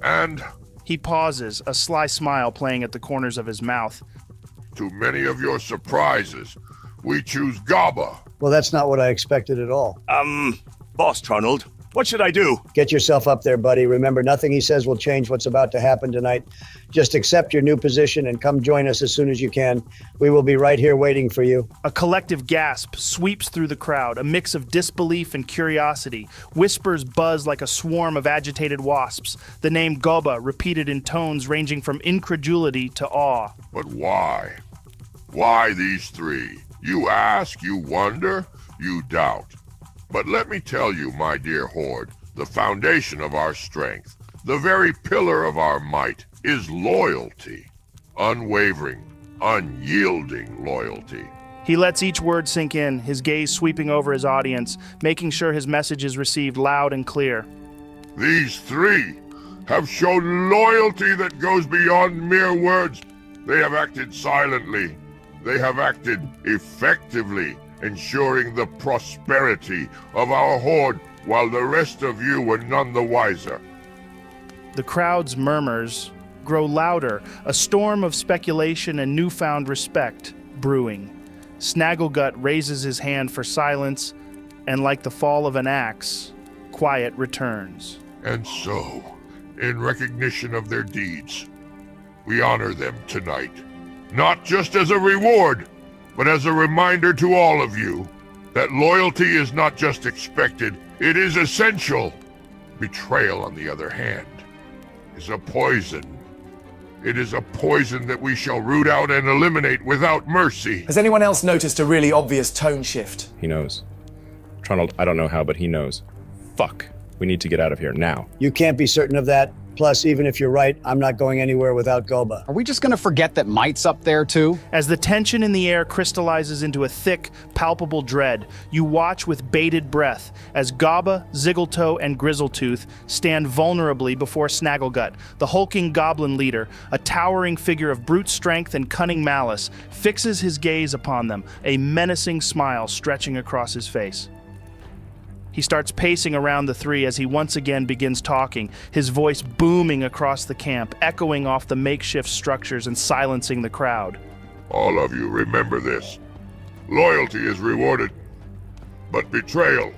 Speaker 13: and...
Speaker 1: He pauses, a sly smile playing at the corners of his mouth.
Speaker 13: To many of your surprises, we choose Gaba.
Speaker 3: Well, that's not what I expected at all.
Speaker 9: Boss Tronald, what should I do?
Speaker 3: Get yourself up there, buddy. Remember, nothing he says will change what's about to happen tonight. Just accept your new position and come join us as soon as you can. We will be right here waiting for you.
Speaker 1: A collective gasp sweeps through the crowd, a mix of disbelief and curiosity. Whispers buzz like a swarm of agitated wasps. The name Goba repeated in tones ranging from incredulity to awe.
Speaker 13: But why? Why these three? You ask, you wonder, you doubt. But let me tell you, my dear Horde, the foundation of our strength, the very pillar of our might, is loyalty. Unwavering, unyielding loyalty.
Speaker 1: He lets each word sink in, his gaze sweeping over his audience, making sure his message is received loud and clear.
Speaker 13: These three have shown loyalty that goes beyond mere words. They have acted silently. They have acted effectively, ensuring the prosperity of our Horde, while the rest of you were none the wiser.
Speaker 1: The crowd's murmurs grow louder, a storm of speculation and newfound respect brewing. Snagglegut raises his hand for silence, and like the fall of an axe, quiet returns.
Speaker 13: And so, in recognition of their deeds, we honor them tonight. Not just as a reward, but as a reminder to all of you that loyalty is not just expected, it is essential. Betrayal, on the other hand, is a poison. It is a poison that we shall root out and eliminate without mercy.
Speaker 4: Has anyone else noticed a really obvious tone shift?
Speaker 2: He knows. Tronald, I don't know how, but he knows. Fuck. We need to get out of here now.
Speaker 3: You can't be certain of that. Plus, even if you're right, I'm not going anywhere without Goba.
Speaker 5: Are we just gonna forget that Might's up there too?
Speaker 1: As the tension in the air crystallizes into a thick, palpable dread, you watch with bated breath as Gaba, Ziggletoe, and Grizzletooth stand vulnerably before Snagglegut, the hulking goblin leader, a towering figure of brute strength and cunning malice, fixes his gaze upon them, a menacing smile stretching across his face. He starts pacing around the three as he once again begins talking, his voice booming across the camp, echoing off the makeshift structures and silencing the crowd.
Speaker 13: All of you remember this. Loyalty is rewarded, but betrayal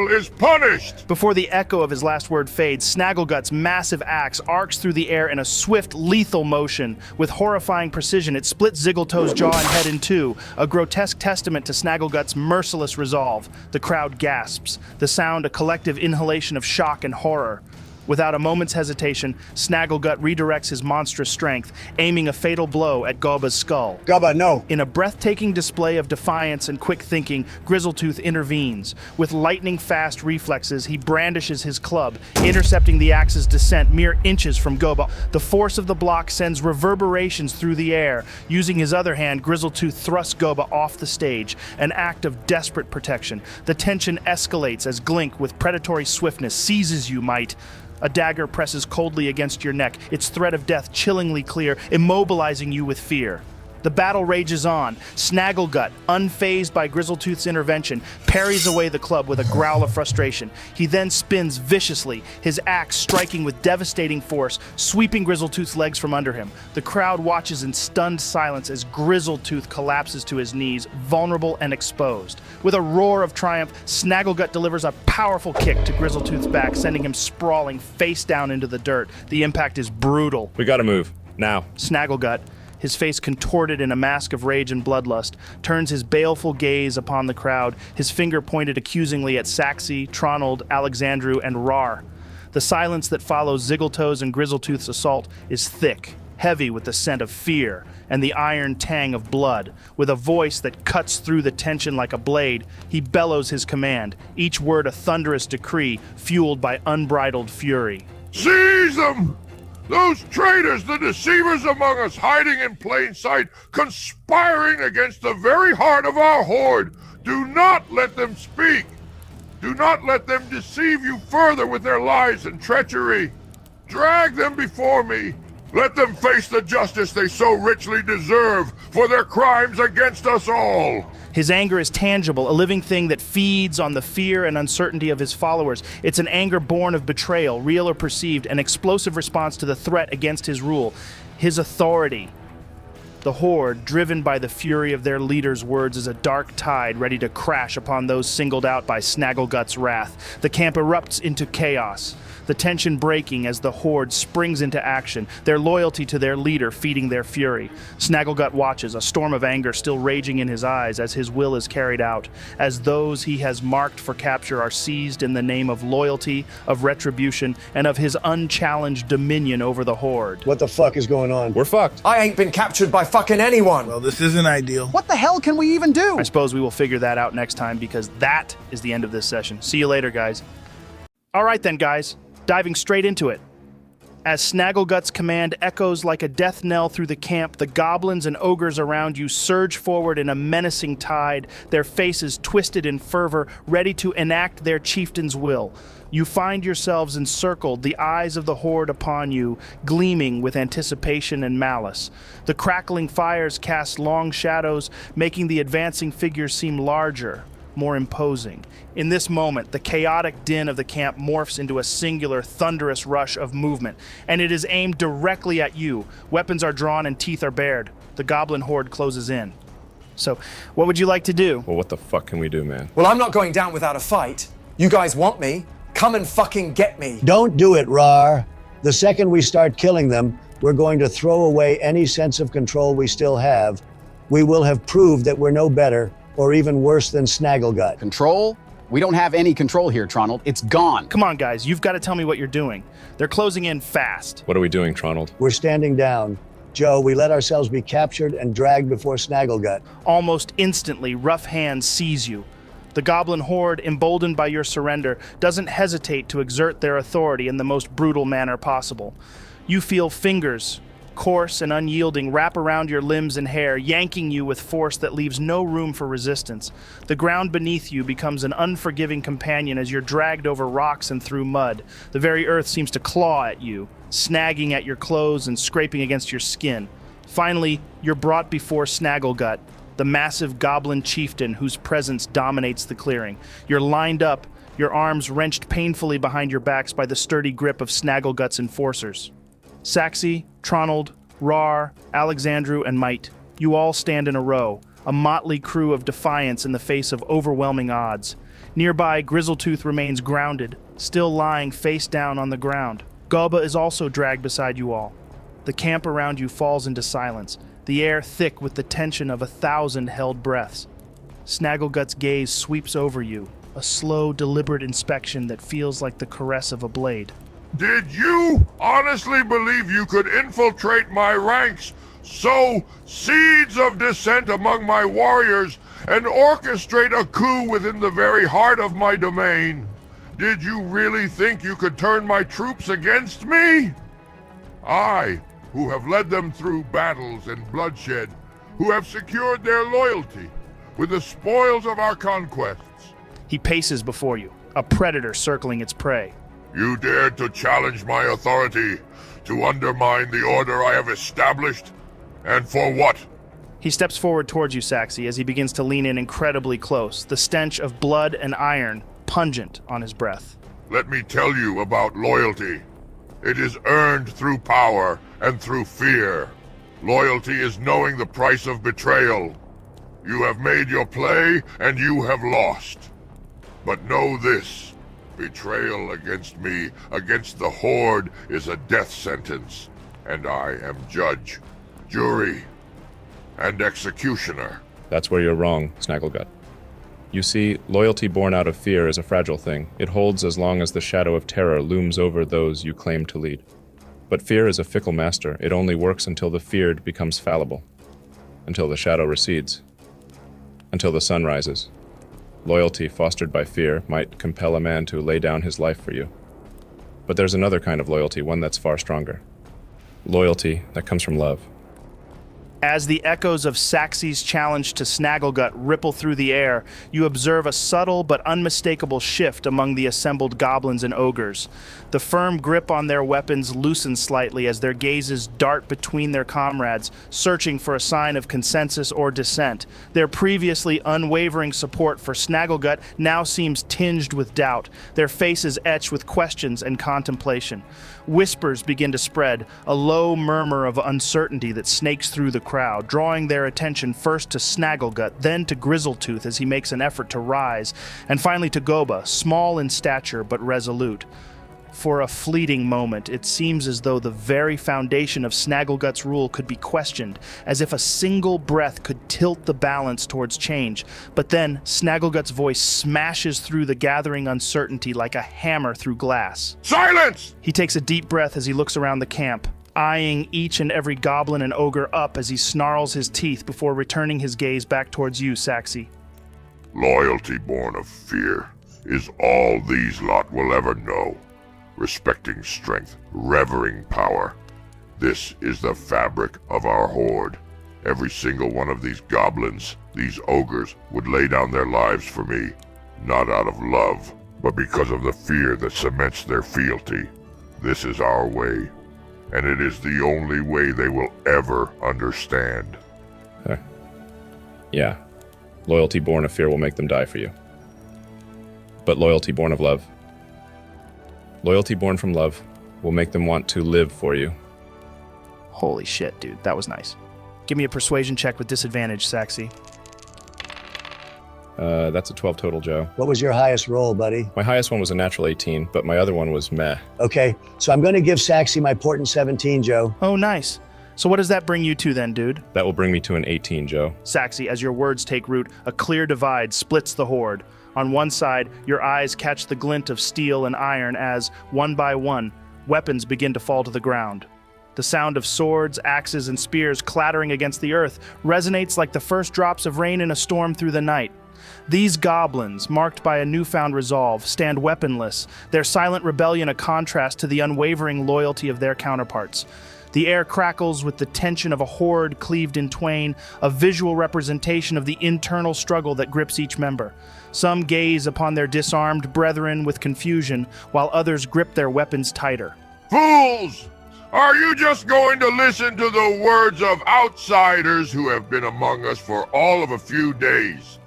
Speaker 13: is punished!
Speaker 1: Before the echo of his last word fades, Snagglegut's massive axe arcs through the air in a swift, lethal motion. With horrifying precision, it splits Ziggletoe's jaw and head in two, a grotesque testament to Snagglegut's merciless resolve. The crowd gasps, the sound a collective inhalation of shock and horror. Without a moment's hesitation, Snagglegut redirects his monstrous strength, aiming a fatal blow at Goba's skull.
Speaker 3: Goba, no!
Speaker 1: In a breathtaking display of defiance and quick thinking, Grizzletooth intervenes. With lightning-fast reflexes, he brandishes his club, intercepting the axe's descent mere inches from Goba. The force of the block sends reverberations through the air. Using his other hand, Grizzletooth thrusts Goba off the stage, an act of desperate protection. The tension escalates as Glink, with predatory swiftness, seizes you, Might. A dagger presses coldly against your neck, its threat of death chillingly clear, immobilizing you with fear. The battle rages on. Snagglegut, unfazed by Grizzletooth's intervention, parries away the club with a growl of frustration. He then spins viciously, his axe striking with devastating force, sweeping Grizzletooth's legs from under him. The crowd watches in stunned silence as Grizzletooth collapses to his knees, vulnerable and exposed. With a roar of triumph, Snagglegut delivers a powerful kick to Grizzletooth's back, sending him sprawling face down into the dirt. The impact is brutal.
Speaker 2: We gotta move. Now.
Speaker 1: Snagglegut, his face contorted in a mask of rage and bloodlust, turns his baleful gaze upon the crowd, his finger pointed accusingly at Saxy, Tronald, Alexandrew, and Raarh. The silence that follows Ziggletoe's and Grizzletooth's assault is thick, heavy with the scent of fear and the iron tang of blood. With a voice that cuts through the tension like a blade, he bellows his command, each word a thunderous decree fueled by unbridled fury.
Speaker 13: Seize them! Those traitors, the deceivers among us, hiding in plain sight, conspiring against the very heart of our horde. Do not let them speak. Do not let them deceive you further with their lies and treachery. Drag them before me. Let them face the justice they so richly deserve for their crimes against us all.
Speaker 1: His anger is tangible, a living thing that feeds on the fear and uncertainty of his followers. It's an anger born of betrayal, real or perceived, an explosive response to the threat against his rule, his authority. The horde, driven by the fury of their leader's words, is a dark tide ready to crash upon those singled out by Snagglegut's wrath. The camp erupts into chaos, the tension breaking as the horde springs into action, their loyalty to their leader feeding their fury. Snagglegut watches, a storm of anger still raging in his eyes as his will is carried out, as those he has marked for capture are seized in the name of loyalty, of retribution, and of his unchallenged dominion over the horde.
Speaker 3: What the fuck is going on?
Speaker 2: We're fucked.
Speaker 4: I ain't been captured by fucking anyone.
Speaker 7: Well, this isn't ideal.
Speaker 14: What the hell can we even do?
Speaker 1: I suppose we will figure that out next time, because that is the end of this session. See you later, guys. All right then, guys. Diving straight into it. As Snagglegut's command echoes like a death knell through the camp, the goblins and ogres around you surge forward in a menacing tide, their faces twisted in fervor, ready to enact their chieftain's will. You find yourselves encircled, the eyes of the horde upon you, gleaming with anticipation and malice. The crackling fires cast long shadows, making the advancing figures seem larger, more imposing. In this moment, the chaotic din of the camp morphs into a singular, thunderous rush of movement, and it is aimed directly at you. Weapons are drawn and teeth are bared. The goblin horde closes in. So, what would you like to do?
Speaker 2: Well, what the fuck can we do, man?
Speaker 4: Well, I'm not going down without a fight. You guys want me? Come and fucking get me.
Speaker 3: Don't do it, Raarh. The second we start killing them, we're going to throw away any sense of control we still have. We will have proved that we're no better, or even worse than Snagglegut.
Speaker 5: Control? We don't have any control here, Tronald. It's gone.
Speaker 1: Come on, guys. You've got to tell me what you're doing. They're closing in fast.
Speaker 2: What are we doing, Tronald?
Speaker 3: We're standing down. Joe, we let ourselves be captured and dragged before Snagglegut.
Speaker 1: Almost instantly, rough hands seize you. The goblin horde, emboldened by your surrender, doesn't hesitate to exert their authority in the most brutal manner possible. You feel fingers, coarse and unyielding, wrap around your limbs and hair, yanking you with force that leaves no room for resistance. The ground beneath you becomes an unforgiving companion as you're dragged over rocks and through mud. The very earth seems to claw at you, snagging at your clothes and scraping against your skin. Finally, you're brought before Snagglegut, the massive goblin chieftain whose presence dominates the clearing. You're lined up, your arms wrenched painfully behind your backs by the sturdy grip of Snagglegut's enforcers. Saxi, Tronald, Raarh, Alexandrew, and Mite. You all stand in a row, a motley crew of defiance in the face of overwhelming odds. Nearby, Grizzletooth remains grounded, still lying face down on the ground. Gulba is also dragged beside you all. The camp around you falls into silence, the air thick with the tension of 1,000 held breaths. Snagglegut's gaze sweeps over you, a slow, deliberate inspection that feels like the caress of a blade.
Speaker 13: Did you honestly believe you could infiltrate my ranks, sow seeds of dissent among my warriors, and orchestrate a coup within the very heart of my domain? Did you really think you could turn my troops against me? I, who have led them through battles and bloodshed, who have secured their loyalty with the spoils of our conquests.
Speaker 1: He paces before you, a predator circling its prey.
Speaker 13: You dared to challenge my authority, to undermine the order I have established, and for what?
Speaker 1: He steps forward towards you, Saxi, as he begins to lean in incredibly close, the stench of blood and iron pungent on his breath.
Speaker 13: Let me tell you about loyalty. It is earned through power and through fear. Loyalty is knowing the price of betrayal. You have made your play, and you have lost. But know this. Betrayal against me, against the Horde, is a death sentence, and I am judge, jury, and executioner.
Speaker 2: That's where you're wrong, Snagglegut. You see, loyalty born out of fear is a fragile thing. It holds as long as the shadow of terror looms over those you claim to lead. But fear is a fickle master. It only works until the feared becomes fallible, until the shadow recedes, until the sun rises. Loyalty fostered by fear might compel a man to lay down his life for you. But there's another kind of loyalty, one that's far stronger. Loyalty, that comes from love.
Speaker 1: As the echoes of Saxy's challenge to Snagglegut ripple through the air, you observe a subtle but unmistakable shift among the assembled goblins and ogres. The firm grip on their weapons loosens slightly as their gazes dart between their comrades, searching for a sign of consensus or dissent. Their previously unwavering support for Snagglegut now seems tinged with doubt, their faces etched with questions and contemplation. Whispers begin to spread, a low murmur of uncertainty that snakes through the crowd, drawing their attention first to Snagglegut, then to Grizzletooth as he makes an effort to rise, and finally to Goba, small in stature but resolute. For a fleeting moment, it seems as though the very foundation of Snagglegut's rule could be questioned, as if a single breath could tilt the balance towards change. But then, Snagglegut's voice smashes through the gathering uncertainty like a hammer through glass.
Speaker 13: Silence!
Speaker 1: He takes a deep breath as he looks around the camp, eyeing each and every goblin and ogre up as he snarls his teeth before returning his gaze back towards you, Saxy.
Speaker 13: Loyalty born of fear is all these lot will ever know. Respecting strength, revering power. This is the fabric of our horde. Every single one of these goblins, these ogres, would lay down their lives for me, not out of love, but because of the fear that cements their fealty. This is our way, and it is the only way they will ever understand.
Speaker 2: Yeah. Loyalty born of fear will make them die for you. But loyalty born of love. Loyalty born from love will make them want to live for you.
Speaker 1: Holy shit, dude. That was nice. Give me a persuasion check with disadvantage, Saxy.
Speaker 2: That's a 12 total, Joe.
Speaker 3: What was your highest roll, buddy?
Speaker 2: My highest one was a natural 18, but my other one was meh.
Speaker 3: Okay, so I'm going to give Saxy my portent 17, Joe.
Speaker 1: Oh, nice. So what does that bring you to then, dude?
Speaker 2: That will bring me to an 18, Joe.
Speaker 1: Saxy, as your words take root, a clear divide splits the horde. On one side, your eyes catch the glint of steel and iron as, one by one, weapons begin to fall to the ground. The sound of swords, axes, and spears clattering against the earth resonates like the first drops of rain in a storm through the night. These goblins, marked by a newfound resolve, stand weaponless, their silent rebellion a contrast to the unwavering loyalty of their counterparts. The air crackles with the tension of a horde cleaved in twain, a visual representation of the internal struggle that grips each member. Some gaze upon their disarmed brethren with confusion, while others grip their weapons tighter.
Speaker 13: Fools! Are you just going to listen to the words of outsiders who have been among us for all of a few days?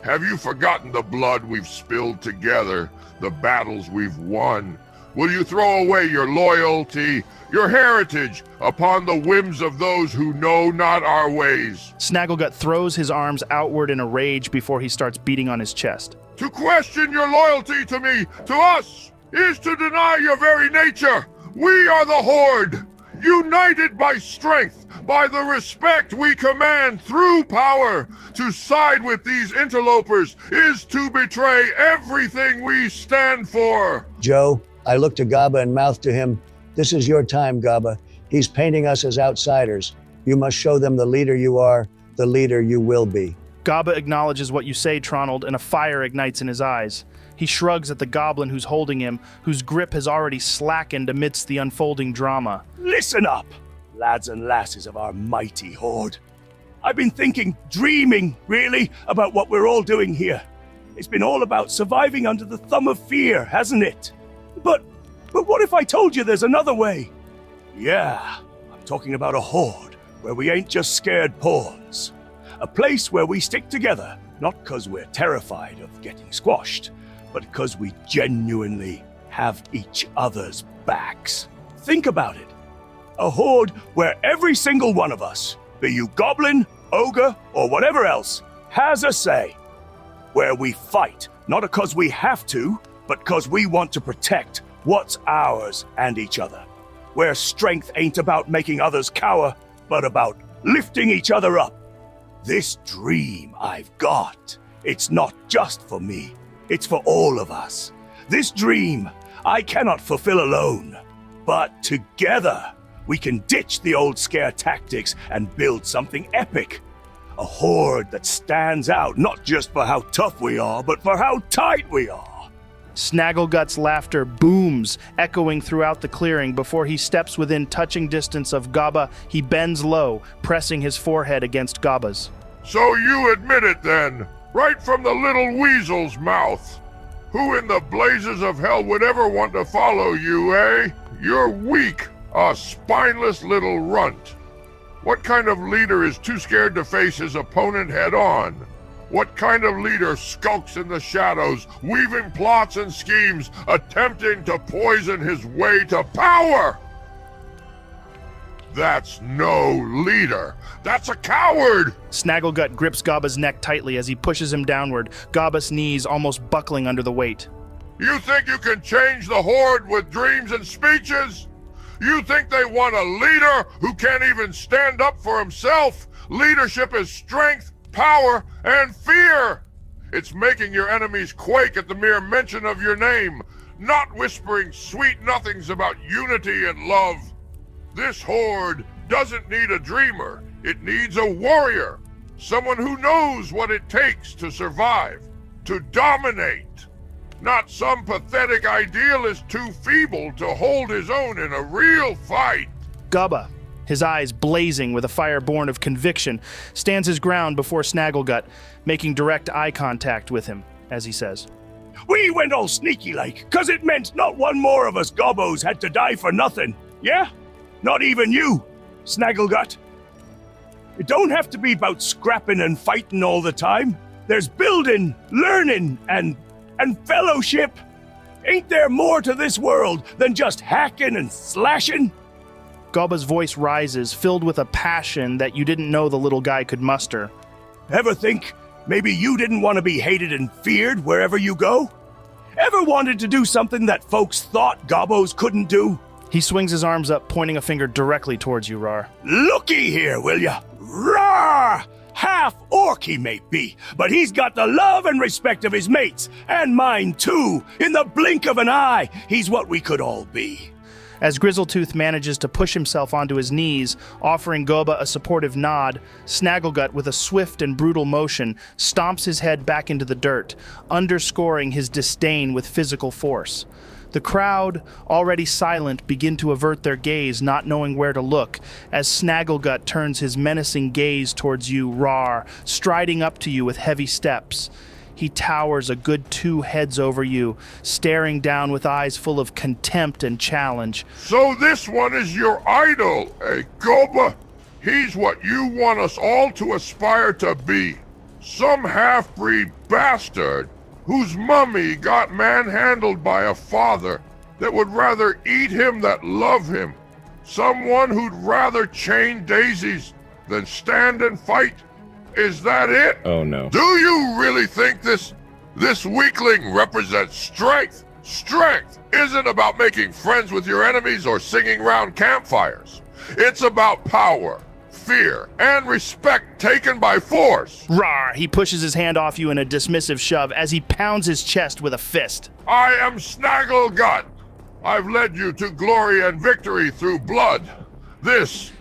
Speaker 13: Have you forgotten the blood we've spilled together, the battles we've won? Will you throw away your loyalty, your heritage, upon the whims of those who know not our ways?
Speaker 1: Snagglegut throws his arms outward in a rage before he starts beating on his chest.
Speaker 13: To question your loyalty to me, to us, is to deny your very nature. We are the Horde, united by strength, by the respect we command through power. To side with these interlopers is to betray everything we stand for.
Speaker 3: Joe, I looked to Gaba and mouthed to him, "This is your time, Gaba. He's painting us as outsiders. You must show them the leader you are, the leader you will be."
Speaker 1: Gaba acknowledges what you say, Tronald, and a fire ignites in his eyes. He shrugs at the goblin who's holding him, whose grip has already slackened amidst the unfolding drama.
Speaker 9: Listen up, lads and lasses of our mighty horde. I've been thinking, dreaming, really, about what we're all doing here. It's been all about surviving under the thumb of fear, hasn't it? But what if I told you there's another way? Yeah, I'm talking about a horde where we ain't just scared pawns. A place where we stick together, not because we're terrified of getting squashed, but because we genuinely have each other's backs. Think about it. A horde where every single one of us, be you goblin, ogre, or whatever else, has a say. Where we fight, not because we have to, but because we want to protect what's ours and each other. Where strength ain't about making others cower, but about lifting each other up. This dream I've got, it's not just for me. It's for all of us. This dream I cannot fulfill alone, but together we can ditch the old scare tactics and build something epic. A horde that stands out not just for how tough we are, but for how tight we are.
Speaker 1: Snagglegut's laughter booms, echoing throughout the clearing. Before he steps within touching distance of Gaba, he bends low, pressing his forehead against Gaba's.
Speaker 13: So you admit it then, right from the little weasel's mouth. Who in the blazes of hell would ever want to follow you, eh? You're weak, a spineless little runt. What kind of leader is too scared to face his opponent head-on? What kind of leader skulks in the shadows, weaving plots and schemes, attempting to poison his way to power? That's no leader. That's a coward!
Speaker 1: Snagglegut grips Gaba's neck tightly as he pushes him downward, Gaba's knees almost buckling under the weight.
Speaker 13: You think you can change the Horde with dreams and speeches? You think they want a leader who can't even stand up for himself? Leadership is strength, power, and fear. It's making your enemies quake at the mere mention of your name, not whispering sweet nothings about unity and love. This Horde doesn't need a dreamer. It needs a warrior. Someone who knows what it takes to survive, to dominate. Not some pathetic idealist too feeble to hold his own in a real fight.
Speaker 1: Gaba, his eyes blazing with a fire born of conviction, stands his ground before Snagglegut, making direct eye contact with him, as he says.
Speaker 9: We went all sneaky-like, 'cause it meant not one more of us gobbos had to die for nothing, yeah? Not even you, Snagglegut. It don't have to be about scrapping and fighting all the time. There's building, learning, and fellowship. Ain't there more to this world than just hacking and slashing?
Speaker 1: Gaba's voice rises, filled with a passion that you didn't know the little guy could muster.
Speaker 9: Ever think maybe you didn't want to be hated and feared wherever you go? Ever wanted to do something that folks thought gobbos couldn't do?
Speaker 1: He swings his arms up, pointing a finger directly towards you, Raarh.
Speaker 9: Looky here, will ya? Raarh! Half orc he may be, but he's got the love and respect of his mates, and mine too. In the blink of an eye, he's what we could all be.
Speaker 1: As Grizzletooth manages to push himself onto his knees, offering Goba a supportive nod, Snagglegut, with a swift and brutal motion, stomps his head back into the dirt, underscoring his disdain with physical force. The crowd, already silent, begin to avert their gaze, not knowing where to look, as Snagglegut turns his menacing gaze towards you, Raarh, striding up to you with heavy steps. He towers a good 2 heads over you, staring down with eyes full of contempt and challenge.
Speaker 13: So this one is your idol, eh, Goba? He's what you want us all to aspire to be. Some half-breed bastard whose mummy got manhandled by a father that would rather eat him that love him. Someone who'd rather chain daisies than stand and fight. Is that it?
Speaker 2: Oh no.
Speaker 13: Do you really think this weakling represents strength? Strength isn't about making friends with your enemies or singing round campfires. It's about power, fear, and respect taken by force.
Speaker 1: Raarh! He pushes his hand off you in a dismissive shove as he pounds his chest with a fist.
Speaker 13: I am Snagglegut. I've led you to glory and victory through blood.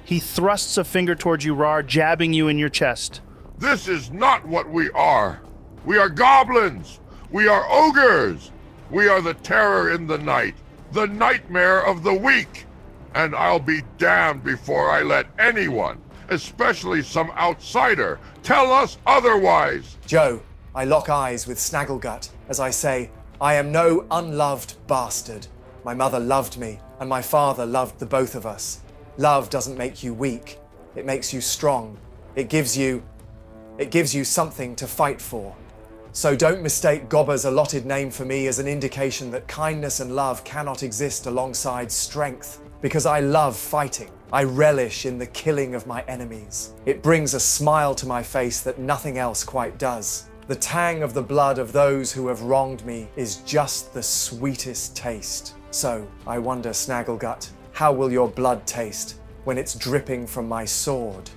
Speaker 1: He thrusts a finger towards you, Raarh, jabbing you in your chest.
Speaker 13: This is not what we are. We are goblins. We are ogres. We are the terror in the night, the nightmare of the weak. And I'll be damned before I let anyone, especially some outsider, tell us otherwise.
Speaker 4: Joe, I lock eyes with Snagglegut as I say, I am no unloved bastard. My mother loved me, and my father loved the both of us. Love doesn't make you weak. It makes you strong. It gives you something to fight for. So don't mistake Goba's allotted name for me as an indication that kindness and love cannot exist alongside strength. Because I love fighting. I relish in the killing of my enemies. It brings a smile to my face that nothing else quite does. The tang of the blood of those who have wronged me is just the sweetest taste. So, I wonder, Snagglegut, how will your blood taste when it's dripping from my sword?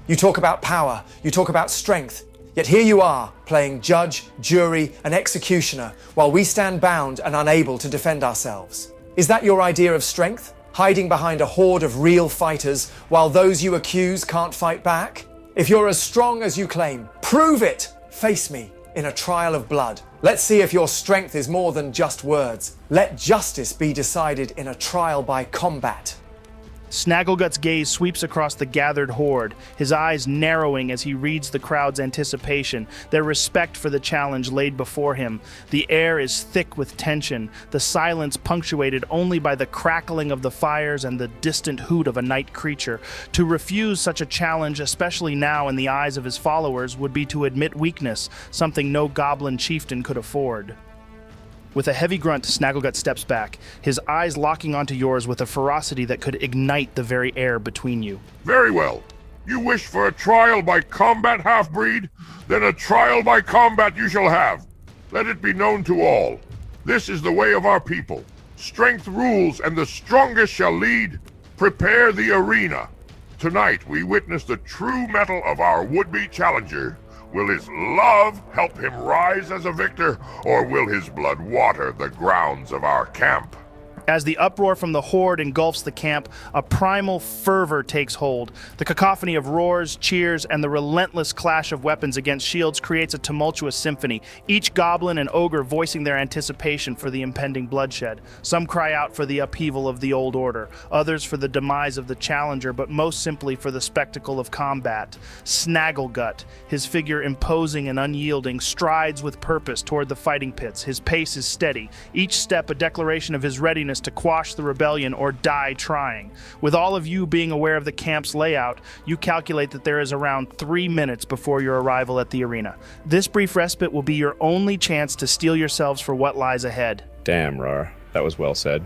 Speaker 4: You talk about power, you talk about strength, yet here you are, playing judge, jury, and executioner, while we stand bound and unable to defend ourselves. Is that your idea of strength? Hiding behind a horde of real fighters while those you accuse can't fight back? If you're as strong as you claim, prove it! Face me. in a trial of blood. Let's see if your strength is more than just words. Let justice be decided in a trial by combat.
Speaker 1: Snagglegut's gaze sweeps across the gathered horde, his eyes narrowing as he reads the crowd's anticipation, their respect for the challenge laid before him. The air is thick with tension, the silence punctuated only by the crackling of the fires and the distant hoot of a night creature. To refuse such a challenge, especially now in the eyes of his followers, would be to admit weakness, something no goblin chieftain could afford. With a heavy grunt, Snagglegut steps back, his eyes locking onto yours with a ferocity that could ignite the very air between you.
Speaker 13: Very well. You wish for a trial by combat, half-breed? Then a trial by combat you shall have. Let it be known to all. This is the way of our people. Strength rules, and the strongest shall lead. Prepare the arena. Tonight we witness the true mettle of our would-be challenger. Will his love help him rise as a victor, or will his blood water the grounds of our camp?
Speaker 1: As the uproar from the horde engulfs the camp, a primal fervor takes hold. The cacophony of roars, cheers, and the relentless clash of weapons against shields creates a tumultuous symphony, each goblin and ogre voicing their anticipation for the impending bloodshed. Some cry out for the upheaval of the old order, others for the demise of the challenger, but most simply for the spectacle of combat. Snagglegut, his figure imposing and unyielding, strides with purpose toward the fighting pits. His pace is steady, each step a declaration of his readiness to quash the rebellion or die trying. With all of you being aware of the camp's layout, you calculate that there is around 3 minutes before your arrival at the arena. This brief respite will be your only chance to steel yourselves for what lies ahead.
Speaker 2: Damn, Raarh. That was well said.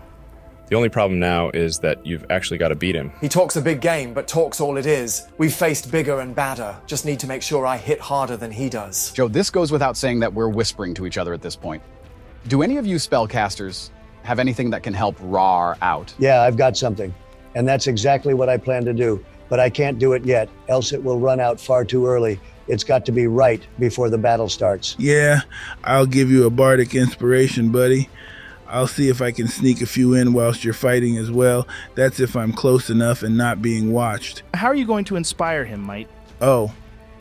Speaker 2: The only problem now is that you've actually got to beat him.
Speaker 4: He talks a big game, but talk's all it is. We've faced bigger and badder. Just need to make sure I hit harder than he does.
Speaker 5: Joe, this goes without saying that we're whispering to each other at this point. Do any of you spellcasters have anything that can help Raarh out?
Speaker 3: Yeah, I've got something. And that's exactly what I plan to do. But I can't do it yet, else it will run out far too early. It's got to be right before the battle starts.
Speaker 7: Yeah, I'll give you a bardic inspiration, buddy. I'll see if I can sneak a few in whilst you're fighting as well. That's if I'm close enough and not being watched.
Speaker 1: How are you going to inspire him, Mite?
Speaker 7: Oh,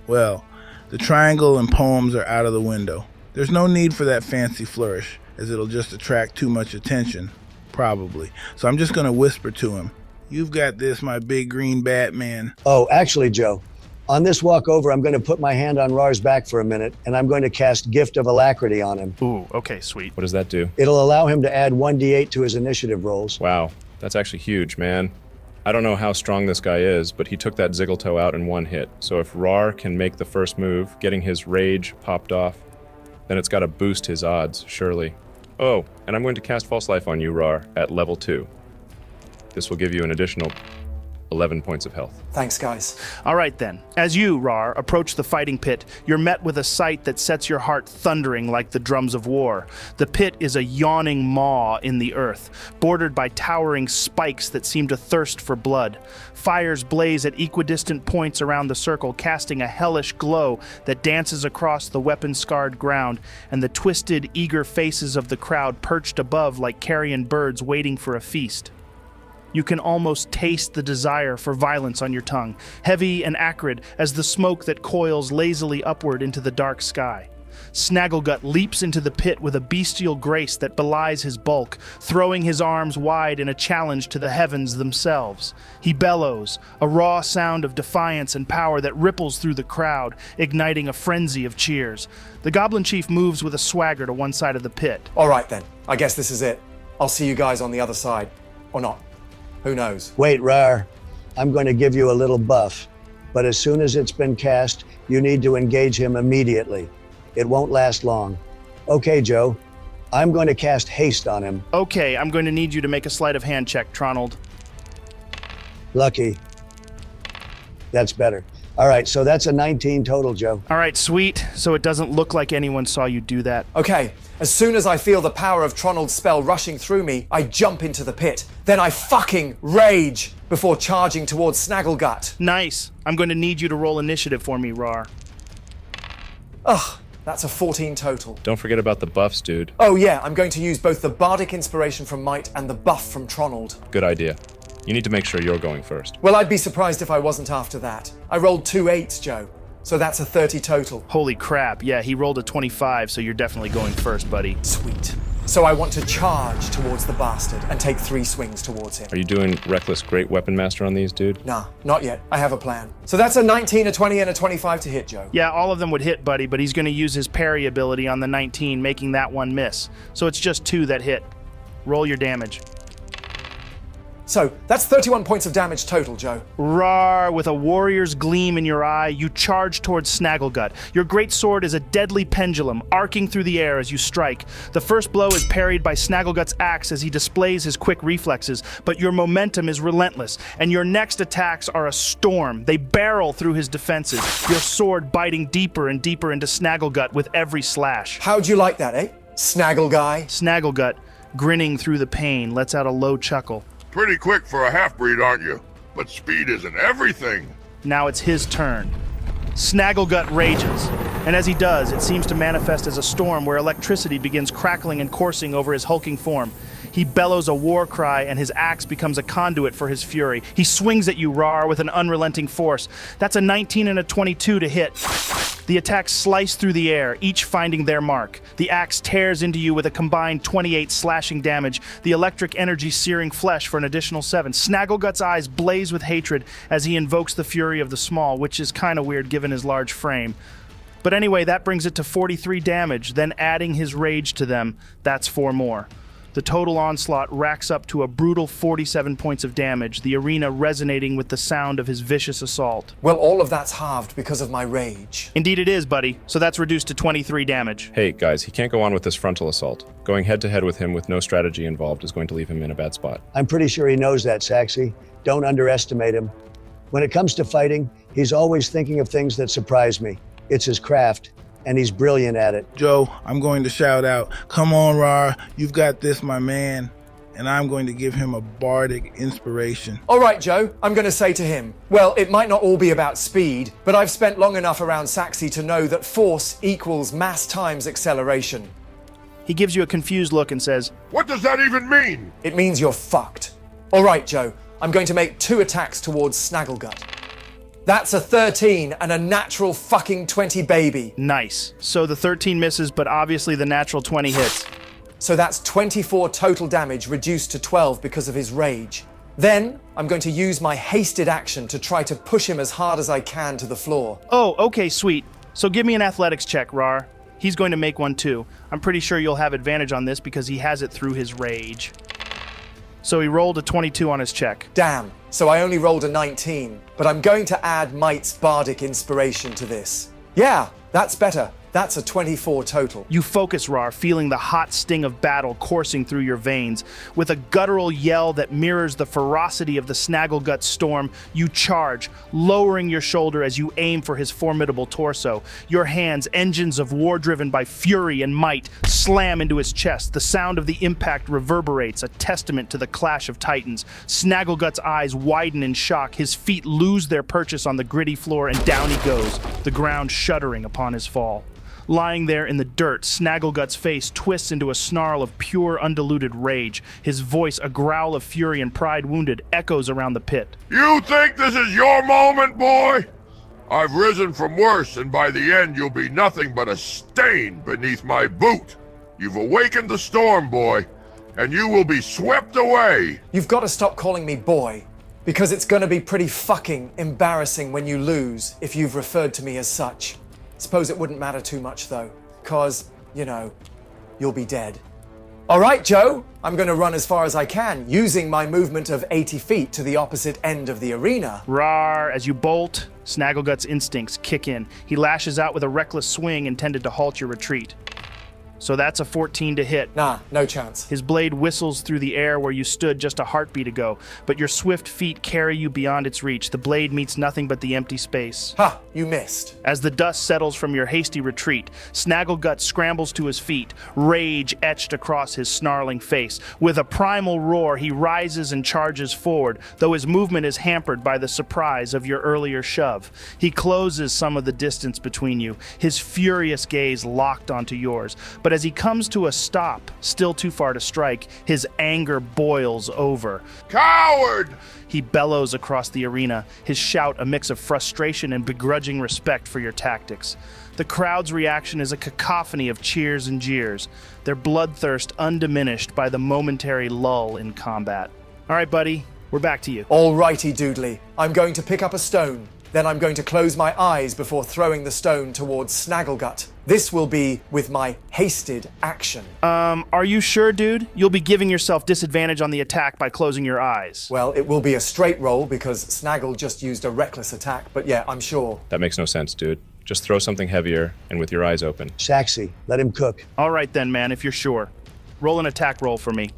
Speaker 7: well, the triangle and poems are out of the window. There's no need for that fancy flourish, as it'll just attract too much attention, probably. So I'm just gonna whisper to him. You've got this, my big green Batman.
Speaker 3: Oh, actually, Joe, on this walk over, I'm going to put my hand on Raarh's back for a minute, and I'm going to cast Gift of Alacrity on him.
Speaker 1: Ooh, okay, sweet.
Speaker 2: What does that do?
Speaker 3: It'll allow him to add 1d8 to his initiative rolls.
Speaker 2: Wow, that's actually huge, man. I don't know how strong this guy is, but he took that Ziggletoe out in one hit. So if Raarh can make the first move, getting his rage popped off, then it's got to boost his odds, surely. Oh, and I'm going to cast False Life on you, Raarh, at level 2. This will give you an additional 11 points of health.
Speaker 4: Thanks, guys.
Speaker 1: All right then. As you, Raarh, approach the fighting pit, you're met with a sight that sets your heart thundering like the drums of war. The pit is a yawning maw in the earth, bordered by towering spikes that seem to thirst for blood. Fires blaze at equidistant points around the circle, casting a hellish glow that dances across the weapon-scarred ground, and the twisted, eager faces of the crowd perched above like carrion birds waiting for a feast. You can almost taste the desire for violence on your tongue, heavy and acrid as the smoke that coils lazily upward into the dark sky. Snagglegut leaps into the pit with a bestial grace that belies his bulk, throwing his arms wide in a challenge to the heavens themselves. He bellows, a raw sound of defiance and power that ripples through the crowd, igniting a frenzy of cheers. The Goblin Chief moves with a swagger to one side of the pit.
Speaker 4: All right then, I guess this is it. I'll see you guys on the other side. Or not. Who knows?
Speaker 3: Wait, Raarh. I'm going to give you a little buff. But as soon as it's been cast, you need to engage him immediately. It won't last long. Okay, Joe. I'm going to cast Haste on him.
Speaker 1: Okay, I'm going to need you to make a sleight of hand check, Tronald.
Speaker 3: Lucky. That's better. All right, so that's a 19 total, Joe.
Speaker 1: All right, sweet. So it doesn't look like anyone saw you do that.
Speaker 4: Okay, as soon as I feel the power of Tronald's spell rushing through me, I jump into the pit. Then I fucking rage before charging towards Snagglegut.
Speaker 1: Nice. I'm going to need you to roll initiative for me, Raarh.
Speaker 4: Ugh, that's a 14 total.
Speaker 2: Don't forget about the buffs, dude.
Speaker 4: Oh yeah, I'm going to use both the bardic inspiration from Mite and the buff from Tronald.
Speaker 2: Good idea. You need to make sure you're going first.
Speaker 4: Well, I'd be surprised if I wasn't after that. I rolled 2 8s, Joe. So that's a 30 total.
Speaker 1: Holy crap, yeah, he rolled a 25, so you're definitely going first, buddy.
Speaker 4: Sweet. So I want to charge towards the bastard and take 3 swings towards him.
Speaker 2: Are you doing Reckless Great Weapon Master on these, dude?
Speaker 4: Nah, not yet. I have a plan. So that's a 19, a 20, and a 25 to hit, Joe.
Speaker 1: Yeah, all of them would hit, buddy, but he's going to use his parry ability on the 19, making that one miss. So it's just 2 that hit. Roll your damage.
Speaker 4: So, that's 31 points of damage total, Joe.
Speaker 1: Raarh, with a warrior's gleam in your eye, you charge towards Snagglegut. Your great sword is a deadly pendulum, arcing through the air as you strike. The first blow is parried by Snagglegut's axe as he displays his quick reflexes, but your momentum is relentless, and your next attacks are a storm. They barrel through his defenses, your sword biting deeper and deeper into Snagglegut with every slash.
Speaker 4: How'd you like that, eh? Snaggle guy?
Speaker 1: Snagglegut, grinning through the pain, lets out a low chuckle.
Speaker 13: Pretty quick for a half-breed, aren't you? But speed isn't everything.
Speaker 1: Now it's his turn. Snagglegut rages, and as he does, it seems to manifest as a storm where electricity begins crackling and coursing over his hulking form. He bellows a war cry, and his axe becomes a conduit for his fury. He swings at you, Raarh, with an unrelenting force. That's a 19 and a 22 to hit. The attacks slice through the air, each finding their mark. The axe tears into you with a combined 28 slashing damage, the electric energy searing flesh for an additional 7. Snagglegut's eyes blaze with hatred as he invokes the fury of the small, which is kind of weird given his large frame. But anyway, that brings it to 43 damage, then adding his rage to them, that's 4 more. The total onslaught racks up to a brutal 47 points of damage, the arena resonating with the sound of his vicious assault.
Speaker 4: Well, all of that's halved because of my rage.
Speaker 1: Indeed it is, buddy. So that's reduced to 23 damage.
Speaker 2: Hey, guys, he can't go on with this frontal assault. Going head-to-head with him with no strategy involved is going to leave him in a bad spot.
Speaker 3: I'm pretty sure he knows that, Saxy. Don't underestimate him. When it comes to fighting, he's always thinking of things that surprise me. It's his craft, and he's brilliant at it.
Speaker 7: Joe, I'm going to shout out, "Come on, Raarh, you've got this, my man." And I'm going to give him a bardic inspiration.
Speaker 4: All right, Joe, I'm going to say to him, well, it might not all be about speed, but I've spent long enough around Saxy to know that force equals mass times acceleration.
Speaker 1: He gives you a confused look and says,
Speaker 13: "What does that even mean?"
Speaker 4: It means you're fucked. All right, Joe, I'm going to make 2 attacks towards Snagglegut. That's a 13 and a natural fucking 20, baby.
Speaker 1: Nice. So the 13 misses, but obviously the natural 20 hits.
Speaker 4: So that's 24 total damage reduced to 12 because of his rage. Then, I'm going to use my hasted action to try to push him as hard as I can to the floor.
Speaker 1: Oh, okay, sweet. So give me an athletics check, Raarh. He's going to make one too. I'm pretty sure you'll have advantage on this because he has it through his rage. So he rolled a 22 on his check.
Speaker 4: Damn, so I only rolled a 19, but I'm going to add Might's bardic inspiration to this. Yeah, that's better. That's a 24 total.
Speaker 1: You focus, Raarh, feeling the hot sting of battle coursing through your veins. With a guttural yell that mirrors the ferocity of the Snagglegut storm, you charge, lowering your shoulder as you aim for his formidable torso. Your hands, engines of war driven by fury and might, slam into his chest. The sound of the impact reverberates, a testament to the clash of titans. Snagglegut's eyes widen in shock. His feet lose their purchase on the gritty floor, and down he goes, the ground shuddering upon his fall. Lying there in the dirt, Snagglegut's face twists into a snarl of pure, undiluted rage. His voice, a growl of fury and pride wounded, echoes around the pit.
Speaker 13: "You think this is your moment, boy? I've risen from worse, and by the end you'll be nothing but a stain beneath my boot. You've awakened the storm, boy, and you will be swept away."
Speaker 4: You've got to stop calling me boy, because it's going to be pretty fucking embarrassing when you lose if you've referred to me as such. Suppose it wouldn't matter too much, though, because, you know, you'll be dead. All right, Joe, I'm going to run as far as I can, using my movement of 80 feet to the opposite end of the arena.
Speaker 1: Raarh, as you bolt, Snagglegut's instincts kick in. He lashes out with a reckless swing intended to halt your retreat. So that's a 14 to hit.
Speaker 4: Nah, no chance.
Speaker 1: His blade whistles through the air where you stood just a heartbeat ago, but your swift feet carry you beyond its reach. The blade meets nothing but the empty space.
Speaker 4: Ha! You missed.
Speaker 1: As the dust settles from your hasty retreat, Snagglegut scrambles to his feet, rage etched across his snarling face. With a primal roar, he rises and charges forward, though his movement is hampered by the surprise of your earlier shove. He closes some of the distance between you, his furious gaze locked onto yours. But But as he comes to a stop, still too far to strike, his anger boils over.
Speaker 13: Coward!
Speaker 1: He bellows across the arena, his shout a mix of frustration and begrudging respect for your tactics. The crowd's reaction is a cacophony of cheers and jeers, their bloodthirst undiminished by the momentary lull in combat. All right, buddy, we're back to you.
Speaker 4: All righty, Doodly. I'm going to pick up a stone. Then I'm going to close my eyes before throwing the stone towards Snagglegut. This will be with my hasted action.
Speaker 1: Are you sure, dude? You'll be giving yourself disadvantage on the attack by closing your eyes.
Speaker 4: Well, it will be a straight roll because Snaggle just used a reckless attack, but yeah, I'm sure.
Speaker 2: That makes no sense, dude. Just throw something heavier and with your eyes open.
Speaker 3: Saxy, let him cook.
Speaker 1: All right then, man, if you're sure. Roll an attack roll for me.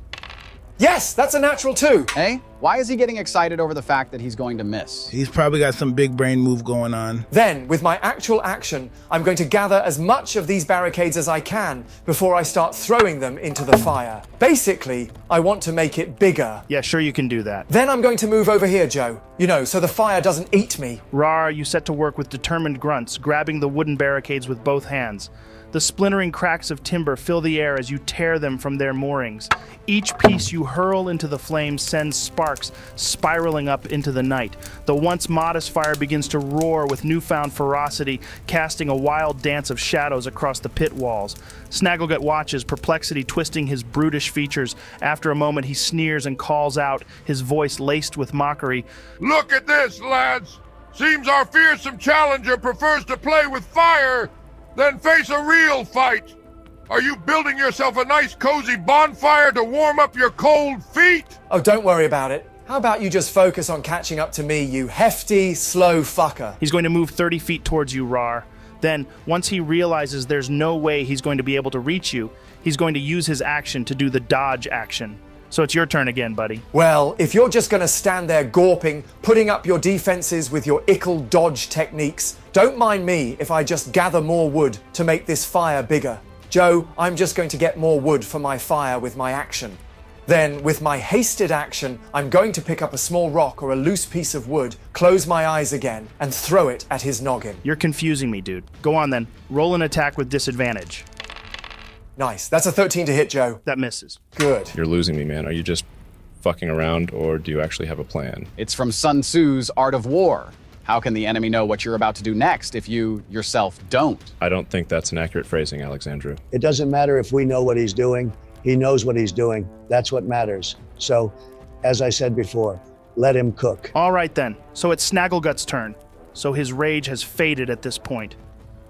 Speaker 4: Yes, that's a natural 2.
Speaker 5: Hey, why is he getting excited over the fact that he's going to miss?
Speaker 7: He's probably got some big brain move going on.
Speaker 4: Then, with my actual action, I'm going to gather as much of these barricades as I can before I start throwing them into the fire. Basically, I want to make it bigger.
Speaker 1: Yeah, sure you can do that.
Speaker 4: Then I'm going to move over here, Joe. You know, so the fire doesn't eat me.
Speaker 1: Raarh, you set to work with determined grunts, grabbing the wooden barricades with both hands. The splintering cracks of timber fill the air as you tear them from their moorings. Each piece you hurl into the flames sends sparks spiraling up into the night. The once modest fire begins to roar with newfound ferocity, casting a wild dance of shadows across the pit walls. Snagglegut watches, perplexity twisting his brutish features. After a moment, he sneers and calls out, his voice laced with mockery.
Speaker 13: Look at this, lads! Seems our fearsome challenger prefers to play with fire than face a real fight. Are you building yourself a nice cozy bonfire to warm up your cold feet?
Speaker 4: Oh, don't worry about it. How about you just focus on catching up to me, you hefty, slow fucker?
Speaker 1: He's going to move 30 feet towards you, Raarh. Then, once he realizes there's no way he's going to be able to reach you, he's going to use his action to do the dodge action. So it's your turn again, buddy.
Speaker 4: Well, if you're just going to stand there gawping, putting up your defenses with your ickle dodge techniques, don't mind me if I just gather more wood to make this fire bigger. Joe, I'm just going to get more wood for my fire with my action. Then, with my hasted action, I'm going to pick up a small rock or a loose piece of wood, close my eyes again, and throw it at his noggin.
Speaker 1: You're confusing me, dude. Go on then. Roll an attack with disadvantage.
Speaker 4: Nice. That's a 13 to hit, Joe.
Speaker 1: That misses.
Speaker 4: Good.
Speaker 2: You're losing me, man. Are you just fucking around, or do you actually have a plan?
Speaker 5: It's from Sun Tzu's Art of War. How can the enemy know what you're about to do next if you yourself don't?
Speaker 2: I don't think that's an accurate phrasing, Alexandrew.
Speaker 3: It doesn't matter if we know what he's doing. He knows what he's doing. That's what matters. So, as I said before, let him cook.
Speaker 1: All right then. So it's Snagglegut's turn. So his rage has faded at this point.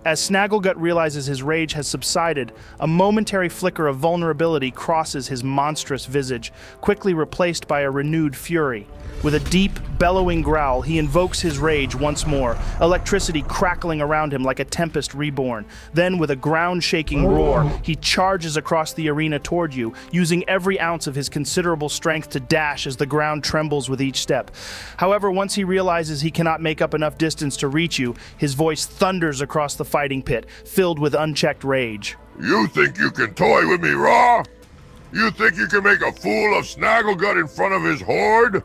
Speaker 1: As Snagglegut realizes his rage has subsided, a momentary flicker of vulnerability crosses his monstrous visage, quickly replaced by a renewed fury. With a deep, bellowing growl, he invokes his rage once more, electricity crackling around him like a tempest reborn. Then, with a ground-shaking roar, he charges across the arena toward you, using every ounce of his considerable strength to dash as the ground trembles with each step. However, once he realizes he cannot make up enough distance to reach you, his voice thunders across the fighting pit, filled with unchecked rage.
Speaker 13: You think you can toy with me, Raarh? You think you can make a fool of Snagglegut in front of his horde?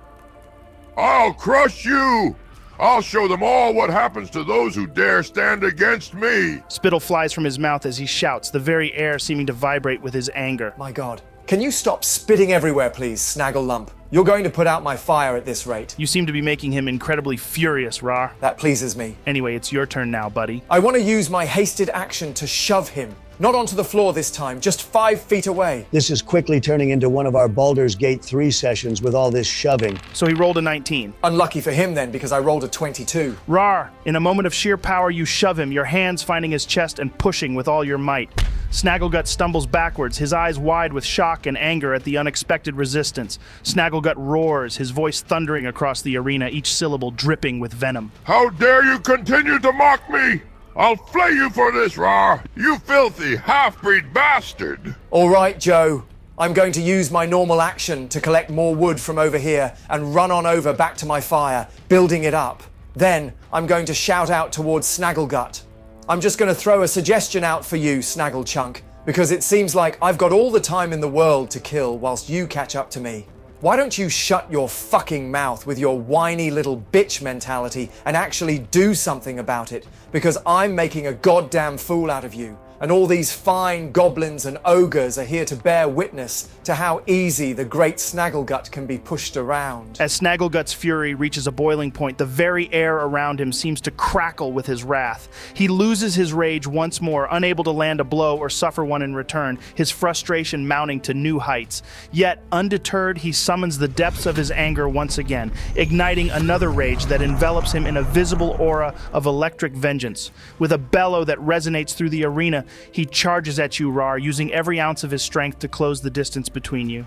Speaker 13: I'll crush you! I'll show them all what happens to those who dare stand against me!
Speaker 1: Spittle flies from his mouth as he shouts, the very air seeming to vibrate with his anger.
Speaker 4: My God. Can you stop spitting everywhere, please, Snagglelump? You're going to put out my fire at this rate.
Speaker 1: You seem to be making him incredibly furious, Raarh.
Speaker 4: That pleases me.
Speaker 1: Anyway, it's your turn now, buddy.
Speaker 4: I want to use my hasted action to shove him. Not onto the floor this time, just 5 feet away.
Speaker 3: This is quickly turning into one of our Baldur's Gate 3 sessions with all this shoving.
Speaker 1: So he rolled a 19.
Speaker 4: Unlucky for him then, because I rolled a 22.
Speaker 1: Raarh, in a moment of sheer power, you shove him, your hands finding his chest and pushing with all your might. Snagglegut stumbles backwards, his eyes wide with shock and anger at the unexpected resistance. Snagglegut roars, his voice thundering across the arena, each syllable dripping with venom.
Speaker 13: How dare you continue to mock me? I'll flay you for this, Raarh! You filthy half-breed bastard!
Speaker 4: All right, Joe. I'm going to use my normal action to collect more wood from over here and run on over back to my fire, building it up. Then, I'm going to shout out towards Snagglegut. I'm just going to throw a suggestion out for you, Snagglechunk, because it seems like I've got all the time in the world to kill whilst you catch up to me. Why don't you shut your fucking mouth with your whiny little bitch mentality and actually do something about it? Because I'm making a goddamn fool out of you. And all these fine goblins and ogres are here to bear witness to how easy the great Snagglegut can be pushed around.
Speaker 1: As Snagglegut's fury reaches a boiling point, the very air around him seems to crackle with his wrath. He loses his rage once more, unable to land a blow or suffer one in return, his frustration mounting to new heights. Yet, undeterred, he summons the depths of his anger once again, igniting another rage that envelops him in a visible aura of electric vengeance. With a bellow that resonates through the arena, he charges at you, Raarh, using every ounce of his strength to close the distance between you.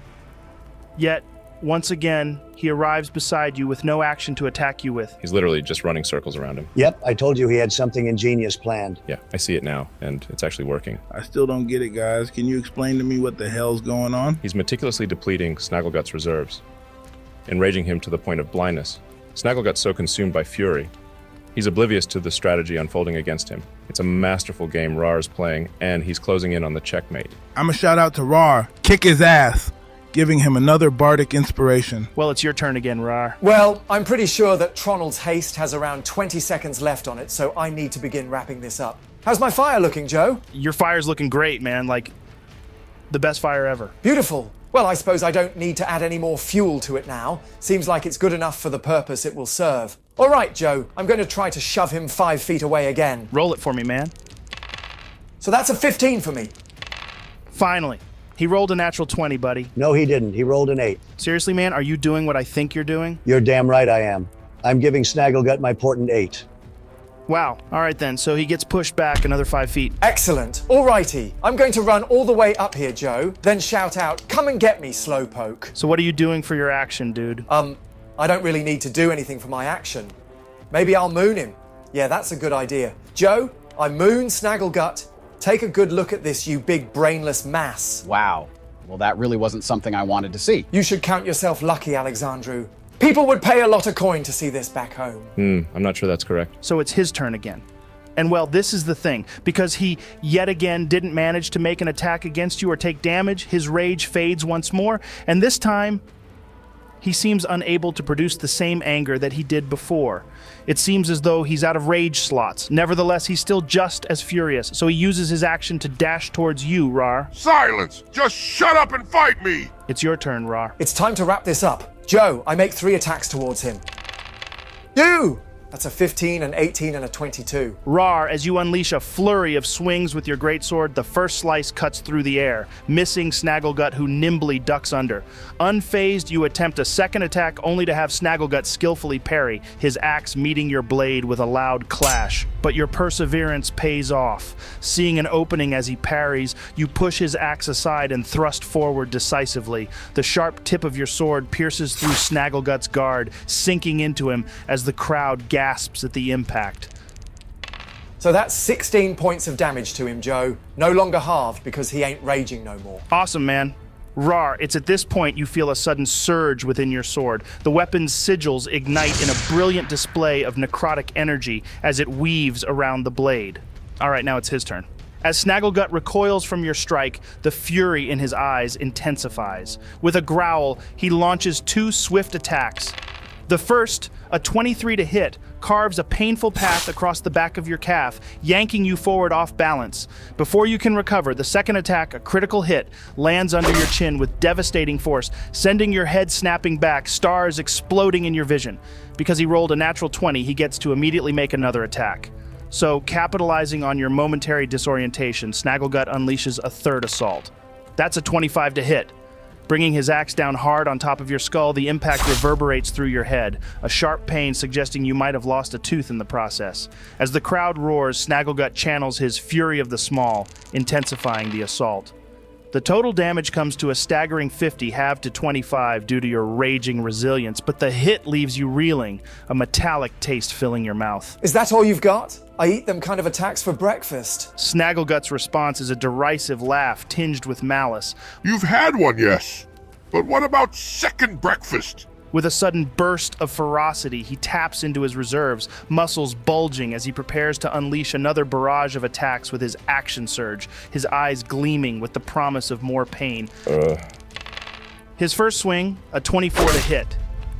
Speaker 1: Yet, once again, he arrives beside you with no action to attack you with.
Speaker 2: He's literally just running circles around him.
Speaker 3: Yep, I told you he had something ingenious planned.
Speaker 2: Yeah, I see it now, and it's actually working.
Speaker 7: I still don't get it, guys. Can you explain to me what the hell's going on?
Speaker 2: He's meticulously depleting Snagglegut's reserves, enraging him to the point of blindness. Snagglegut's so consumed by fury, he's oblivious to the strategy unfolding against him. It's a masterful game Raarh's playing, and he's closing in on the checkmate.
Speaker 7: I'm a shout out to Raarh. Kick his ass, giving him another bardic inspiration.
Speaker 1: Well, it's your turn again, Raarh.
Speaker 4: Well, I'm pretty sure that Tronald's haste has around 20 seconds left on it, so I need to begin wrapping this up. How's my fire looking, Joe?
Speaker 1: Your fire's looking great, man. Like, the best fire ever.
Speaker 4: Beautiful. Well, I suppose I don't need to add any more fuel to it now. Seems like it's good enough for the purpose it will serve. All right, Joe, I'm going to try to shove him 5 feet away again.
Speaker 1: Roll it for me, man.
Speaker 4: So that's a 15 for me.
Speaker 1: Finally. He rolled a natural 20, buddy.
Speaker 3: No, he didn't. He rolled an 8.
Speaker 1: Seriously, man, are you doing what I think you're doing?
Speaker 3: You're damn right I am. I'm giving Snagglegut my portent 8.
Speaker 1: Wow. All right, then. So he gets pushed back another 5 feet.
Speaker 4: Excellent. All righty. I'm going to run all the way up here, Joe, then shout out, "Come and get me, Slowpoke."
Speaker 1: So what are you doing for your action, dude?
Speaker 4: I don't really need to do anything for my action. Maybe I'll moon him. Yeah, that's a good idea. Joe, I moon Snagglegut. Take a good look at this, you big brainless mass.
Speaker 5: Wow. Well, that really wasn't something I wanted to see.
Speaker 4: You should count yourself lucky, Alexandrew. People would pay a lot of coin to see this back home.
Speaker 2: I'm not sure that's correct.
Speaker 1: So it's his turn again. And well, this is the thing. Because he yet again didn't manage to make an attack against you or take damage, his rage fades once more, and this time, he seems unable to produce the same anger that he did before. It seems as though he's out of rage slots. Nevertheless, he's still just as furious, so he uses his action to dash towards you, Raarh.
Speaker 13: Silence! Just shut up and fight me!
Speaker 1: It's your turn, Raarh.
Speaker 4: It's time to wrap this up. Joe, I make 3 attacks towards him. You! That's a 15, an 18, and a 22.
Speaker 1: Raarh, as you unleash a flurry of swings with your greatsword, the first slice cuts through the air, missing Snagglegut, who nimbly ducks under. Unfazed, you attempt a second attack only to have Snagglegut skillfully parry, his axe meeting your blade with a loud clash. But your perseverance pays off. Seeing an opening as he parries, you push his axe aside and thrust forward decisively. The sharp tip of your sword pierces through Snagglegut's guard, sinking into him as the crowd gasps at the impact.
Speaker 4: So that's 16 points of damage to him, Joe. No longer halved because he ain't raging no more.
Speaker 1: Awesome, man. Raarh, it's at this point you feel a sudden surge within your sword. The weapon's sigils ignite in a brilliant display of necrotic energy as it weaves around the blade. All right, now it's his turn. As Snagglegut recoils from your strike, the fury in his eyes intensifies. With a growl, he launches 2 swift attacks. The first, a 23 to hit, carves a painful path across the back of your calf, yanking you forward off balance. Before you can recover, the second attack, a critical hit, lands under your chin with devastating force, sending your head snapping back, stars exploding in your vision. Because he rolled a natural 20, he gets to immediately make another attack. So, capitalizing on your momentary disorientation, Snagglegut unleashes a third assault. That's a 25 to hit. Bringing his axe down hard on top of your skull, the impact reverberates through your head, a sharp pain suggesting you might have lost a tooth in the process. As the crowd roars, Snagglegut channels his Fury of the Small, intensifying the assault. The total damage comes to a staggering 50, halved to 25 due to your raging resilience, but the hit leaves you reeling, a metallic taste filling your mouth.
Speaker 4: Is that all you've got? I eat them kind of attacks for breakfast.
Speaker 1: Snagglegut's response is a derisive laugh tinged with malice.
Speaker 13: You've had one, yes. But what about second breakfast?
Speaker 1: With a sudden burst of ferocity, he taps into his reserves, muscles bulging as he prepares to unleash another barrage of attacks with his action surge, his eyes gleaming with the promise of more pain. His first swing, a 24 to hit.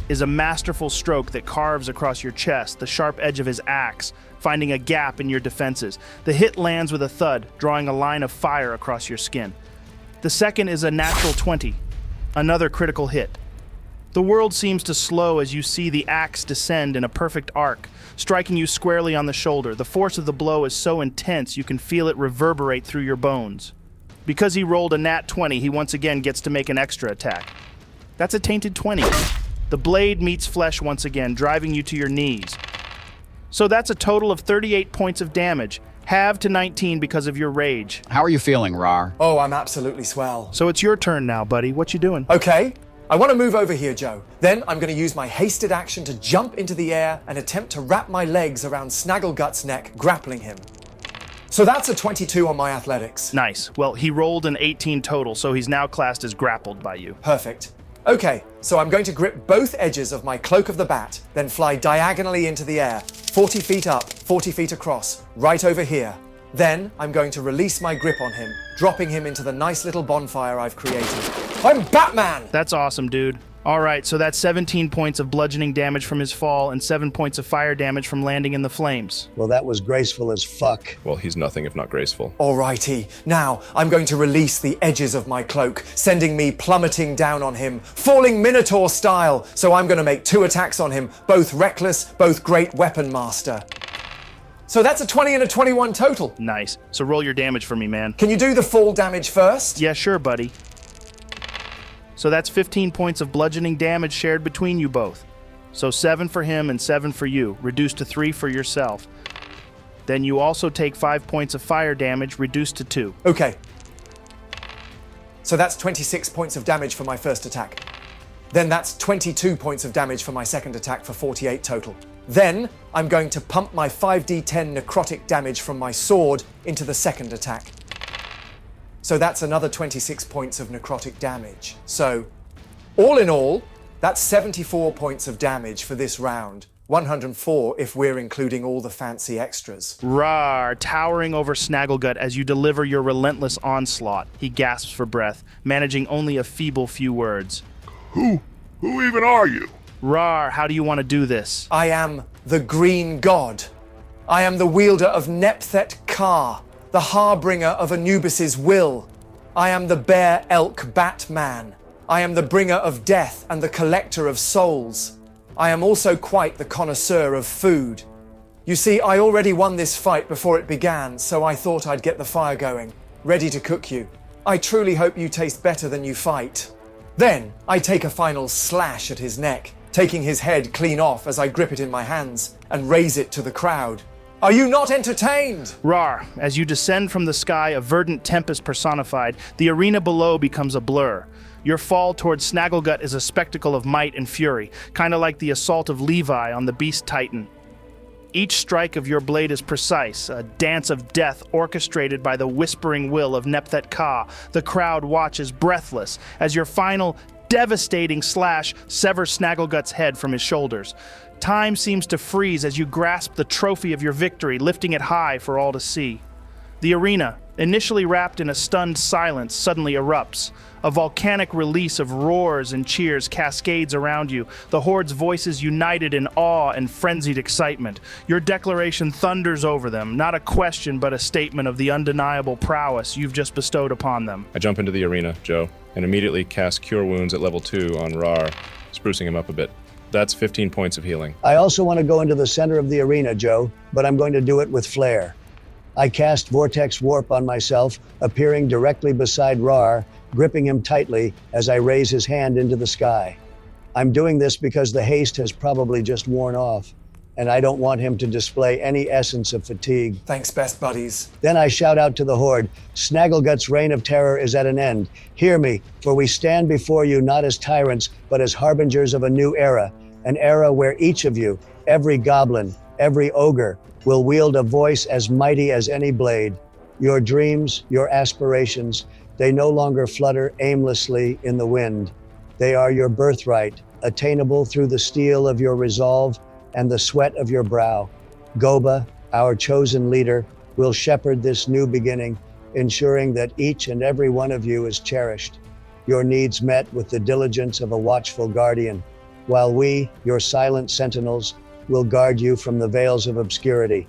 Speaker 1: is a masterful stroke that carves across your chest, the sharp edge of his axe, finding a gap in your defenses. The hit lands with a thud, drawing a line of fire across your skin. The second is a natural 20, another critical hit. The world seems to slow as you see the axe descend in a perfect arc, striking you squarely on the shoulder. The force of the blow is so intense you can feel it reverberate through your bones. Because he rolled a nat 20, he once again gets to make an extra attack. That's a tainted 20. The blade meets flesh once again, driving you to your knees. So that's a total of 38 points of damage, halved to 19 because of your rage.
Speaker 5: How are you feeling, Raarh?
Speaker 4: Oh, I'm absolutely swell.
Speaker 1: So it's your turn now, buddy. What you doing?
Speaker 4: Okay, I want to move over here, Joe. Then I'm going to use my hasted action to jump into the air and attempt to wrap my legs around Snagglegut's neck, grappling him. So that's a 22 on my athletics.
Speaker 1: Nice. Well, he rolled an 18 total, so he's now classed as grappled by you.
Speaker 4: Perfect. Okay, so I'm going to grip both edges of my cloak of the bat, then fly diagonally into the air, 40 feet up, 40 feet across, right over here. Then I'm going to release my grip on him, dropping him into the nice little bonfire I've created. I'm Batman!
Speaker 1: That's awesome, dude. All right, so that's 17 points of bludgeoning damage from his fall and 7 points of fire damage from landing in the flames.
Speaker 3: Well, that was graceful as fuck.
Speaker 2: Well, he's nothing if not graceful.
Speaker 4: Alrighty, now I'm going to release the edges of my cloak, sending me plummeting down on him, falling Minotaur style. So I'm going to make 2 attacks on him, both reckless, both great weapon master. So that's a 20 and a 21 total.
Speaker 1: Nice. So roll your damage for me, man.
Speaker 4: Can you do the fall damage first?
Speaker 1: Yeah, sure, buddy. So that's 15 points of bludgeoning damage shared between you both. So 7 for him and 7 for you, reduced to 3 for yourself. Then you also take 5 points of fire damage, reduced to 2.
Speaker 4: Okay. So that's 26 points of damage for my first attack. Then that's 22 points of damage for my second attack for 48 total. Then I'm going to pump my 5d10 necrotic damage from my sword into the second attack. So that's another 26 points of necrotic damage. So, all in all, that's 74 points of damage for this round. 104 if we're including all the fancy extras.
Speaker 1: Raarh, towering over Snagglegut as you deliver your relentless onslaught. He gasps for breath, managing only a feeble few words.
Speaker 13: Who even are you?
Speaker 1: Raarh, how do you want to do this?
Speaker 4: I am the Green God. I am the wielder of Nepthet Ka, the harbinger of Anubis's will. I am the bear elk Batman. I am the bringer of death and the collector of souls. I am also quite the connoisseur of food. You see, I already won this fight before it began, so I thought I'd get the fire going, ready to cook you. I truly hope you taste better than you fight. Then, I take a final slash at his neck, taking his head clean off as I grip it in my hands and raise it to the crowd. Are you not entertained?
Speaker 1: Raarh, as you descend from the sky, a verdant tempest personified, the arena below becomes a blur. Your fall towards Snagglegut is a spectacle of might and fury, kind of like the assault of Levi on the Beast Titan. Each strike of your blade is precise, a dance of death orchestrated by the whispering will of Nepthet Ka. The crowd watches breathless as your final devastating slash severs Snagglegut's head from his shoulders. Time seems to freeze as you grasp the trophy of your victory, lifting it high for all to see. The arena, initially wrapped in a stunned silence, suddenly erupts. A volcanic release of roars and cheers cascades around you, the horde's voices united in awe and frenzied excitement. Your declaration thunders over them, not a question but a statement of the undeniable prowess you've just bestowed upon them.
Speaker 2: I jump into the arena, Joe, and immediately cast Cure Wounds at level 2 on Raarh, sprucing him up a bit. That's 15 points of healing.
Speaker 3: I also want to go into the center of the arena, Joe, but I'm going to do it with flair. I cast Vortex Warp on myself, appearing directly beside Raarh, gripping him tightly as I raise his hand into the sky. I'm doing this because the haste has probably just worn off, and I don't want him to display any essence of fatigue.
Speaker 4: Thanks, best buddies.
Speaker 3: Then I shout out to the horde, Snagglegut's reign of terror is at an end. Hear me, for we stand before you not as tyrants, but as harbingers of a new era, an era where each of you, every goblin, every ogre, will wield a voice as mighty as any blade. Your dreams, your aspirations, they no longer flutter aimlessly in the wind. They are your birthright, attainable through the steel of your resolve and the sweat of your brow. Goba, our chosen leader, will shepherd this new beginning, ensuring that each and every one of you is cherished, your needs met with the diligence of a watchful guardian. while we, your silent sentinels, will guard you from the veils of obscurity.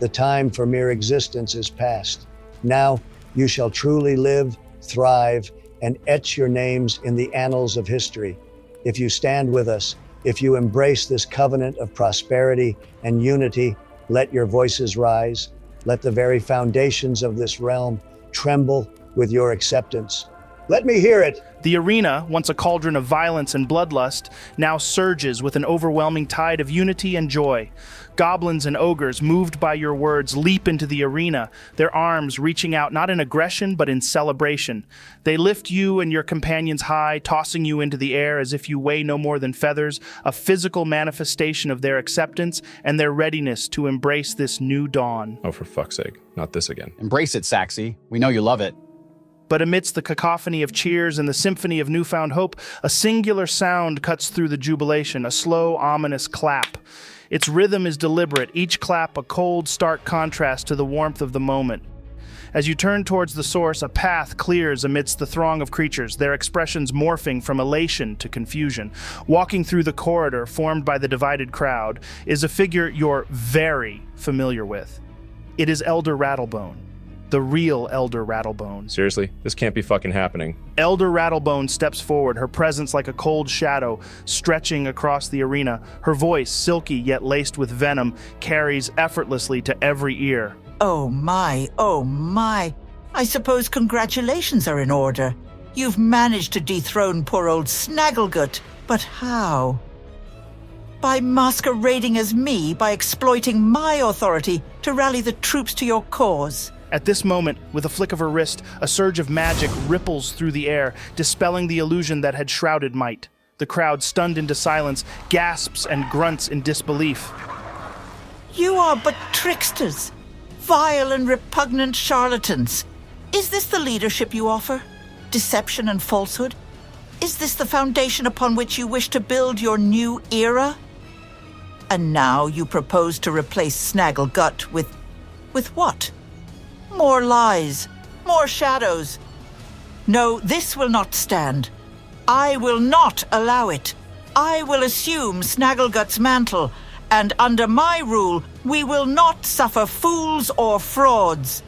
Speaker 3: The time for mere existence is past. Now you shall truly live, thrive, and etch your names in the annals of history. If you stand with us, if you embrace this covenant of prosperity and unity, let your voices rise. Let the very foundations of this realm tremble with your acceptance. Let me hear it.
Speaker 1: The arena, once a cauldron of violence and bloodlust, now surges with an overwhelming tide of unity and joy. Goblins and ogres, moved by your words, leap into the arena, their arms reaching out not in aggression but in celebration. They lift you and your companions high, tossing you into the air as if you weigh no more than feathers, a physical manifestation of their acceptance and their readiness to embrace this new dawn.
Speaker 2: Oh, for fuck's sake, not this again.
Speaker 5: Embrace it, Saxy. We know you love it.
Speaker 1: But amidst the cacophony of cheers and the symphony of newfound hope, a singular sound cuts through the jubilation, a slow, ominous clap. Its rhythm is deliberate, each clap a cold, stark contrast to the warmth of the moment. As you turn towards the source, a path clears amidst the throng of creatures, their expressions morphing from elation to confusion. Walking through the corridor formed by the divided crowd is a figure you're very familiar with. It is Elder Rattlebone. The real Elder Rattlebone.
Speaker 2: Seriously? This can't be fucking happening.
Speaker 1: Elder Rattlebone steps forward, her presence like a cold shadow stretching across the arena. Her voice, silky yet laced with venom, carries effortlessly to every ear.
Speaker 8: Oh my, oh my. I suppose congratulations are in order. You've managed to dethrone poor old Snagglegut. But how? By masquerading as me, by exploiting my authority to rally the troops to your cause.
Speaker 1: At this moment, with a flick of her wrist, a surge of magic ripples through the air, dispelling the illusion that had shrouded Might. The crowd, stunned into silence, gasps and grunts in disbelief.
Speaker 8: You are but tricksters, vile and repugnant charlatans. Is this the leadership you offer? Deception and falsehood? Is this the foundation upon which you wish to build your new era? And now you propose to replace Snagglegut with what? More lies, more shadows. No, this will not stand. I will not allow it. I will assume Snagglegut's mantle, and under my rule, we will not suffer fools or frauds.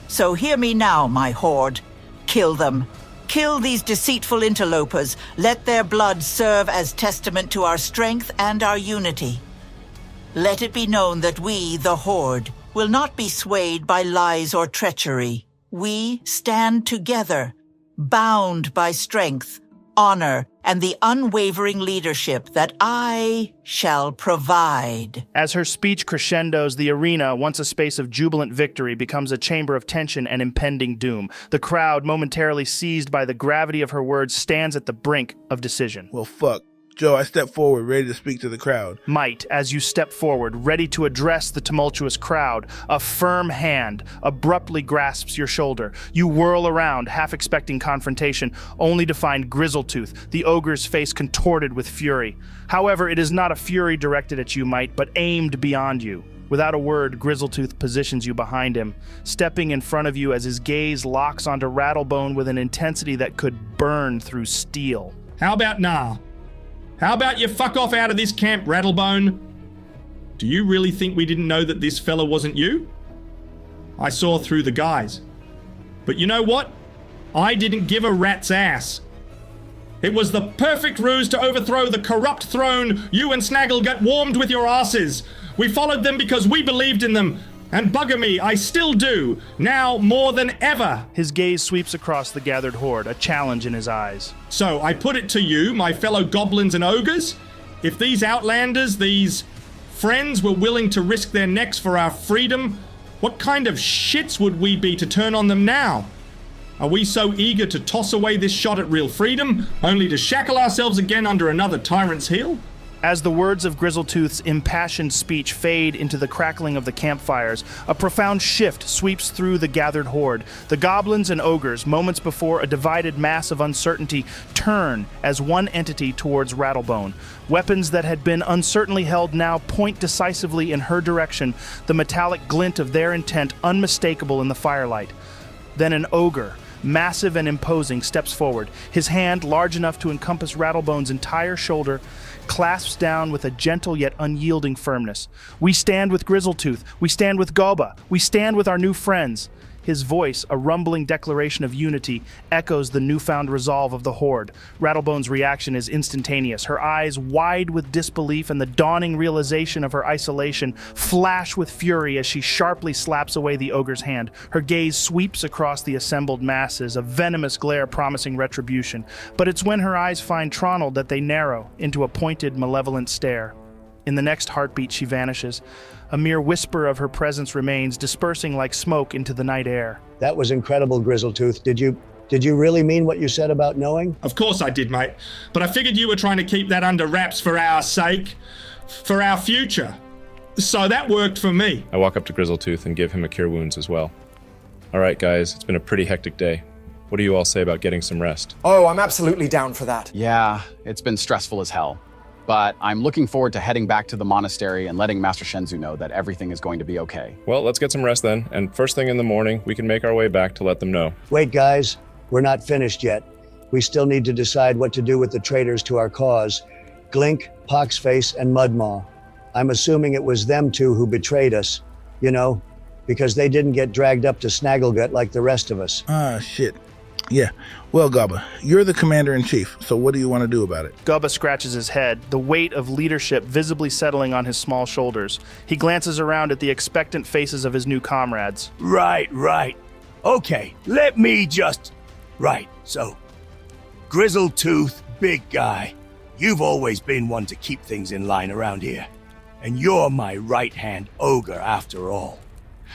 Speaker 8: So hear me now, my horde. Kill them. Kill these deceitful interlopers. Let their blood serve as testament to our strength and our unity. Let it be known that we, the horde, will not be swayed by lies or treachery. We stand together, bound by strength, honor, and the unwavering leadership that I shall provide.
Speaker 1: As her speech crescendos, the arena, once a space of jubilant victory, becomes a chamber of tension and impending doom. The crowd, momentarily seized by the gravity of her words, stands at the brink of decision.
Speaker 7: Well, fuck. Joe, I step forward, ready to speak to the crowd.
Speaker 1: Might, as you step forward, ready to address the tumultuous crowd, a firm hand abruptly grasps your shoulder. You whirl around, half expecting confrontation, only to find Grizzletooth, the ogre's face contorted with fury. However, it is not a fury directed at you, Might, but aimed beyond you. Without a word, Grizzletooth positions you behind him, stepping in front of you as his gaze locks onto Rattlebone with an intensity that could burn through steel.
Speaker 11: How about now? How about you fuck off out of this camp, Rattlebone? Do you really think we didn't know that this fella wasn't you? I saw through the guise. But you know what? I didn't give a rat's ass. It was the perfect ruse to overthrow the corrupt throne you and Snagglegut warmed with your asses. We followed them because we believed in them. And bugger me, I still do, now more than ever.
Speaker 1: His gaze sweeps across the gathered horde, a challenge in his eyes.
Speaker 11: So I put it to you, my fellow goblins and ogres, if these outlanders, these friends were willing to risk their necks for our freedom, what kind of shits would we be to turn on them now? Are we so eager to toss away this shot at real freedom, only to shackle ourselves again under another tyrant's heel?
Speaker 1: As the words of Grizzletooth's impassioned speech fade into the crackling of the campfires, a profound shift sweeps through the gathered horde. The goblins and ogres, moments before a divided mass of uncertainty, turn as one entity towards Rattlebone. Weapons that had been uncertainly held now point decisively in her direction, the metallic glint of their intent unmistakable in the firelight. Then an ogre, massive and imposing, steps forward. His hand, large enough to encompass Rattlebone's entire shoulder, clasps down with a gentle yet unyielding firmness. We stand with Grizzletooth. We stand with Goba. We stand with our new friends. His voice, a rumbling declaration of unity, echoes the newfound resolve of the Horde. Rattlebone's reaction is instantaneous. Her eyes, wide with disbelief and the dawning realization of her isolation, flash with fury as she sharply slaps away the ogre's hand. Her gaze sweeps across the assembled masses, a venomous glare promising retribution. But it's when her eyes find Tronald that they narrow into a pointed, malevolent stare. In the next heartbeat, she vanishes. A mere whisper of her presence remains, dispersing like smoke into the night air.
Speaker 3: That was incredible, Grizzletooth. Did you really mean what you said about knowing?
Speaker 11: Of course I did, mate. But I figured you were trying to keep that under wraps for our sake, for our future. So that worked for me.
Speaker 2: I walk up to Grizzletooth and give him a cure wounds as well. All right, guys, it's been a pretty hectic day. What do you all say about getting some rest?
Speaker 4: Oh, I'm absolutely down for that.
Speaker 5: Yeah, it's been stressful as hell. But I'm looking forward to heading back to the monastery and letting Master Shenzu know that everything is going to be okay.
Speaker 2: Well, let's get some rest then, and first thing in the morning, we can make our way back to let them know.
Speaker 3: Wait, guys, we're not finished yet. We still need to decide what to do with the traitors to our cause. Glink, Poxface, and Mudmaw. I'm assuming it was them two who betrayed us, you know, because they didn't get dragged up to Snagglegut like the rest of us.
Speaker 7: Shit. Yeah. Well, Goba, you're the commander-in-chief, so what do you want to do about it?
Speaker 1: Goba scratches his head, the weight of leadership visibly settling on his small shoulders. He glances around at the expectant faces of his new comrades.
Speaker 9: Right. Okay, let me just... Right, so... Grizzletooth, big guy. You've always been one to keep things in line around here. And you're my right-hand ogre, after all.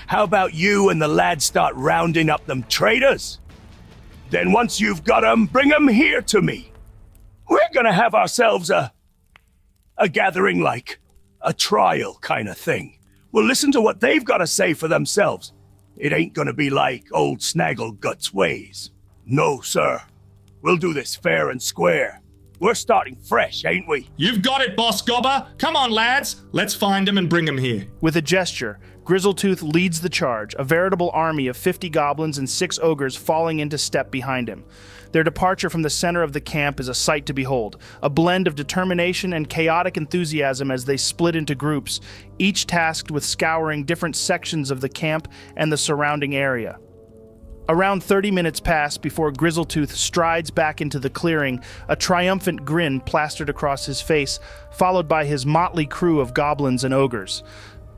Speaker 9: How about you and the lads start rounding up them traitors? Then once you've got 'em, bring 'em here to me. We're gonna have ourselves a gathering, like a trial kind of thing. We'll listen to what they've got to say for themselves. It ain't gonna be like old Snagglegut's ways. No, sir. We'll do this fair and square. We're starting fresh, ain't we?
Speaker 11: You've got it, Boss Goba. Come on, lads. Let's find him and bring him here.
Speaker 1: With a gesture, Grizzletooth leads the charge, a veritable army of 50 goblins and 6 ogres falling into step behind him. Their departure from the center of the camp is a sight to behold, a blend of determination and chaotic enthusiasm as they split into groups, each tasked with scouring different sections of the camp and the surrounding area. Around 30 minutes pass before Grizzletooth strides back into the clearing, a triumphant grin plastered across his face, followed by his motley crew of goblins and ogres.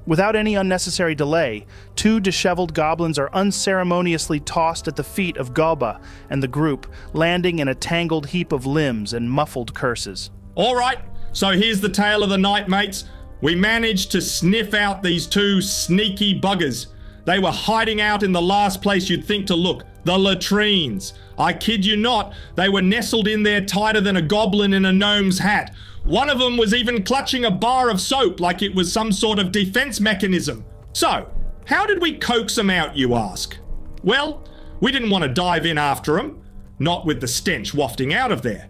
Speaker 1: Without any unnecessary delay, 2 disheveled goblins are unceremoniously tossed at the feet of Goba and the group, landing in a tangled heap of limbs and muffled curses.
Speaker 11: All right, so here's the tale of the night, mates. We managed to sniff out these 2 sneaky buggers. They were hiding out in the last place you'd think to look, the latrines. I kid you not, they were nestled in there tighter than a goblin in a gnome's hat. One of them was even clutching a bar of soap like it was some sort of defense mechanism. So, how did we coax them out, you ask? Well, we didn't want to dive in after them, not with the stench wafting out of there.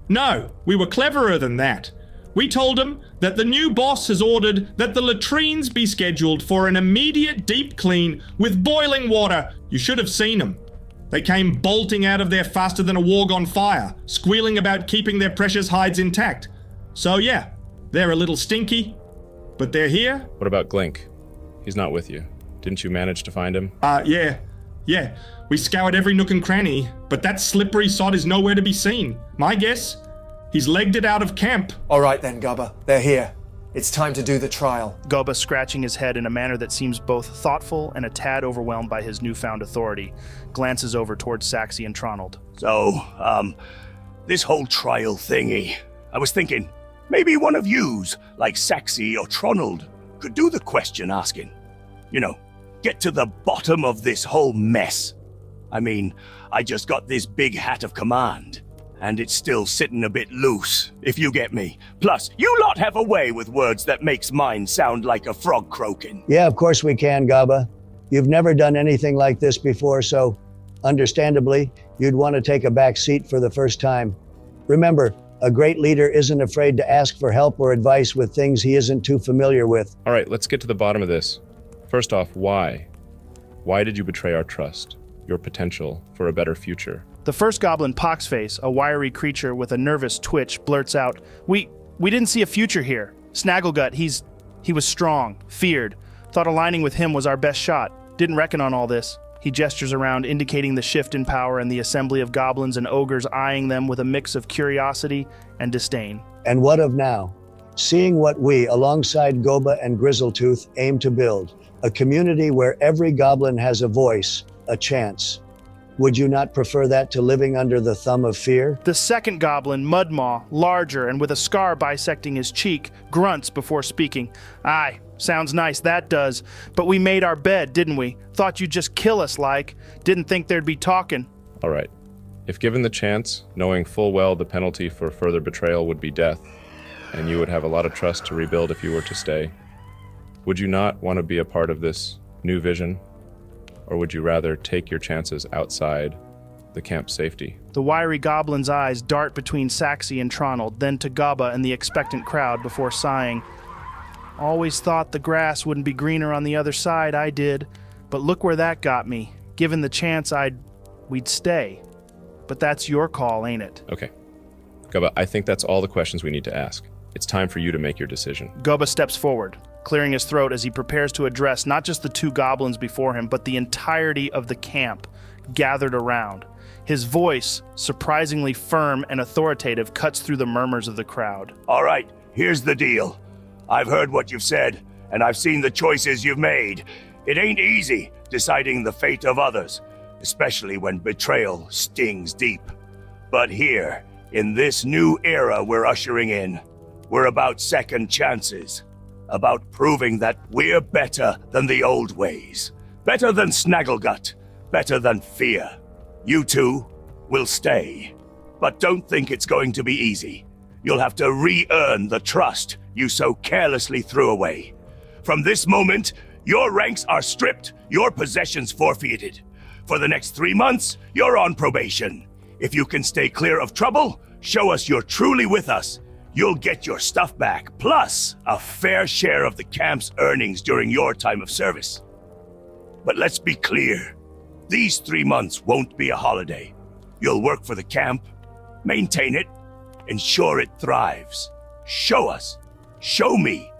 Speaker 11: No, we were cleverer than that. We told them that the new boss has ordered that the latrines be scheduled for an immediate deep clean with boiling water. You should have seen them. They came bolting out of there faster than a warg on fire, squealing about keeping their precious hides intact. So yeah, they're a little stinky, but they're here.
Speaker 2: What about Glink? He's not with you. Didn't you manage to find him?
Speaker 11: Yeah. We scoured every nook and cranny, but that slippery sod is nowhere to be seen. My guess? He's legged it out of camp.
Speaker 4: All right then, Goba. They're here. It's time to do the trial.
Speaker 1: Goba, scratching his head in a manner that seems both thoughtful and a tad overwhelmed by his newfound authority, glances over towards Saxi and Tronald.
Speaker 9: So, this whole trial thingy, I was thinking, maybe one of yous, like Saxi or Tronald, could do the question asking. You know, get to the bottom of this whole mess. I mean, I just got this big hat of command, and it's still sitting a bit loose, if you get me. Plus, you lot have a way with words that makes mine sound like a frog croaking.
Speaker 3: Yeah, of course we can, Goba. You've never done anything like this before, so understandably, you'd want to take a back seat for the first time. Remember, a great leader isn't afraid to ask for help or advice with things he isn't too familiar with.
Speaker 2: All right, let's get to the bottom of this. First off, why? Why did you betray our trust? your potential for a better future.
Speaker 1: The first goblin, Poxface, a wiry creature with a nervous twitch, blurts out, We didn't see a future here. Snagglegut, he was strong, feared. Thought aligning with him was our best shot. Didn't reckon on all this. He gestures around, indicating the shift in power and the assembly of goblins and ogres eyeing them with a mix of curiosity and disdain.
Speaker 3: And what of now? Seeing what we, alongside Goba and Grizzletooth, aim to build, a community where every goblin has a voice, a chance. Would you not prefer that to living under the thumb of fear?
Speaker 1: The second goblin, Mudmaw, larger and with a scar bisecting his cheek, grunts before speaking. Aye, sounds nice, that does. But we made our bed, didn't we? Thought you'd just kill us, like. Didn't think there'd be talking.
Speaker 2: All right. If given the chance, knowing full well the penalty for further betrayal would be death, and you would have a lot of trust to rebuild if you were to stay, would you not want to be a part of this new vision? Or would you rather take your chances outside the camp's safety?
Speaker 1: The wiry goblin's eyes dart between Saxi and Tronald, then to Gaba and the expectant crowd before sighing. Always thought the grass wouldn't be greener on the other side, I did. But look where that got me. Given the chance, we'd stay. But that's your call, ain't it?
Speaker 2: Okay. Gaba, I think that's all the questions we need to ask. It's time for you to make your decision.
Speaker 1: Gaba steps forward, clearing his throat as he prepares to address not just the two goblins before him, but the entirety of the camp gathered around. His voice, surprisingly firm and authoritative, cuts through the murmurs of the crowd.
Speaker 9: All right, here's the deal. I've heard what you've said, and I've seen the choices you've made. It ain't easy deciding the fate of others, especially when betrayal stings deep. But here, in this new era we're ushering in, we're about second chances. About proving that we're better than the old ways. Better than Snagglegut. Better than fear. You two will stay. But don't think it's going to be easy. You'll have to re-earn the trust you so carelessly threw away. From this moment, your ranks are stripped, your possessions forfeited. For the next 3 months, you're on probation. If you can stay clear of trouble, show us you're truly with us. You'll get your stuff back, plus a fair share of the camp's earnings during your time of service. But let's be clear, these 3 months won't be a holiday. You'll work for the camp, maintain it, ensure it thrives. Show us, show me,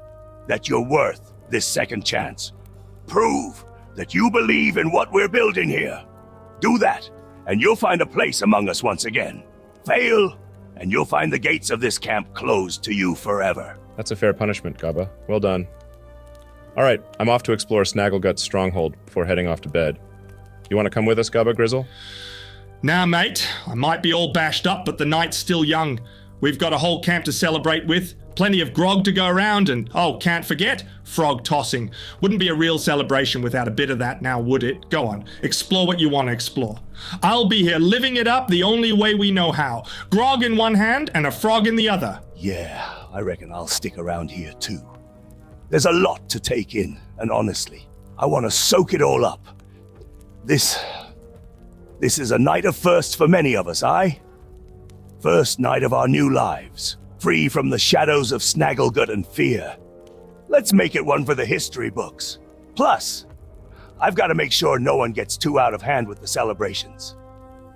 Speaker 9: that you're worth this second chance. Prove that you believe in what we're building here. Do that, and you'll find a place among us once again. Fail, and you'll find the gates of this camp closed to you forever.
Speaker 2: That's a fair punishment, Gaba. Well done. All right, I'm off to explore Snagglegut's stronghold before heading off to bed. You want to come with us, Gaba Grizzle?
Speaker 11: Nah, mate. I might be all bashed up, but the night's still young. We've got a whole camp to celebrate with, plenty of grog to go around, and, oh, can't forget, frog tossing. Wouldn't be a real celebration without a bit of that now, would it? Go on, explore what you want to explore. I'll be here living it up the only way we know how. Grog in one hand and a frog in the other.
Speaker 9: Yeah, I reckon I'll stick around here too. There's a lot to take in, and honestly, I want to soak it all up. This is a night of firsts for many of us, aye? First night of our new lives, free from the shadows of Snagglegut and fear. Let's make it one for the history books. Plus, I've got to make sure no one gets too out of hand with the celebrations.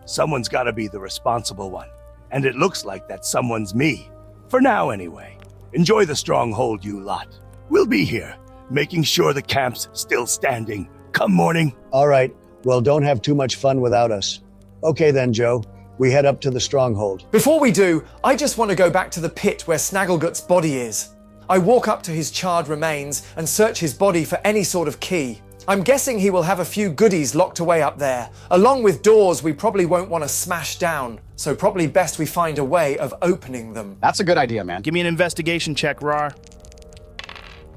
Speaker 9: Someone's got to be the responsible one, and it looks like that someone's me. For now, anyway. Enjoy the stronghold, you lot. We'll be here, making sure the camp's still standing. Come morning.
Speaker 3: All right, well, don't have too much fun without us. Okay then, Joe. We head up to the stronghold.
Speaker 4: Before we do, I just want to go back to the pit where Snagglegut's body is. I walk up to his charred remains and search his body for any sort of key. I'm guessing he will have a few goodies locked away up there, along with doors we probably won't want to smash down, so probably best we find a way of opening them.
Speaker 5: That's a good idea, man.
Speaker 1: Give me an investigation check, Raarh.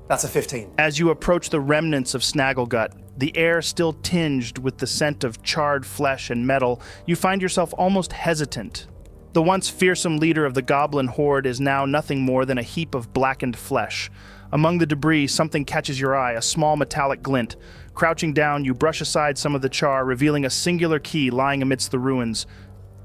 Speaker 4: That's a 15.
Speaker 1: As you approach the remnants of Snagglegut, the air still tinged with the scent of charred flesh and metal, you find yourself almost hesitant. The once fearsome leader of the goblin horde is now nothing more than a heap of blackened flesh. Among the debris, something catches your eye, a small metallic glint. Crouching down, you brush aside some of the char, revealing a singular key lying amidst the ruins.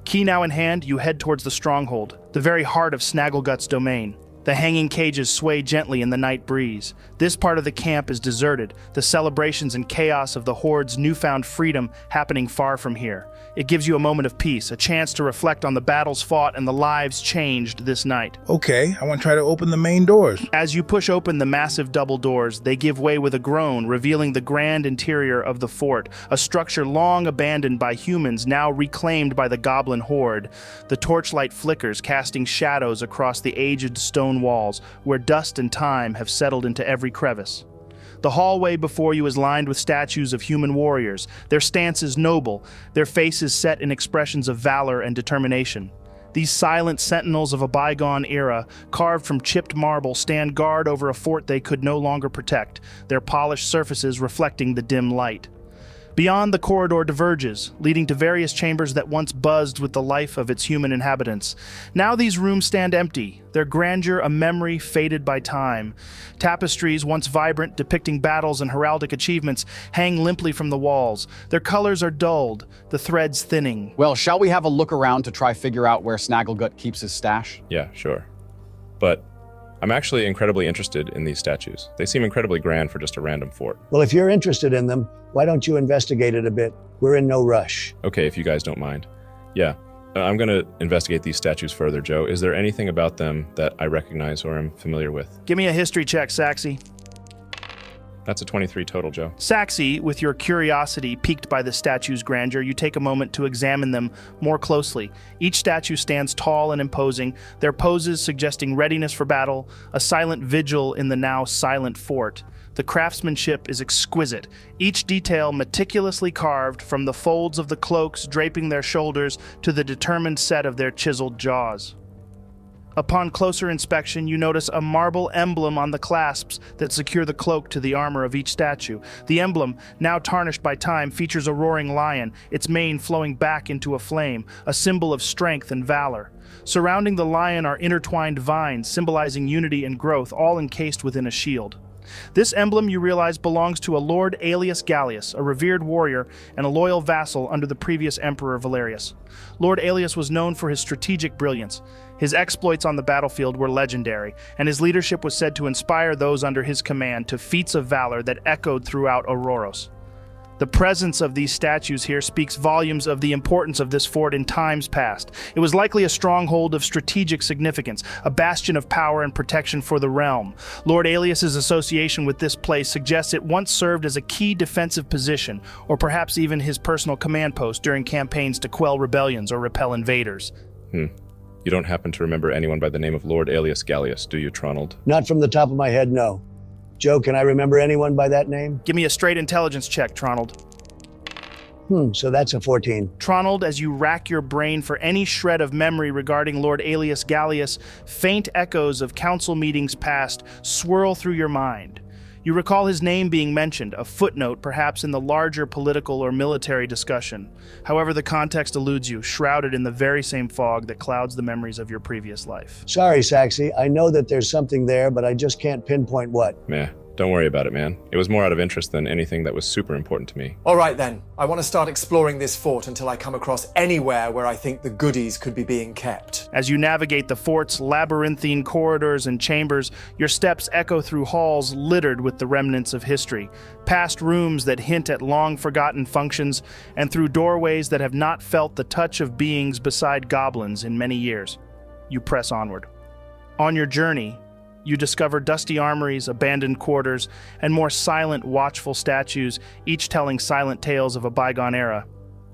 Speaker 1: Key now in hand, you head towards the stronghold, the very heart of Snagglegut's domain. The hanging cages sway gently in the night breeze. This part of the camp is deserted, the celebrations and chaos of the Horde's newfound freedom happening far from here. It gives you a moment of peace, a chance to reflect on the battles fought and the lives changed this night.
Speaker 7: Okay, I want to try to open the main doors.
Speaker 1: As you push open the massive double doors, they give way with a groan, revealing the grand interior of the fort, a structure long abandoned by humans, now reclaimed by the goblin horde. The torchlight flickers, casting shadows across the aged stone walls, where dust and time have settled into every crevice. The hallway before you is lined with statues of human warriors, their stances noble, their faces set in expressions of valor and determination. These silent sentinels of a bygone era, carved from chipped marble, stand guard over a fort they could no longer protect, their polished surfaces reflecting the dim light. Beyond, the corridor diverges, leading to various chambers that once buzzed with the life of its human inhabitants. Now these rooms stand empty, their grandeur a memory faded by time. Tapestries, once vibrant, depicting battles and heraldic achievements, hang limply from the walls. Their colors are dulled, the threads thinning.
Speaker 5: Well, shall we have a look around to try figure out where Snagglegut keeps his stash?
Speaker 2: Yeah, sure. But I'm actually incredibly interested in these statues. They seem incredibly grand for just a random fort.
Speaker 3: Well, if you're interested in them, why don't you investigate it a bit? We're in no rush.
Speaker 2: Okay, if you guys don't mind. Yeah, I'm going to investigate these statues further, Joe. Is there anything about them that I recognize or am familiar with?
Speaker 1: Give me a history check, Saxy.
Speaker 2: That's a 23 total, Joe.
Speaker 1: Saxy, with your curiosity piqued by the statue's grandeur, you take a moment to examine them more closely. Each statue stands tall and imposing, their poses suggesting readiness for battle, a silent vigil in the now silent fort. The craftsmanship is exquisite, each detail meticulously carved, from the folds of the cloaks draping their shoulders to the determined set of their chiseled jaws. Upon closer inspection, you notice a marble emblem on the clasps that secure the cloak to the armor of each statue. The emblem, now tarnished by time, features a roaring lion, its mane flowing back into a flame, a symbol of strength and valor. Surrounding the lion are intertwined vines, symbolizing unity and growth, all encased within a shield. This emblem, you realize, belongs to a Lord Aelius Gallius, a revered warrior and a loyal vassal under the previous Emperor Valerius. Lord Aelius was known for his strategic brilliance. His exploits on the battlefield were legendary, and his leadership was said to inspire those under his command to feats of valor that echoed throughout Ouroros. The presence of these statues here speaks volumes of the importance of this fort in times past. It was likely a stronghold of strategic significance, a bastion of power and protection for the realm. Lord Aelius's association with this place suggests it once served as a key defensive position, or perhaps even his personal command post during campaigns to quell rebellions or repel invaders.
Speaker 2: You don't happen to remember anyone by the name of Lord Aelius Gallius, do you, Tronald?
Speaker 3: Not from the top of my head, no. Joe, can I remember anyone by that name?
Speaker 1: Give me a straight intelligence check, Tronald.
Speaker 3: So that's a 14.
Speaker 1: Tronald, as you rack your brain for any shred of memory regarding Lord Aelius Gallius, faint echoes of council meetings past swirl through your mind. You recall his name being mentioned, a footnote perhaps in the larger political or military discussion. However, the context eludes you, shrouded in the very same fog that clouds the memories of your previous life.
Speaker 3: Sorry, Saxy. I know that there's something there, but I just can't pinpoint what.
Speaker 2: Meh. Don't worry about it, man. It was more out of interest than anything that was super important to me.
Speaker 4: All right then, I want to start exploring this fort until I come across anywhere where I think the goodies could be being kept.
Speaker 1: As you navigate the fort's labyrinthine corridors and chambers, your steps echo through halls littered with the remnants of history, past rooms that hint at long-forgotten functions, and through doorways that have not felt the touch of beings beside goblins in many years. You press onward. On your journey, you discover dusty armories, abandoned quarters, and more silent, watchful statues, each telling silent tales of a bygone era.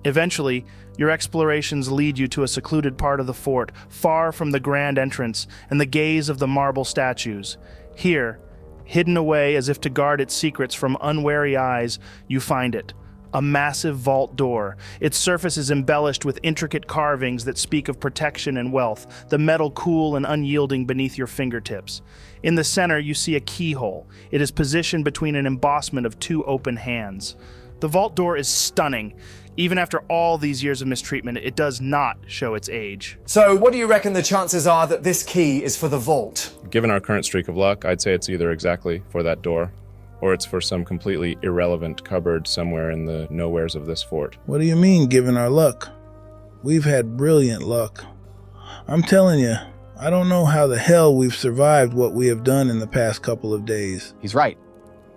Speaker 1: Eventually, your explorations lead you to a secluded part of the fort, far from the grand entrance and the gaze of the marble statues. Here, hidden away as if to guard its secrets from unwary eyes, you find it. A massive vault door. Its surface is embellished with intricate carvings that speak of protection and wealth, the metal cool and unyielding beneath your fingertips. In the center, you see a keyhole. It is positioned between an embossment of two open hands. The vault door is stunning. Even after all these years of mistreatment, it does not show its age.
Speaker 4: So, what do you reckon the chances are that this key is for the vault?
Speaker 2: Given our current streak of luck, I'd say it's either exactly for that door, or it's for some completely irrelevant cupboard somewhere in the nowheres of this fort.
Speaker 7: What do you mean, given our luck? We've had brilliant luck. I'm telling you, I don't know how the hell we've survived what we have done in the past couple of days.
Speaker 5: He's right.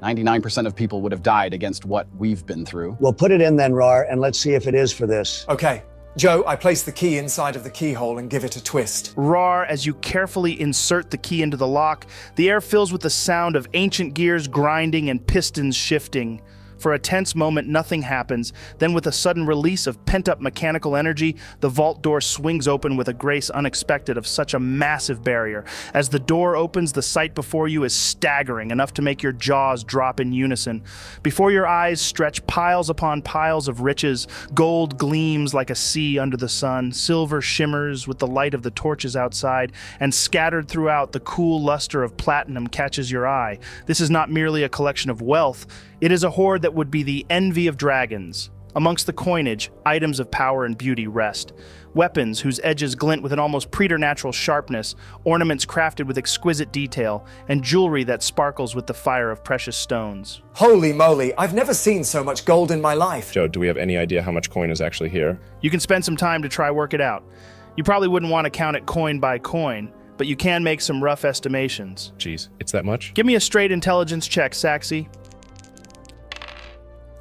Speaker 5: 99% of people would have died against what we've been through.
Speaker 3: Well, put it in then, Raarh, and let's see if it is for this.
Speaker 4: Okay. Joe, I place the key inside of the keyhole and give it a twist.
Speaker 1: Raarh, as you carefully insert the key into the lock, the air fills with the sound of ancient gears grinding and pistons shifting. For a tense moment, nothing happens. Then with a sudden release of pent-up mechanical energy, the vault door swings open with a grace unexpected of such a massive barrier. As the door opens, the sight before you is staggering, enough to make your jaws drop in unison. Before your eyes stretch piles upon piles of riches. Gold gleams like a sea under the sun. Silver shimmers with the light of the torches outside, and scattered throughout, the cool luster of platinum catches your eye. This is not merely a collection of wealth. It is a hoard that would be the envy of dragons. Amongst the coinage, items of power and beauty rest. Weapons whose edges glint with an almost preternatural sharpness, ornaments crafted with exquisite detail, and jewelry that sparkles with the fire of precious stones.
Speaker 4: Holy moly, I've never seen so much gold in my life.
Speaker 2: Joe, do we have any idea how much coin is actually here?
Speaker 1: You can spend some time to try work it out. You probably wouldn't want to count it coin by coin, but you can make some rough estimations.
Speaker 2: Jeez, it's that much?
Speaker 1: Give me a straight intelligence check, Saxy.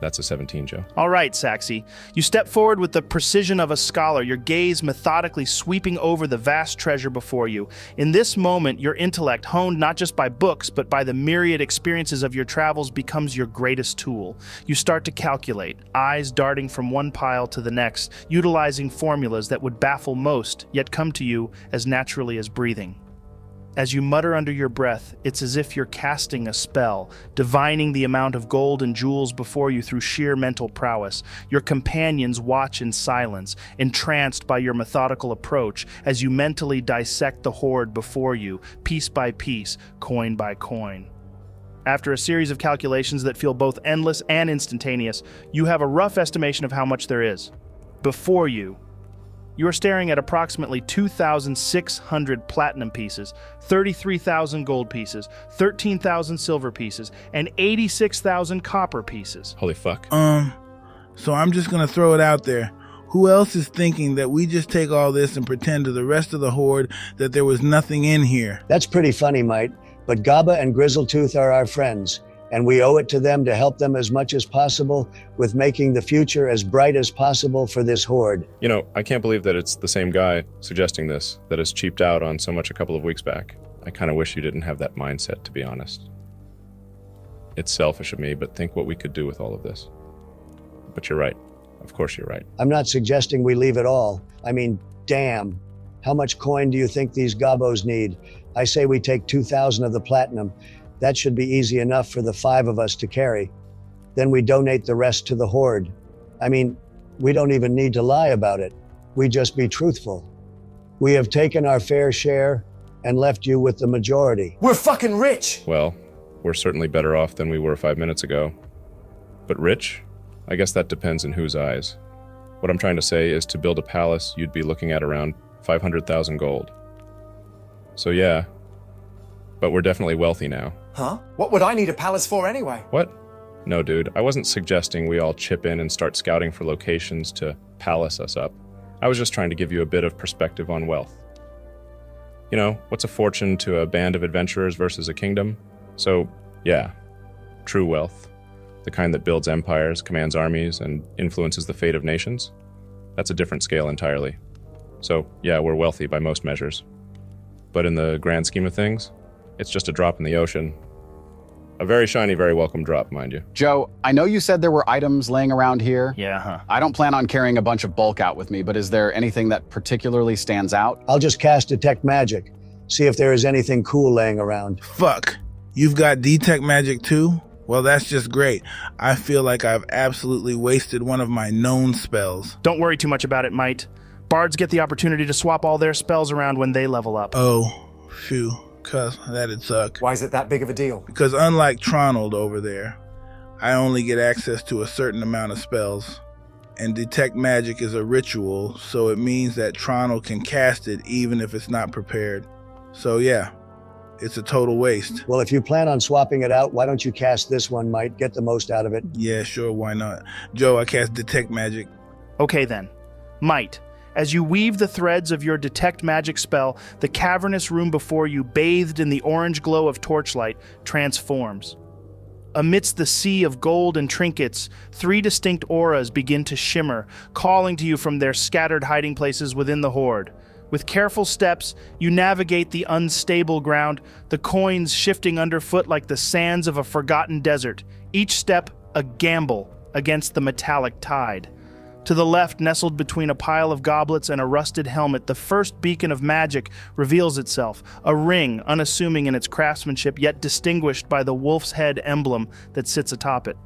Speaker 2: That's a 17, Joe.
Speaker 1: All right, Saxy. You step forward with the precision of a scholar, your gaze methodically sweeping over the vast treasure before you. In this moment, your intellect, honed not just by books, but by the myriad experiences of your travels, becomes your greatest tool. You start to calculate, eyes darting from one pile to the next, utilizing formulas that would baffle most, yet come to you as naturally as breathing. As you mutter under your breath, it's as if you're casting a spell, divining the amount of gold and jewels before you through sheer mental prowess. Your companions watch in silence, entranced by your methodical approach, as you mentally dissect the hoard before you, piece by piece, coin by coin. After a series of calculations that feel both endless and instantaneous, you have a rough estimation of how much there is. Before you, you are staring at approximately 2,600 platinum pieces, 33,000 gold pieces, 13,000 silver pieces, and 86,000 copper pieces.
Speaker 2: Holy fuck.
Speaker 7: So I'm just gonna throw it out there. Who else is thinking that we just take all this and pretend to the rest of the horde that there was nothing in here?
Speaker 3: That's pretty funny, mate, but Gaba and Grizzletooth are our friends, and we owe it to them to help them as much as possible with making the future as bright as possible for this horde.
Speaker 2: You know, I can't believe that it's the same guy suggesting this that has cheaped out on so much a couple of weeks back. I kind of wish you didn't have that mindset, to be honest. It's selfish of me, but think what we could do with all of this. But you're right. Of course you're right.
Speaker 3: I'm not suggesting we leave it all. I mean, damn. How much coin do you think these gobos need? I say we take 2,000 of the platinum. That should be easy enough for the 5 of us to carry. Then we donate the rest to the horde. I mean, we don't even need to lie about it. We just be truthful. We have taken our fair share and left you with the majority.
Speaker 4: We're fucking rich!
Speaker 2: Well, we're certainly better off than we were 5 minutes ago. But rich? I guess that depends in whose eyes. What I'm trying to say is to build a palace, you'd be looking at around 500,000 gold. So yeah, but we're definitely wealthy now.
Speaker 4: Huh? What would I need a palace for anyway?
Speaker 2: What? No, dude, I wasn't suggesting we all chip in and start scouting for locations to palace us up. I was just trying to give you a bit of perspective on wealth. You know, what's a fortune to a band of adventurers versus a kingdom? So, yeah, true wealth. The kind that builds empires, commands armies, and influences the fate of nations. That's a different scale entirely. So, yeah, we're wealthy by most measures. But in the grand scheme of things, it's just a drop in the ocean. A very shiny, very welcome drop, mind you.
Speaker 5: Joe, I know you said there were items laying around here.
Speaker 1: Yeah, huh?
Speaker 5: I don't plan on carrying a bunch of bulk out with me, but is there anything that particularly stands out?
Speaker 3: I'll just cast Detect Magic. See if there is anything cool laying around.
Speaker 7: Fuck. You've got Detect Magic too? Well, that's just great. I feel like I've absolutely wasted one of my known spells.
Speaker 1: Don't worry too much about it, mate. Bards get the opportunity to swap all their spells around when they level up.
Speaker 7: Oh, phew. Cuz that'd suck.
Speaker 4: Why is it that big of a deal?
Speaker 7: Because unlike Tronald over there, I only get access to a certain amount of spells. And Detect Magic is a ritual, so it means that Tronald can cast it even if it's not prepared. So yeah, it's a total waste.
Speaker 3: Well, if you plan on swapping it out, why don't you cast this one, mate? Get the most out of it.
Speaker 7: Yeah, sure, why not? Joe, I cast Detect Magic.
Speaker 1: Okay then. Might, As you weave the threads of your detect magic spell, the cavernous room before you, bathed in the orange glow of torchlight, transforms. Amidst the sea of gold and trinkets, 3 distinct auras begin to shimmer, calling to you from their scattered hiding places within the hoard. With careful steps, you navigate the unstable ground, the coins shifting underfoot like the sands of a forgotten desert, each step a gamble against the metallic tide. To the left, nestled between a pile of goblets and a rusted helmet, the first beacon of magic reveals itself, a ring unassuming in its craftsmanship, yet distinguished by the wolf's head emblem that sits atop it.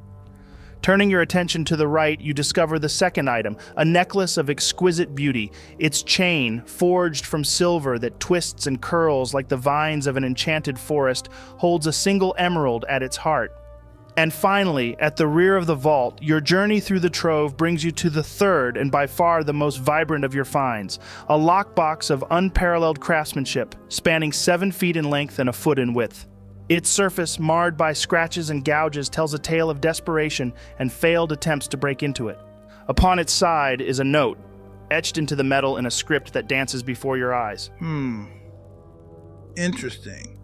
Speaker 1: Turning your attention to the right, you discover the second item, a necklace of exquisite beauty. Its chain, forged from silver that twists and curls like the vines of an enchanted forest, holds a single emerald at its heart. And finally, at the rear of the vault, your journey through the trove brings you to the third and by far the most vibrant of your finds, a lockbox of unparalleled craftsmanship, spanning 7 feet in length and a foot in width. Its surface, marred by scratches and gouges, tells a tale of desperation and failed attempts to break into it. Upon its side is a note, etched into the metal in a script that dances before your eyes.
Speaker 7: Interesting.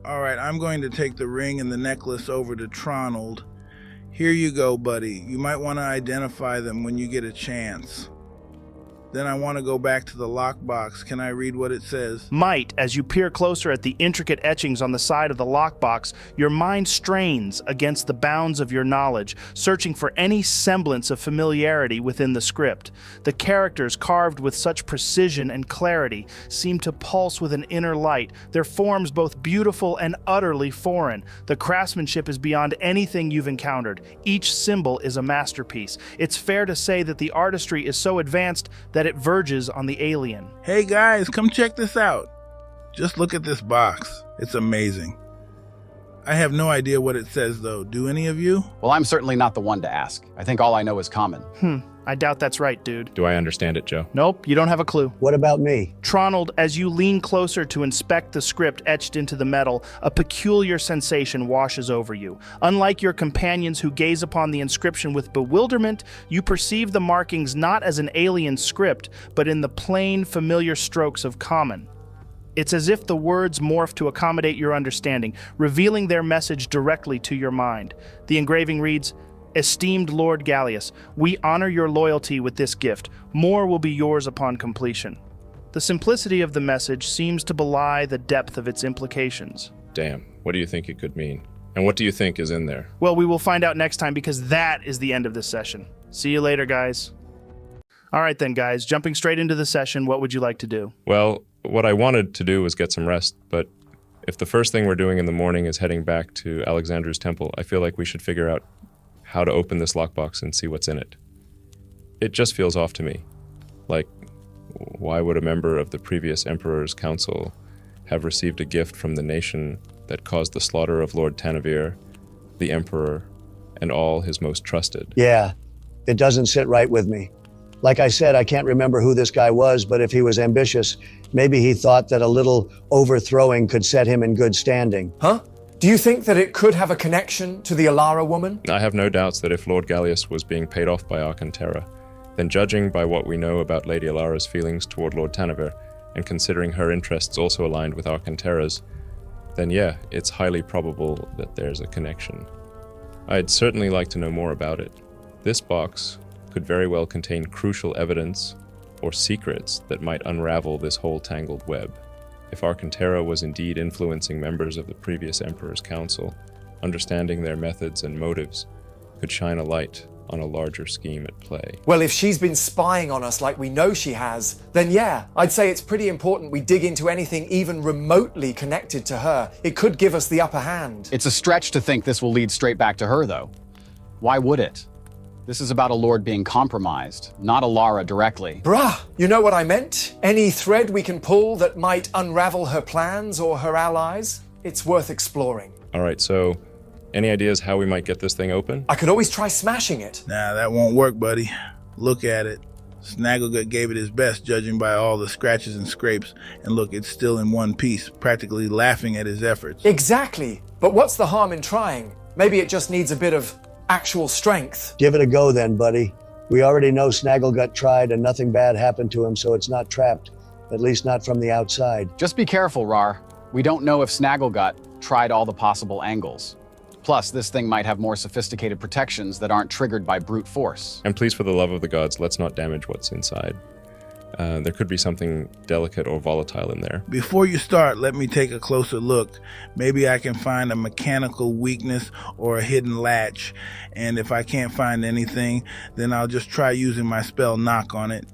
Speaker 7: All right, I'm going to take the ring and the necklace over to Tronald. Here you go, buddy. You might want to identify them when you get a chance. Then I want to go back to the lockbox. Can I read what it says?
Speaker 1: Might, as you peer closer at the intricate etchings on the side of the lockbox, your mind strains against the bounds of your knowledge, searching for any semblance of familiarity within the script. The characters, carved with such precision and clarity, seem to pulse with an inner light, their forms both beautiful and utterly foreign. The craftsmanship is beyond anything you've encountered. Each symbol is a masterpiece. It's fair to say that the artistry is so advanced that it verges on the alien.
Speaker 7: Hey guys, come check this out. Just look at this box. It's amazing. I have no idea what it says though. Do any of you?
Speaker 5: Well, I'm certainly not the one to ask. I think all I know is common.
Speaker 1: I doubt that's right, dude.
Speaker 2: Do I understand it, Joe?
Speaker 1: Nope, you don't have a clue.
Speaker 3: What about me?
Speaker 1: Tronald, as you lean closer to inspect the script etched into the metal, a peculiar sensation washes over you. Unlike your companions who gaze upon the inscription with bewilderment, you perceive the markings not as an alien script, but in the plain, familiar strokes of common. It's as if the words morph to accommodate your understanding, revealing their message directly to your mind. The engraving reads, "Esteemed Lord Gallius, we honor your loyalty with this gift. More will be yours upon completion." The simplicity of the message seems to belie the depth of its implications.
Speaker 2: Damn, what do you think it could mean? And what do you think is in there?
Speaker 1: Well, we will find out next time because that is the end of this session. See you later, guys. All right then, guys, jumping straight into the session, what would you like to do?
Speaker 2: Well, what I wanted to do was get some rest, but if the first thing we're doing in the morning is heading back to Alexandrew's temple, I feel like we should figure out how to open this lockbox and see what's in it. It just feels off to me. Like, why would a member of the previous Emperor's Council have received a gift from the nation that caused the slaughter of Lord Tanavir, the Emperor, and all his most trusted?
Speaker 3: Yeah, it doesn't sit right with me. Like I said, I can't remember who this guy was, but if he was ambitious, maybe he thought that a little overthrowing could set him in good standing.
Speaker 4: Huh? Do you think that it could have a connection to the Alara woman?
Speaker 2: I have no doubts that if Lord Gallius was being paid off by Arcantera, then judging by what we know about Lady Alara's feelings toward Lord Tanavir, and considering her interests also aligned with Arcantera's, then yeah, it's highly probable that there's a connection. I'd certainly like to know more about it. This box could very well contain crucial evidence or secrets that might unravel this whole tangled web. If Arcantera was indeed influencing members of the previous Emperor's Council, understanding their methods and motives could shine a light on a larger scheme at play.
Speaker 4: Well, if she's been spying on us like we know she has, then yeah, I'd say it's pretty important we dig into anything even remotely connected to her. It could give us the upper hand.
Speaker 5: It's a stretch to think this will lead straight back to her, though. Why would it? This is about a lord being compromised, not Alara directly.
Speaker 4: Bruh, you know what I meant? Any thread we can pull that might unravel her plans or her allies? It's worth exploring.
Speaker 2: All right, so any ideas how we might get this thing open?
Speaker 4: I could always try smashing it.
Speaker 7: Nah, that won't work, buddy. Look at it. Snagglegut gave it his best, judging by all the scratches and scrapes. And look, it's still in one piece, practically laughing at his efforts.
Speaker 4: Exactly. But what's the harm in trying? Maybe it just needs a bit of actual strength.
Speaker 3: Give it a go then, buddy. We already know Snagglegut tried and nothing bad happened to him, so it's not trapped. At least not from the outside.
Speaker 5: Just be careful, Raarh. We don't know if Snagglegut tried all the possible angles. Plus, this thing might have more sophisticated protections that aren't triggered by brute force.
Speaker 2: And please, for the love of the gods, let's not damage what's inside. There could be something delicate or volatile in there.
Speaker 7: Before you start, let me take a closer look. Maybe I can find a mechanical weakness or a hidden latch. And if I can't find anything, then I'll just try using my spell knock on it.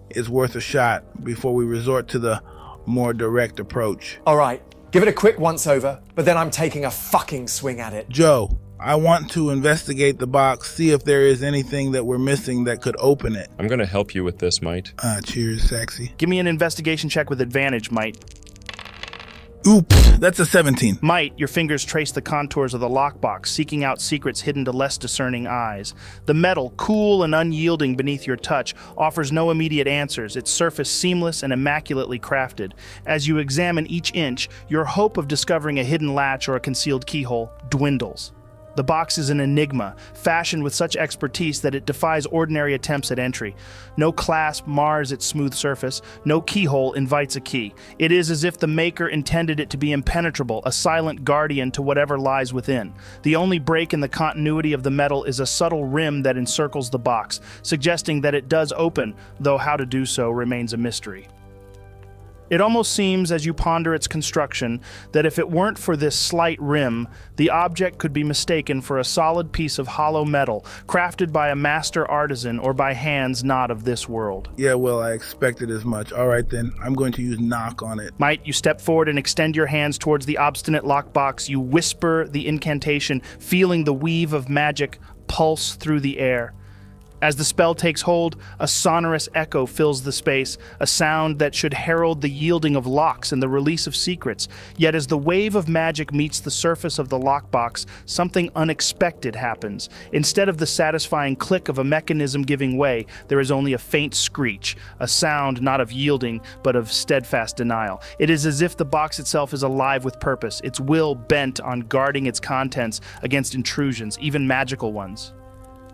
Speaker 7: It's worth a shot before we resort to the more direct approach.
Speaker 4: All right, give it a quick once-over, but then I'm taking a fucking swing at it.
Speaker 7: Joe, I want to investigate the box, see if there is anything that we're missing that could open it.
Speaker 2: I'm going to help you with this, Mite.
Speaker 7: Cheers, Saxy.
Speaker 1: Give me an investigation check with advantage, Mite.
Speaker 7: Oops, that's a 17.
Speaker 1: Mite, your fingers trace the contours of the lockbox, seeking out secrets hidden to less discerning eyes. The metal, cool and unyielding beneath your touch, offers no immediate answers, its surface seamless and immaculately crafted. As you examine each inch, your hope of discovering a hidden latch or a concealed keyhole dwindles. The box is an enigma, fashioned with such expertise that it defies ordinary attempts at entry. No clasp mars its smooth surface, no keyhole invites a key. It is as if the maker intended it to be impenetrable, a silent guardian to whatever lies within. The only break in the continuity of the metal is a subtle rim that encircles the box, suggesting that it does open, though how to do so remains a mystery. It almost seems, as you ponder its construction, that if it weren't for this slight rim, the object could be mistaken for a solid piece of hollow metal, crafted by a master artisan or by hands not of this world.
Speaker 7: Yeah, well, I expected as much. All right, then. I'm going to use knock on it.
Speaker 1: Mite, you step forward and extend your hands towards the obstinate lockbox. You whisper the incantation, feeling the weave of magic pulse through the air. As the spell takes hold, a sonorous echo fills the space, a sound that should herald the yielding of locks and the release of secrets. Yet as the wave of magic meets the surface of the lockbox, something unexpected happens. Instead of the satisfying click of a mechanism giving way, there is only a faint screech, a sound not of yielding, but of steadfast denial. It is as if the box itself is alive with purpose, its will bent on guarding its contents against intrusions, even magical ones.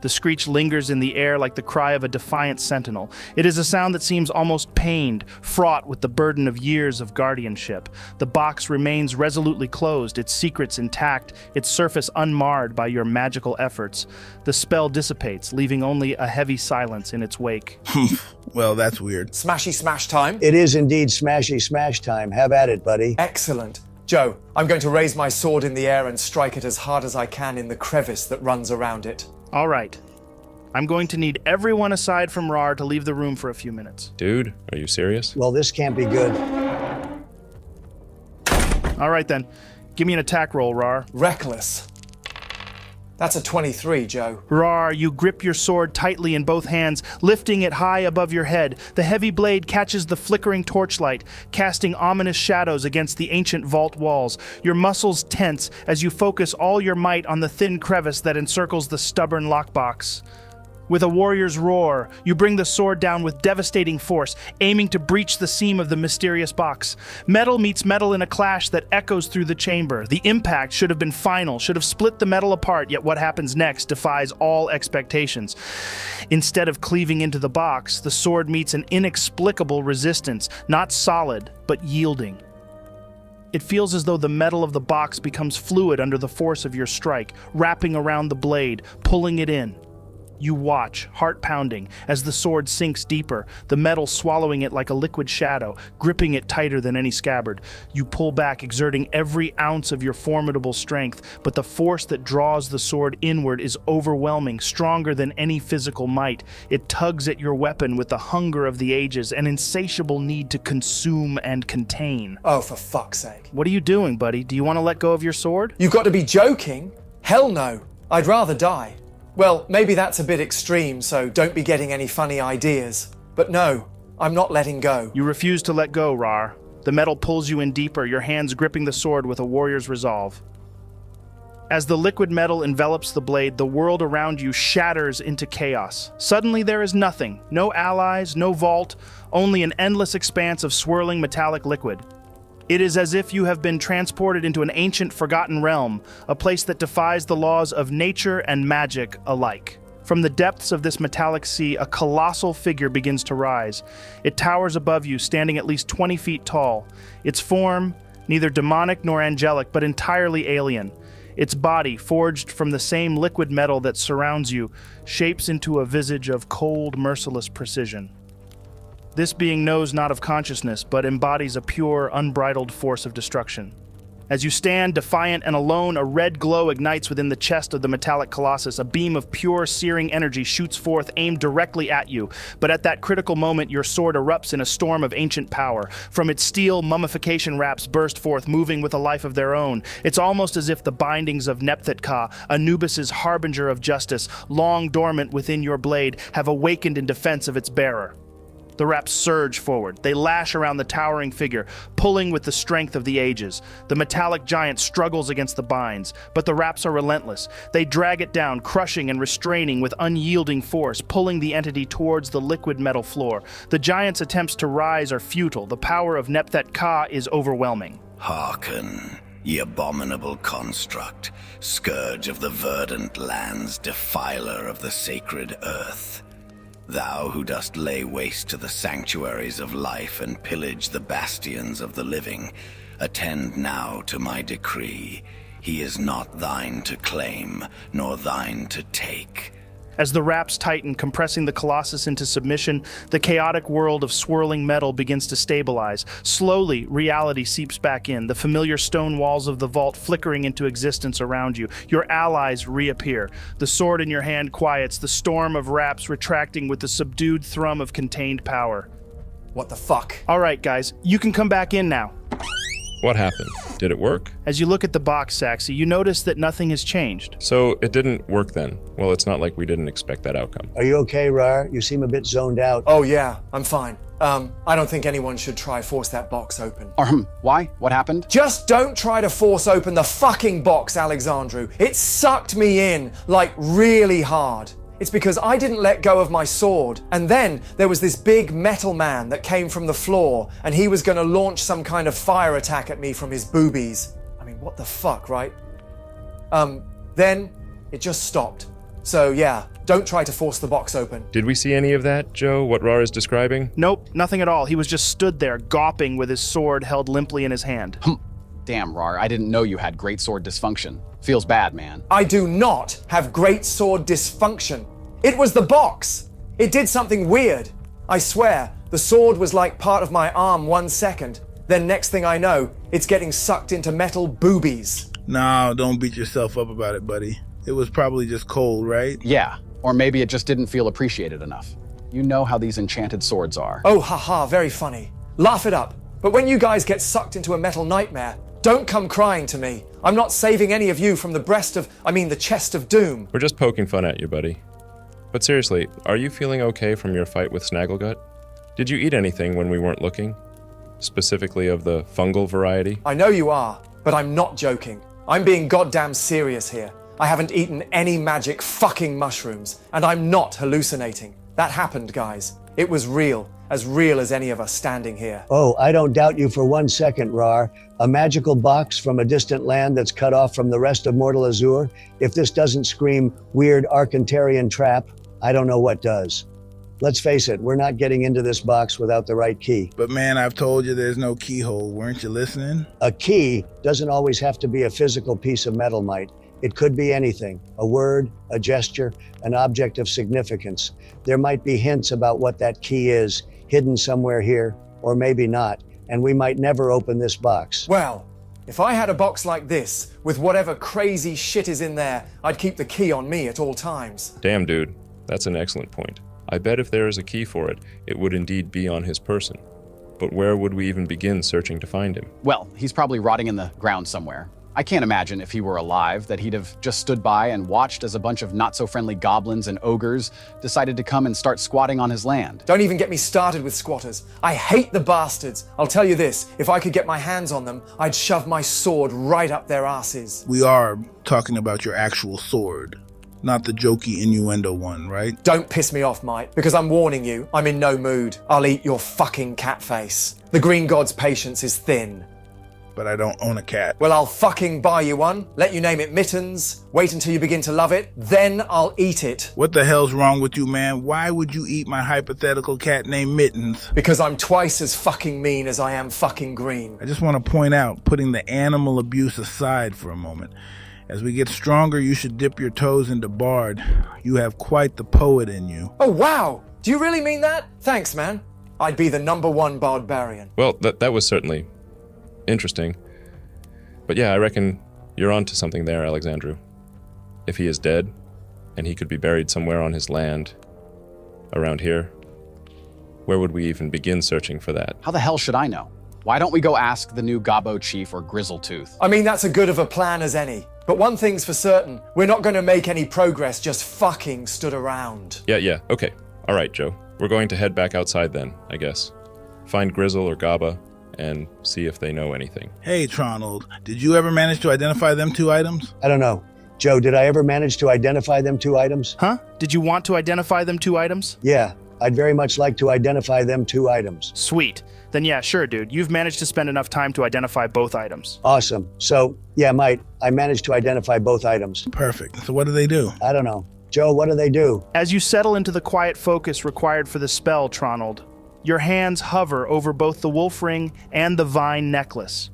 Speaker 1: The screech lingers in the air like the cry of a defiant sentinel. It is a sound that seems almost pained, fraught with the burden of years of guardianship. The box remains resolutely closed, its secrets intact, its surface unmarred by your magical efforts. The spell dissipates, leaving only a heavy silence in its wake.
Speaker 7: Well, that's weird.
Speaker 4: Smashy smash time?
Speaker 3: It is indeed smashy smash time. Have at it, buddy.
Speaker 4: Excellent. Joe, I'm going to raise my sword in the air and strike it as hard as I can in the crevice that runs around it.
Speaker 1: All right. I'm going to need everyone aside from Raarh to leave the room for a few minutes.
Speaker 2: Dude, are you serious?
Speaker 3: Well, this can't be good.
Speaker 1: All right, then. Give me an attack roll, Raarh.
Speaker 4: Reckless. That's a 23, Joe.
Speaker 1: Raarh, you grip your sword tightly in both hands, lifting it high above your head. The heavy blade catches the flickering torchlight, casting ominous shadows against the ancient vault walls. Your muscles tense as you focus all your might on the thin crevice that encircles the stubborn lockbox. With a warrior's roar, you bring the sword down with devastating force, aiming to breach the seam of the mysterious box. Metal meets metal in a clash that echoes through the chamber. The impact should have been final, should have split the metal apart, yet what happens next defies all expectations. Instead of cleaving into the box, the sword meets an inexplicable resistance, not solid, but yielding. It feels as though the metal of the box becomes fluid under the force of your strike, wrapping around the blade, pulling it in. You watch, heart pounding, as the sword sinks deeper, the metal swallowing it like a liquid shadow, gripping it tighter than any scabbard. You pull back, exerting every ounce of your formidable strength, but the force that draws the sword inward is overwhelming, stronger than any physical might. It tugs at your weapon with the hunger of the ages, an insatiable need to consume and contain.
Speaker 4: Oh, for fuck's sake.
Speaker 1: What are you doing, buddy? Do you want to let go of your sword?
Speaker 4: You've got to be joking. Hell no. I'd rather die. Well, maybe that's a bit extreme, so don't be getting any funny ideas. But no, I'm not letting go.
Speaker 1: You refuse to let go, Raarh. The metal pulls you in deeper, your hands gripping the sword with a warrior's resolve. As the liquid metal envelops the blade, the world around you shatters into chaos. Suddenly there is nothing. No allies, no vault, only an endless expanse of swirling metallic liquid. It is as if you have been transported into an ancient, forgotten realm, a place that defies the laws of nature and magic alike. From the depths of this metallic sea, a colossal figure begins to rise. It towers above you, standing at least 20 feet tall. Its form, neither demonic nor angelic, but entirely alien. Its body, forged from the same liquid metal that surrounds you, shapes into a visage of cold, merciless precision. This being knows not of consciousness, but embodies a pure, unbridled force of destruction. As you stand, defiant and alone, a red glow ignites within the chest of the metallic colossus. A beam of pure, searing energy shoots forth, aimed directly at you. But at that critical moment, your sword erupts in a storm of ancient power. From its steel, mummification wraps burst forth, moving with a life of their own. It's almost as if the bindings of Nepthit-Ka, Anubis's harbinger of justice, long dormant within your blade, have awakened in defense of its bearer. The wraps surge forward. They lash around the towering figure, pulling with the strength of the ages. The metallic giant struggles against the binds, but the wraps are relentless. They drag it down, crushing and restraining with unyielding force, pulling the entity towards the liquid metal floor. The giant's attempts to rise are futile. The power of Nepthit-Ka is overwhelming.
Speaker 14: Hearken, ye abominable construct, scourge of the verdant lands, defiler of the sacred earth. Thou who dost lay waste to the sanctuaries of life and pillage the bastions of the living, attend now to my decree. He is not thine to claim, nor thine to take.
Speaker 1: As the wraps tighten, compressing the Colossus into submission, the chaotic world of swirling metal begins to stabilize. Slowly, reality seeps back in, the familiar stone walls of the vault flickering into existence around you. Your allies reappear. The sword in your hand quiets, the storm of wraps retracting with the subdued thrum of contained power.
Speaker 4: What the fuck?
Speaker 1: All right, guys, you can come back in now.
Speaker 2: What happened? Did it work?
Speaker 1: As you look at the box, Saxy, you notice that nothing has changed.
Speaker 2: So it didn't work then. Well, it's not like we didn't expect that outcome.
Speaker 3: Are you okay, Raarh? You seem a bit zoned out.
Speaker 4: Oh yeah, I'm fine. I don't think anyone should try force that box open.
Speaker 5: Why? What happened?
Speaker 4: Just don't try to force open the fucking box, Alexandrew. It sucked me in, like, really hard. It's because I didn't let go of my sword, and then there was this big metal man that came from the floor, and he was going to launch some kind of fire attack at me from his boobies. I mean, what the fuck, right? Then it just stopped. So yeah, don't try to force the box open.
Speaker 2: Did we see any of that, Joe, what Raarh is describing?
Speaker 1: Nope, nothing at all. He was just stood there, gawping with his sword held limply in his hand.
Speaker 5: Damn, Raarh, I didn't know you had great sword dysfunction. Feels bad, man.
Speaker 4: I do not have great sword dysfunction. It was the box. It did something weird. I swear, the sword was like part of my arm 1 second. Then next thing I know, it's getting sucked into metal boobies.
Speaker 7: No, don't beat yourself up about it, buddy. It was probably just cold, right?
Speaker 5: Yeah, or maybe it just didn't feel appreciated enough. You know how these enchanted swords are.
Speaker 4: Oh, haha, very funny. Laugh it up. But when you guys get sucked into a metal nightmare, don't come crying to me. I'm not saving any of you from the chest of doom.
Speaker 2: We're just poking fun at you, buddy. But seriously, are you feeling okay from your fight with Snagglegut? Did you eat anything when we weren't looking? Specifically of the fungal variety?
Speaker 4: I know you are, but I'm not joking. I'm being goddamn serious here. I haven't eaten any magic fucking mushrooms, and I'm not hallucinating. That happened, guys. It was real as any of us standing here.
Speaker 3: Oh, I don't doubt you for 1 second, Raarh. A magical box from a distant land that's cut off from the rest of Mortal Azure? If this doesn't scream weird Arcantarian trap, I don't know what does. Let's face it, we're not getting into this box without the right key.
Speaker 7: But man, I've told you there's no keyhole. Weren't you listening?
Speaker 3: A key doesn't always have to be a physical piece of metal, Mite. It could be anything, a word, a gesture, an object of significance. There might be hints about what that key is, hidden somewhere here, or maybe not, and we might never open this box.
Speaker 4: Well, if I had a box like this, with whatever crazy shit is in there, I'd keep the key on me at all times.
Speaker 2: Damn, dude. That's an excellent point. I bet if there is a key for it, it would indeed be on his person. But where would we even begin searching to find him?
Speaker 5: Well, he's probably rotting in the ground somewhere. I can't imagine if he were alive that he'd have just stood by and watched as a bunch of not-so-friendly goblins and ogres decided to come and start squatting on his land.
Speaker 4: Don't even get me started with squatters. I hate the bastards. I'll tell you this, if I could get my hands on them, I'd shove my sword right up their asses.
Speaker 7: We are talking about your actual sword, not the jokey innuendo one, right?
Speaker 4: Don't piss me off, Mike, because I'm warning you, I'm in no mood. I'll eat your fucking cat face. The green god's patience is thin.
Speaker 7: but I don't own a cat.
Speaker 4: Well, I'll fucking buy you one, let you name it Mittens, wait until you begin to love it, then I'll eat it.
Speaker 7: What the hell's wrong with you, man? Why would you eat my hypothetical cat named Mittens?
Speaker 4: Because I'm twice as fucking mean as I am fucking green.
Speaker 7: I just want to point out, putting the animal abuse aside for a moment, as we get stronger, you should dip your toes into Bard. You have quite the poet in you.
Speaker 4: Oh, wow! Do you really mean that? Thanks, man. I'd be the #1 barbarian.
Speaker 2: Well, that was certainly interesting. But yeah, I reckon you're onto something there, Alexandrew. If he is dead, and he could be buried somewhere on his land, around here, where would we even begin searching for that?
Speaker 5: How the hell should I know? Why don't we go ask the new Gobbo chief or Grizzletooth?
Speaker 4: I mean, that's as good of a plan as any. But one thing's for certain, we're not going to make any progress just fucking stood around.
Speaker 2: Yeah, okay. All right, Joe. We're going to head back outside then, I guess. Find Grizzle or Gaba and see if they know anything.
Speaker 7: Hey, Tronald, did you ever manage to identify them 2 items?
Speaker 3: I don't know. Joe, did I ever manage to identify them 2 items?
Speaker 1: Huh? Did you want to identify them 2 items?
Speaker 3: Yeah, I'd very much like to identify them 2 items.
Speaker 1: Sweet. Then yeah, sure, dude. You've managed to spend enough time to identify both items.
Speaker 3: Awesome. So, yeah, I managed to identify both items.
Speaker 7: Perfect. So what do they do?
Speaker 3: I don't know. Joe, what do they do?
Speaker 1: As you settle into the quiet focus required for the spell, Tronald, your hands hover over both the wolf ring and the vine necklace.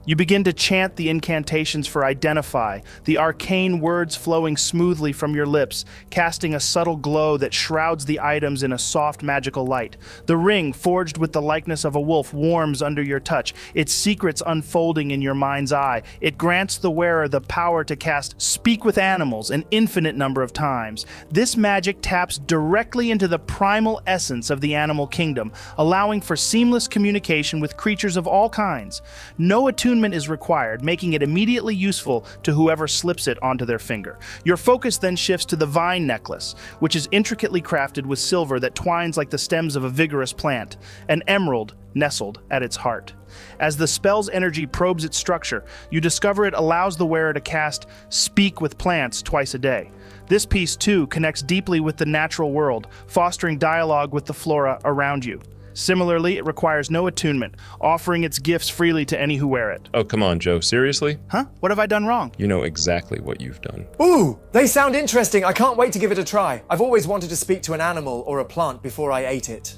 Speaker 1: You begin to chant the incantations for identify, the arcane words flowing smoothly from your lips, casting a subtle glow that shrouds the items in a soft magical light. The ring, forged with the likeness of a wolf, warms under your touch, its secrets unfolding in your mind's eye. It grants the wearer the power to cast Speak with Animals an infinite number of times. This magic taps directly into the primal essence of the animal kingdom, allowing for seamless communication with creatures of all kinds. No attunement is required, making it immediately useful to whoever slips it onto their finger. Your focus then shifts to the vine necklace, which is intricately crafted with silver that twines like the stems of a vigorous plant, an emerald nestled at its heart. As the spell's energy probes its structure, you discover it allows the wearer to cast Speak with Plants twice a day. This piece, too, connects deeply with the natural world, fostering dialogue with the flora around you. Similarly, it requires no attunement, offering its gifts freely to any who wear it.
Speaker 2: Oh, come on, Joe. Seriously?
Speaker 1: Huh? What have I done wrong?
Speaker 2: You know exactly what you've done.
Speaker 4: Ooh, they sound interesting. I can't wait to give it a try. I've always wanted to speak to an animal or a plant before I ate it.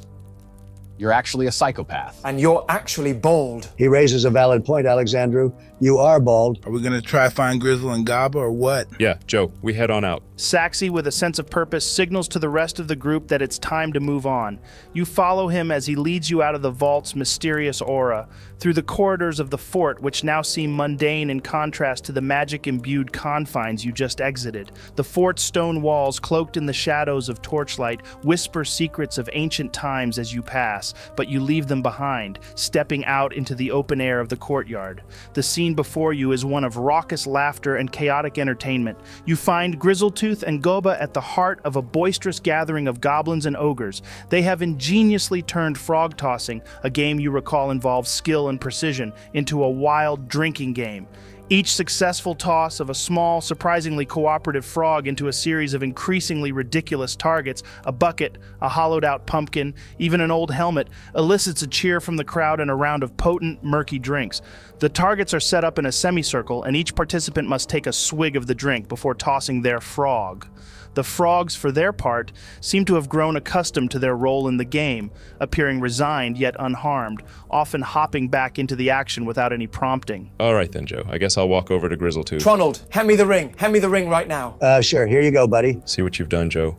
Speaker 5: You're actually a psychopath.
Speaker 4: And you're actually bald.
Speaker 3: He raises a valid point, Alexandrew. You are bald.
Speaker 7: Are we going to try find Grizzle and Gaba or what?
Speaker 2: Yeah, Joe, we head on out.
Speaker 1: Saxy, with a sense of purpose, signals to the rest of the group that it's time to move on. You follow him as he leads you out of the vault's mysterious aura, through the corridors of the fort, which now seem mundane in contrast to the magic-imbued confines you just exited. The fort's stone walls, cloaked in the shadows of torchlight, whisper secrets of ancient times as you pass, but you leave them behind, stepping out into the open air of the courtyard. The scene before you is one of raucous laughter and chaotic entertainment. You find Grizzletooth and Goba at the heart of a boisterous gathering of goblins and ogres. They have ingeniously turned frog tossing, a game you recall involves skill and precision, into a wild drinking game. Each successful toss of a small, surprisingly cooperative frog into a series of increasingly ridiculous targets, a bucket, a hollowed-out pumpkin, even an old helmet, elicits a cheer from the crowd and a round of potent, murky drinks. The targets are set up in a semicircle, and each participant must take a swig of the drink before tossing their frog. The frogs, for their part, seem to have grown accustomed to their role in the game, appearing resigned yet unharmed, often hopping back into the action without any prompting.
Speaker 2: All right then, Joe. I guess I'll walk over to Grizzletooth.
Speaker 4: Tronald, hand me the ring. Hand me the ring right now.
Speaker 3: Sure. Here you go, buddy.
Speaker 2: See what you've done, Joe.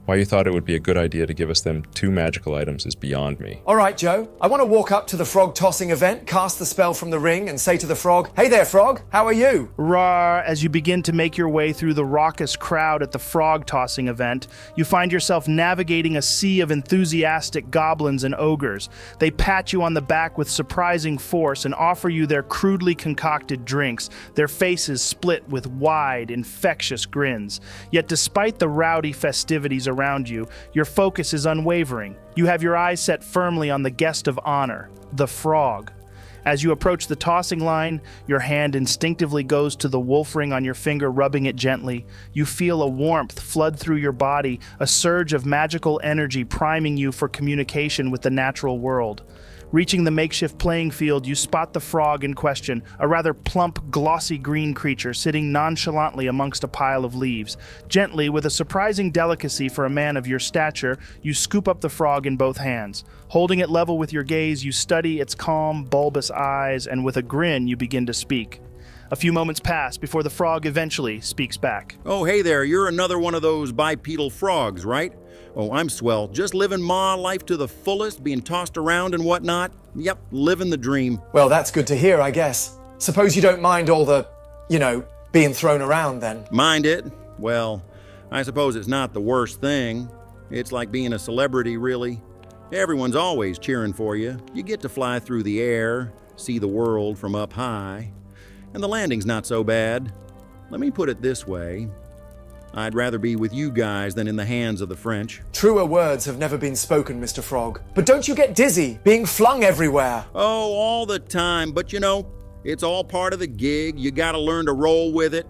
Speaker 2: Why you thought it would be a good idea to give us them 2 magical items is beyond me.
Speaker 4: All right, Joe. I want to walk up to the frog tossing event, cast the spell from the ring, and say to the frog, "Hey there, frog. How are you?"
Speaker 1: Raarh, as you begin to make your way through the raucous crowd at the frog tossing event, you find yourself navigating a sea of enthusiastic goblins and ogres. They pat you on the back with surprising force and offer you their crudely concocted drinks, their faces split with wide, infectious grins. Yet despite the rowdy festivities around you, your focus is unwavering. You have your eyes set firmly on the guest of honor, the frog. As you approach the tossing line, your hand instinctively goes to the wolf ring on your finger, rubbing it gently. You feel a warmth flood through your body, a surge of magical energy priming you for communication with the natural world. Reaching the makeshift playing field, you spot the frog in question, a rather plump, glossy green creature sitting nonchalantly amongst a pile of leaves. Gently, with a surprising delicacy for a man of your stature, you scoop up the frog in both hands. Holding it level with your gaze, you study its calm, bulbous eyes, and with a grin, you begin to speak. A few moments pass before the frog eventually speaks back.
Speaker 15: Oh, hey there, you're another one of those bipedal frogs, right? Oh, I'm swell. Just living ma life to the fullest, being tossed around and whatnot. Yep, living the dream.
Speaker 4: Well, that's good to hear, I guess. Suppose you don't mind all the, being thrown around then.
Speaker 15: Mind it? Well, I suppose it's not the worst thing. It's like being a celebrity, really. Everyone's always cheering for you. You get to fly through the air, see the world from up high. And the landing's not so bad. Let me put it this way. I'd rather be with you guys than in the hands of the French.
Speaker 4: Truer words have never been spoken, Mr. Frog. But don't you get dizzy, being flung everywhere?
Speaker 15: Oh, all the time. But it's all part of the gig. You gotta learn to roll with it.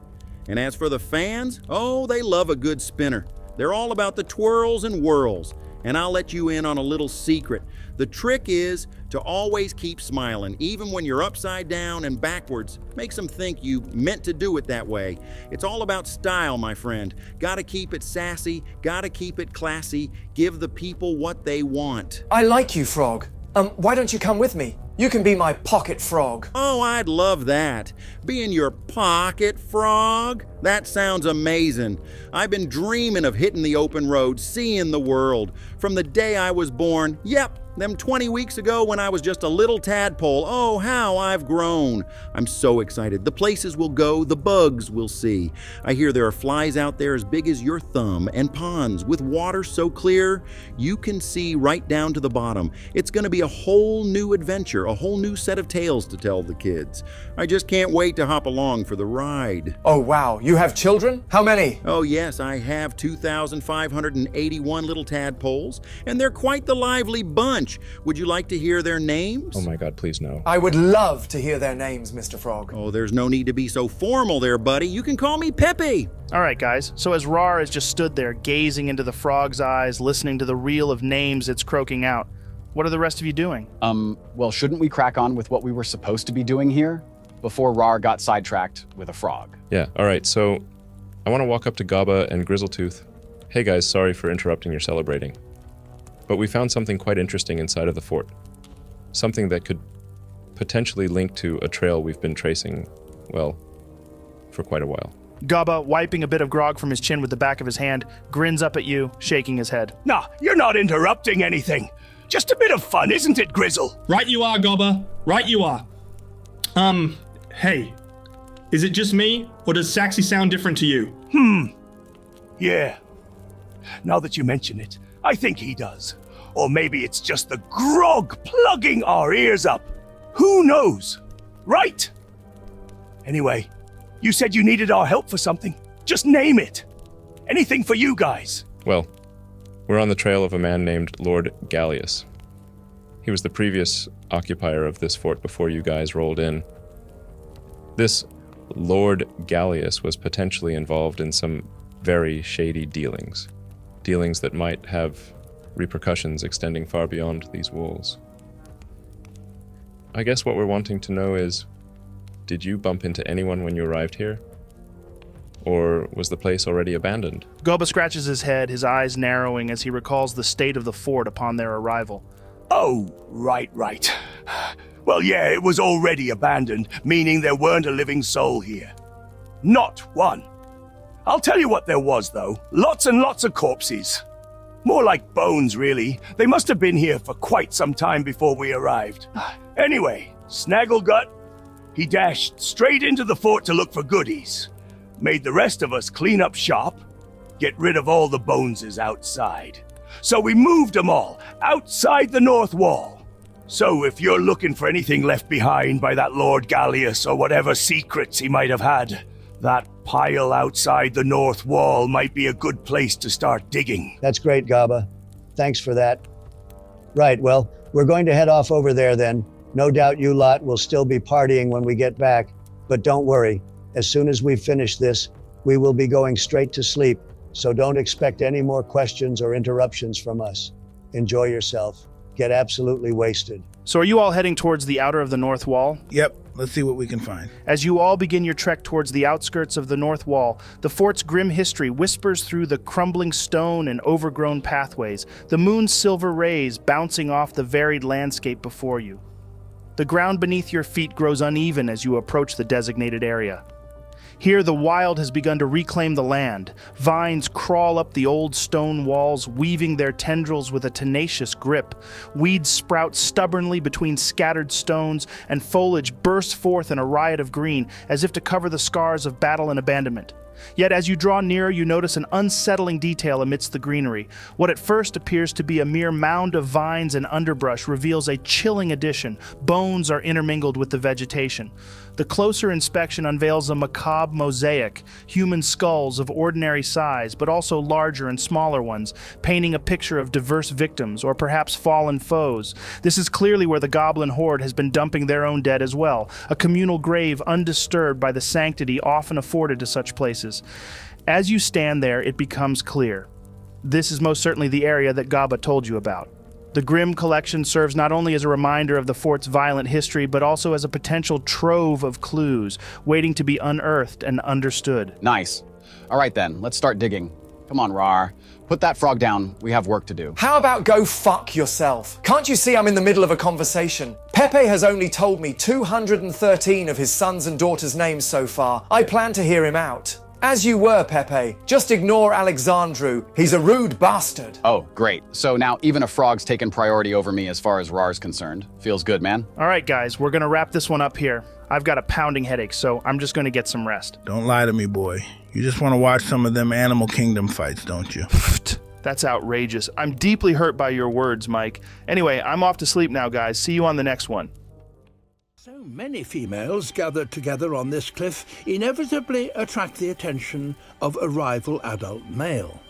Speaker 15: And as for the fans, oh, they love a good spinner. They're all about the twirls and whirls. And I'll let you in on a little secret. The trick is to always keep smiling, even when you're upside down and backwards. Makes them think you meant to do it that way. It's all about style, my friend. Gotta keep it sassy, gotta keep it classy, give the people what they want.
Speaker 4: I like you, Frog. Why don't you come with me? You can be my pocket frog.
Speaker 15: Oh, I'd love that. Being your pocket frog? That sounds amazing. I've been dreaming of hitting the open road, seeing the world. From the day I was born, yep, them 20 weeks ago when I was just a little tadpole. Oh, how I've grown. I'm so excited. The places we'll go, the bugs we'll see. I hear there are flies out there as big as your thumb and ponds with water so clear you can see right down to the bottom. It's going to be a whole new adventure, a whole new set of tales to tell the kids. I just can't wait to hop along for the ride.
Speaker 4: Oh, wow. You have children? How many?
Speaker 15: Oh, yes, I have 2,581 little tadpoles, and they're quite the lively bunch. Would you like to hear their names?
Speaker 2: Oh my God, please no.
Speaker 4: I would love to hear their names, Mr. Frog.
Speaker 15: Oh, there's no need to be so formal there, buddy. You can call me Pepe.
Speaker 1: All right, guys. So as Raarh has just stood there, gazing into the frog's eyes, listening to the reel of names it's croaking out, what are the rest of you doing?
Speaker 5: Well, shouldn't we crack on with what we were supposed to be doing here before Raarh got sidetracked with a frog?
Speaker 2: Yeah, all right. So I want to walk up to Gaba and Grizzletooth. Hey guys, sorry for interrupting your celebrating. But we found something quite interesting inside of the fort. Something that could potentially link to a trail we've been tracing, well, for quite a while.
Speaker 1: Gaba, wiping a bit of grog from his chin with the back of his hand, grins up at you, shaking his head.
Speaker 9: Nah, you're not interrupting anything. Just a bit of fun, isn't it, Grizzle?
Speaker 11: Right you are, Gaba. Right you are. Hey, is it just me, or does Saxy sound different to you?
Speaker 9: Yeah. Now that you mention it, I think he does. Or maybe it's just the grog plugging our ears up. Who knows? Right? Anyway, you said you needed our help for something. Just name it. Anything for you guys.
Speaker 2: Well, we're on the trail of a man named Lord Gallius. He was the previous occupier of this fort before you guys rolled in. This Lord Gallius was potentially involved in some very shady dealings. Dealings that might have repercussions extending far beyond these walls. I guess what we're wanting to know is, did you bump into anyone when you arrived here? Or was the place already abandoned?
Speaker 1: Gaba scratches his head, his eyes narrowing as he recalls the state of the fort upon their arrival.
Speaker 9: Oh, right. Well, yeah, it was already abandoned, meaning there weren't a living soul here. Not one. I'll tell you what there was, though. Lots and lots of corpses. More like bones, really. They must have been here for quite some time before we arrived. Anyway, Snagglegut, he dashed straight into the fort to look for goodies. Made the rest of us clean up shop, get rid of all the boneses outside. So we moved them all outside the north wall. So if you're looking for anything left behind by that Lord Gallius or whatever secrets he might have had, that pile outside the north wall might be a good place to start digging.
Speaker 3: That's great, Gaba. Thanks for that. Right, well, we're going to head off over there then. No doubt you lot will still be partying when we get back, but don't worry. As soon as we've finished this, we will be going straight to sleep, so don't expect any more questions or interruptions from us. Enjoy yourself. Get absolutely wasted.
Speaker 1: So are you all heading towards the outer of the north wall?
Speaker 7: Yep, let's see what we can find.
Speaker 1: As you all begin your trek towards the outskirts of the north wall, the fort's grim history whispers through the crumbling stone and overgrown pathways, the moon's silver rays bouncing off the varied landscape before you. The ground beneath your feet grows uneven as you approach the designated area. Here, the wild has begun to reclaim the land. Vines crawl up the old stone walls, weaving their tendrils with a tenacious grip. Weeds sprout stubbornly between scattered stones, and foliage bursts forth in a riot of green, as if to cover the scars of battle and abandonment. Yet as you draw nearer, you notice an unsettling detail amidst the greenery. What at first appears to be a mere mound of vines and underbrush reveals a chilling addition. Bones are intermingled with the vegetation. The closer inspection unveils a macabre mosaic, human skulls of ordinary size, but also larger and smaller ones, painting a picture of diverse victims, or perhaps fallen foes. This is clearly where the goblin horde has been dumping their own dead as well, a communal grave undisturbed by the sanctity often afforded to such places. As you stand there, it becomes clear. This is most certainly the area that Gaba told you about. The grim collection serves not only as a reminder of the fort's violent history, but also as a potential trove of clues, waiting to be unearthed and understood.
Speaker 5: Nice. All right then, let's start digging. Come on, Raarh. Put that frog down. We have work to do.
Speaker 4: How about go fuck yourself? Can't you see I'm in the middle of a conversation? Pepe has only told me 213 of his sons and daughters' names so far. I plan to hear him out. As you were, Pepe. Just ignore Alexandrew. He's a rude bastard.
Speaker 5: Oh, great. So now even a frog's taken priority over me as far as Raarh's concerned. Feels good, man.
Speaker 1: All right, guys, we're going to wrap this one up here. I've got a pounding headache, so I'm just going to get some rest.
Speaker 7: Don't lie to me, boy. You just want to watch some of them Animal Kingdom fights, don't you?
Speaker 1: That's outrageous. I'm deeply hurt by your words, Mike. Anyway, I'm off to sleep now, guys. See you on the next one.
Speaker 16: So many females gathered together on this cliff inevitably attract the attention of a rival adult male.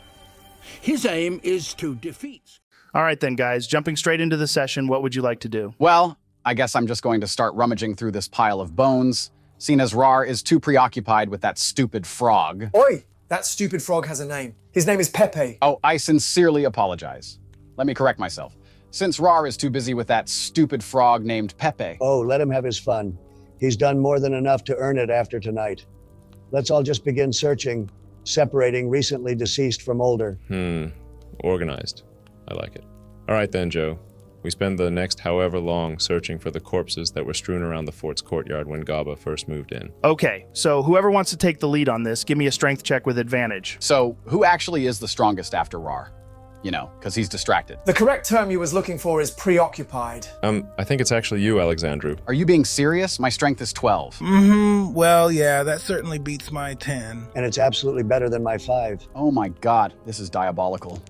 Speaker 16: His aim is to defeat.
Speaker 1: All right then, guys, jumping straight into the session, what would you like to do?
Speaker 5: Well, I guess I'm just going to start rummaging through this pile of bones, seeing as Raarh is too preoccupied with that stupid frog.
Speaker 4: Oi! That stupid frog has a name. His name is Pepe.
Speaker 5: Oh, I sincerely apologize. Let me correct myself. Since Raarh is too busy with that stupid frog named Pepe.
Speaker 3: Oh, let him have his fun. He's done more than enough to earn it after tonight. Let's all just begin searching, separating recently deceased from older.
Speaker 2: Organized. I like it. All right then, Joe. We spend the next however long searching for the corpses that were strewn around the fort's courtyard when Gaba first moved in.
Speaker 1: Okay, so whoever wants to take the lead on this, give me a strength check with advantage.
Speaker 5: So, who actually is the strongest after Raarh? You know, because he's distracted.
Speaker 4: The correct term you was looking for is preoccupied.
Speaker 2: I think it's actually you, Alexandrew.
Speaker 5: Are you being serious? My strength is 12.
Speaker 7: Well, yeah, that certainly beats my 10.
Speaker 3: And it's absolutely better than my 5.
Speaker 5: Oh my god, this is diabolical.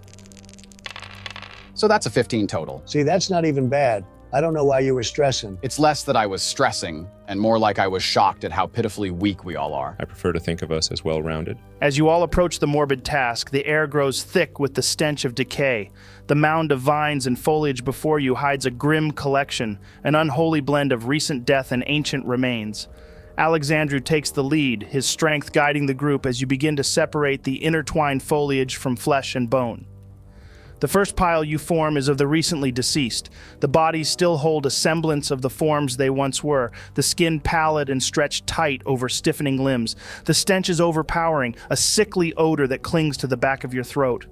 Speaker 5: So that's a 15 total.
Speaker 3: See, that's not even bad. I don't know why you were stressing.
Speaker 5: It's less that I was stressing, and more like I was shocked at how pitifully weak we all are.
Speaker 2: I prefer to think of us as well-rounded.
Speaker 1: As you all approach the morbid task, the air grows thick with the stench of decay. The mound of vines and foliage before you hides a grim collection, an unholy blend of recent death and ancient remains. Alexandrew takes the lead, his strength guiding the group as you begin to separate the intertwined foliage from flesh and bone. The first pile you form is of the recently deceased. The bodies still hold a semblance of the forms they once were, the skin pallid and stretched tight over stiffening limbs. The stench is overpowering, a sickly odor that clings to the back of your throat.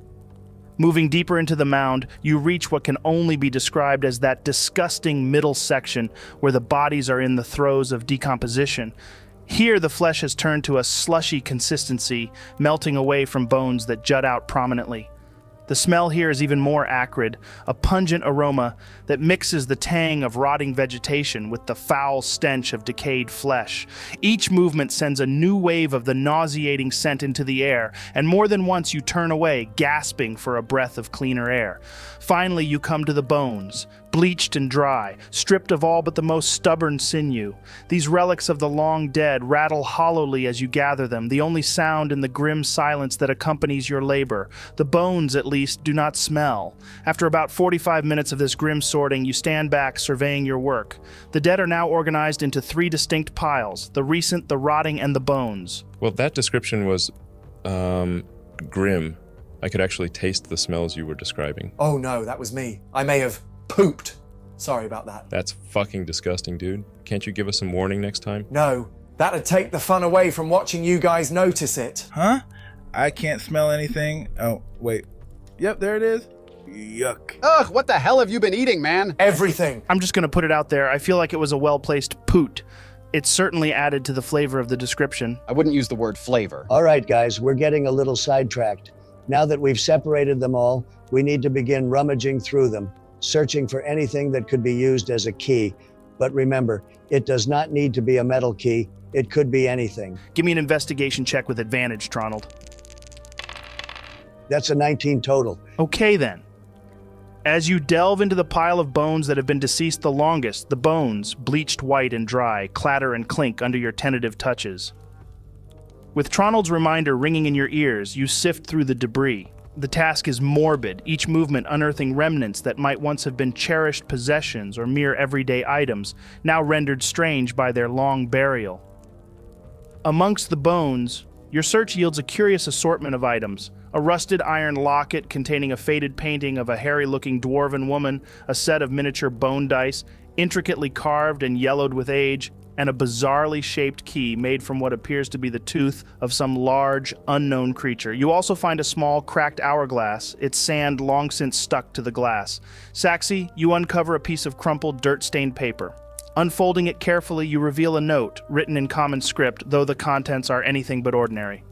Speaker 1: Moving deeper into the mound, you reach what can only be described as that disgusting middle section where the bodies are in the throes of decomposition. Here, the flesh has turned to a slushy consistency, melting away from bones that jut out prominently. The smell here is even more acrid, a pungent aroma that mixes the tang of rotting vegetation with the foul stench of decayed flesh. Each movement sends a new wave of the nauseating scent into the air, and more than once you turn away, gasping for a breath of cleaner air. Finally, you come to the bones, bleached and dry, stripped of all but the most stubborn sinew. These relics of the long dead rattle hollowly as you gather them, the only sound in the grim silence that accompanies your labor. The bones, at least, do not smell. After about 45 minutes of this grim sorting, you stand back, surveying your work. The dead are now organized into 3 distinct piles, the recent, the rotting, and the bones.
Speaker 2: Well, that description was, grim. I could actually taste the smells you were describing.
Speaker 4: Oh no, that was me. I may have pooped. Sorry about that.
Speaker 2: That's fucking disgusting, dude. Can't you give us some warning next time?
Speaker 4: No, that'd take the fun away from watching you guys notice it.
Speaker 7: Huh? I can't smell anything. Oh, wait. Yep, there it is. Yuck.
Speaker 5: Ugh, what the hell have you been eating, man?
Speaker 4: Everything.
Speaker 1: I'm just going to put it out there. I feel like it was a well-placed poot. It certainly added to the flavor of the description.
Speaker 5: I wouldn't use the word flavor.
Speaker 3: All right, guys, we're getting a little sidetracked. Now that we've separated them all, we need to begin rummaging through them, searching for anything that could be used as a key. But remember, it does not need to be a metal key. It could be anything.
Speaker 1: Give me an investigation check with advantage, Tronald.
Speaker 3: That's a 19 total.
Speaker 1: Okay, then. As you delve into the pile of bones that have been deceased the longest, the bones, bleached white and dry, clatter and clink under your tentative touches. With Tronald's reminder ringing in your ears, you sift through the debris. The task is morbid, each movement unearthing remnants that might once have been cherished possessions or mere everyday items, now rendered strange by their long burial. Amongst the bones, your search yields a curious assortment of items. A rusted iron locket containing a faded painting of a hairy-looking dwarven woman, a set of miniature bone dice, intricately carved and yellowed with age, and a bizarrely shaped key made from what appears to be the tooth of some large, unknown creature. You also find a small, cracked hourglass, its sand long since stuck to the glass. Saxy, you uncover a piece of crumpled, dirt-stained paper. Unfolding it carefully, you reveal a note, written in common script, though the contents are anything but ordinary.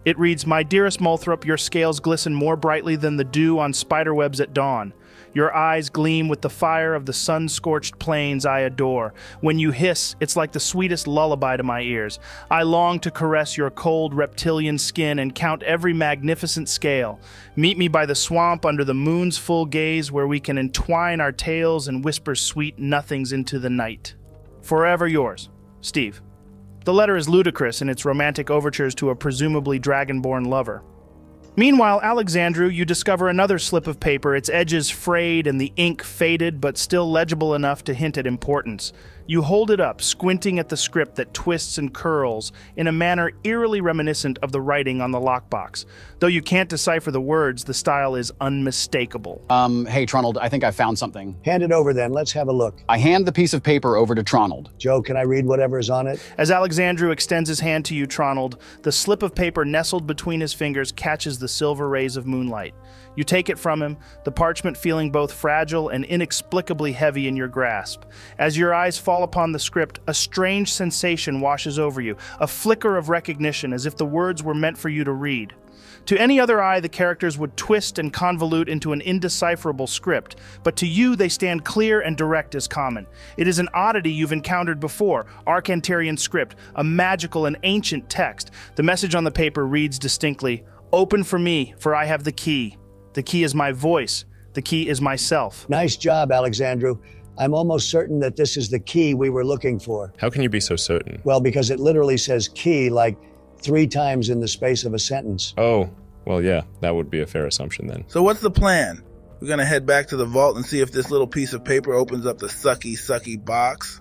Speaker 1: It reads, "My dearest Molthrop, your scales glisten more brightly than the dew on spiderwebs at dawn. Your eyes gleam with the fire of the sun-scorched plains I adore. When you hiss, it's like the sweetest lullaby to my ears. I long to caress your cold reptilian skin and count every magnificent scale. Meet me by the swamp under the moon's full gaze where we can entwine our tales and whisper sweet nothings into the night. Forever yours, Steve." The letter is ludicrous in its romantic overtures to a presumably dragonborn lover. Meanwhile, Alexandrew, you discover another slip of paper, its edges frayed and the ink faded, but still legible enough to hint at importance. You hold it up, squinting at the script that twists and curls in a manner eerily reminiscent of the writing on the lockbox. Though you can't decipher the words, the style is unmistakable.
Speaker 5: Hey, Tronald, I think I found something.
Speaker 3: Hand it over then, let's have a look.
Speaker 5: I hand the piece of paper over to Tronald.
Speaker 3: Joe, can I read whatever's on it?
Speaker 1: As Alexandrew extends his hand to you, Tronald, the slip of paper nestled between his fingers catches the silver rays of moonlight. You take it from him, the parchment feeling both fragile and inexplicably heavy in your grasp. As your eyes fall upon the script, a strange sensation washes over you, a flicker of recognition as if the words were meant for you to read. To any other eye, the characters would twist and convolute into an indecipherable script, but to you they stand clear and direct as common. It is an oddity you've encountered before, Arcantarian script, a magical and ancient text. The message on the paper reads distinctly, "Open for me, for I have the key. The key is my voice. The key is myself."
Speaker 3: Nice job, Alexandrew. I'm almost certain that this is the key we were looking for.
Speaker 2: How can you be so certain?
Speaker 3: Well, because it literally says key like 3 times in the space of a sentence.
Speaker 2: Oh, well, yeah, that would be a fair assumption then.
Speaker 7: So what's the plan? We're gonna head back to the vault and see if this little piece of paper opens up the sucky box?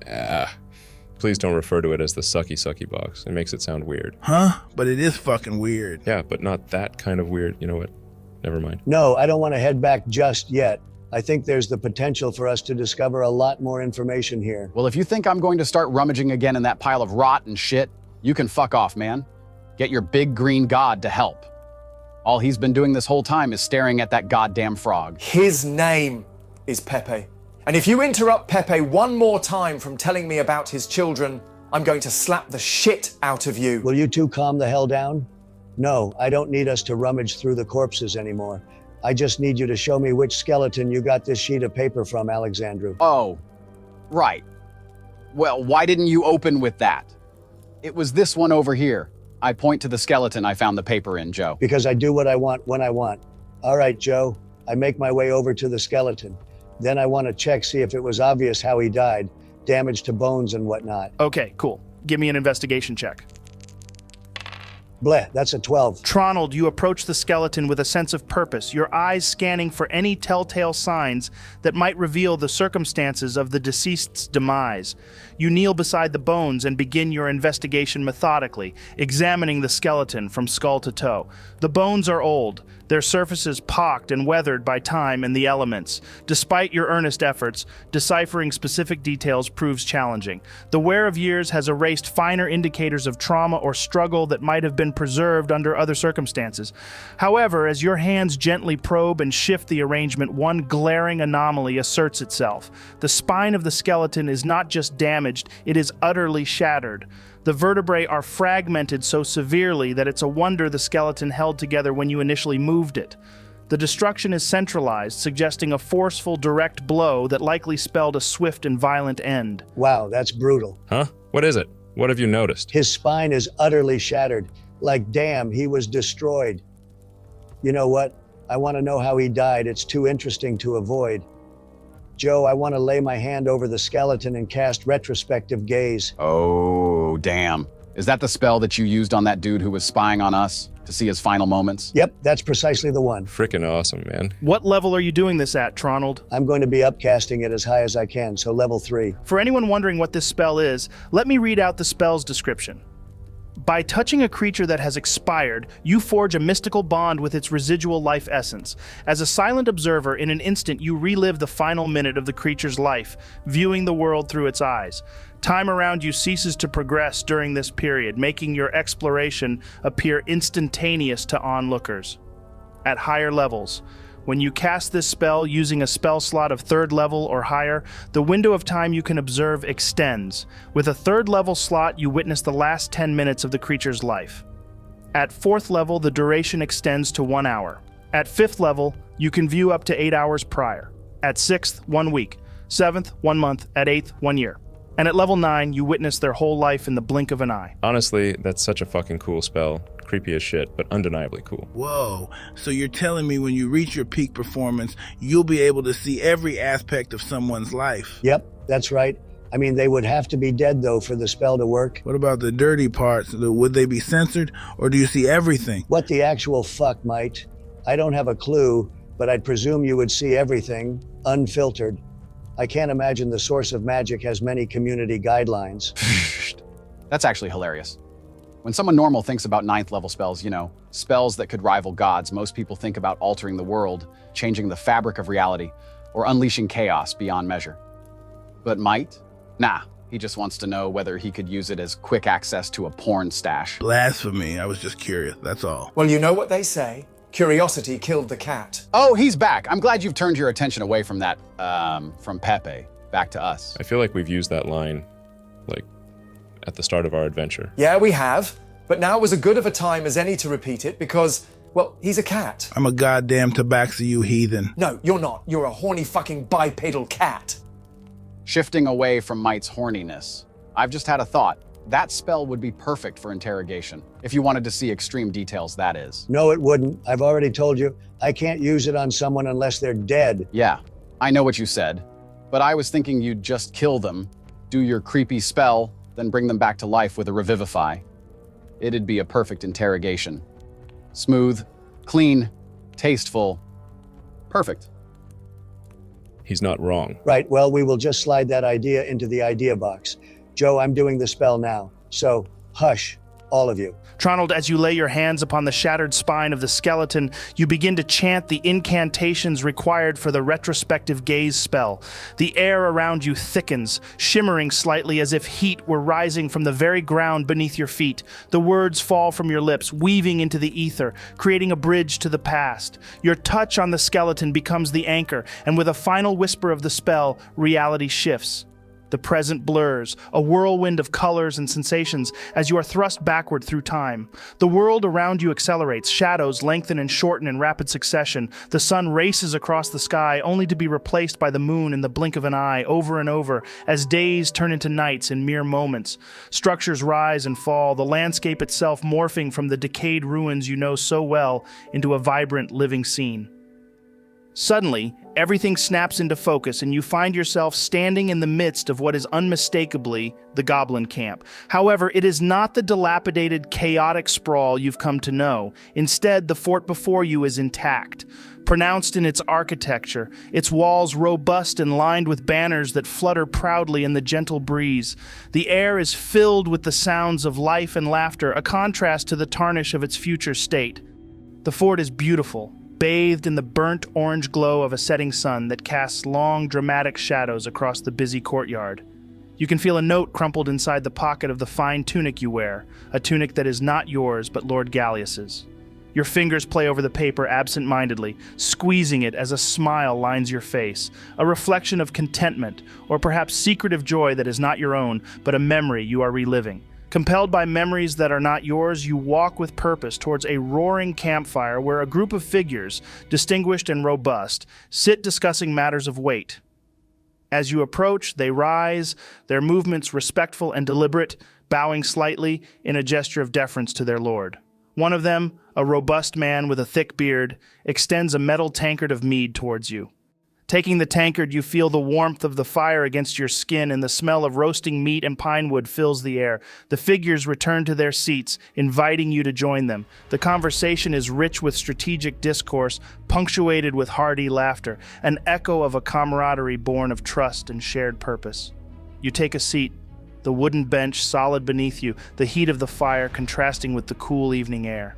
Speaker 2: Please don't refer to it as the sucky box. It makes it sound weird.
Speaker 7: Huh? But it is fucking weird.
Speaker 2: Yeah, but not that kind of weird. You know what? Never mind.
Speaker 3: No, I don't want to head back just yet. I think there's the potential for us to discover a lot more information here.
Speaker 5: Well, if you think I'm going to start rummaging again in that pile of rot and shit, you can fuck off, man. Get your big green god to help. All he's been doing this whole time is staring at that goddamn frog.
Speaker 4: His name is Pepe. And if you interrupt Pepe one more time from telling me about his children, I'm going to slap the shit out of you.
Speaker 3: Will you two calm the hell down? No, I don't need us to rummage through the corpses anymore. I just need you to show me which skeleton you got this sheet of paper from, Alexandrew.
Speaker 5: Oh, right. Well, why didn't you open with that? It was this one over here. I point to the skeleton I found the paper in, Joe.
Speaker 3: Because I do what I want when I want. All right, Joe. I make my way over to the skeleton. Then I want to check, see if it was obvious how he died. Damage to bones and whatnot.
Speaker 1: Okay, cool. Give me an investigation check.
Speaker 3: Bleh, that's a 12.
Speaker 1: Tronald, you approach the skeleton with a sense of purpose, your eyes scanning for any telltale signs that might reveal the circumstances of the deceased's demise. You kneel beside the bones and begin your investigation methodically, examining the skeleton from skull to toe. The bones are old, their surfaces pocked and weathered by time and the elements. Despite your earnest efforts, deciphering specific details proves challenging. The wear of years has erased finer indicators of trauma or struggle that might have been preserved under other circumstances. However, as your hands gently probe and shift the arrangement, one glaring anomaly asserts itself. The spine of the skeleton is not just damaged, it is utterly shattered. The vertebrae are fragmented so severely that it's a wonder the skeleton held together when you initially moved it. The destruction is centralized, suggesting a forceful, direct blow that likely spelled a swift and violent end.
Speaker 3: Wow, that's brutal.
Speaker 2: Huh? What is it? What have you noticed?
Speaker 3: His spine is utterly shattered. Like, damn, he was destroyed. You know what? I want to know how he died. It's too interesting to avoid. Joe, I want to lay my hand over the skeleton and cast retrospective gaze.
Speaker 5: Oh, damn. Is that the spell that you used on that dude who was spying on us to see his final moments?
Speaker 3: Yep, that's precisely the one.
Speaker 2: Frickin' awesome, man.
Speaker 1: What level are you doing this at, Tronald?
Speaker 3: I'm going to be upcasting it as high as I can, so level 3.
Speaker 1: For anyone wondering what this spell is, let me read out the spell's description. By touching a creature that has expired, you forge a mystical bond with its residual life essence. As a silent observer, in an instant you relive the final minute of the creature's life, viewing the world through its eyes. Time around you ceases to progress during this period, making your exploration appear instantaneous to onlookers. At higher levels, when you cast this spell using a spell slot of 3rd level or higher, the window of time you can observe extends. With a 3rd level slot, you witness the last 10 minutes of the creature's life. At 4th level, the duration extends to 1 hour. At 5th level, you can view up to 8 hours prior. At 6th, 1 week. 7th, 1 month. At 8th, 1 year. And at level 9, you witness their whole life in the blink of an eye.
Speaker 2: Honestly, that's such a fucking cool spell. Creepy as shit, but undeniably cool.
Speaker 7: Whoa, so you're telling me when you reach your peak performance, you'll be able to see every aspect of someone's life?
Speaker 3: Yep, that's right. I mean, they would have to be dead, though, for the spell to work.
Speaker 7: What about the dirty parts? Would they be censored, or do you see everything?
Speaker 3: What the actual fuck, mate? I don't have a clue, but I'd presume you would see everything, unfiltered. I can't imagine the source of magic has many community guidelines.
Speaker 5: That's actually hilarious. When someone normal thinks about 9th level spells, you know, spells that could rival gods, most people think about altering the world, changing the fabric of reality, or unleashing chaos beyond measure. But might? Nah, he just wants to know whether he could use it as quick access to a porn stash.
Speaker 7: Blasphemy, I was just curious, that's all.
Speaker 4: Well, you know what they say. Curiosity killed the cat.
Speaker 5: Oh, he's back. I'm glad you've turned your attention away from that, from Pepe, back to us.
Speaker 2: I feel like we've used that line, like, at the start of our adventure.
Speaker 4: Yeah, we have. But now was as good of a time as any to repeat it because, well, he's a cat.
Speaker 7: I'm a goddamn tabaxi, you heathen.
Speaker 4: No, you're not. You're a horny fucking bipedal cat.
Speaker 5: Shifting away from Mite's horniness, I've just had a thought. That spell would be perfect for interrogation. If you wanted to see extreme details, that is.
Speaker 3: No, it wouldn't. I've already told you. I can't use it on someone unless they're dead.
Speaker 5: Yeah, I know what you said. But I was thinking you'd just kill them, do your creepy spell, then bring them back to life with a revivify. It'd be a perfect interrogation. Smooth, clean, tasteful, perfect.
Speaker 2: He's not wrong.
Speaker 3: Right, well, we will just slide that idea into the idea box. Joe, I'm doing the spell now, so hush, all of you.
Speaker 1: Tronald, as you lay your hands upon the shattered spine of the skeleton, you begin to chant the incantations required for the retrospective gaze spell. The air around you thickens, shimmering slightly as if heat were rising from the very ground beneath your feet. The words fall from your lips, weaving into the ether, creating a bridge to the past. Your touch on the skeleton becomes the anchor, and with a final whisper of the spell, reality shifts. The present blurs, a whirlwind of colors and sensations as you are thrust backward through time. The world around you accelerates, shadows lengthen and shorten in rapid succession. The sun races across the sky only to be replaced by the moon in the blink of an eye, over and over, as days turn into nights in mere moments. Structures rise and fall, the landscape itself morphing from the decayed ruins you know so well into a vibrant living scene. Suddenly, everything snaps into focus and you find yourself standing in the midst of what is unmistakably the goblin camp. However, it is not the dilapidated, chaotic sprawl you've come to know. Instead, the fort before you is intact. Pronounced in its architecture, its walls robust and lined with banners that flutter proudly in the gentle breeze. The air is filled with the sounds of life and laughter, a contrast to the tarnish of its future state. The fort is beautiful, bathed in the burnt orange glow of a setting sun that casts long, dramatic shadows across the busy courtyard. You can feel a note crumpled inside the pocket of the fine tunic you wear, a tunic that is not yours but Lord Gallius's. Your fingers play over the paper absent-mindedly, squeezing it as a smile lines your face, a reflection of contentment, or perhaps secretive joy that is not your own, but a memory you are reliving. Compelled by memories that are not yours, you walk with purpose towards a roaring campfire where a group of figures, distinguished and robust, sit discussing matters of weight. As you approach, they rise, their movements respectful and deliberate, bowing slightly in a gesture of deference to their lord. One of them, a robust man with a thick beard, extends a metal tankard of mead towards you. Taking the tankard, you feel the warmth of the fire against your skin, and the smell of roasting meat and pine wood fills the air. The figures return to their seats, inviting you to join them. The conversation is rich with strategic discourse, punctuated with hearty laughter, an echo of a camaraderie born of trust and shared purpose. You take a seat, the wooden bench solid beneath you, the heat of the fire contrasting with the cool evening air.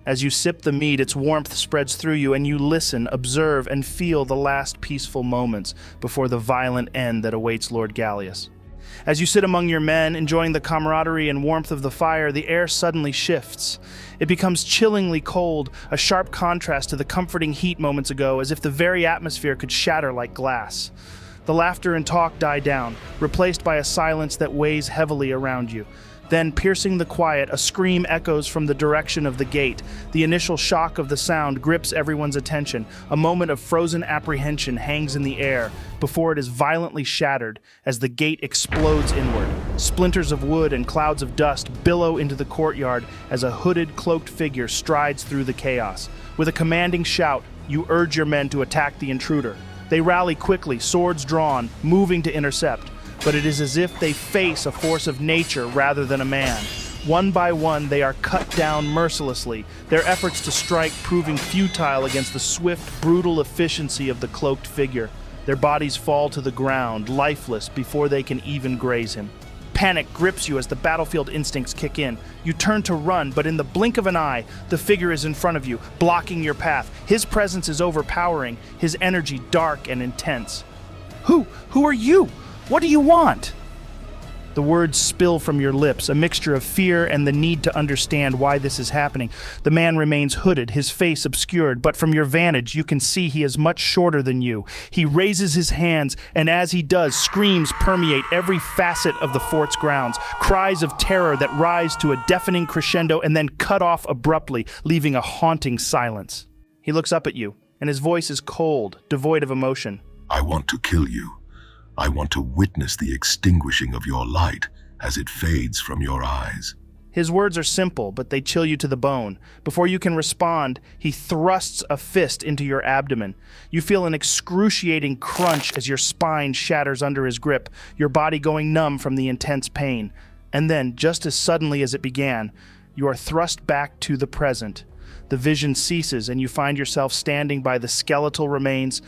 Speaker 1: As you sip the mead, its warmth spreads through you, and you listen, observe, and feel the last peaceful moments before the violent end that awaits Lord Gallius. As you sit among your men, enjoying the camaraderie and warmth of the fire, the air suddenly shifts. It becomes chillingly cold, a sharp contrast to the comforting heat moments ago, as if the very atmosphere could shatter like glass. The laughter and talk die down, replaced by a silence that weighs heavily around you. Then, piercing the quiet, a scream echoes from the direction of the gate. The initial shock of the sound grips everyone's attention. A moment of frozen apprehension hangs in the air before it is violently shattered as the gate explodes inward. Splinters of wood and clouds of dust billow into the courtyard as a hooded, cloaked figure strides through the chaos. With a commanding shout, you urge your men to attack the intruder. They rally quickly, swords drawn, moving to intercept. But it is as if they face a force of nature rather than a man. One by one, they are cut down mercilessly, their efforts to strike proving futile against the swift, brutal efficiency of the cloaked figure. Their bodies fall to the ground, lifeless, before they can even graze him. Panic grips you as the battlefield instincts kick in. You turn to run, but in the blink of an eye, the figure is in front of you, blocking your path. His presence is overpowering, his energy dark and intense. Who are you? What do you want? The words spill from your lips, a mixture of fear and the need to understand why this is happening. The man remains hooded, his face obscured, but from your vantage, you can see he is much shorter than you. He raises his hands, and as he does, screams permeate every facet of the fort's grounds, cries of terror that rise to a deafening crescendo and then cut off abruptly, leaving a haunting silence. He looks up at you, and his voice is cold, devoid of emotion.
Speaker 10: I want to kill you. I want to witness the extinguishing of your light as it fades from your eyes.
Speaker 1: His words are simple, but they chill you to the bone. Before you can respond, he thrusts a fist into your abdomen. You feel an excruciating crunch as your spine shatters under his grip, your body going numb from the intense pain. And then, just as suddenly as it began, you are thrust back to the present. The vision ceases, and you find yourself standing by the skeletal remains,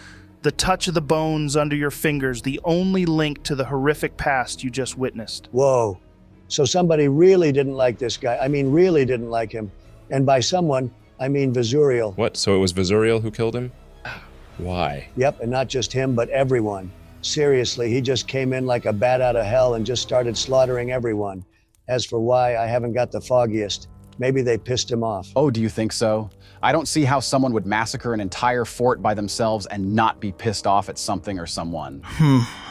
Speaker 1: the touch of the bones under your fingers, the only link to the horrific past you just witnessed.
Speaker 3: Whoa. So somebody really didn't like this guy. I mean, really didn't like him. And by someone, I mean Vesurial.
Speaker 2: What? So it was Vesurial who killed him? Why?
Speaker 3: Yep, and not just him, but everyone. Seriously, he just came in like a bat out of hell and just started slaughtering everyone. As for why, I haven't got the foggiest. Maybe they pissed him off.
Speaker 5: Oh, do you think so? I don't see how someone would massacre an entire fort by themselves and not be pissed off at something or someone.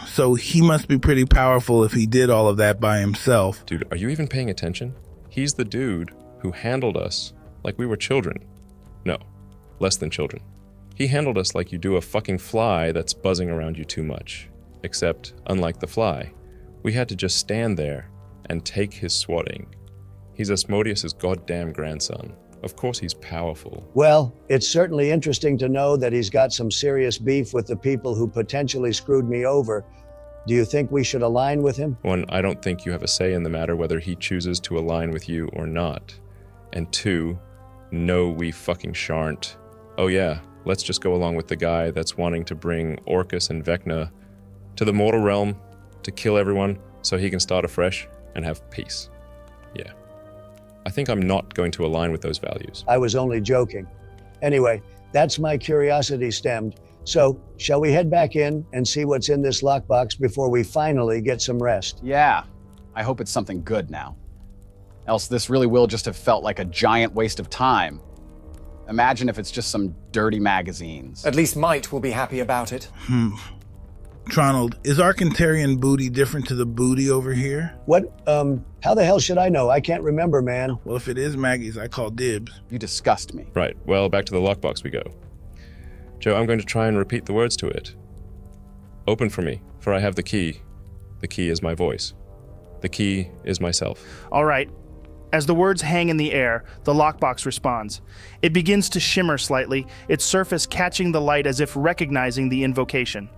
Speaker 7: So he must be pretty powerful if he did all of that by himself.
Speaker 2: Dude, are you even paying attention? He's the dude who handled us like we were children. No, less than children. He handled us like you do a fucking fly that's buzzing around you too much. Except, unlike the fly, we had to just stand there and take his swatting. He's Asmodeus' goddamn grandson. Of course he's powerful.
Speaker 3: Well, it's certainly interesting to know that he's got some serious beef with the people who potentially screwed me over. Do you think we should align with him?
Speaker 2: One, I don't think you have a say in the matter whether he chooses to align with you or not. And two, no, we fucking shan't. Oh yeah, let's just go along with the guy that's wanting to bring Orcus and Vecna to the mortal realm to kill everyone so he can start afresh and have peace. Yeah. I think I'm not going to align with those values.
Speaker 3: I was only joking. Anyway, that's my curiosity stemmed. So, shall we head back in and see what's in this lockbox before we finally get some rest?
Speaker 5: Yeah, I hope it's something good now. Else this really will just have felt like a giant waste of time. Imagine if it's just some dirty magazines.
Speaker 4: At least Might will be happy about it.
Speaker 7: Tronald, is Arcantarian booty different to the booty over here?
Speaker 3: What, how the hell should I know? I can't remember, man.
Speaker 7: Well, if it is Maggie's, I call dibs.
Speaker 5: You disgust me.
Speaker 2: Right, well, back to the lockbox we go. Joe, I'm going to try and repeat the words to it. Open for me, for I have the key. The key is my voice. The key is myself.
Speaker 1: All right. As the words hang in the air, the lockbox responds. It begins to shimmer slightly, its surface catching the light as if recognizing the invocation.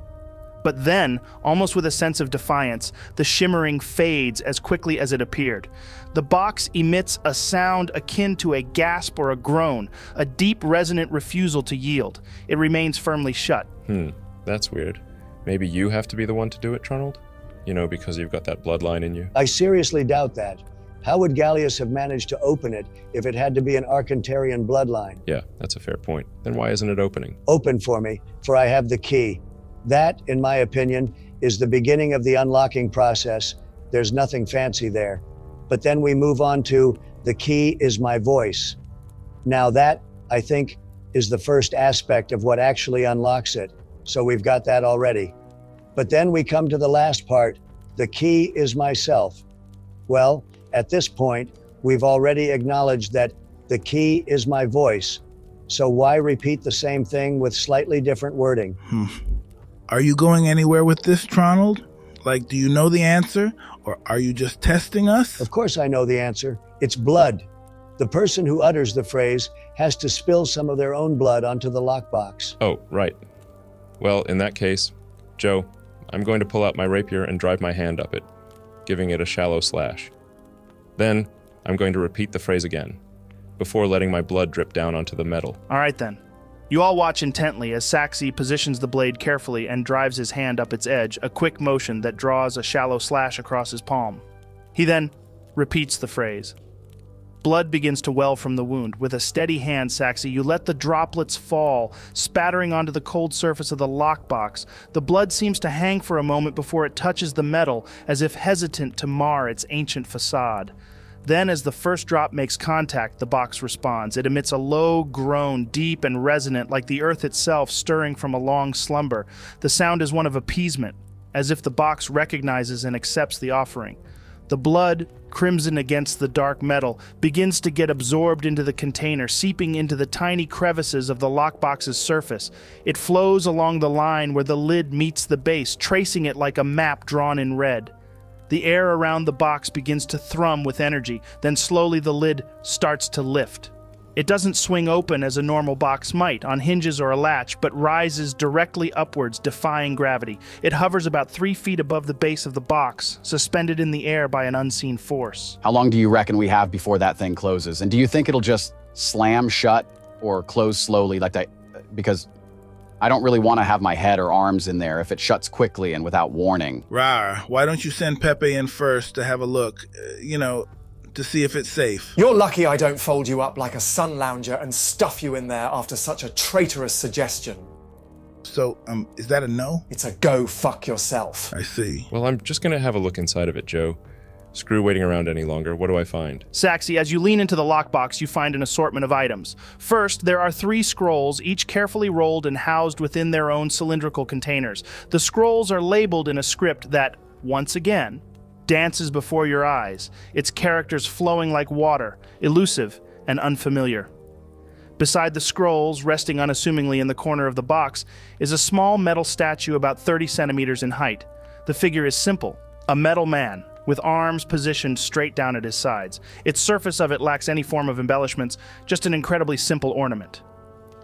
Speaker 1: But then, almost with a sense of defiance, the shimmering fades as quickly as it appeared. The box emits a sound akin to a gasp or a groan, a deep resonant refusal to yield. It remains firmly shut.
Speaker 2: That's weird. Maybe you have to be the one to do it, Tronald? You know, because you've got that bloodline in you.
Speaker 3: I seriously doubt that. How would Gallius have managed to open it if it had to be an Arcantarian bloodline?
Speaker 2: Yeah, that's a fair point. Then why isn't it opening?
Speaker 3: Open for me, for I have the key. That, in my opinion, is the beginning of the unlocking process. There's nothing fancy there. But then we move on to the key is my voice. Now that, I think, is the first aspect of what actually unlocks it. So we've got that already. But then we come to the last part, the key is myself. Well, at this point, we've already acknowledged that the key is my voice. So why repeat the same thing with slightly different wording?
Speaker 7: Are you going anywhere with this, Tronald? Like, do you know the answer? Or are you just testing us?
Speaker 3: Of course I know the answer. It's blood. The person who utters the phrase has to spill some of their own blood onto the lockbox.
Speaker 2: Oh, right. Well, in that case, Joe, I'm going to pull out my rapier and drive my hand up it, giving it a shallow slash. Then, I'm going to repeat the phrase again, before letting my blood drip down onto the metal.
Speaker 1: All right then. You all watch intently as Saxi positions the blade carefully and drives his hand up its edge, a quick motion that draws a shallow slash across his palm. He then repeats the phrase. Blood begins to well from the wound. With a steady hand, Saxi, you let the droplets fall, spattering onto the cold surface of the lockbox. The blood seems to hang for a moment before it touches the metal, as if hesitant to mar its ancient facade. Then, as the first drop makes contact, the box responds. It emits a low groan, deep and resonant, like the earth itself stirring from a long slumber. The sound is one of appeasement, as if the box recognizes and accepts the offering. The blood, crimson against the dark metal, begins to get absorbed into the container, seeping into the tiny crevices of the lockbox's surface. It flows along the line where the lid meets the base, tracing it like a map drawn in red. The air around the box begins to thrum with energy, then slowly the lid starts to lift. It doesn't swing open as a normal box might, on hinges or a latch, but rises directly upwards, defying gravity. It hovers about 3 feet above the base of the box, suspended in the air by an unseen force.
Speaker 5: How long do you reckon we have before that thing closes? And do you think it'll just slam shut or close slowly like that? Because I don't really want to have my head or arms in there if it shuts quickly and without warning.
Speaker 7: Raarh, why don't you send Pepe in first to have a look, to see if it's safe?
Speaker 4: You're lucky I don't fold you up like a sun lounger and stuff you in there after such a traitorous suggestion.
Speaker 7: So, is that a no?
Speaker 4: It's a go fuck yourself.
Speaker 7: I see.
Speaker 2: Well, I'm just going to have a look inside of it, Joe. Screw waiting around any longer. What do I find?
Speaker 1: Saxi, as you lean into the lockbox, you find an assortment of items. First, there are 3 scrolls, each carefully rolled and housed within their own cylindrical containers. The scrolls are labeled in a script that, once again, dances before your eyes, its characters flowing like water, elusive and unfamiliar. Beside the scrolls, resting unassumingly in the corner of the box, is a small metal statue about 30 centimeters in height. The figure is simple, a metal man, with arms positioned straight down at his sides. Its surface of it lacks any form of embellishments, just an incredibly simple ornament.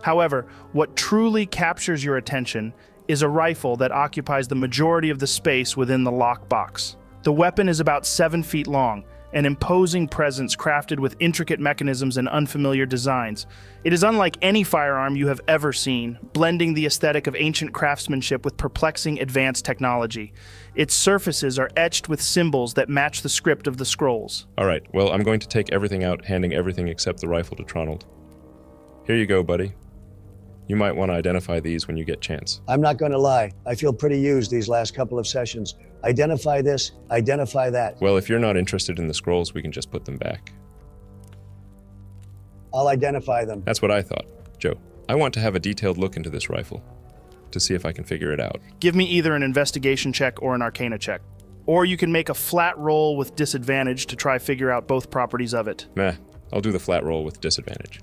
Speaker 1: However, what truly captures your attention is a rifle that occupies the majority of the space within the lockbox. The weapon is about 7 feet long, an imposing presence crafted with intricate mechanisms and unfamiliar designs. It is unlike any firearm you have ever seen, blending the aesthetic of ancient craftsmanship with perplexing advanced technology. Its surfaces are etched with symbols that match the script of the scrolls.
Speaker 2: All right, well, I'm going to take everything out, handing everything except the rifle to Tronald. Here you go, buddy. You might want to identify these when you get chance.
Speaker 3: I'm not going to lie. I feel pretty used these last couple of sessions. Identify this, identify that.
Speaker 2: Well, if you're not interested in the scrolls, we can just put them back.
Speaker 3: I'll identify them.
Speaker 2: That's what I thought. Joe, I want to have a detailed look into this rifle to see if I can figure it out.
Speaker 1: Give me either an investigation check or an arcana check. Or you can make a flat roll with disadvantage to try figure out both properties of it.
Speaker 2: Meh, I'll do the flat roll with disadvantage.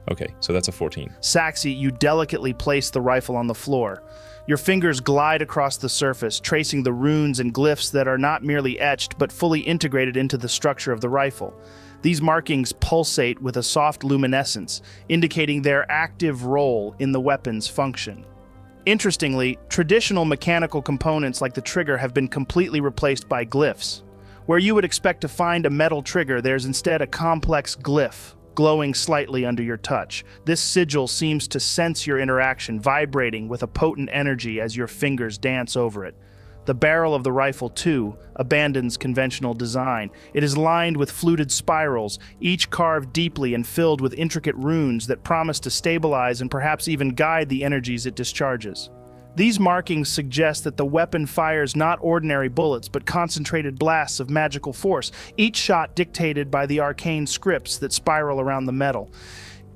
Speaker 2: Okay, so that's a 14.
Speaker 1: Saxy, you delicately place the rifle on the floor. Your fingers glide across the surface, tracing the runes and glyphs that are not merely etched, but fully integrated into the structure of the rifle. These markings pulsate with a soft luminescence, indicating their active role in the weapon's function. Interestingly, traditional mechanical components like the trigger have been completely replaced by glyphs. Where you would expect to find a metal trigger, there's instead a complex glyph, glowing slightly under your touch. This sigil seems to sense your interaction, vibrating with a potent energy as your fingers dance over it. The barrel of the rifle, too, abandons conventional design. It is lined with fluted spirals, each carved deeply and filled with intricate runes that promise to stabilize and perhaps even guide the energies it discharges. These markings suggest that the weapon fires not ordinary bullets, but concentrated blasts of magical force, each shot dictated by the arcane scripts that spiral around the metal.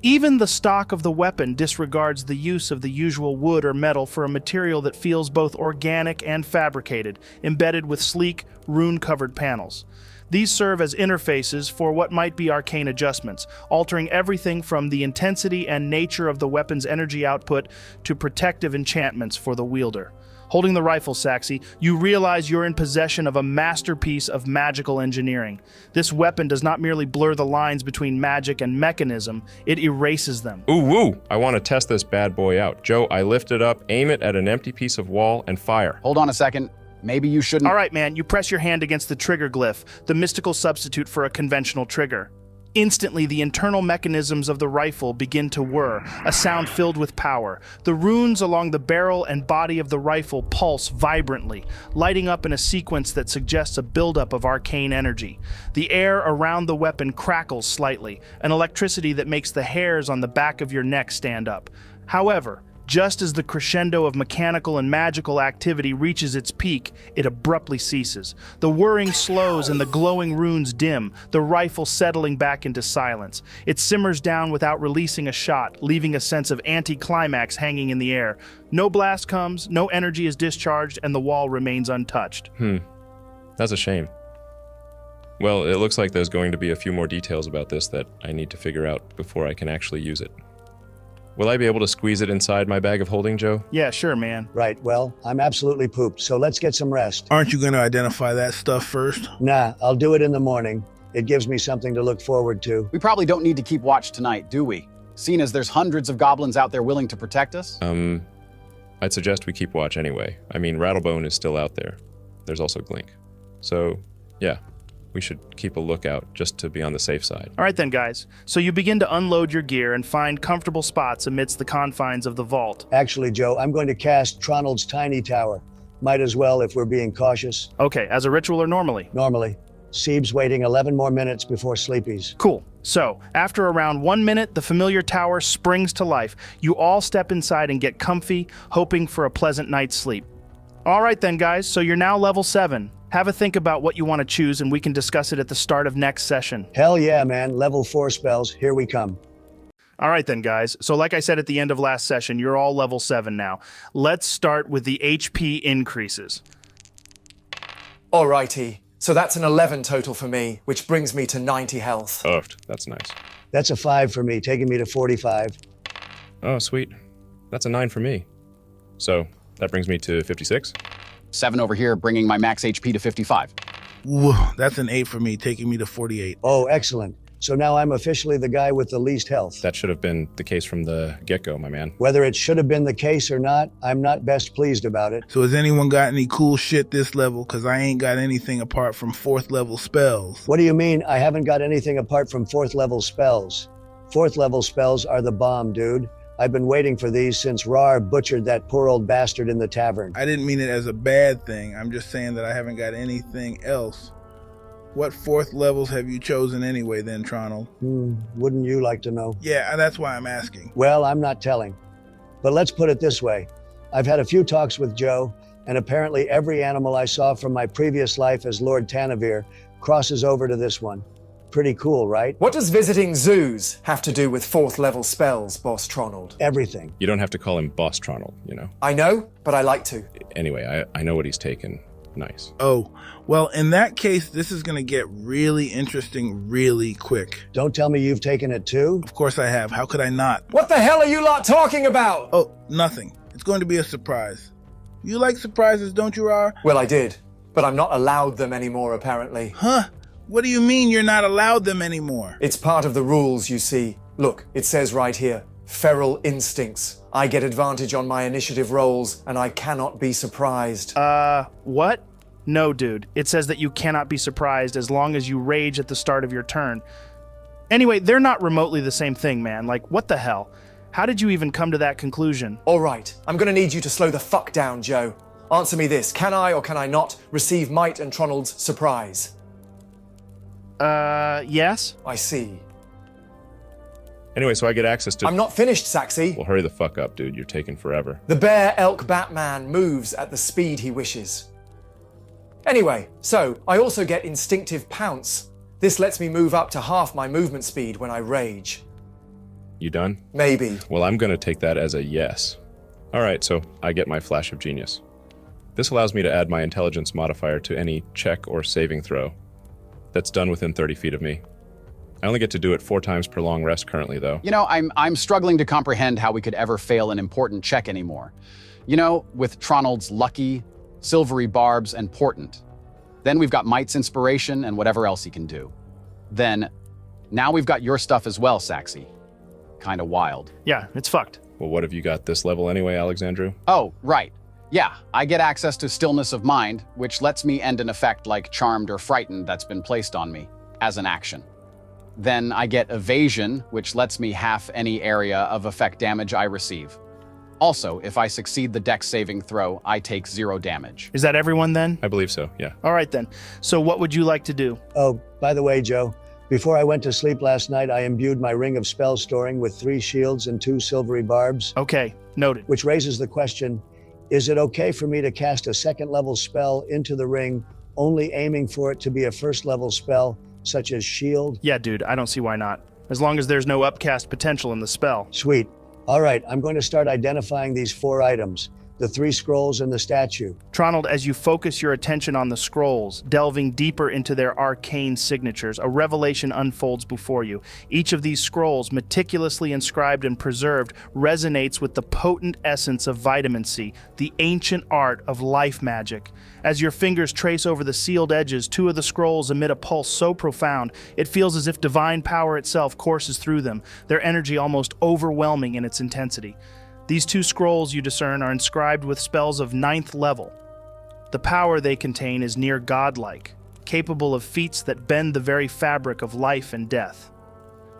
Speaker 1: Even the stock of the weapon disregards the use of the usual wood or metal for a material that feels both organic and fabricated, embedded with sleek, rune-covered panels. These serve as interfaces for what might be arcane adjustments, altering everything from the intensity and nature of the weapon's energy output to protective enchantments for the wielder. Holding the rifle, Saxy, you realize you're in possession of a masterpiece of magical engineering. This weapon does not merely blur the lines between magic and mechanism, it erases them.
Speaker 2: Ooh, woo! I want to test this bad boy out. Joe, I lift it up, aim it at an empty piece of wall, and fire.
Speaker 5: Hold on a second. Maybe you shouldn't—
Speaker 1: All right, man, you press your hand against the trigger glyph, the mystical substitute for a conventional trigger. Instantly, the internal mechanisms of the rifle begin to whir, a sound filled with power. The runes along the barrel and body of the rifle pulse vibrantly, lighting up in a sequence that suggests a buildup of arcane energy. The air around the weapon crackles slightly, an electricity that makes the hairs on the back of your neck stand up. However, just as the crescendo of mechanical and magical activity reaches its peak, it abruptly ceases. The whirring slows and the glowing runes dim, the rifle settling back into silence. It simmers down without releasing a shot, leaving a sense of anticlimax hanging in the air. No blast comes, no energy is discharged, and the wall remains untouched.
Speaker 2: That's a shame. Well, it looks like there's going to be a few more details about this that I need to figure out before I can actually use it. Will I be able to squeeze it inside my bag of holding, Joe?
Speaker 1: Yeah, sure, man.
Speaker 3: Right, well, I'm absolutely pooped, so let's get some rest.
Speaker 7: Aren't you going to identify that stuff first?
Speaker 3: Nah, I'll do it in the morning. It gives me something to look forward to.
Speaker 5: We probably don't need to keep watch tonight, do we? Seeing as there's hundreds of goblins out there willing to protect us?
Speaker 2: I'd suggest we keep watch anyway. I mean, Rattlebone is still out there. There's also Glink. So, yeah. We should keep a lookout just to be on the safe side.
Speaker 1: All right then, guys. So you begin to unload your gear and find comfortable spots amidst the confines of the vault.
Speaker 3: Actually, Joe, I'm going to cast Tronald's tiny tower. Might as well if we're being cautious.
Speaker 1: Okay, as a ritual or normally?
Speaker 3: Normally. Seeb's waiting 11 more minutes before sleepies.
Speaker 1: Cool. So, after around 1 minute, the familiar tower springs to life. You all step inside and get comfy, hoping for a pleasant night's sleep. All right then, guys. So you're now level 7. Have a think about what you want to choose, and we can discuss it at the start of next session.
Speaker 3: Hell yeah, man. Level 4 spells. Here we come.
Speaker 1: All right then, guys. So like I said at the end of last session, you're all level 7 now. Let's start with the HP increases.
Speaker 4: Alrighty. So that's an 11 total for me, which brings me to 90 health.
Speaker 2: That's nice.
Speaker 3: That's a 5 for me, taking me to 45.
Speaker 2: Oh, sweet. That's a 9 for me. So, that brings me to 56?
Speaker 5: 7 over here, bringing my max HP to 55.
Speaker 7: Whoa, that's an 8 for me, taking me to 48.
Speaker 3: Oh, excellent. So now I'm officially the guy with the least health.
Speaker 2: That should have been the case from the get-go, my man.
Speaker 3: Whether it should have been the case or not, I'm not best pleased about it.
Speaker 7: So has anyone got any cool shit this level? Because I ain't got anything apart from 4th level spells.
Speaker 3: What do you mean I haven't got anything apart from 4th level spells? 4th level spells are the bomb, dude. I've been waiting for these since Raarh butchered that poor old bastard in the tavern.
Speaker 7: I didn't mean it as a bad thing. I'm just saying that I haven't got anything else. What 4th levels have you chosen anyway then, Tronald?
Speaker 3: Wouldn't you like to know?
Speaker 7: Yeah, that's why I'm asking.
Speaker 3: Well, I'm not telling. But let's put it this way. I've had a few talks with Joe, and apparently every animal I saw from my previous life as Lord Tanavir crosses over to this one. Pretty cool, right?
Speaker 4: What does visiting zoos have to do with 4th level spells, Boss Tronald?
Speaker 3: Everything.
Speaker 2: You don't have to call him Boss Tronald, you know?
Speaker 4: I know, but I like to.
Speaker 2: Anyway, I know what he's taken. Nice.
Speaker 7: Oh, well, in that case, this is going to get really interesting really quick.
Speaker 3: Don't tell me you've taken it too?
Speaker 7: Of course I have. How could I not?
Speaker 4: What the hell are you lot talking about?
Speaker 7: Oh, nothing. It's going to be a surprise. You like surprises, don't you, Raarh?
Speaker 4: Well, I did, but I'm not allowed them anymore, apparently.
Speaker 7: Huh? What do you mean you're not allowed them anymore?
Speaker 4: It's part of the rules, you see. Look, it says right here, feral instincts. I get advantage on my initiative rolls, and I cannot be surprised.
Speaker 1: What? No, dude. It says that you cannot be surprised as long as you rage at the start of your turn. Anyway, they're not remotely the same thing, man. Like, what the hell? How did you even come to that conclusion?
Speaker 4: All right, I'm gonna need you to slow the fuck down, Joe. Answer me this. Can I or can I not receive Mite and Tronald's surprise?
Speaker 1: Yes?
Speaker 4: I see.
Speaker 2: Anyway, so I get access to...
Speaker 4: I'm not finished, Saxy.
Speaker 2: Well, hurry the fuck up, dude. You're taking forever.
Speaker 4: The bear elk Batman moves at the speed he wishes. Anyway, so I also get instinctive pounce. This lets me move up to half my movement speed when I rage.
Speaker 2: You done?
Speaker 4: Maybe.
Speaker 2: Well, I'm going to take that as a yes. All right, so I get my Flash of Genius. This allows me to add my intelligence modifier to any check or saving throw that's done within 30 feet of me. I only get to do it 4 times per long rest currently, though.
Speaker 5: You know, I'm struggling to comprehend how we could ever fail an important check anymore. You know, with Tronald's Lucky, Silvery Barbs, and Portent. Then we've got Mite's Inspiration and whatever else he can do. Then, now we've got your stuff as well, Saxy. Kinda wild.
Speaker 1: Yeah, it's fucked.
Speaker 2: Well, what have you got this level anyway, Alexandrew?
Speaker 5: Oh, right. Yeah, I get access to Stillness of Mind, which lets me end an effect like Charmed or Frightened that's been placed on me, as an action. Then I get Evasion, which lets me half any area of effect damage I receive. Also, if I succeed the dex saving throw, I take 0 damage.
Speaker 1: Is that everyone then?
Speaker 2: I believe so, yeah.
Speaker 1: All right then. So what would you like to do?
Speaker 3: Oh, by the way, Joe, before I went to sleep last night, I imbued my ring of spell storing with 3 shields and 2 silvery barbs.
Speaker 1: Okay, noted.
Speaker 3: Which raises the question, is it okay for me to cast a 2nd level spell into the ring, only aiming for it to be a 1st level spell, such as shield?
Speaker 1: Yeah, dude, I don't see why not. As long as there's no upcast potential in the spell.
Speaker 3: Sweet. All right, I'm going to start identifying these 4 items, the 3 scrolls and the statue.
Speaker 1: Tronald, as you focus your attention on the scrolls, delving deeper into their arcane signatures, a revelation unfolds before you. Each of these scrolls, meticulously inscribed and preserved, resonates with the potent essence of vitamin C, the ancient art of life magic. As your fingers trace over the sealed edges, 2 of the scrolls emit a pulse so profound, it feels as if divine power itself courses through them, their energy almost overwhelming in its intensity. These 2 scrolls you discern are inscribed with spells of 9th level. The power they contain is near godlike, capable of feats that bend the very fabric of life and death.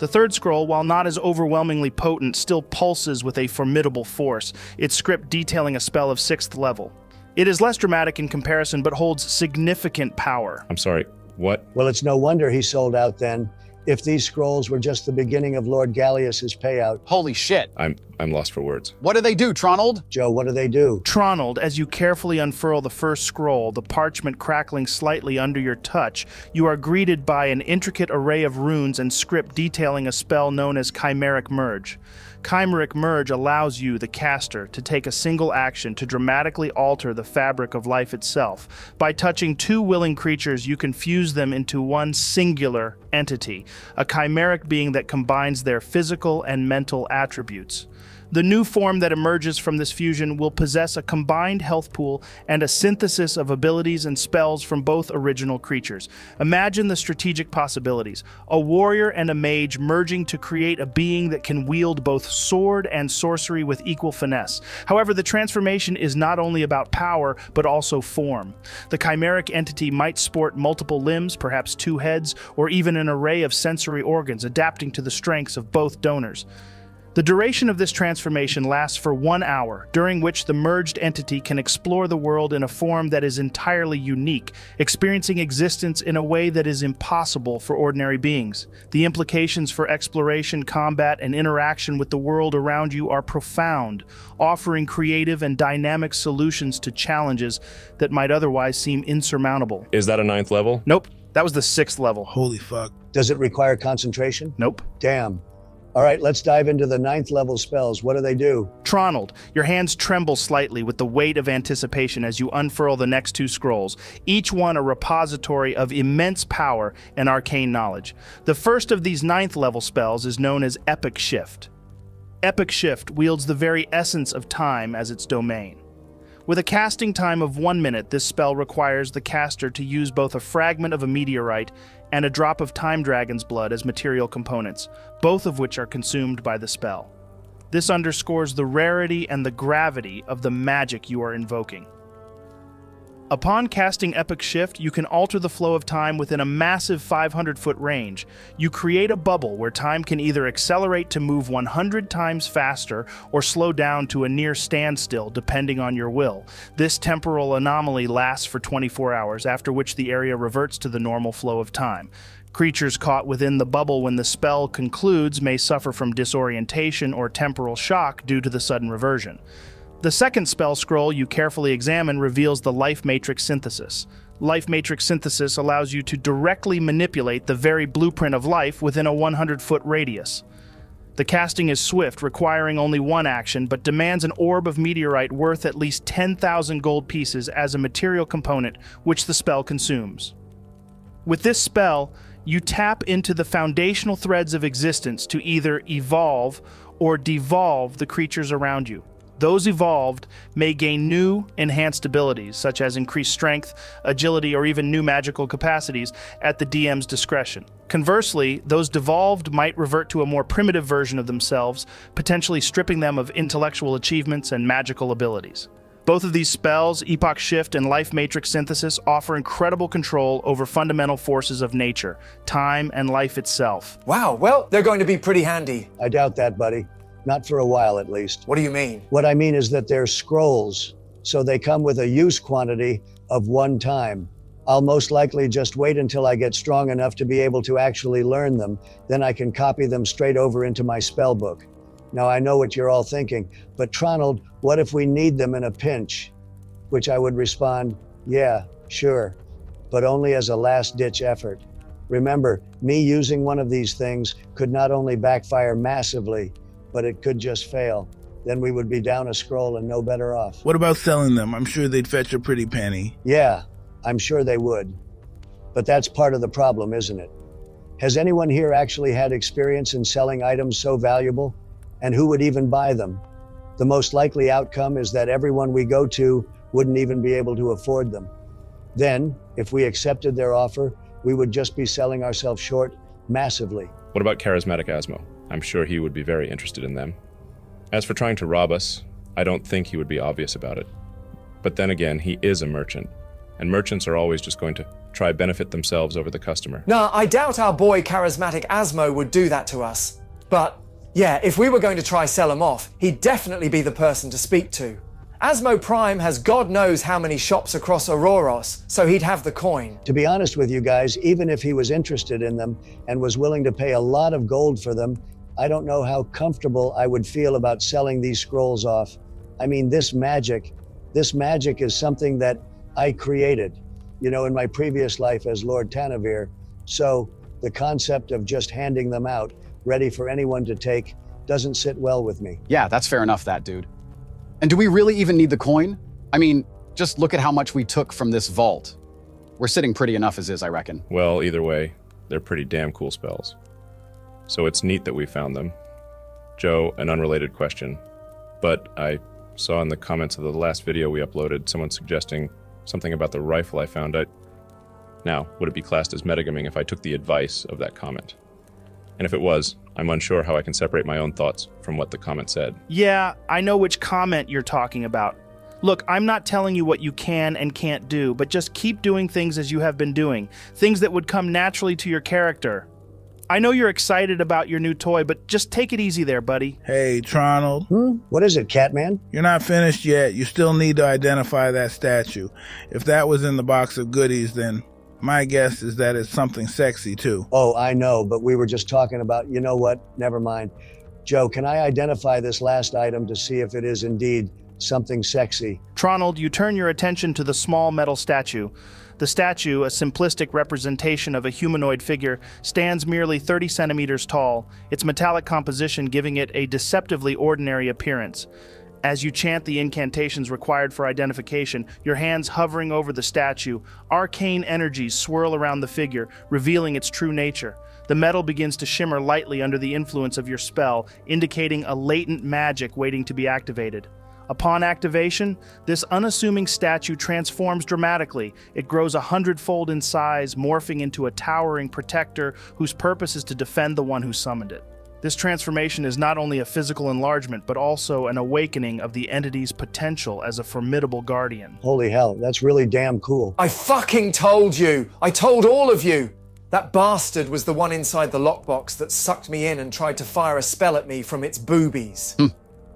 Speaker 1: The 3rd scroll, while not as overwhelmingly potent, still pulses with a formidable force, its script detailing a spell of 6th level. It is less dramatic in comparison, but holds significant power.
Speaker 2: I'm sorry, what?
Speaker 3: Well, it's no wonder he sold out then, if these scrolls were just the beginning of Lord Gallius's payout.
Speaker 5: Holy shit.
Speaker 2: I'm lost for words.
Speaker 5: What do they do, Tronald?
Speaker 3: Joe, what do they do?
Speaker 1: Tronald, as you carefully unfurl the first scroll, the parchment crackling slightly under your touch, you are greeted by an intricate array of runes and script detailing a spell known as Chimeric Merge. Chimeric Merge allows you, the caster, to take a single action to dramatically alter the fabric of life itself. By touching 2 willing creatures, you can fuse them into one singular entity, a chimeric being that combines their physical and mental attributes. The new form that emerges from this fusion will possess a combined health pool and a synthesis of abilities and spells from both original creatures. Imagine the strategic possibilities. A warrior and a mage merging to create a being that can wield both sword and sorcery with equal finesse. However, the transformation is not only about power, but also form. The chimeric entity might sport multiple limbs, perhaps 2 heads, or even an array of sensory organs, adapting to the strengths of both donors. The duration of this transformation lasts for 1 hour, during which the merged entity can explore the world in a form that is entirely unique, experiencing existence in a way that is impossible for ordinary beings. The implications for exploration, combat, and interaction with the world around you are profound, offering creative and dynamic solutions to challenges that might otherwise seem insurmountable.
Speaker 2: Is that a 9th level?
Speaker 1: Nope, that was the 6th level.
Speaker 7: Holy fuck.
Speaker 3: Does it require concentration?
Speaker 1: Nope.
Speaker 3: Damn. All right, let's dive into the 9th level spells. What do they do?
Speaker 1: Tronald, your hands tremble slightly with the weight of anticipation as you unfurl the next 2 scrolls, each one a repository of immense power and arcane knowledge. The first of these 9th level spells is known as Epic Shift. Epic Shift wields the very essence of time as its domain. With a casting time of 1 minute, this spell requires the caster to use both a fragment of a meteorite and a drop of Time Dragon's blood as material components, both of which are consumed by the spell. This underscores the rarity and the gravity of the magic you are invoking. Upon casting Epic Shift, you can alter the flow of time within a massive 500-foot range. You create a bubble where time can either accelerate to move 100 times faster or slow down to a near standstill, depending on your will. This temporal anomaly lasts for 24 hours, after which the area reverts to the normal flow of time. Creatures caught within the bubble when the spell concludes may suffer from disorientation or temporal shock due to the sudden reversion. The second spell scroll you carefully examine reveals the Life Matrix Synthesis. Life Matrix Synthesis allows you to directly manipulate the very blueprint of life within a 100-foot radius. The casting is swift, requiring only 1 action, but demands an orb of meteorite worth at least 10,000 gold pieces as a material component, which the spell consumes. With this spell, you tap into the foundational threads of existence to either evolve or devolve the creatures around you. Those evolved may gain new, enhanced abilities, such as increased strength, agility, or even new magical capacities at the DM's discretion. Conversely, those devolved might revert to a more primitive version of themselves, potentially stripping them of intellectual achievements and magical abilities. Both of these spells, Epoch Shift and Life Matrix Synthesis, offer incredible control over fundamental forces of nature, time, and life itself.
Speaker 4: Wow, well, they're going to be pretty handy.
Speaker 3: I doubt that, buddy. Not for a while, at least.
Speaker 4: What do you mean?
Speaker 3: What I mean is that they're scrolls, so they come with a use quantity of 1 time. I'll most likely just wait until I get strong enough to be able to actually learn them, then I can copy them straight over into my spell book. Now, I know what you're all thinking, but Tronald, what if we need them in a pinch? Which I would respond, yeah, sure, but only as a last-ditch effort. Remember, me using one of these things could not only backfire massively, but it could just fail. Then we would be down a scroll and no better off.
Speaker 7: What about selling them? I'm sure they'd fetch a pretty penny.
Speaker 3: Yeah, I'm sure they would. But that's part of the problem, isn't it? Has anyone here actually had experience in selling items so valuable? And who would even buy them? The most likely outcome is that everyone we go to wouldn't even be able to afford them. Then, if we accepted their offer, we would just be selling ourselves short massively.
Speaker 2: What about Charismatic Asmo? I'm sure he would be very interested in them. As for trying to rob us, I don't think he would be obvious about it. But then again, he is a merchant, and merchants are always just going to try benefit themselves over the customer.
Speaker 4: Nah, I doubt our boy Charismatic Asmo would do that to us. But yeah, if we were going to try sell him off, he'd definitely be the person to speak to. Asmo Prime has God knows how many shops across Auroros, so he'd have the coin.
Speaker 3: To be honest with you guys, even if he was interested in them and was willing to pay a lot of gold for them, I don't know how comfortable I would feel about selling these scrolls off. I mean, this magic is something that I created, in my previous life as Lord Tanavir. So the concept of just handing them out, ready for anyone to take, doesn't sit well with me.
Speaker 5: Yeah, that's fair enough, that dude. And do we really even need the coin? I mean, just look at how much we took from this vault. We're sitting pretty enough as is, I reckon.
Speaker 2: Well, either way, they're pretty damn cool spells. So it's neat that we found them. Joe, an unrelated question. but I saw in the comments of the last video we uploaded someone suggesting something about the rifle I found. Now, would it be classed as metagaming if I took the advice of that comment? And if it was, I'm unsure how I can separate my own thoughts from what the comment said.
Speaker 1: Yeah, I know which comment you're talking about. Look, I'm not telling you what you can and can't do, but just keep doing things as you have been doing, things that would come naturally to your character. I know you're excited about your new toy, but just take it easy there, buddy.
Speaker 7: Hey, Tronald.
Speaker 3: What is it, Catman?
Speaker 7: You're not finished yet. You still need to identify that statue. If that was in the box of goodies, then my guess is that it's something sexy, too.
Speaker 3: Oh, I know, but we were just talking about, you know what? Never mind. Joe, can I identify this last item to see if it is indeed something sexy?
Speaker 1: Tronald, you turn your attention to the small metal statue. The statue, a simplistic representation of a humanoid figure, stands merely 30 centimeters tall, its metallic composition giving it a deceptively ordinary appearance. As you chant the incantations required for identification, your hands hovering over the statue, arcane energies swirl around the figure, revealing its true nature. The metal begins to shimmer lightly under the influence of your spell, indicating a latent magic waiting to be activated. Upon activation, this unassuming statue transforms dramatically. It grows 100-fold in size, morphing into a towering protector whose purpose is to defend the one who summoned it. This transformation is not only a physical enlargement, but also an awakening of the entity's potential as a formidable guardian.
Speaker 3: Holy hell, that's really damn cool.
Speaker 4: I fucking told you! I told all of you! That bastard was the one inside the lockbox that sucked me in and tried to fire a spell at me from its boobies.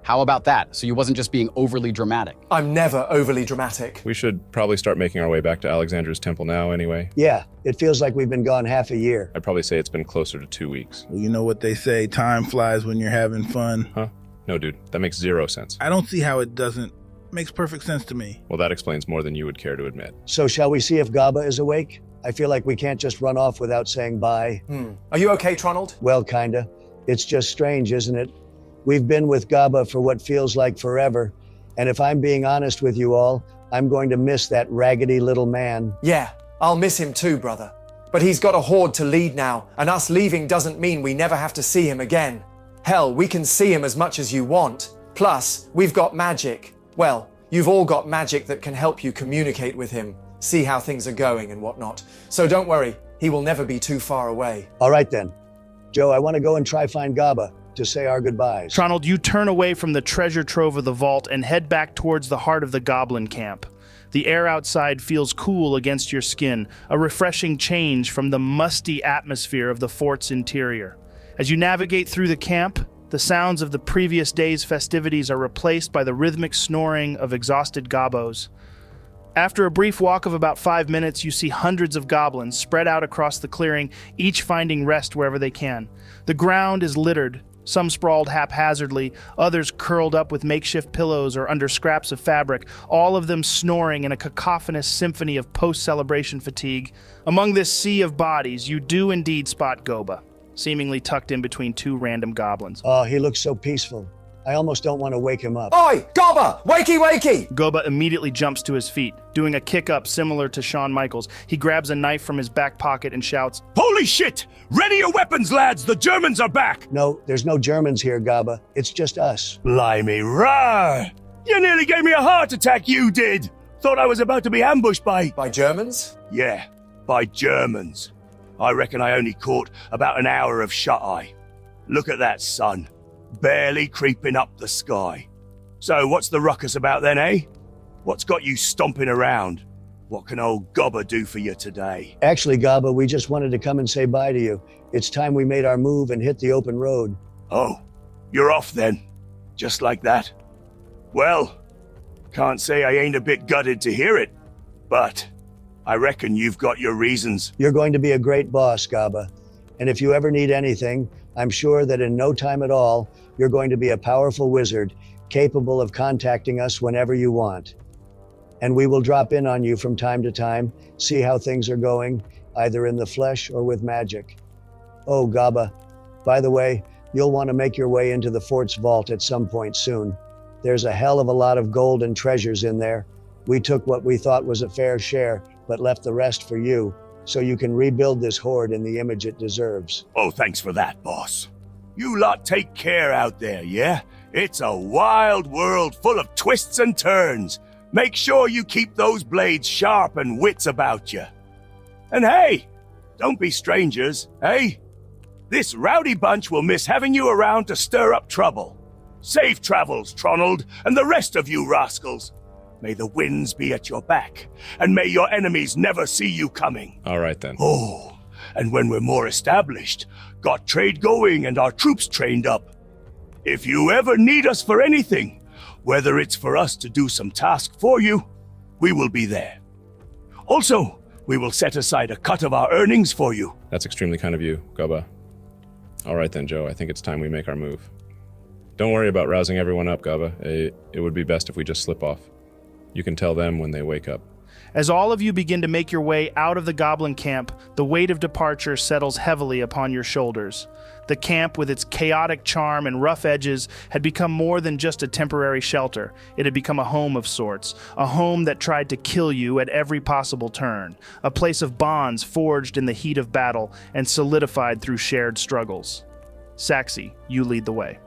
Speaker 5: How about that? So you wasn't just being overly dramatic.
Speaker 4: I'm never overly dramatic.
Speaker 2: We should probably start making our way back to Alexandrew's temple now anyway.
Speaker 3: Yeah, it feels like we've been gone half a year.
Speaker 2: I'd probably say it's been closer to 2 weeks.
Speaker 7: Well, you know what they say, time flies when you're having fun.
Speaker 2: Huh? No, dude, that makes zero sense.
Speaker 7: I don't see how it doesn't. Makes perfect sense to me.
Speaker 2: Well, that explains more than you would care to admit.
Speaker 3: So shall we see if Gaba is awake? I feel like we can't just run off without saying bye.
Speaker 4: Are you okay, Tronald?
Speaker 3: Well, kinda. It's just strange, isn't it? We've been with Gaba for what feels like forever, and if I'm being honest with you all, I'm going to miss that raggedy little man.
Speaker 4: Yeah, I'll miss him too, brother. But he's got a horde to lead now, and us leaving doesn't mean we never have to see him again. Hell, we can see him as much as you want. Plus, we've got magic. Well, you've all got magic that can help you communicate with him, see how things are going and whatnot. So don't worry, he will never be too far away.
Speaker 3: All right then. Joe, I want to go and try find Gaba to say our goodbyes.
Speaker 1: Tronald, you turn away from the treasure trove of the vault and head back towards the heart of the goblin camp. The air outside feels cool against your skin, a refreshing change from the musty atmosphere of the fort's interior. As you navigate through the camp, the sounds of the previous day's festivities are replaced by the rhythmic snoring of exhausted gobos. After a brief walk of about 5 minutes, you see hundreds of goblins spread out across the clearing, each finding rest wherever they can. The ground is littered, some sprawled haphazardly, others curled up with makeshift pillows or under scraps of fabric, all of them snoring in a cacophonous symphony of post-celebration fatigue. Among this sea of bodies, you do indeed spot Goba, seemingly tucked in between 2 random goblins.
Speaker 3: Oh, he looks so peaceful. I almost don't want to wake him up.
Speaker 4: Oi, Goba! Wakey, wakey!
Speaker 1: Goba immediately jumps to his feet, doing a kick-up similar to Shawn Michaels. He grabs a knife from his back pocket and shouts,
Speaker 9: Holy shit! Ready your weapons, lads! The Germans are back!
Speaker 3: No, there's no Germans here, Gaba. It's just us.
Speaker 9: Blimey, Raarh! You nearly gave me a heart attack, you did! Thought I was about to be ambushed by...
Speaker 4: By Germans?
Speaker 9: Yeah, by Germans. I reckon I only caught about an hour of shut-eye. Look at that sun. Barely creeping up the sky. So what's the ruckus about then, eh? What's got you stomping around? What can old Gobba do for you today?
Speaker 3: Actually, Gaba, we just wanted to come and say bye to you. It's time we made our move and hit the open road.
Speaker 9: Oh, you're off then? Just like that? Well, can't say I ain't a bit gutted to hear it, but I reckon you've got your reasons.
Speaker 3: You're going to be a great boss, Gaba. And if you ever need anything, I'm sure that in no time at all, you're going to be a powerful wizard, capable of contacting us whenever you want. And we will drop in on you from time to time, see how things are going, either in the flesh or with magic. Oh, Gaba, by the way, you'll want to make your way into the fort's vault at some point soon. There's a hell of a lot of gold and treasures in there. We took what we thought was a fair share, but left the rest for you, so you can rebuild this horde in the image it deserves.
Speaker 9: Oh, thanks for that, boss. You lot take care out there, yeah? It's a wild world full of twists and turns. Make sure you keep those blades sharp and wits about you. And hey, don't be strangers, eh? This rowdy bunch will miss having you around to stir up trouble. Safe travels, Tronald, and the rest of you rascals. May the winds be at your back, and may your enemies never see you coming.
Speaker 2: All right, then.
Speaker 9: Oh, and when we're more established, got trade going and our troops trained up, if you ever need us for anything, whether it's for us to do some task for you, we will be there. Also, we will set aside a cut of our earnings for you.
Speaker 2: That's extremely kind of you, Gaba. All right then, Joe. I think it's time we make our move. Don't worry about rousing everyone up, Gaba. It would be best if we just slip off. You can tell them when they wake up.
Speaker 1: As all of you begin to make your way out of the goblin camp, the weight of departure settles heavily upon your shoulders. The camp, with its chaotic charm and rough edges, had become more than just a temporary shelter. It had become a home of sorts, a home that tried to kill you at every possible turn, a place of bonds forged in the heat of battle and solidified through shared struggles. Saxi, you lead the way.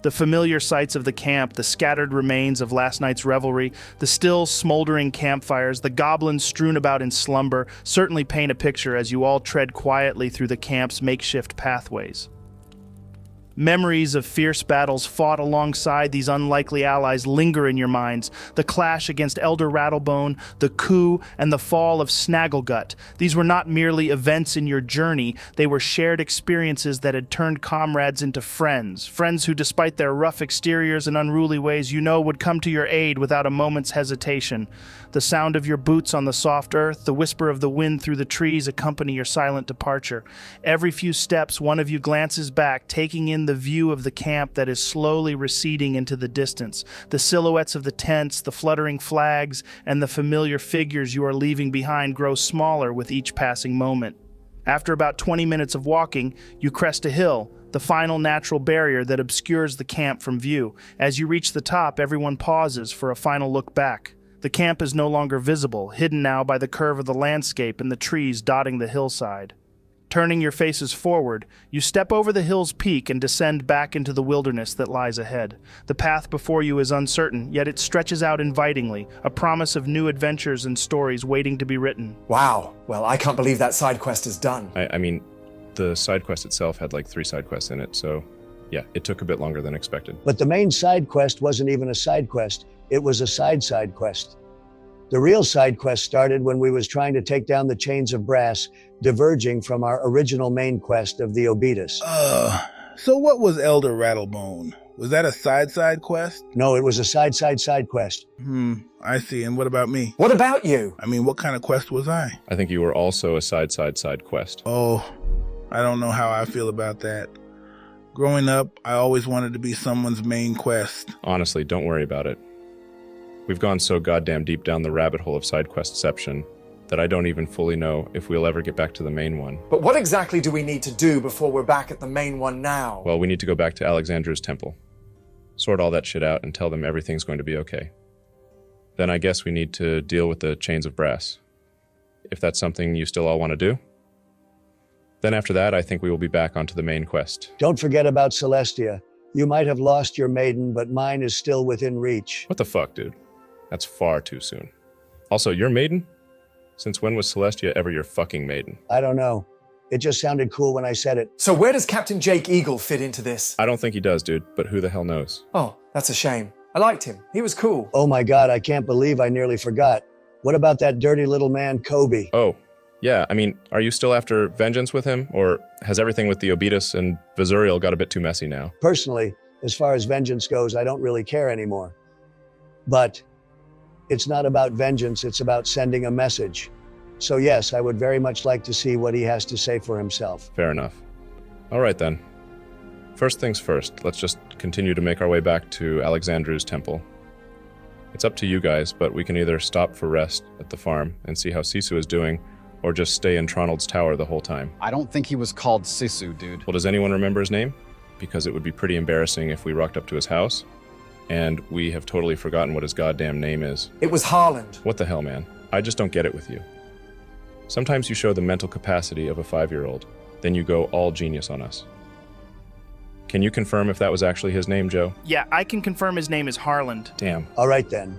Speaker 1: The familiar sights of the camp, the scattered remains of last night's revelry, the still smoldering campfires, the goblins strewn about in slumber, certainly paint a picture as you all tread quietly through the camp's makeshift pathways. Memories of fierce battles fought alongside these unlikely allies linger in your minds. The clash against Elder Rattlebone, the coup, and the fall of Snagglegut. These were not merely events in your journey, they were shared experiences that had turned comrades into friends. Friends who, despite their rough exteriors and unruly ways, you know would come to your aid without a moment's hesitation. The sound of your boots on the soft earth, the whisper of the wind through the trees accompany your silent departure. Every few steps, one of you glances back, taking in the view of the camp that is slowly receding into the distance. The silhouettes of the tents, the fluttering flags, and the familiar figures you are leaving behind grow smaller with each passing moment. After about 20 minutes of walking, you crest a hill, the final natural barrier that obscures the camp from view. As you reach the top, everyone pauses for a final look back. The camp is no longer visible, hidden now by the curve of the landscape and the trees dotting the hillside. Turning your faces forward, you step over the hill's peak and descend back into the wilderness that lies ahead. The path before you is uncertain, yet it stretches out invitingly, a promise of new adventures and stories waiting to be written.
Speaker 4: Wow. Well, I can't believe that side quest is done.
Speaker 2: I mean, the side quest itself had like 3 side quests in it, so yeah, it took a bit longer than expected.
Speaker 3: But the main side quest wasn't even a side quest. It was a side quest. The real side quest started when we was trying to take down the chains of brass, diverging from our original main quest of the Obetus.
Speaker 7: So what was Elder Rattlebone? Was that a side quest?
Speaker 3: No, it was a side quest.
Speaker 7: I see. And what about me?
Speaker 4: What about you?
Speaker 7: I mean, what kind of quest was I?
Speaker 2: I think you were also a side quest.
Speaker 7: Oh, I don't know how I feel about that. Growing up, I always wanted to be someone's main quest.
Speaker 2: Honestly, don't worry about it. We've gone so goddamn deep down the rabbit hole of side questception that I don't even fully know if we'll ever get back to the main one.
Speaker 4: But what exactly do we need to do before we're back at the main one now?
Speaker 2: Well, we need to go back to Alexandrew's temple, sort all that shit out, and tell them everything's going to be okay. Then I guess we need to deal with the chains of brass. If that's something you still all want to do. Then after that, I think we will be back onto the main quest.
Speaker 3: Don't forget about Celestia. You might have lost your maiden, but mine is still within reach.
Speaker 2: What the fuck, dude? That's far too soon. Also, your maiden? Since when was Celestia ever your fucking maiden?
Speaker 3: I don't know. It just sounded cool when I said it.
Speaker 4: So where does Captain Jake Eagle fit into this?
Speaker 2: I don't think he does, dude, but who the hell knows?
Speaker 4: Oh, that's a shame. I liked him. He was cool.
Speaker 3: Oh my God, I can't believe I nearly forgot. What about that dirty little man, Kobe?
Speaker 2: Oh, yeah, I mean, are you still after vengeance with him? Or has everything with the Obetus and Visurial got a bit too messy now?
Speaker 3: Personally, as far as vengeance goes, I don't really care anymore. But it's not about vengeance, it's about sending a message. So yes, I would very much like to see what he has to say for himself.
Speaker 2: Fair enough. All right then. First things first, let's just continue to make our way back to Alexandrew's temple. It's up to you guys, but we can either stop for rest at the farm and see how Sisu is doing, or just stay in Tronald's tower the whole time.
Speaker 5: I don't think he was called Sisu, dude.
Speaker 2: Well, does anyone remember his name? Because it would be pretty embarrassing if we rocked up to his house, and we have totally forgotten what his goddamn name is.
Speaker 4: It was Harland.
Speaker 2: What the hell, man? I just don't get it with you. Sometimes you show the mental capacity of a 5-year-old, then you go all genius on us. Can you confirm if that was actually his name, Joe?
Speaker 1: Yeah, I can confirm his name is Harland.
Speaker 2: Damn.
Speaker 3: All right then.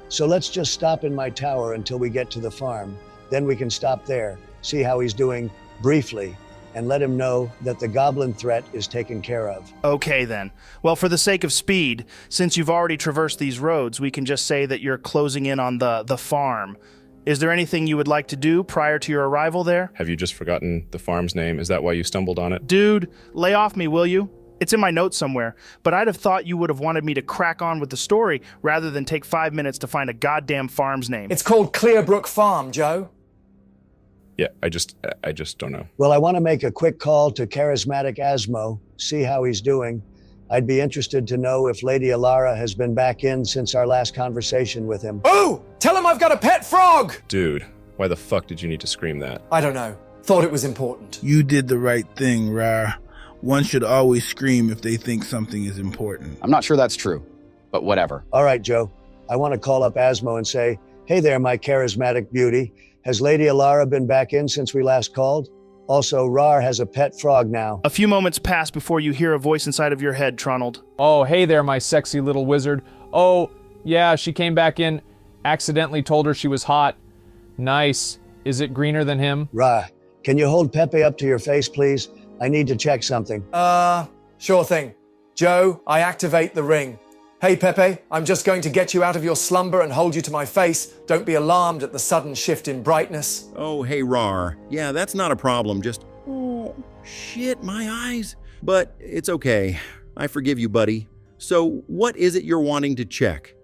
Speaker 3: So let's just stop in my tower until we get to the farm. Then we can stop there, see how he's doing briefly, and let him know that the goblin threat is taken care of.
Speaker 1: Okay then. Well, for the sake of speed, since you've already traversed these roads, we can just say that you're closing in on the farm. Is there anything you would like to do prior to your arrival there?
Speaker 2: Have you just forgotten the farm's name? Is that why you stumbled on it?
Speaker 1: Dude, lay off me, will you? It's in my notes somewhere, but I'd have thought you would have wanted me to crack on with the story rather than take 5 minutes to find a goddamn farm's name.
Speaker 4: It's called Clearbrook Farm, Joe.
Speaker 2: Yeah, I just don't know.
Speaker 3: Well, I want to make a quick call to charismatic Asmo, see how he's doing. I'd be interested to know if Lady Alara has been back in since our last conversation with him.
Speaker 4: Oh! Tell him I've got a pet frog!
Speaker 2: Dude, why the fuck did you need to scream that?
Speaker 4: I don't know. Thought it was important.
Speaker 7: You did the right thing, Raarh. One should always scream if they think something is important.
Speaker 5: I'm not sure that's true, but whatever.
Speaker 3: All right, Joe. I want to call up Asmo and say, hey there, my charismatic beauty. Has Lady Alara been back in since we last called? Also, Raarh has a pet frog now.
Speaker 1: A few moments pass before you hear a voice inside of your head, Tronald.
Speaker 17: Oh, hey there, my sexy little wizard. Oh, yeah, she came back in, accidentally told her she was hot. Nice. Is it greener than him?
Speaker 3: Raarh, can you hold Pepe up to your face, please? I need to check something.
Speaker 4: Sure thing. Joe, I activate the ring. Hey, Pepe, I'm just going to get you out of your slumber and hold you to my face. Don't be alarmed at the sudden shift in brightness.
Speaker 15: Oh, hey, Raarh. Yeah, that's not a problem. Just, oh, shit, my eyes. But it's okay. I forgive you, buddy. So, what is it you're wanting to check?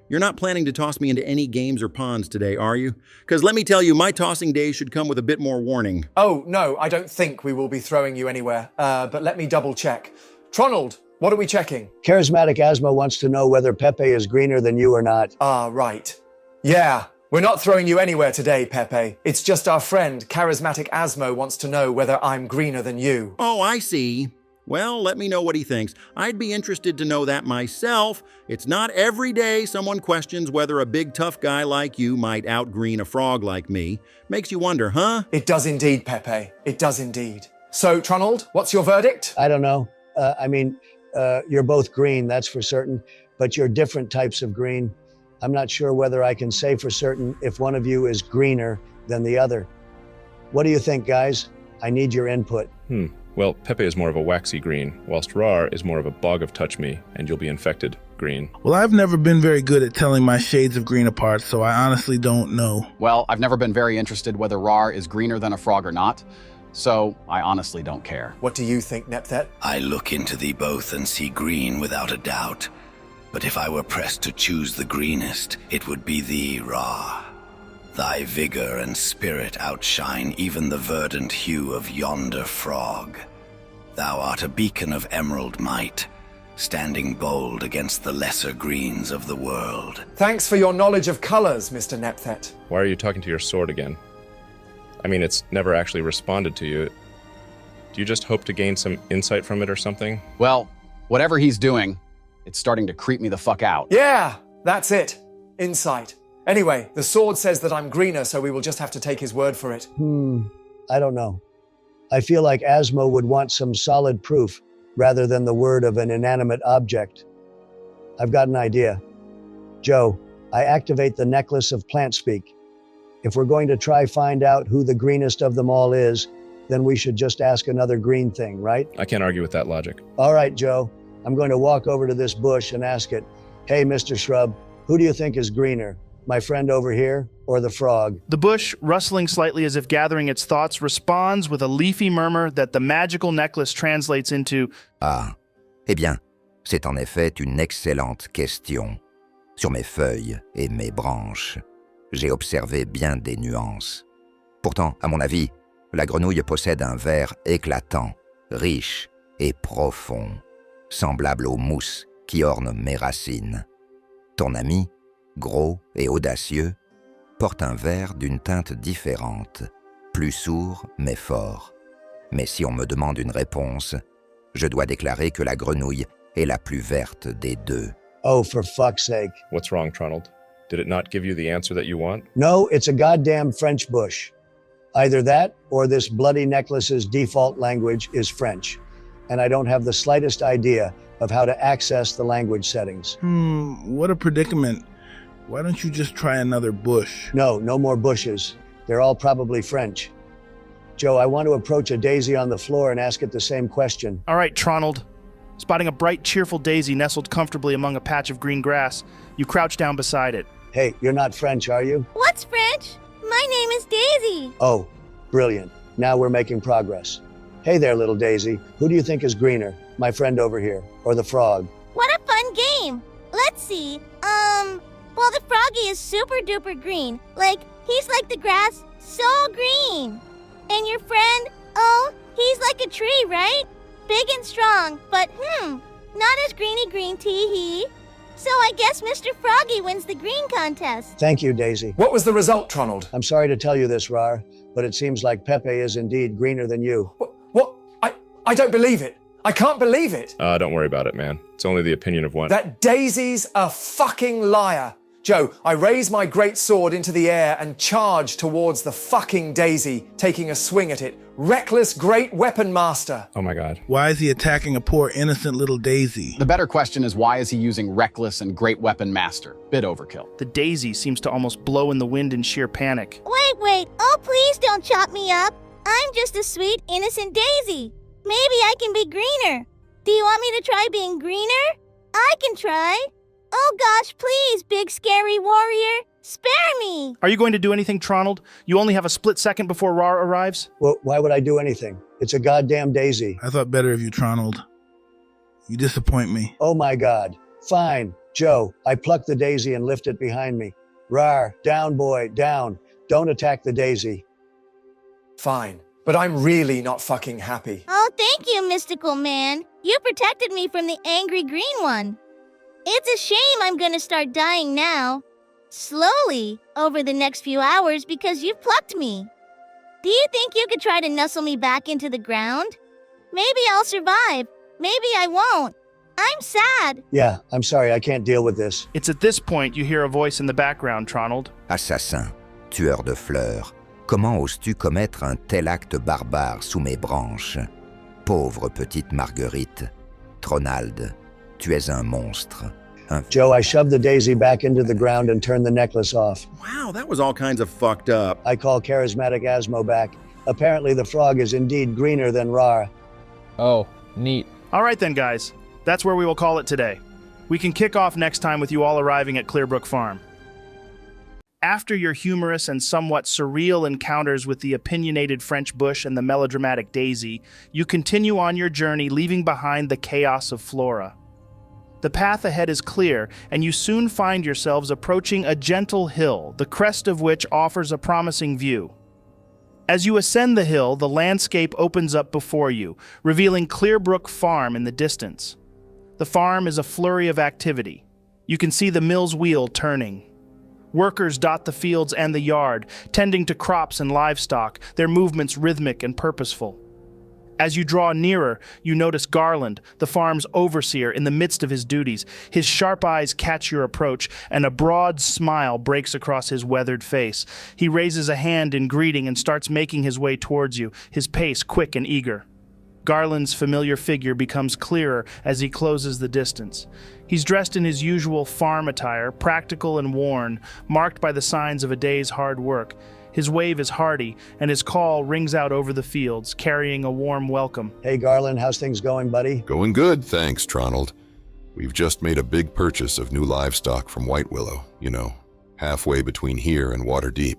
Speaker 15: You're not planning to toss me into any games or ponds today, are you? Because let me tell you, my tossing days should come with a bit more warning.
Speaker 4: Oh, no, I don't think we will be throwing you anywhere. But let me double check. Tronald, what are we checking?
Speaker 3: Charismatic Asmo wants to know whether Pepe is greener than you or not.
Speaker 4: Ah, right. Yeah, we're not throwing you anywhere today, Pepe. It's just our friend, Charismatic Asmo, wants to know whether I'm greener than you.
Speaker 15: Oh, I see. Well, let me know what he thinks. I'd be interested to know that myself. It's not every day someone questions whether a big tough guy like you might outgreen a frog like me. Makes you wonder, huh?
Speaker 4: It does indeed, Pepe. It does indeed. So, Tronald, what's your verdict?
Speaker 3: I don't know. You're both green, that's for certain, but you're different types of green. I'm not sure whether I can say for certain if one of you is greener than the other. What do you think, guys? I need your input.
Speaker 2: Well, Pepe is more of a waxy green, whilst Raarh is more of a bog of touch me, and you'll be infected green.
Speaker 7: Well, I've never been very good at telling my shades of green apart, so I honestly don't know.
Speaker 5: Well, I've never been very interested whether Raarh is greener than a frog or not, so I honestly don't care.
Speaker 4: What do you think, Nepthet?
Speaker 14: I look into thee both and see green without a doubt. But if I were pressed to choose the greenest, it would be thee, Raarh. Thy vigor and spirit outshine even the verdant hue of yonder frog. Thou art a beacon of emerald might, standing bold against the lesser greens of the world.
Speaker 4: Thanks for your knowledge of colors, Mr. Nepthet.
Speaker 2: Why are you talking to your sword again? I mean, it's never actually responded to you. Do you just hope to gain some insight from it or something?
Speaker 5: Well, whatever he's doing, it's starting to creep me the fuck out.
Speaker 4: Yeah, that's it. Insight. Anyway, the sword says that I'm greener, so we will just have to take his word for it.
Speaker 3: I don't know. I feel like Asmo would want some solid proof rather than the word of an inanimate object. I've got an idea. Joe, I activate the necklace of plant speak. If we're going to try find out who the greenest of them all is, then we should just ask another green thing, right?
Speaker 2: I can't argue with that logic.
Speaker 3: All right, Joe. I'm going to walk over to this bush and ask it, hey, Mr. Shrub, who do you think is greener? My friend over here or the frog?
Speaker 1: The bush, rustling slightly as if gathering its thoughts, responds with a leafy murmur that the magical necklace translates into,
Speaker 18: Ah, eh bien, c'est en effet une excellente question. Sur mes feuilles et mes branches, j'ai observé bien des nuances. Pourtant, à mon avis, la grenouille possède un vert éclatant, riche et profond, semblable aux mousses qui ornent mes racines. Ton ami, gros et audacieux, porte un vert d'une teinte différente, plus sourd mais fort. Mais si on me demande une réponse, je dois déclarer que la grenouille est la plus verte des deux.
Speaker 3: Oh, for fuck's sake.
Speaker 2: What's wrong, Tronald? Did it not give you the answer that you want?
Speaker 3: No, it's a goddamn French bush. Either that or this bloody necklace's default language is French. and I don't have the slightest idea of how to access the language settings.
Speaker 7: What a predicament. Why don't you just try another bush?
Speaker 3: No more bushes. They're all probably French. Joe, I want to approach a daisy on the floor and ask it the same question.
Speaker 1: All right, Tronald. Spotting a bright, cheerful daisy nestled comfortably among a patch of green grass, you crouch down beside it.
Speaker 3: Hey, you're not French, are you?
Speaker 19: What's French? My name is Daisy.
Speaker 3: Oh, brilliant. Now we're making progress. Hey there, little Daisy. Who do you think is greener? My friend over here, or the frog?
Speaker 19: What a fun game. Let's see. Well, the froggy is super duper green. He's like the grass, so green. And your friend, oh, he's like a tree, right? Big and strong, but not as greeny green tee-hee. So I guess Mr. Froggy wins the green contest.
Speaker 3: Thank you, Daisy.
Speaker 4: What was the result, Tronald?
Speaker 3: I'm sorry to tell you this, Raarh, but it seems like Pepe is indeed greener than you.
Speaker 4: What? I don't believe it. I can't believe it.
Speaker 2: Don't worry about it, man. It's only the opinion of one.
Speaker 4: That Daisy's a fucking liar. Joe, I raise my great sword into the air and charge towards the fucking Daisy, taking a swing at it. Reckless great weapon master.
Speaker 2: Oh my god.
Speaker 7: Why is he attacking a poor innocent little daisy?
Speaker 5: The better question is, why is he using reckless and great weapon master? Bit overkill.
Speaker 1: The daisy seems to almost blow in the wind in sheer panic.
Speaker 19: Wait. Oh, please don't chop me up. I'm just a sweet, innocent daisy. Maybe I can be greener. Do you want me to try being greener? I can try. Oh gosh, please, big scary warrior, spare me!
Speaker 1: Are you going to do anything, Tronald? You only have a split second before Raarh arrives?
Speaker 3: Well, why would I do anything? It's a goddamn daisy.
Speaker 7: I thought better of you, Tronald. You disappoint me.
Speaker 3: Oh my god. Fine. Joe, I pluck the daisy and lift it behind me. Raarh, down boy, down. Don't attack the daisy.
Speaker 4: Fine, but I'm really not fucking happy.
Speaker 19: Oh, thank you, mystical man. You protected me from the angry green one. It's a shame I'm gonna start dying now. Slowly, over the next few hours, because you've plucked me. Do you think you could try to nuzzle me back into the ground? Maybe I'll survive. Maybe I won't. I'm sad.
Speaker 3: Yeah, I'm sorry, I can't deal with this.
Speaker 1: It's at this point you hear a voice in the background, Tronald.
Speaker 18: Assassin, tueur de fleurs, comment oses-tu commettre un tel acte barbare sous mes branches? Pauvre petite Marguerite, Tronald, tu es un monstre.
Speaker 3: Joe, I shoved the daisy back into the ground and turned the necklace off.
Speaker 15: Wow, that was all kinds of fucked up.
Speaker 3: I call charismatic Asmo back. Apparently the frog is indeed greener than Raarh.
Speaker 17: Oh, neat.
Speaker 1: All right then, guys. That's where we will call it today. We can kick off next time with you all arriving at Clearbrook Farm. After your humorous and somewhat surreal encounters with the opinionated French bush and the melodramatic daisy, you continue on your journey, leaving behind the chaos of Flora. The path ahead is clear, and you soon find yourselves approaching a gentle hill, the crest of which offers a promising view. As you ascend the hill, the landscape opens up before you, revealing Clearbrook Farm in the distance. The farm is a flurry of activity. You can see the mill's wheel turning. Workers dot the fields and the yard, tending to crops and livestock, their movements rhythmic and purposeful. As you draw nearer, you notice Garland, the farm's overseer, in the midst of his duties. His sharp eyes catch your approach, and a broad smile breaks across his weathered face. He raises a hand in greeting and starts making his way towards you, his pace quick and eager. Garland's familiar figure becomes clearer as he closes the distance. He's dressed in his usual farm attire, practical and worn, marked by the signs of a day's hard work. His wave is hearty, and his call rings out over the fields, carrying a warm welcome.
Speaker 3: Hey, Garland, how's things going, buddy?
Speaker 10: Going good, thanks, Tronald. We've just made a big purchase of new livestock from White Willow, halfway between here and Waterdeep.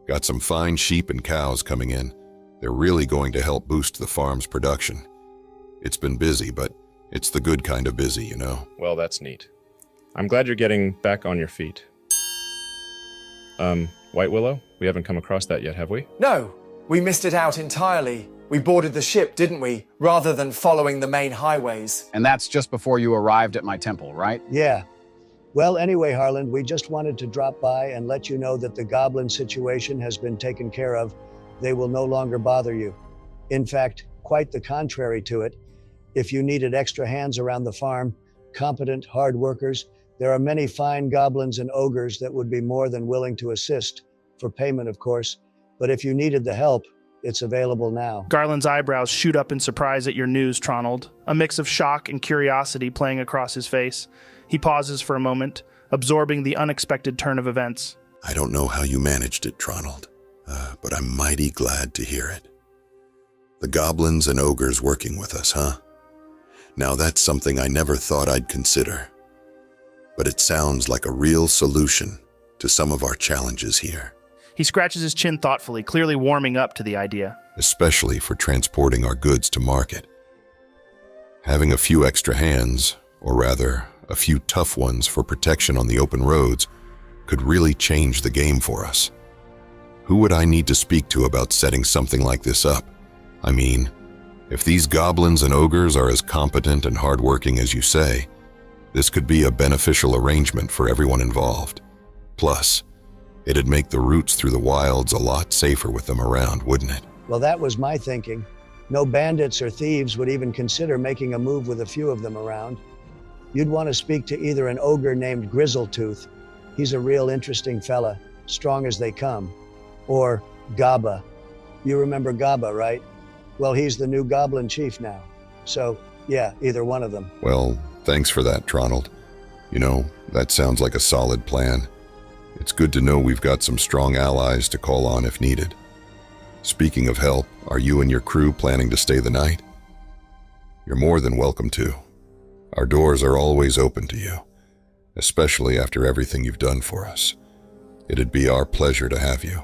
Speaker 10: Got some fine sheep and cows coming in. They're really going to help boost the farm's production. It's been busy, but it's the good kind of busy,
Speaker 2: Well, that's neat. I'm glad you're getting back on your feet. White Willow? We haven't come across that yet, have we?
Speaker 4: No, we missed it out entirely. We boarded the ship, didn't we? Rather than following the main highways.
Speaker 5: And that's just before you arrived at my temple, right?
Speaker 3: Yeah. Well, anyway, Harland, we just wanted to drop by and let you know that the goblin situation has been taken care of. They will no longer bother you. In fact, quite the contrary to it. If you needed extra hands around the farm, competent, hard workers, there are many fine goblins and ogres that would be more than willing to assist, for payment, of course. But if you needed the help, It's available now.
Speaker 1: Garland's eyebrows shoot up in surprise at your news, Tronald, a mix of shock and curiosity playing across his face. He pauses for a moment, absorbing the unexpected turn of events.
Speaker 10: I don't know how you managed it, Tronald, but I'm mighty glad to hear it. The goblins and ogres working with us, huh? Now that's something I never thought I'd consider. But it sounds like a real solution to some of our challenges here.
Speaker 1: He scratches his chin thoughtfully, clearly warming up to the idea.
Speaker 10: Especially for transporting our goods to market. Having a few extra hands, or rather, a few tough ones for protection on the open roads, could really change the game for us. Who would I need to speak to about setting something like this up? I mean, if these goblins and ogres are as competent and hardworking as you say, this could be a beneficial arrangement for everyone involved. Plus, it'd make the routes through the wilds a lot safer with them around, wouldn't it?
Speaker 3: Well, that was my thinking. No bandits or thieves would even consider making a move with a few of them around. You'd want to speak to either an ogre named Grizzletooth. He's a real interesting fella, strong as they come. Or Gaba. You remember Gaba, right? Well, he's the new goblin chief now. So, yeah, either one of them.
Speaker 10: Well, thanks for that, Tronald. You know, that sounds like a solid plan. It's good to know we've got some strong allies to call on if needed. Speaking of help, are you and your crew planning to stay the night? You're more than welcome to. Our doors are always open to you, especially after everything you've done for us. It'd be our pleasure to have you.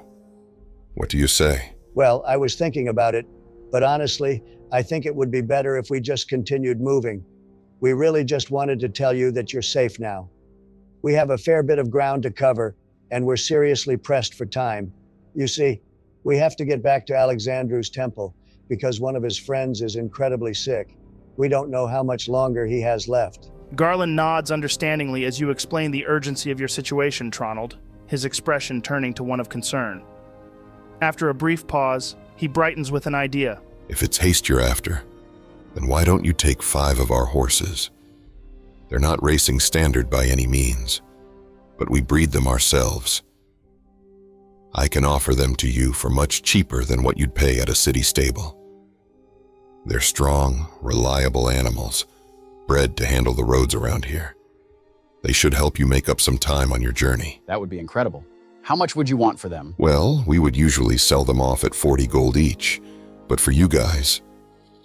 Speaker 10: What do you say?
Speaker 3: Well, I was thinking about it, but honestly, I think it would be better if we just continued moving. We really just wanted to tell you that you're safe now. We have a fair bit of ground to cover, and we're seriously pressed for time. You see, we have to get back to Alexandrew's temple because one of his friends is incredibly sick. We don't know how much longer he has left.
Speaker 1: Garland nods understandingly as you explain the urgency of your situation, Tronald, his expression turning to one of concern. After a brief pause, he brightens with an idea.
Speaker 10: If it's haste you're after, then why don't you take 5 of our horses? They're not racing standard by any means, but we breed them ourselves. I can offer them to you for much cheaper than what you'd pay at a city stable. They're strong, reliable animals, bred to handle the roads around here. They should help you make up some time on your journey.
Speaker 5: That would be incredible. How much would you want for them?
Speaker 10: Well, we would usually sell them off at 40 gold each, but for you guys,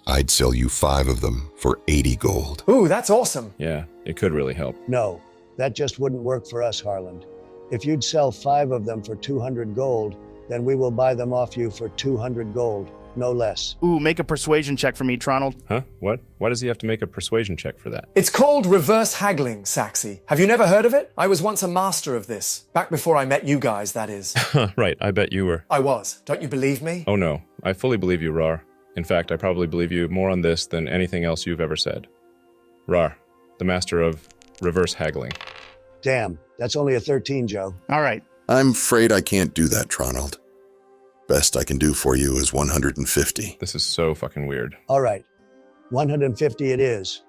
Speaker 10: I'd sell you 5 of them for 80 gold.
Speaker 4: Ooh, that's awesome.
Speaker 2: Yeah, it could really help.
Speaker 3: No, that just wouldn't work for us, Harland. If you'd sell 5 of them for 200 gold, then we will buy them off you for 200 gold, no less.
Speaker 1: Ooh, make a persuasion check for me, Tronald.
Speaker 2: Huh? What? Why does he have to make a persuasion check for that?
Speaker 4: It's called reverse haggling, Saxy. Have you never heard of it? I was once a master of this. Back before I met you guys, that is.
Speaker 2: Right, I bet you were.
Speaker 4: I was. Don't you believe me?
Speaker 2: Oh no, I fully believe you, Raarh. In fact, I probably believe you more on this than anything else you've ever said. Raarh, the master of reverse haggling.
Speaker 3: Damn, that's only a 13, Joe.
Speaker 1: All right.
Speaker 10: I'm afraid I can't do that, Tronald. Best I can do for you is 150.
Speaker 2: This is so fucking weird.
Speaker 3: All right, 150 it is.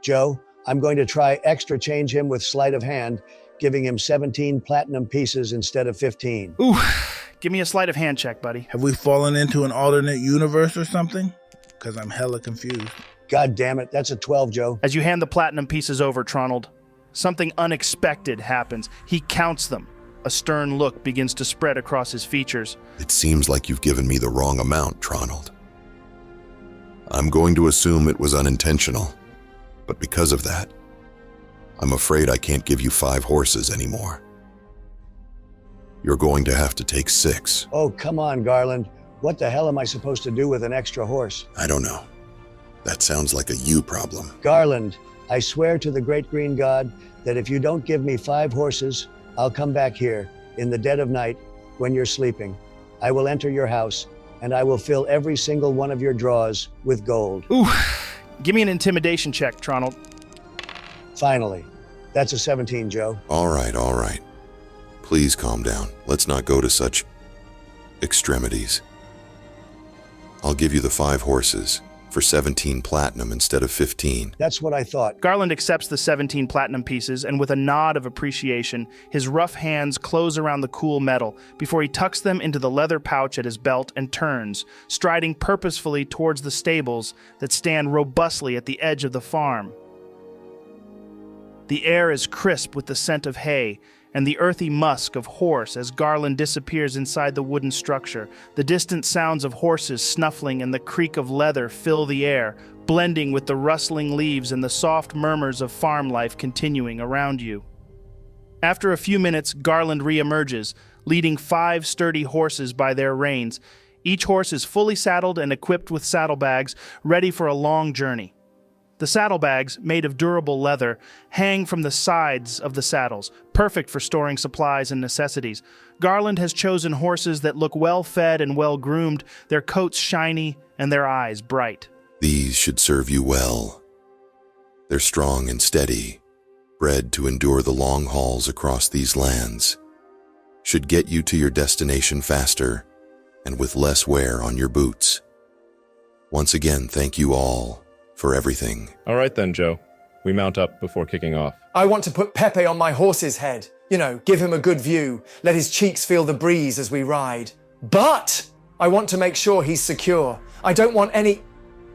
Speaker 3: Joe, I'm going to try extra change him with sleight of hand, giving him 17 platinum pieces instead of 15.
Speaker 1: Ooh, give me a sleight of hand check, buddy.
Speaker 7: Have we fallen into an alternate universe or something? Because I'm hella confused.
Speaker 3: God damn it, that's a 12, Joe.
Speaker 1: As you hand the platinum pieces over, Tronald, something unexpected happens. He counts them. A stern look begins to spread across his features.
Speaker 10: It seems like you've given me the wrong amount, Tronald. I'm going to assume it was unintentional, but because of that, I'm afraid I can't give you 5 horses anymore. You're going to have to take 6.
Speaker 3: Oh, come on, Garland. What the hell am I supposed to do with an extra horse?
Speaker 10: I don't know. That sounds like a you problem.
Speaker 3: Garland, I swear to the great green god that if you don't give me 5 horses, I'll come back here in the dead of night when you're sleeping. I will enter your house and I will fill every single one of your drawers with gold.
Speaker 1: Ooh, give me an intimidation check, Tronald.
Speaker 3: Finally. That's a 17, Joe.
Speaker 10: All right. Please calm down. Let's not go to such extremities. I'll give you the 5 horses for 17 platinum instead of 15.
Speaker 3: That's what I thought.
Speaker 1: Garland accepts the 17 platinum pieces, and with a nod of appreciation, his rough hands close around the cool metal before he tucks them into the leather pouch at his belt and turns, striding purposefully towards the stables that stand robustly at the edge of the farm. The air is crisp with the scent of hay and the earthy musk of horse as Garland disappears inside the wooden structure. The distant sounds of horses snuffling and the creak of leather fill the air, blending with the rustling leaves and the soft murmurs of farm life continuing around you. After a few minutes, Garland reemerges, leading 5 sturdy horses by their reins. Each horse is fully saddled and equipped with saddlebags, ready for a long journey. The saddlebags, made of durable leather, hang from the sides of the saddles, perfect for storing supplies and necessities. Garland has chosen horses that look well-fed and well-groomed, their coats shiny and their eyes bright.
Speaker 10: These should serve you well. They're strong and steady, bred to endure the long hauls across these lands. Should get you to your destination faster and with less wear on your boots. Once again, thank you all for everything.
Speaker 2: All right then, Joe. We mount up before kicking off.
Speaker 4: I want to put Pepe on my horse's head. You know, give him a good view. Let his cheeks feel the breeze as we ride. But I want to make sure he's secure. I don't want any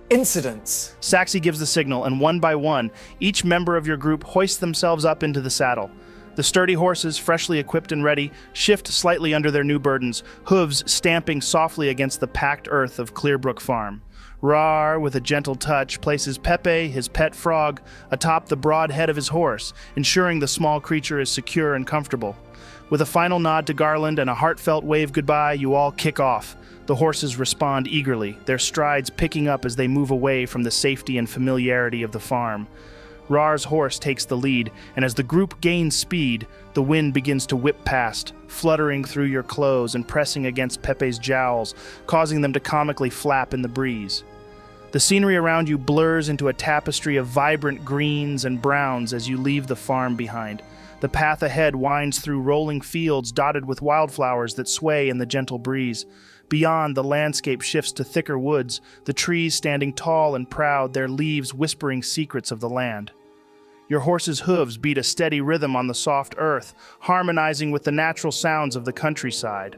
Speaker 4: incidents.
Speaker 1: Saxy gives the signal, and one by one, each member of your group hoists themselves up into the saddle. The sturdy horses, freshly equipped and ready, shift slightly under their new burdens, hooves stamping softly against the packed earth of Clearbrook Farm. Raarh, with a gentle touch, places Pepe, his pet frog, atop the broad head of his horse, ensuring the small creature is secure and comfortable. With a final nod to Garland and a heartfelt wave goodbye, you all kick off. The horses respond eagerly, their strides picking up as they move away from the safety and familiarity of the farm. Raarh's horse takes the lead, and as the group gains speed, the wind begins to whip past, fluttering through your clothes and pressing against Pepe's jowls, causing them to comically flap in the breeze. The scenery around you blurs into a tapestry of vibrant greens and browns as you leave the farm behind. The path ahead winds through rolling fields dotted with wildflowers that sway in the gentle breeze. Beyond, the landscape shifts to thicker woods, the trees standing tall and proud, their leaves whispering secrets of the land. Your horse's hooves beat a steady rhythm on the soft earth, harmonizing with the natural sounds of the countryside.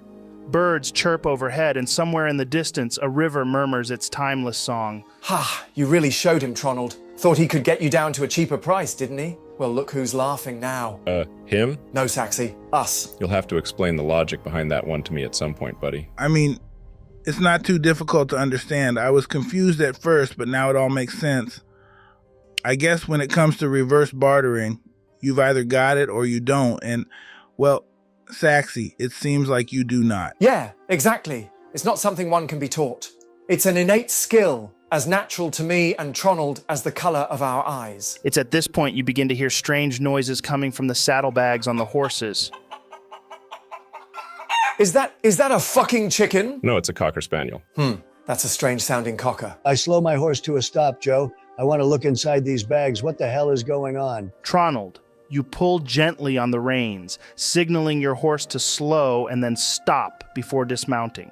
Speaker 1: Birds chirp overhead, and somewhere in the distance, a river murmurs its timeless song.
Speaker 4: Ha! You really showed him, Tronald. Thought he could get you down to a cheaper price, didn't he? Well, look who's laughing now.
Speaker 2: Him?
Speaker 4: No, Saxy. Us.
Speaker 2: You'll have to explain the logic behind that one to me at some point, buddy.
Speaker 7: I mean, it's not too difficult to understand. I was confused at first, but now it all makes sense. I guess when it comes to reverse bartering, you've either got it or you don't, and, well, Saxy, it seems like you do not.
Speaker 4: Yeah, exactly. It's not something one can be taught. It's an innate skill, as natural to me and Tronald as the color of our eyes.
Speaker 1: It's at this point you begin to hear strange noises coming from the saddlebags on the horses.
Speaker 4: Is that a fucking chicken?
Speaker 2: No, it's a Cocker Spaniel.
Speaker 4: That's a strange sounding cocker.
Speaker 3: I slow my horse to a stop, Joe. I want to look inside these bags. What the hell is going on?
Speaker 1: Tronald, you pull gently on the reins, signaling your horse to slow and then stop before dismounting.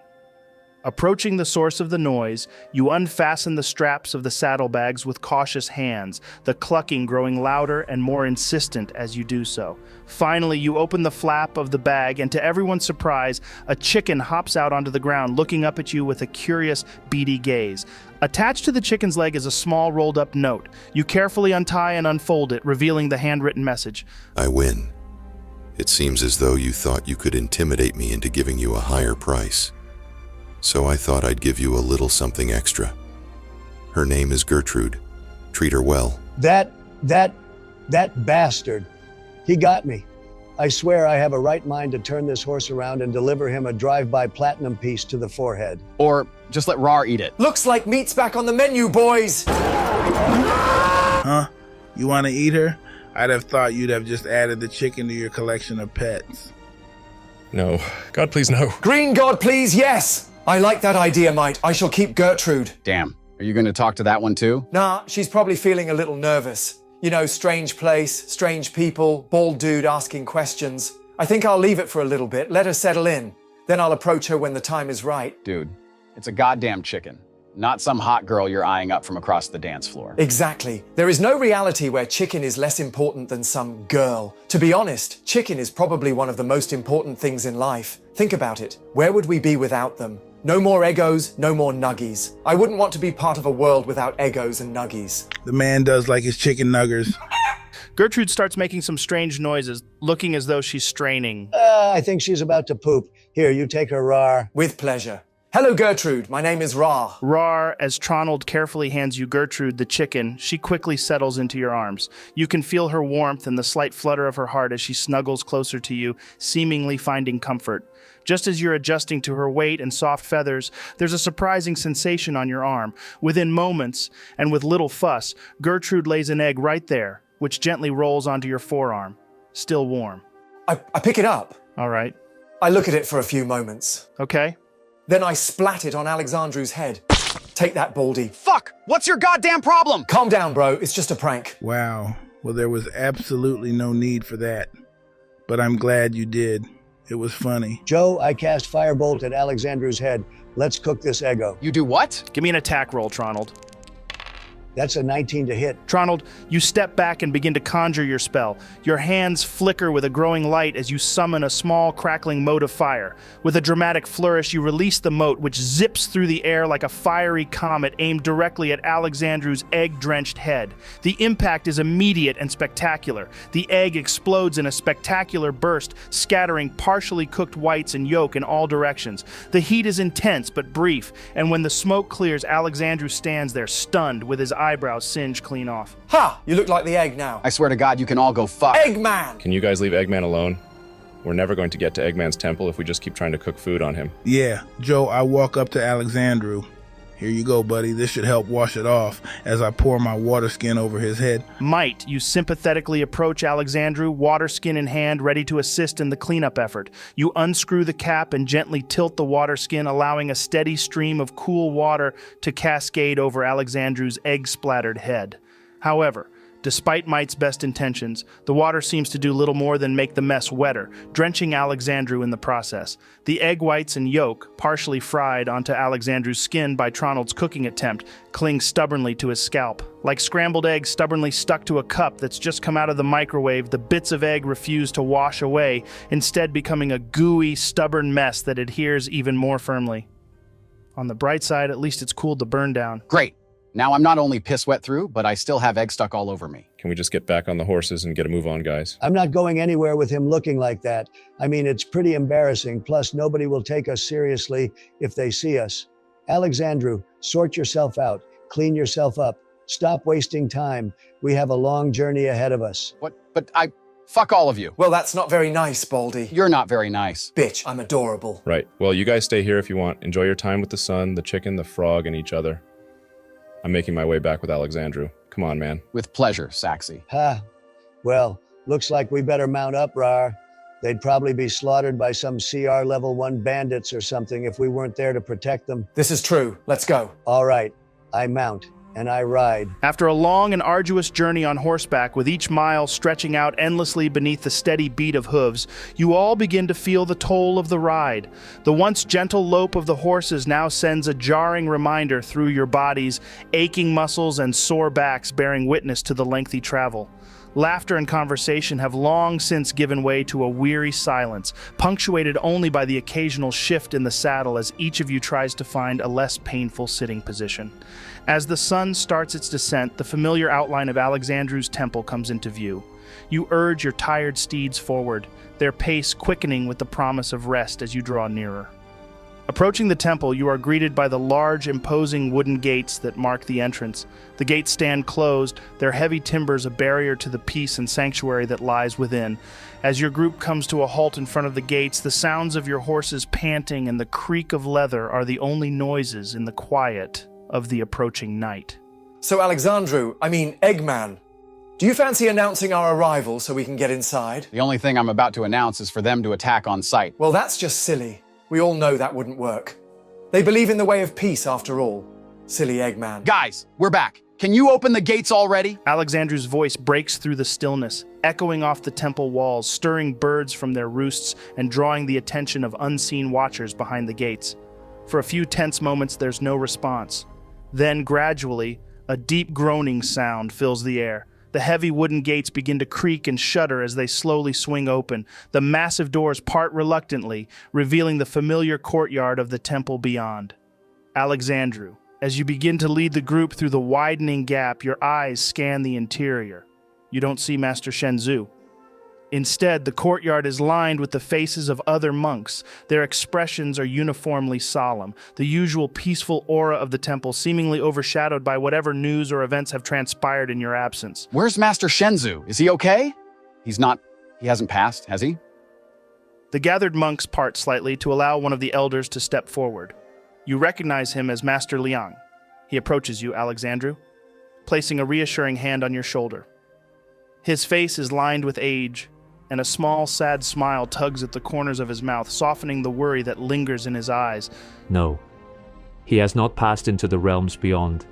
Speaker 1: Approaching the source of the noise, you unfasten the straps of the saddlebags with cautious hands, the clucking growing louder and more insistent as you do so. Finally, you open the flap of the bag, and to everyone's surprise, a chicken hops out onto the ground, looking up at you with a curious, beady gaze. Attached to the chicken's leg is a small rolled-up note. You carefully untie and unfold it, revealing the handwritten message.
Speaker 10: I win. It seems as though you thought you could intimidate me into giving you a higher price. So I thought I'd give you a little something extra. Her name is Gertrude. Treat her well.
Speaker 3: That bastard. He got me. I swear I have a right mind to turn this horse around and deliver him a drive-by platinum piece to the forehead.
Speaker 5: Or just let Raarh eat it.
Speaker 4: Looks like meat's back on the menu, boys!
Speaker 7: Huh? You want to eat her? I'd have thought you'd have just added the chicken to your collection of pets.
Speaker 2: No. God, please, no.
Speaker 4: Green God, please, yes! I like that idea, mate. I shall keep Gertrude.
Speaker 5: Damn. Are you going to talk to that one too?
Speaker 4: Nah, she's probably feeling a little nervous. You know, strange place, strange people, bald dude asking questions. I think I'll leave it for a little bit, let her settle in. Then I'll approach her when the time is right.
Speaker 5: Dude, it's a goddamn chicken. not some hot girl you're eyeing up from across the dance floor.
Speaker 4: Exactly. There is no reality where chicken is less important than some girl. To be honest, chicken is probably one of the most important things in life. Think about it. Where would we be without them? No more Eggos, no more Nuggies. I wouldn't want to be part of a world without Eggos and Nuggies.
Speaker 7: The man does like his chicken nuggers.
Speaker 1: Gertrude starts making some strange noises, looking as though she's straining.
Speaker 3: I think she's about to poop. Here, you take her, Raarh.
Speaker 4: With pleasure. Hello, Gertrude. My name is Raarh.
Speaker 1: Raarh, as Tronald carefully hands you Gertrude, the chicken, she quickly settles into your arms. You can feel her warmth and the slight flutter of her heart as she snuggles closer to you, seemingly finding comfort. Just as you're adjusting to her weight and soft feathers, there's a surprising sensation on your arm. Within moments, and with little fuss, Gertrude lays an egg right there, which gently rolls onto your forearm, still warm.
Speaker 4: I pick it up.
Speaker 1: All right.
Speaker 4: I look at it for a few moments.
Speaker 1: Okay.
Speaker 4: Then I splat it on Alexandrew's head. Take that, Baldy.
Speaker 5: Fuck! What's your goddamn problem?
Speaker 4: Calm down, bro. It's just a prank.
Speaker 7: Wow. Well, there was absolutely no need for that. But I'm glad you did. It was funny.
Speaker 3: Joe, I cast Firebolt at Alexandrew's head. Let's cook this Eggo.
Speaker 5: You do what?
Speaker 1: Give me an attack roll, Tronald.
Speaker 3: That's a 19 to hit.
Speaker 1: Tronald, you step back and begin to conjure your spell. Your hands flicker with a growing light as you summon a small, crackling mote of fire. With a dramatic flourish, you release the mote, which zips through the air like a fiery comet aimed directly at Alexandrew's egg-drenched head. The impact is immediate and spectacular. The egg explodes in a spectacular burst, scattering partially cooked whites and yolk in all directions. The heat is intense but brief, and when the smoke clears, Alexandrew stands there stunned with his eyebrows singed clean off.
Speaker 4: Ha! You look like the egg now.
Speaker 5: I swear to God, you can all go fuck.
Speaker 4: Eggman!
Speaker 2: Can you guys leave Eggman alone? We're never going to get to Eggman's temple if we just keep trying to cook food on him.
Speaker 7: Yeah, Joe, I walk up to Alexandrew. Here you go, buddy. This should help wash it off as I pour my water skin over his head.
Speaker 1: Might, you sympathetically approach Alexandrew, water skin in hand, ready to assist in the cleanup effort. You unscrew the cap and gently tilt the water skin, allowing a steady stream of cool water to cascade over Alexandrew's egg-splattered head. However, despite Might's best intentions, the water seems to do little more than make the mess wetter, drenching Alexandrew in the process. The egg whites and yolk, partially fried onto Alexandrew's skin by Tronald's cooking attempt, cling stubbornly to his scalp. Like scrambled eggs stubbornly stuck to a cup that's just come out of the microwave, the bits of egg refuse to wash away, instead becoming a gooey, stubborn mess that adheres even more firmly. On the bright side, at least it's cooled the burn down.
Speaker 5: Great. Now I'm not only piss wet through, but I still have egg stuck all over me.
Speaker 2: Can we just get back on the horses and get a move on, guys?
Speaker 3: I'm not going anywhere with him looking like that. I mean, it's pretty embarrassing. Plus, nobody will take us seriously if they see us. Alexandrew, sort yourself out. Clean yourself up. Stop wasting time. We have a long journey ahead of us.
Speaker 5: What? But fuck all of you.
Speaker 4: Well, that's not very nice, Baldy.
Speaker 5: You're not very nice.
Speaker 4: Bitch, I'm adorable.
Speaker 2: Right. Well, you guys stay here if you want. Enjoy your time with the sun, the chicken, the frog, and each other. I'm making my way back with Alexandrew. Come on, man.
Speaker 5: With pleasure, Saxy.
Speaker 3: Ha. Well, looks like we better mount up, Raarh. They'd probably be slaughtered by some CR level 1 bandits or something if we weren't there to protect them.
Speaker 4: This is true. Let's go.
Speaker 3: All right. I mount. And I ride.
Speaker 1: After a long and arduous journey on horseback, with each mile stretching out endlessly beneath the steady beat of hooves, you all begin to feel the toll of the ride. The once gentle lope of the horses now sends a jarring reminder through your bodies, aching muscles and sore backs bearing witness to the lengthy travel. Laughter and conversation have long since given way to a weary silence, punctuated only by the occasional shift in the saddle as each of you tries to find a less painful sitting position. As the sun starts its descent, the familiar outline of Alexandrew's temple comes into view. You urge your tired steeds forward, their pace quickening with the promise of rest as you draw nearer. Approaching the temple, you are greeted by the large, imposing wooden gates that mark the entrance. The gates stand closed, their heavy timbers a barrier to the peace and sanctuary that lies within. As your group comes to a halt in front of the gates, the sounds of your horses panting and the creak of leather are the only noises in the quiet of the approaching night.
Speaker 4: So Alexandrew, Eggman, do you fancy announcing our arrival so we can get inside?
Speaker 5: The only thing I'm about to announce is for them to attack on sight.
Speaker 4: Well, that's just silly. We all know that wouldn't work. They believe in the way of peace after all. Silly Eggman.
Speaker 5: Guys, we're back. Can you open the gates already?
Speaker 1: Alexandrew's voice breaks through the stillness, echoing off the temple walls, stirring birds from their roosts and drawing the attention of unseen watchers behind the gates. For a few tense moments, there's no response. Then, gradually, a deep groaning sound fills the air. The heavy wooden gates begin to creak and shudder as they slowly swing open. The massive doors part reluctantly, revealing the familiar courtyard of the temple beyond. Alexandrew, as you begin to lead the group through the widening gap, your eyes scan the interior. You don't see Master Shenzhou. Instead, the courtyard is lined with the faces of other monks. Their expressions are uniformly solemn, the usual peaceful aura of the temple seemingly overshadowed by whatever news or events have transpired in your absence.
Speaker 5: Where's Master Shenzhou? Is he okay? He hasn't passed, has he?
Speaker 1: The gathered monks part slightly to allow one of the elders to step forward. You recognize him as Master Liang. He approaches you, Alexandrew, placing a reassuring hand on your shoulder. His face is lined with age, and a small, sad smile tugs at the corners of his mouth, softening the worry that lingers in his eyes.
Speaker 20: No, he has not passed into the realms beyond.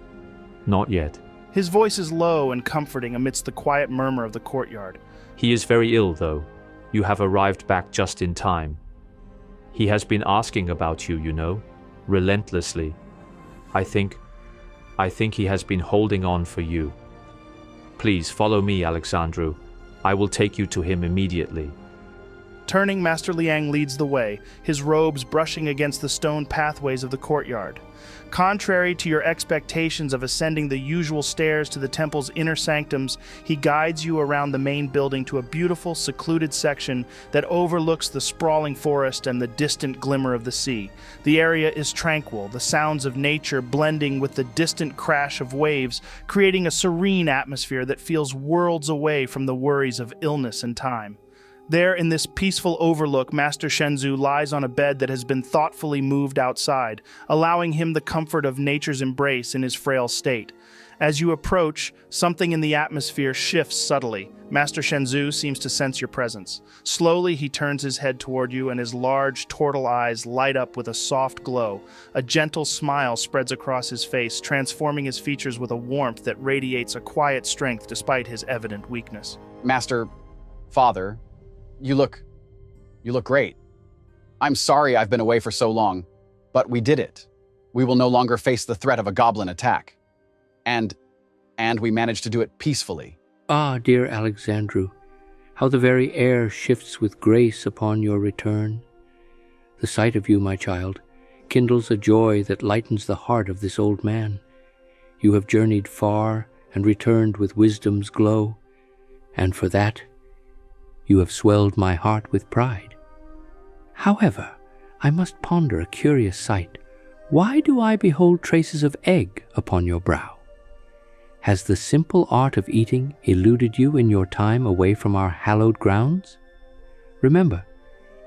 Speaker 20: Not yet.
Speaker 1: His voice is low and comforting amidst the quiet murmur of the courtyard.
Speaker 20: He is very ill, though. You have arrived back just in time. He has been asking about you, you know, relentlessly. I think he has been holding on for you. Please follow me, Alexandrew. I will take you to him immediately.
Speaker 1: Turning, Master Liang leads the way, his robes brushing against the stone pathways of the courtyard. Contrary to your expectations of ascending the usual stairs to the temple's inner sanctums, he guides you around the main building to a beautiful, secluded section that overlooks the sprawling forest and the distant glimmer of the sea. The area is tranquil, the sounds of nature blending with the distant crash of waves, creating a serene atmosphere that feels worlds away from the worries of illness and time. There, in this peaceful overlook, Master Shenzhou lies on a bed that has been thoughtfully moved outside, allowing him the comfort of nature's embrace in his frail state. As you approach, something in the atmosphere shifts subtly. Master Shenzhou seems to sense your presence. Slowly, he turns his head toward you, and his large, turtle eyes light up with a soft glow. A gentle smile spreads across his face, transforming his features with a warmth that radiates a quiet strength despite his evident weakness.
Speaker 5: Master, Father, You look great. I'm sorry I've been away for so long, but we did it. We will no longer face the threat of a goblin attack. And we managed to do it peacefully.
Speaker 21: Ah, dear Alexandrew, how the very air shifts with grace upon your return. The sight of you, my child, kindles a joy that lightens the heart of this old man. You have journeyed far and returned with wisdom's glow, and for that, you have swelled my heart with pride. However, I must ponder a curious sight. Why do I behold traces of egg upon your brow? Has the simple art of eating eluded you in your time away from our hallowed grounds? Remember,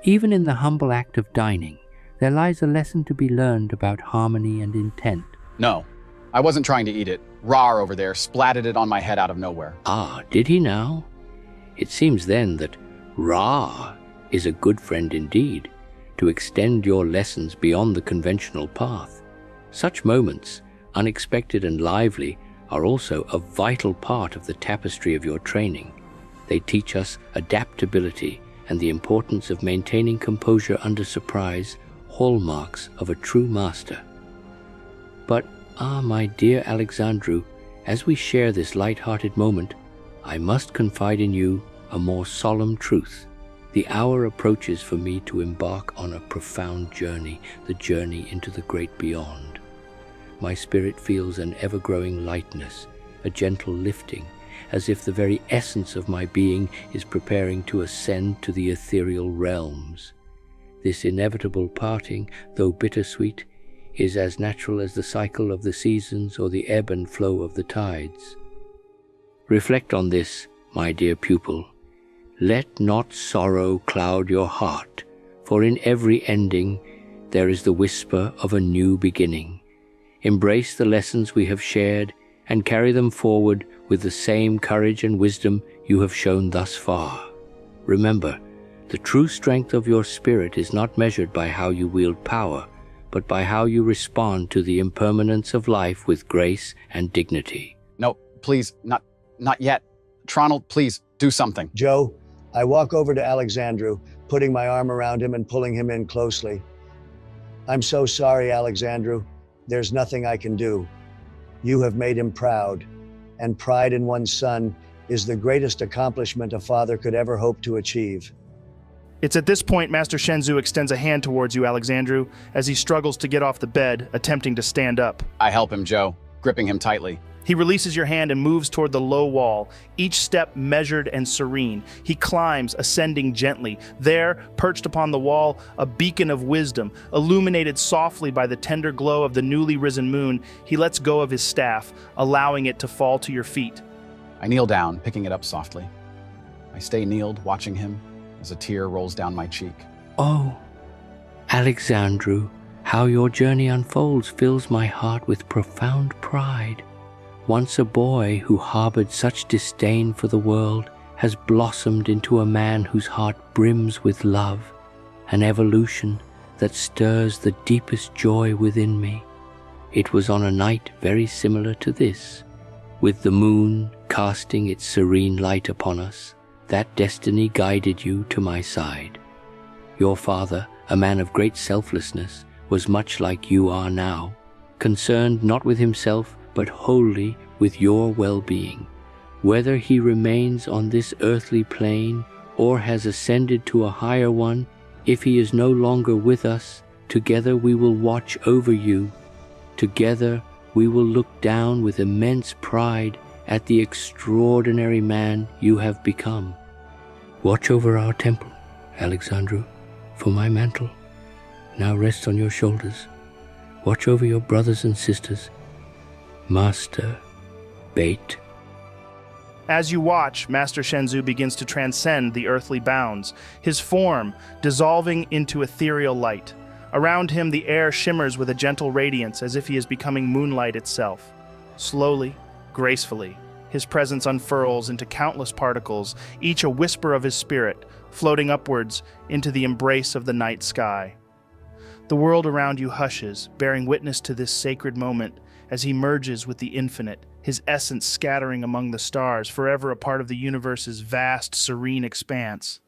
Speaker 21: even in the humble act of dining, there lies a lesson to be learned about harmony and intent.
Speaker 5: No, I wasn't trying to eat it. Raarh over there splatted it on my head out of nowhere.
Speaker 21: Ah, did he now? It seems then that Raarh is a good friend indeed, to extend your lessons beyond the conventional path. Such moments, unexpected and lively, are also a vital part of the tapestry of your training. They teach us adaptability and the importance of maintaining composure under surprise, hallmarks of a true master. But, my dear Alexandrew, as we share this light-hearted moment, I must confide in you a more solemn truth. The hour approaches for me to embark on a profound journey, the journey into the great beyond. My spirit feels an ever-growing lightness, a gentle lifting, as if the very essence of my being is preparing to ascend to the ethereal realms. This inevitable parting, though bittersweet, is as natural as the cycle of the seasons or the ebb and flow of the tides. Reflect on this, my dear pupil. Let not sorrow cloud your heart, for in every ending there is the whisper of a new beginning. Embrace the lessons we have shared and carry them forward with the same courage and wisdom you have shown thus far. Remember, the true strength of your spirit is not measured by how you wield power, but by how you respond to the impermanence of life with grace and dignity.
Speaker 5: No, please, not yet. Tronald, please, do something.
Speaker 3: Joe, I walk over to Alexandrew, putting my arm around him and pulling him in closely. I'm so sorry, Alexandrew. There's nothing I can do. You have made him proud, and pride in one's son is the greatest accomplishment a father could ever hope to achieve.
Speaker 1: It's at this point Master Shenzhou extends a hand towards you, Alexandrew, as he struggles to get off the bed, attempting to stand up.
Speaker 5: I help him, Joe, gripping him tightly.
Speaker 1: He releases your hand and moves toward the low wall, each step measured and serene. He climbs, ascending gently. There, perched upon the wall, a beacon of wisdom, illuminated softly by the tender glow of the newly risen moon, he lets go of his staff, allowing it to fall to your feet.
Speaker 5: I kneel down, picking it up softly. I stay kneeled, watching him, as a tear rolls down my cheek.
Speaker 21: Oh, Alexandrew, how your journey unfolds fills my heart with profound pride. Once a boy who harbored such disdain for the world has blossomed into a man whose heart brims with love, an evolution that stirs the deepest joy within me. It was on a night very similar to this, with the moon casting its serene light upon us, that destiny guided you to my side. Your father, a man of great selflessness, was much like you are now, concerned not with himself, but wholly with your well-being. Whether he remains on this earthly plane or has ascended to a higher one, if he is no longer with us, together we will watch over you. Together we will look down with immense pride at the extraordinary man you have become. Watch over our temple, Alexandrew, for my mantle now rests on your shoulders. Watch over your brothers and sisters. Master Bate.
Speaker 1: As you watch, Master Shenzhou begins to transcend the earthly bounds, his form dissolving into ethereal light. Around him, the air shimmers with a gentle radiance as if he is becoming moonlight itself. Slowly, gracefully, his presence unfurls into countless particles, each a whisper of his spirit, floating upwards into the embrace of the night sky. The world around you hushes, bearing witness to this sacred moment as he merges with the infinite, his essence scattering among the stars, forever a part of the universe's vast, serene expanse.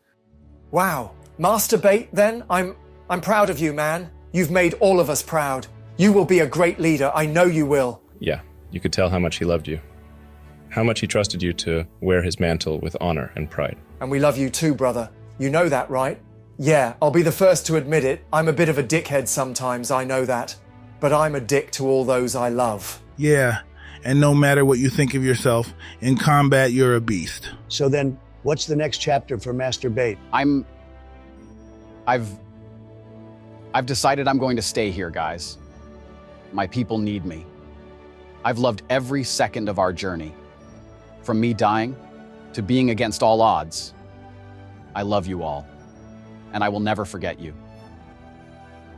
Speaker 4: Wow. Master Bate, then, I'm proud of you, man. You've made all of us proud. You will be a great leader. I know you will.
Speaker 2: Yeah, you could tell how much he loved you. How much he trusted you to wear his mantle with honor and pride.
Speaker 4: And we love you too, brother. You know that, right? Yeah, I'll be the first to admit it. I'm a bit of a dickhead sometimes, I know that. But I'm a dick to all those I love.
Speaker 7: Yeah, and no matter what you think of yourself, in combat you're a beast.
Speaker 3: So then, what's the next chapter for Master Bate?
Speaker 5: I've decided I'm going to stay here, guys. My people need me. I've loved every second of our journey. From me dying to being against all odds. I love you all, and I will never forget you.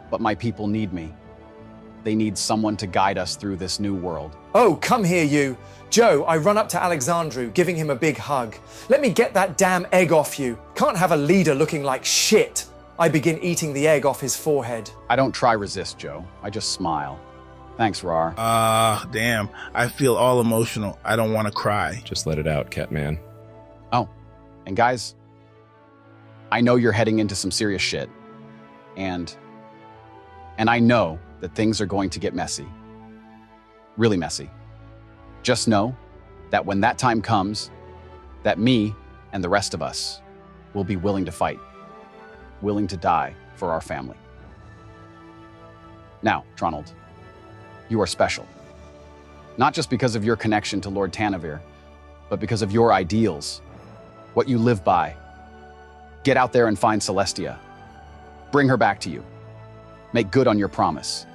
Speaker 5: But my people need me. They need someone to guide us through this new world.
Speaker 4: Oh, come here, you. Joe, I run up to Alexandrew, giving him a big hug. Let me get that damn egg off you. Can't have a leader looking like shit. I begin eating the egg off his forehead.
Speaker 5: I don't try resist, Joe. I just smile. Thanks, Raarh.
Speaker 7: Damn. I feel all emotional. I don't want to cry.
Speaker 2: Just let it out, Catman.
Speaker 5: Oh, and guys, I know you're heading into some serious shit. And I know that things are going to get messy. Really messy. Just know that when that time comes, that me and the rest of us will be willing to fight, willing to die for our family. Now, Tronald, you are special. Not just because of your connection to Lord Tanavir, but because of your ideals, what you live by. Get out there and find Celestia. Bring her back to you. Make good on your promise.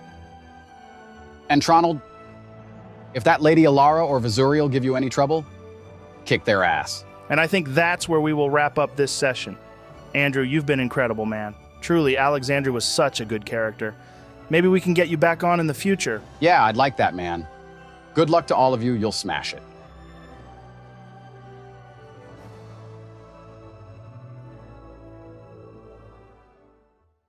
Speaker 5: And Tronald, if that Lady Alara or Vizuriel give you any trouble, kick their ass.
Speaker 1: And I think that's where we will wrap up this session. Andrew, you've been incredible, man. Truly, Alexandrew was such a good character. Maybe we can get you back on in the future.
Speaker 5: Yeah, I'd like that, man. Good luck to all of you. You'll smash it.